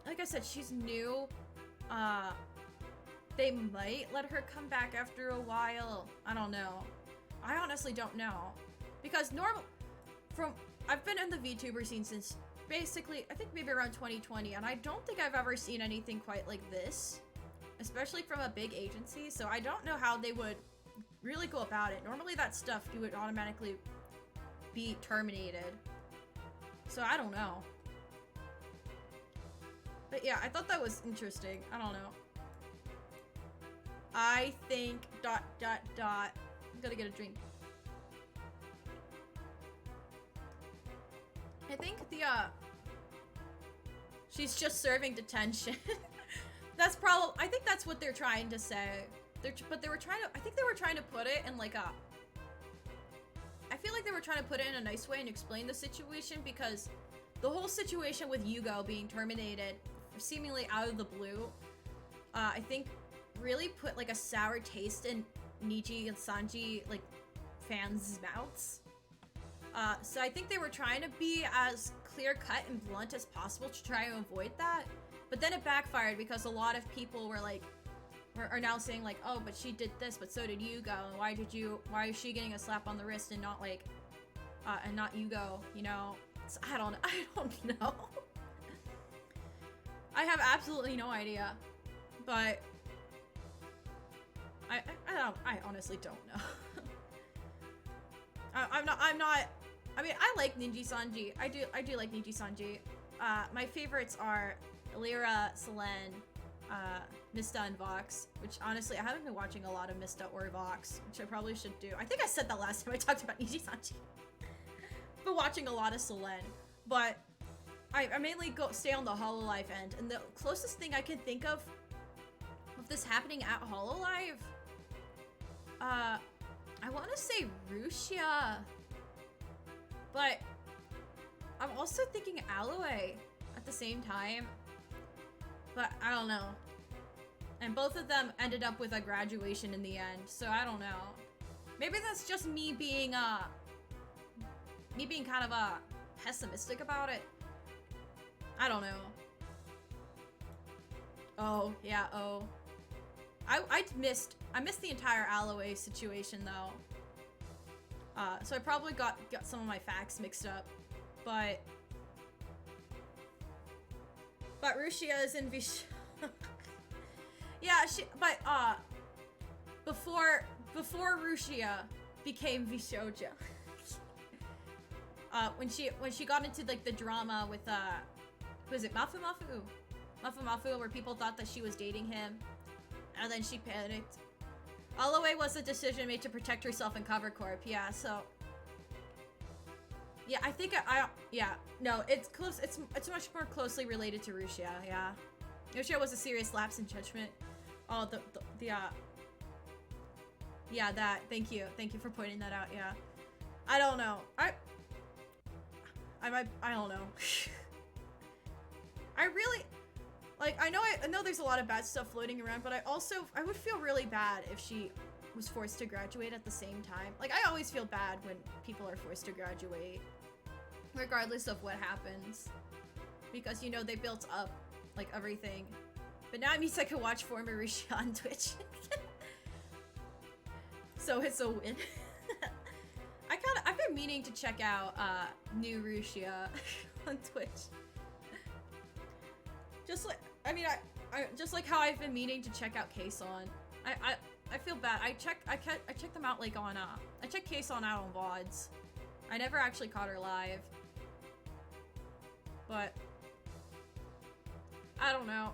like I said, she's new. They might let her come back after a while. I don't know. I honestly don't know. Because I've been in the VTuber scene since basically, I think maybe around 2020, and I don't think I've ever seen anything quite like this. Especially from a big agency, so I don't know how they would really go about it. Normally that stuff, you would automatically be terminated. So I don't know. But yeah, I thought that was interesting. I don't know. I think ... I'm gonna get a drink. I think she's just serving detention. I think that's what they're trying to say. I think they were trying to put it in like I feel like they were trying to put it in a nice way and explain the situation, because the whole situation with Yugo being terminated seemingly out of the blue, I think really put like a sour taste in Niji and Sanji like fans' mouths. So I think they were trying to be as clear cut and blunt as possible to try to avoid that. But then it backfired, because a lot of people were like, are now saying like, oh, but she did this, but so did Yugo, and why is she getting a slap on the wrist and not like, and not Yugo, you know? So I don't know. I have absolutely no idea, but I honestly don't know. I mean, I like Niji Sanji. I do like Niji Sanji. My favorites are Lyra, Selene, Mista, and Vox, which honestly, I haven't been watching a lot of Mista or Vox, which I probably should do. I think I said that last time I talked about Niji Sanji. Been watching a lot of Selene, but I mainly stay on the Hololive end, and the closest thing I can think of this happening at Hololive, I want to say Rushia, but I'm also thinking Aloe at the same time, but I don't know. And both of them ended up with a graduation in the end, so I don't know. Maybe that's just me being kind of pessimistic about it. I don't know. Oh, yeah, oh. I missed the entire Aloe situation though. So I probably got some of my facts mixed up, but Rushia is in Vish. Yeah, before Rushia became Vishoja. When she got into like the drama with was it Mafu, where people thought that she was dating him, and then she panicked. Aloe was a decision made to protect herself in Cover Corp. Yeah, so yeah, I think no, it's close. It's much more closely related to Rushia. Yeah, Rushia was a serious lapse in judgment. Oh, yeah, that. Thank you for pointing that out. Yeah, I don't know. I don't know. I really, like, I know there's a lot of bad stuff floating around, but I would feel really bad if she was forced to graduate at the same time. Like, I always feel bad when people are forced to graduate, regardless of what happens, because, you know, they built up, like, everything. But now it means I can watch former Rushia on Twitch. So it's a win. I've been been meaning to check out new Lucria on Twitch. Just like, I mean, I just like how I've been meaning to check out K-Son. I feel bad. I checked them out like on I checked K-Son out on VODs. I never actually caught her live. But I don't know.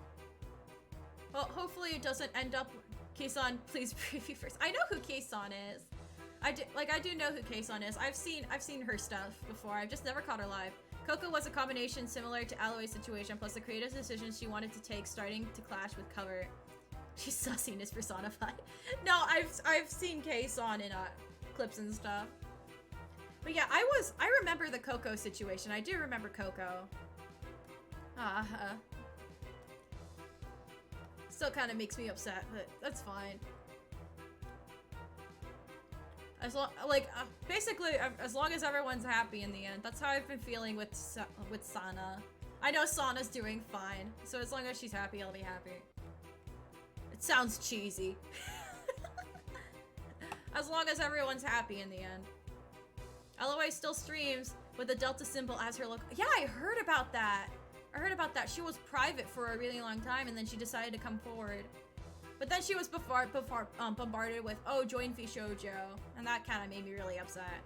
Well, hopefully it doesn't end up. K-Son, please preview first. I know who K-Son is. I do know who K-Son is. I've seen her stuff before. I've just never caught her live. Coco was a combination similar to Aloe's situation, plus the creative decisions she wanted to take starting to clash with cover. She's sussiness personified. No, I've seen K-Son in clips and stuff. But yeah, I remember the Coco situation. I do remember Coco. Still kind of makes me upset, but that's fine. Basically, as long as everyone's happy in the end. That's how I've been feeling with Sana. I know Sana's doing fine, so as long as she's happy, I'll be happy. It sounds cheesy. As long as everyone's happy in the end. LOA still streams with the Delta symbol as her look. Yeah, I heard about that. She was private for a really long time, and then she decided to come forward. But then she was bombarded with, oh, join fee shoujo, and that kind of made me really upset.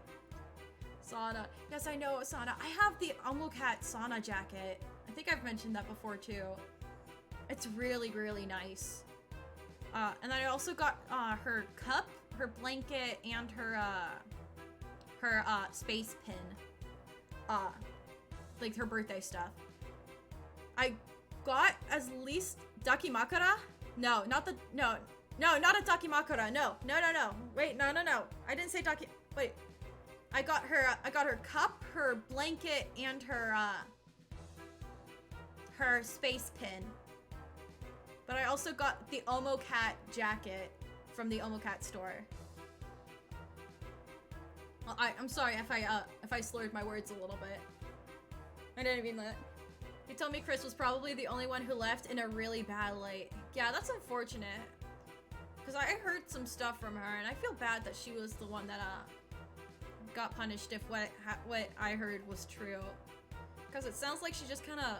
Sana. Yes, I know, Sana. I have the Omocat Sana jacket. I think I've mentioned that before, too. It's really, really nice. And I also got her cup, her blanket, and her space pin. Like her birthday stuff. I got at least Dakimakura? No, not a Dakimakura. No. Wait, no. I didn't say wait. I got her cup, her blanket, and her space pin. But I also got the Omocat jacket from the Omocat store. Well, I'm sorry if I slurred my words a little bit. I didn't mean that. He told me Chris was probably the only one who left in a really bad light. Yeah, that's unfortunate. Because I heard some stuff from her, and I feel bad that she was the one that got punished if what I heard was true. Because it sounds like she just kind of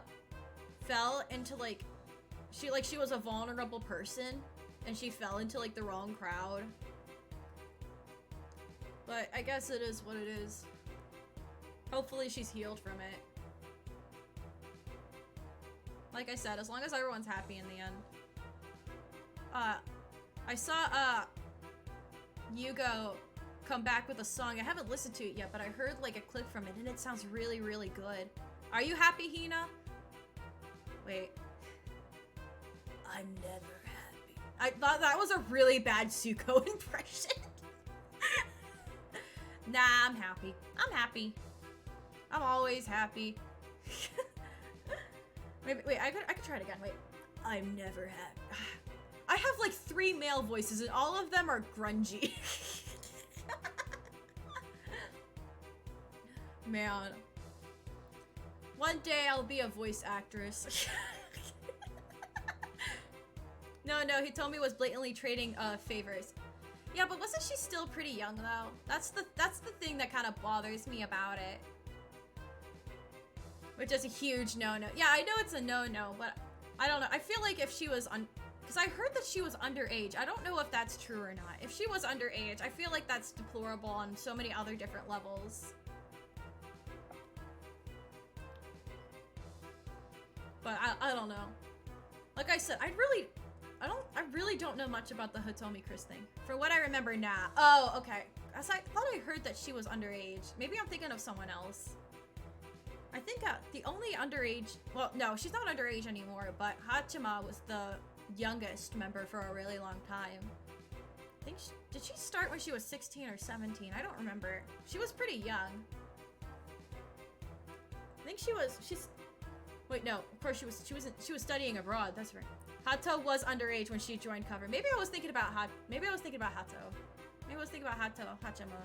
fell into she was a vulnerable person, and she fell into the wrong crowd. But I guess it is what it is. Hopefully she's healed from it. Like I said, as long as everyone's happy in the end. I saw Yugo come back with a song. I haven't listened to it yet, but I heard a clip from it, and it sounds really, really good. Are you happy, Hina? Wait. I'm never happy. I thought that was a really bad Zuko impression. Nah, I'm happy. I'm happy. I'm always happy. Wait, I could try it again. Wait. I'm never happy. I have 3 male voices, and all of them are grungy. Man. One day I'll be a voice actress. No, he told me it was blatantly trading favors. Yeah, but wasn't she still pretty young though? That's the thing that kind of bothers me about it. Which is a huge no-no. Yeah, I know it's a no-no, but I don't know. I feel like if she was because I heard that she was underage. I don't know if that's true or not. If she was underage, I feel like that's deplorable on so many other different levels. But I don't know. Like I said, I really don't know much about the Hitomi Chris thing. For what I remember, nah. Oh, okay. I thought I heard that she was underage. Maybe I'm thinking of someone else. I think the only underage, well, no, she's not underage anymore, but Hachima was the youngest member for a really long time. I think did she start when she was 16 or 17? I don't remember. She was pretty young. I think wait, no, of course she was studying abroad, that's right. Hato was underage when she joined cover. Maybe I was thinking about Hato. Maybe I was thinking about Hato. Hachima.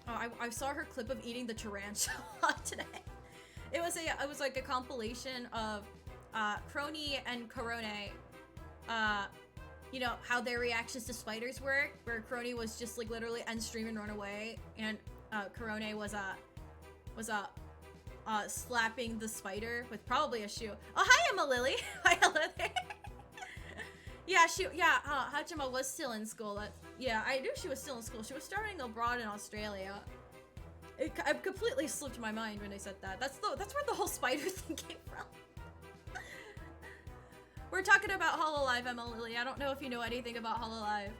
Oh, I saw her clip of eating the tarantula today. It was like a compilation of Crony and Corone you know, how their reactions to spiders were, where Crony was just like literally end stream and run away, and Korone was slapping the spider with probably a shoe. Oh, hi, Emma Lily. Hi, hello there. Hachima was still in school. Yeah, I knew she was still in school. She was studying abroad in Australia. It completely slipped my mind when I said that. That's where the whole spider thing came from. We're talking about Hololive, Emma Lily. I don't know if you know anything about Hololive.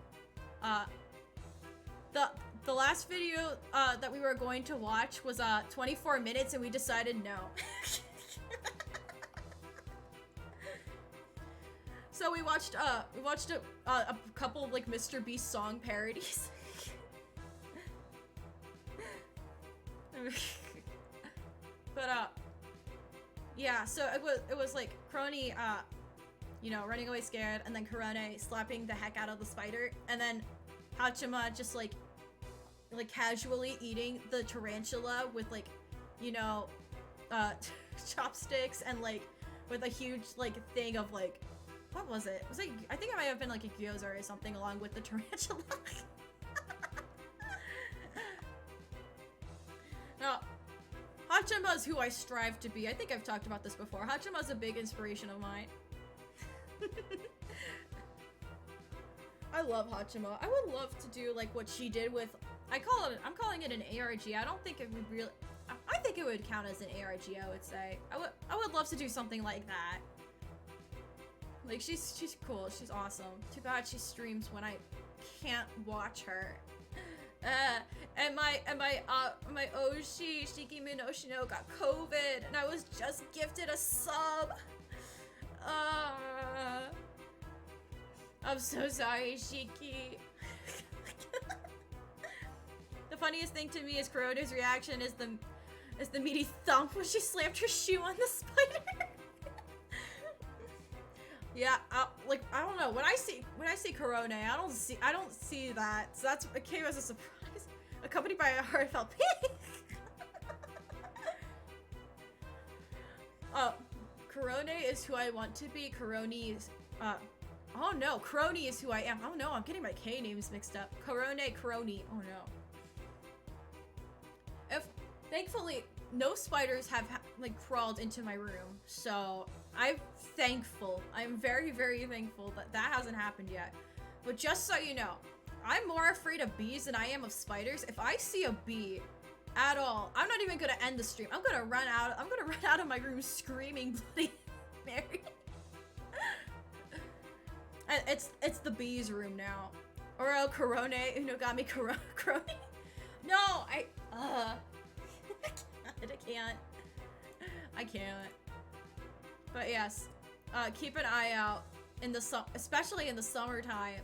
The last video that we were going to watch was 24 minutes, and we decided no. So we watched a couple of like Mr. Beast song parodies. But yeah, so it was like Crony you know, running away scared, and then Korone slapping the heck out of the spider, and then Hachima just like casually eating the tarantula with like, you know, chopsticks, and like with a huge like thing of like, what was it? Was it? I think it might have been like a gyoza or something along with the tarantula. Now, Hachima is who I strive to be. I think I've talked about this before. Hachima is a big inspiration of mine. I love Hachima. I would love to do like what she did with, I'm calling it an ARG. I don't think it would really, I think it would count as an ARG, I would say. I would love to do something like that. Like she's cool, she's awesome. Too bad she streams when I can't watch her. And my Oshi Shikimi no Shino got COVID, and I was just gifted a sub. I'm so sorry, Shiki. The funniest thing to me is Kuroda's reaction is the meaty thump when she slammed her shoe on the spider. Yeah, like I don't know. When I see Korone, I don't see that. So it came as a surprise, accompanied by a heartfelt pig. Korone is who I want to be. Korone is, oh no, Crony is who I am. Oh no, I'm getting my K names mixed up. Korone, Crony. Oh no. Thankfully, no spiders have like crawled into my room, so I'm thankful. I'm very, very thankful that hasn't happened yet. But just so you know, I'm more afraid of bees than I am of spiders. If I see a bee at all, I'm not even gonna end the stream. I'm gonna run out of my room screaming Bloody Mary. It's the bees room now. Or El Korone Unogami Crony. No, I can't. But yes, keep an eye out in the especially in the summertime,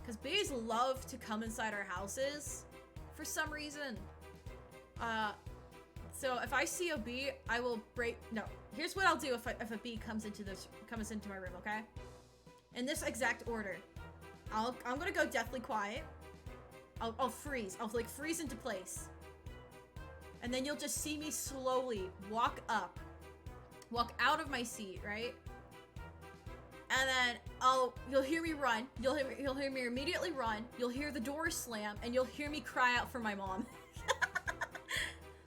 because bees love to come inside our houses for some reason. So if I see a bee, I will break. No, here's what I'll do if a bee comes into my room. Okay, in this exact order, I'm gonna go deathly quiet. I'll freeze. I'll like freeze into place. And then you'll just see me slowly walk out of my seat, right? And then you'll hear me run. You'll hear me immediately run. You'll hear the door slam, and you'll hear me cry out for my mom.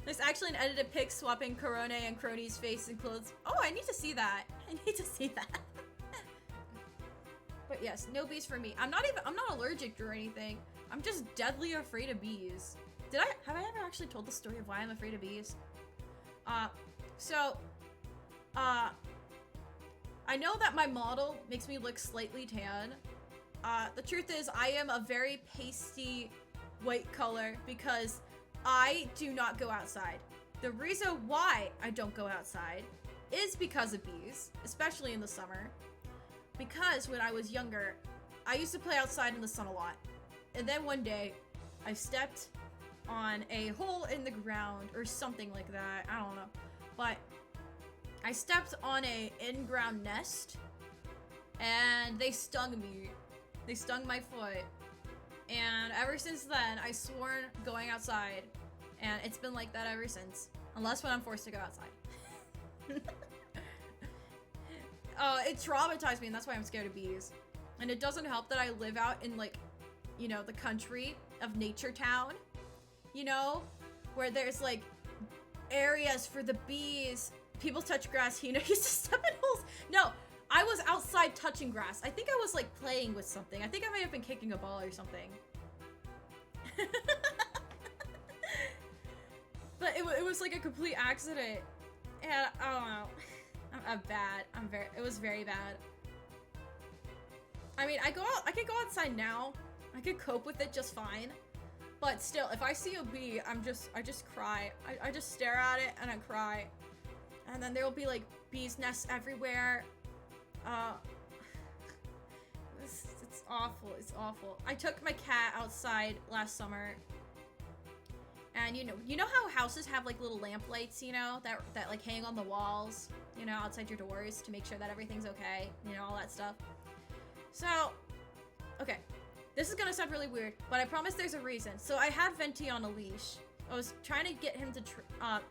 There's actually an edited pic swapping Korone and Crony's face and clothes. Oh, I need to see that. I need to see that. But yes, no bees for me. I'm not allergic or anything. I'm just deadly afraid of bees. Have I ever actually told the story of why I'm afraid of bees? I know that my model makes me look slightly tan. The truth is, I am a very pasty white color because I do not go outside. The reason why I don't go outside is because of bees, especially in the summer. Because when I was younger, I used to play outside in the sun a lot. And then one day, I stepped on a hole in the ground or something like that. I don't know. But I stepped on a in-ground nest and they stung me. They stung my foot. And ever since then, I sworn going outside. And it's been like that ever since. Unless when I'm forced to go outside. It traumatized me, and that's why I'm scared of bees. And it doesn't help that I live out in, like, you know, the country of Nature Town, you know, where there's, like, areas for the bees. People touch grass, you know, used to step in holes. No, I was outside touching grass. I think I was, like, playing with something. I think I might have been kicking a ball or something. But it was, like, a complete accident. And, I don't know. I'm bad. It was very bad. I mean, I could go outside now. I could cope with it just fine. But still, if I see a bee, I just cry. I just stare at it and I cry. And then there will be like bees nests everywhere. It's awful. It's awful. I took my cat outside last summer. And you know how houses have like little lamp lights, you know, that like hang on the walls, you know, outside your doors to make sure that everything's okay, you know, all that stuff. So, okay. This is gonna sound really weird, but I promise there's a reason. So I had Venti on a leash. I was trying to get him to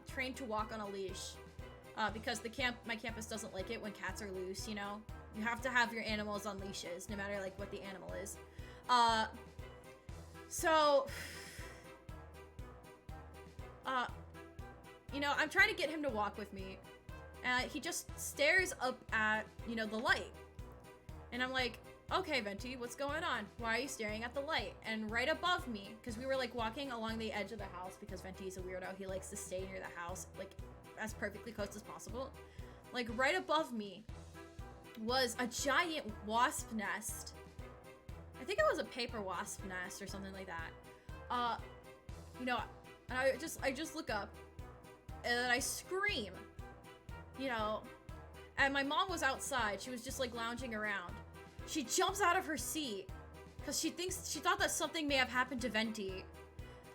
train to walk on a leash, because my campus doesn't like it when cats are loose. You know, you have to have your animals on leashes, no matter like what the animal is. You know, I'm trying to get him to walk with me, and he just stares up at, you know, the light, and I'm like, okay, Venti, what's going on? Why are you staring at the light? And right above me, because we were like walking along the edge of the house, because Venti is a weirdo, he likes to stay near the house, like as perfectly close as possible. Like right above me was a giant wasp nest. I think it was a paper wasp nest or something like that. You know, and I just look up and then I scream, you know, and my mom was outside. She was just like lounging around. She jumps out of her seat because she thought that something may have happened to Venti.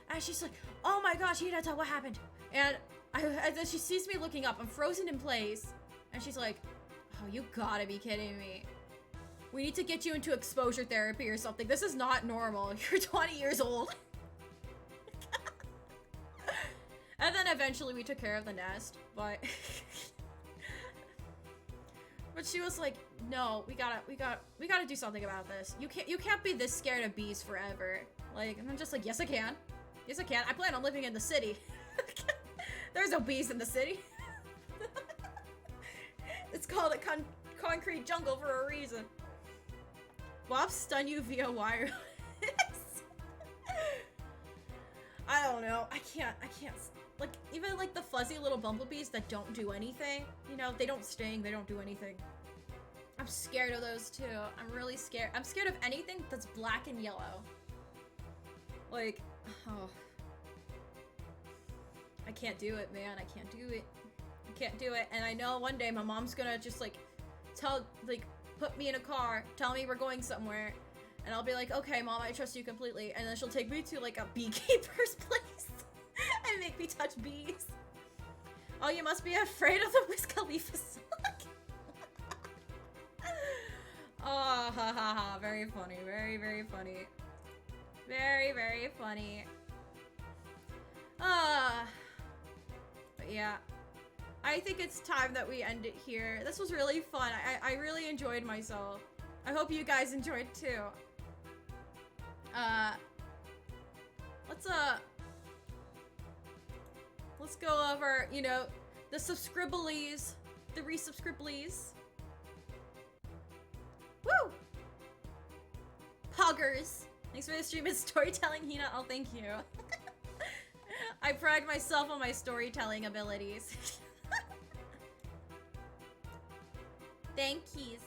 And she's like, oh my gosh, Hinata, what happened? And then she sees me looking up. I'm frozen in place. And she's like, oh, you gotta be kidding me. We need to get you into exposure therapy or something. This is not normal. You're 20 years old. And then eventually we took care of the nest, but but she was like, no, we gotta do something about this. You can't be this scared of bees forever. Like, and I'm just like, yes I can. Yes I can. I plan on living in the city. There's no bees in the city. It's called a concrete jungle for a reason. Wasps stun you via wireless. I don't know. I can't. Like, even like the fuzzy little bumblebees that don't do anything, you know, they don't sting, they don't do anything. I'm scared of those too. I'm really scared. I'm scared of anything that's black and yellow. Like, oh. I can't do it, man. I can't do it. I can't do it. And I know one day my mom's gonna just like put me in a car, tell me we're going somewhere, and I'll be like, okay, Mom, I trust you completely. And then she'll take me to like a beekeeper's place and make me touch bees. Oh, you must be afraid of the Wiz Khalifa song. Oh, ha ha ha. Very funny. Very, very funny. Very, very funny. But yeah. I think it's time that we end it here. This was really fun. I really enjoyed myself. I hope you guys enjoyed too. Let's go over, you know, the subscribblies, the resubscribblies. Woo! Poggers. Thanks for the stream and storytelling, Hina. Oh, thank you. I pride myself on my storytelling abilities. Thank yous.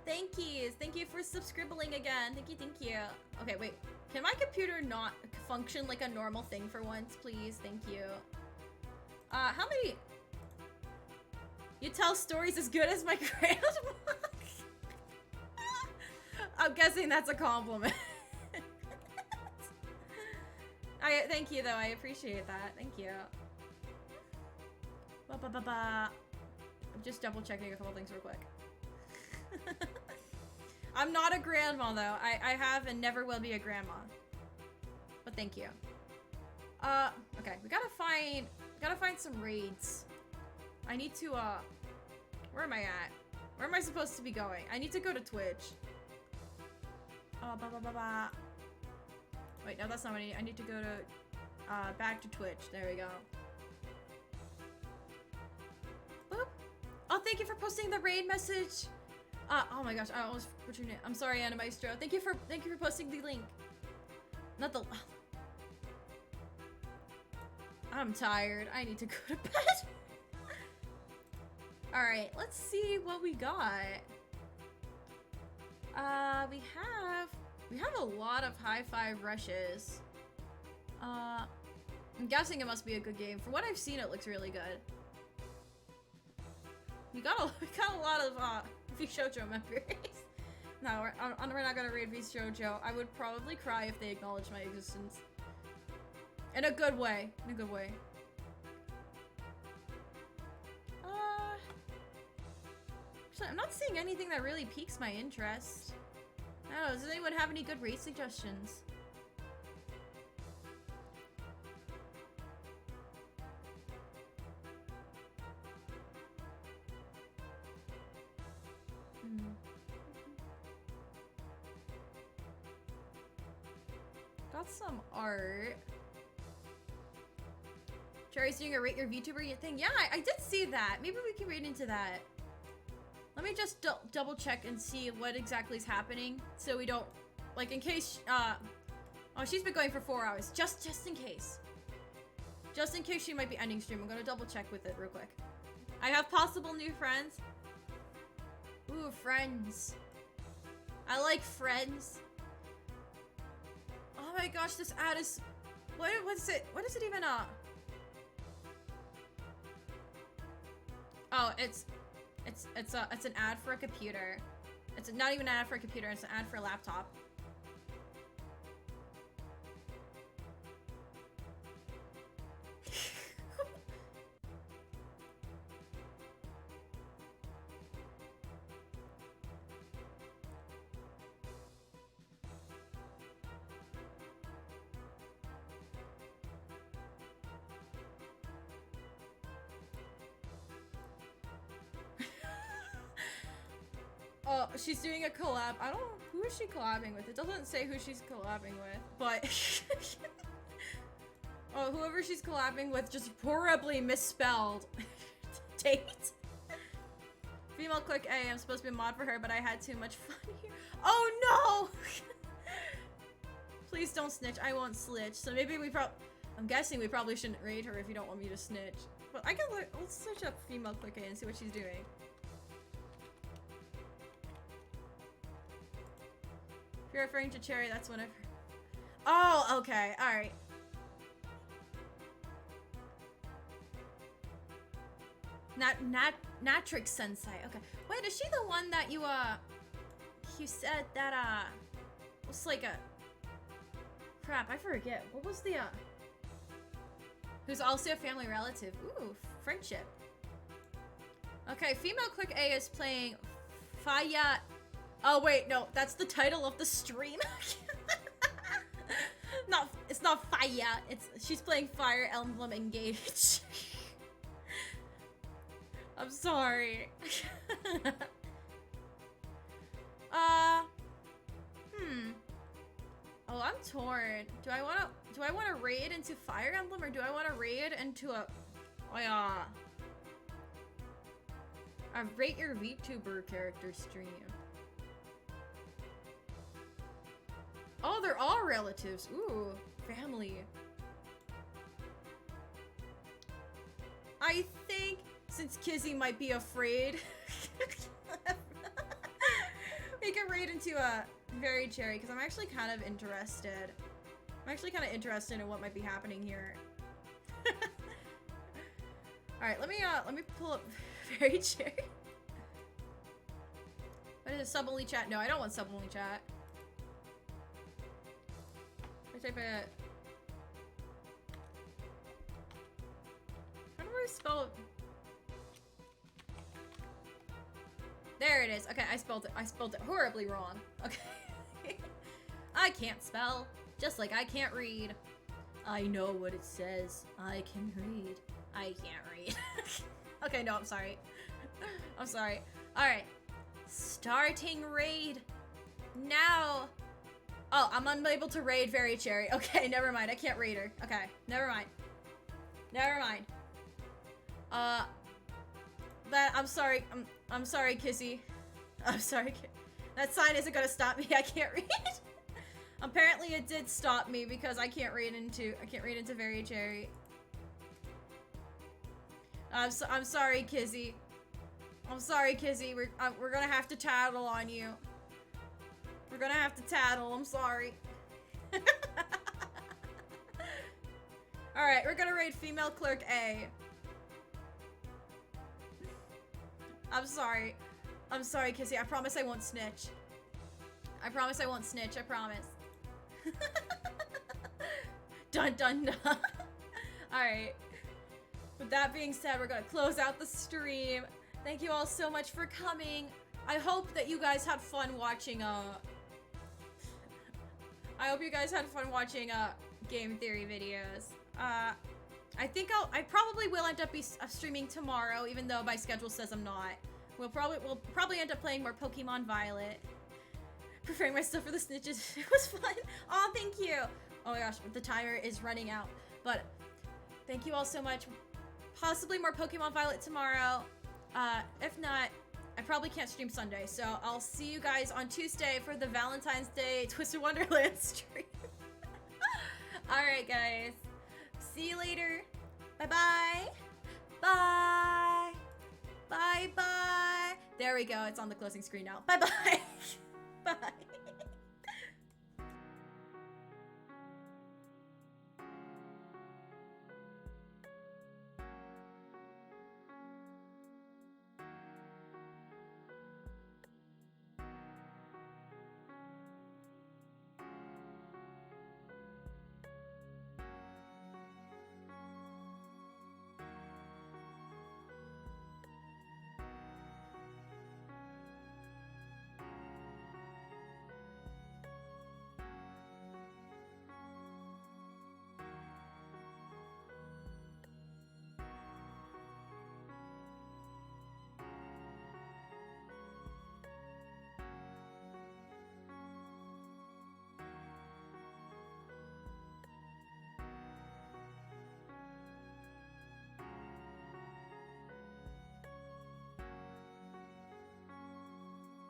Thank yous. Thank you for subscribbling again. Thank you, thank you. Okay, wait. Can my computer not function like a normal thing for once, please? Thank you. How many... You tell stories as good as my grandma? I'm guessing that's a compliment. Thank you, though. I appreciate that. Thank you. I'm just double checking a couple things real quick. I'm not a grandma, though. I have and never will be a grandma. But thank you. Okay. We gotta find some raids. I need to, where am I at? Where am I supposed to be going? I need to go to Twitch. Wait, no, that's not what I need. I need to go to, back to Twitch. There we go. Boop. Oh, thank you for posting the raid message. Oh my gosh, I almost put your name. I'm sorry, Anna Maestro. Thank you for posting the link. Not the. I'm tired. I need to go to bed. All right, let's see what we got. We have a lot of high five rushes. I'm guessing it must be a good game. From what I've seen, it looks really good. We got a lot of vtuber members. No, we're not gonna raid vtuber. I would probably cry if they acknowledged my existence. In a good way. In a good way. I'm not seeing anything that really piques my interest. I don't know, does anyone have any good raid suggestions? Got some art. Cherry's doing a rate your VTuber thing. Yeah, I did see that. Maybe we can read into that. Let me just double check and see what exactly is happening, so we don't, like, in case, oh, she's been going for 4 hours, just in case. Just in case she might be ending stream, I'm gonna double check with it real quick. I have possible new friends. Ooh, friends. I like friends. Oh my gosh, this ad is, what is it even, oh, it's an ad for a computer. It's not even an ad for a computer, it's an ad for a laptop. Oh, she's doing a collab. I don't know, who is she collabing with? It doesn't say who she's collabing with, but oh, whoever she's collabing with just horribly misspelled date. Female click A, I'm supposed to be a mod for her, but I had too much fun here. Oh no! Please don't snitch, I won't snitch. So maybe I'm guessing we probably shouldn't raid her if you don't want me to snitch. But I can let's search up female click A and see what she's doing. If you're referring to Cherry, that's whenever. Oh, okay, alright. Natrix Sensei, okay. Wait, is she the one that you said that, was like a... Crap, I forget. What was the, who's also a family relative. Ooh, friendship. Okay, female click A is playing Faya... Oh wait, no, that's the title of the stream. It's not Faya. She's playing Fire Emblem Engage. I'm sorry. Oh, I'm torn. Do I wanna raid into Fire Emblem or do I wanna raid into a rate your VTuber character stream? Oh, they're all relatives. Ooh, family. I think since Kizzy might be afraid, we can raid into a Very Cherry because I'm actually kind of interested. I'm actually kind of interested in what might be happening here. All right, let me pull up Very Cherry. What is it? Sub only chat? No, I don't want sub only chat. Type it. How do I spell it? There it is. Okay, I spelled it horribly wrong. Okay. I can't spell, just like I can't read. I know what it says. I can read. I can't read. Okay, no, I'm sorry. I'm sorry. Alright. Starting raid now. Oh, I'm unable to raid Fairy Cherry. Okay, never mind. I can't raid her. Okay, never mind. Never mind. I'm sorry. I'm sorry, Kissy. I'm sorry. That sign isn't gonna stop me. I can't read. Apparently, it did stop me because I can't read into Fairy Cherry. I'm sorry, Kizzy. I'm sorry, Kizzy. We're gonna have to tattle on you. We're gonna have to tattle. I'm sorry. All right, we're gonna raid female clerk A. I'm sorry. I'm sorry, Kissy. I promise I won't snitch. I promise I won't snitch. I promise. Dun dun dun. Alright. With that being said, we're gonna close out the stream. Thank you all so much for coming. I hope that you guys had fun watching, I hope you guys had fun watching, game theory videos. I probably will end up streaming tomorrow, even though my schedule says I'm not. We'll probably end up playing more Pokemon Violet. Preparing myself for the snitches. It was fun. Oh, thank you. Oh my gosh, the timer is running out. But thank you all so much. Possibly more Pokemon Violet tomorrow. If not, I probably can't stream Sunday. So I'll see you guys on Tuesday for the Valentine's Day Twisted Wonderland stream. Alright, guys. See you later. Bye-bye. Bye. Bye-bye. There we go. It's on the closing screen now. Bye-bye. Bye.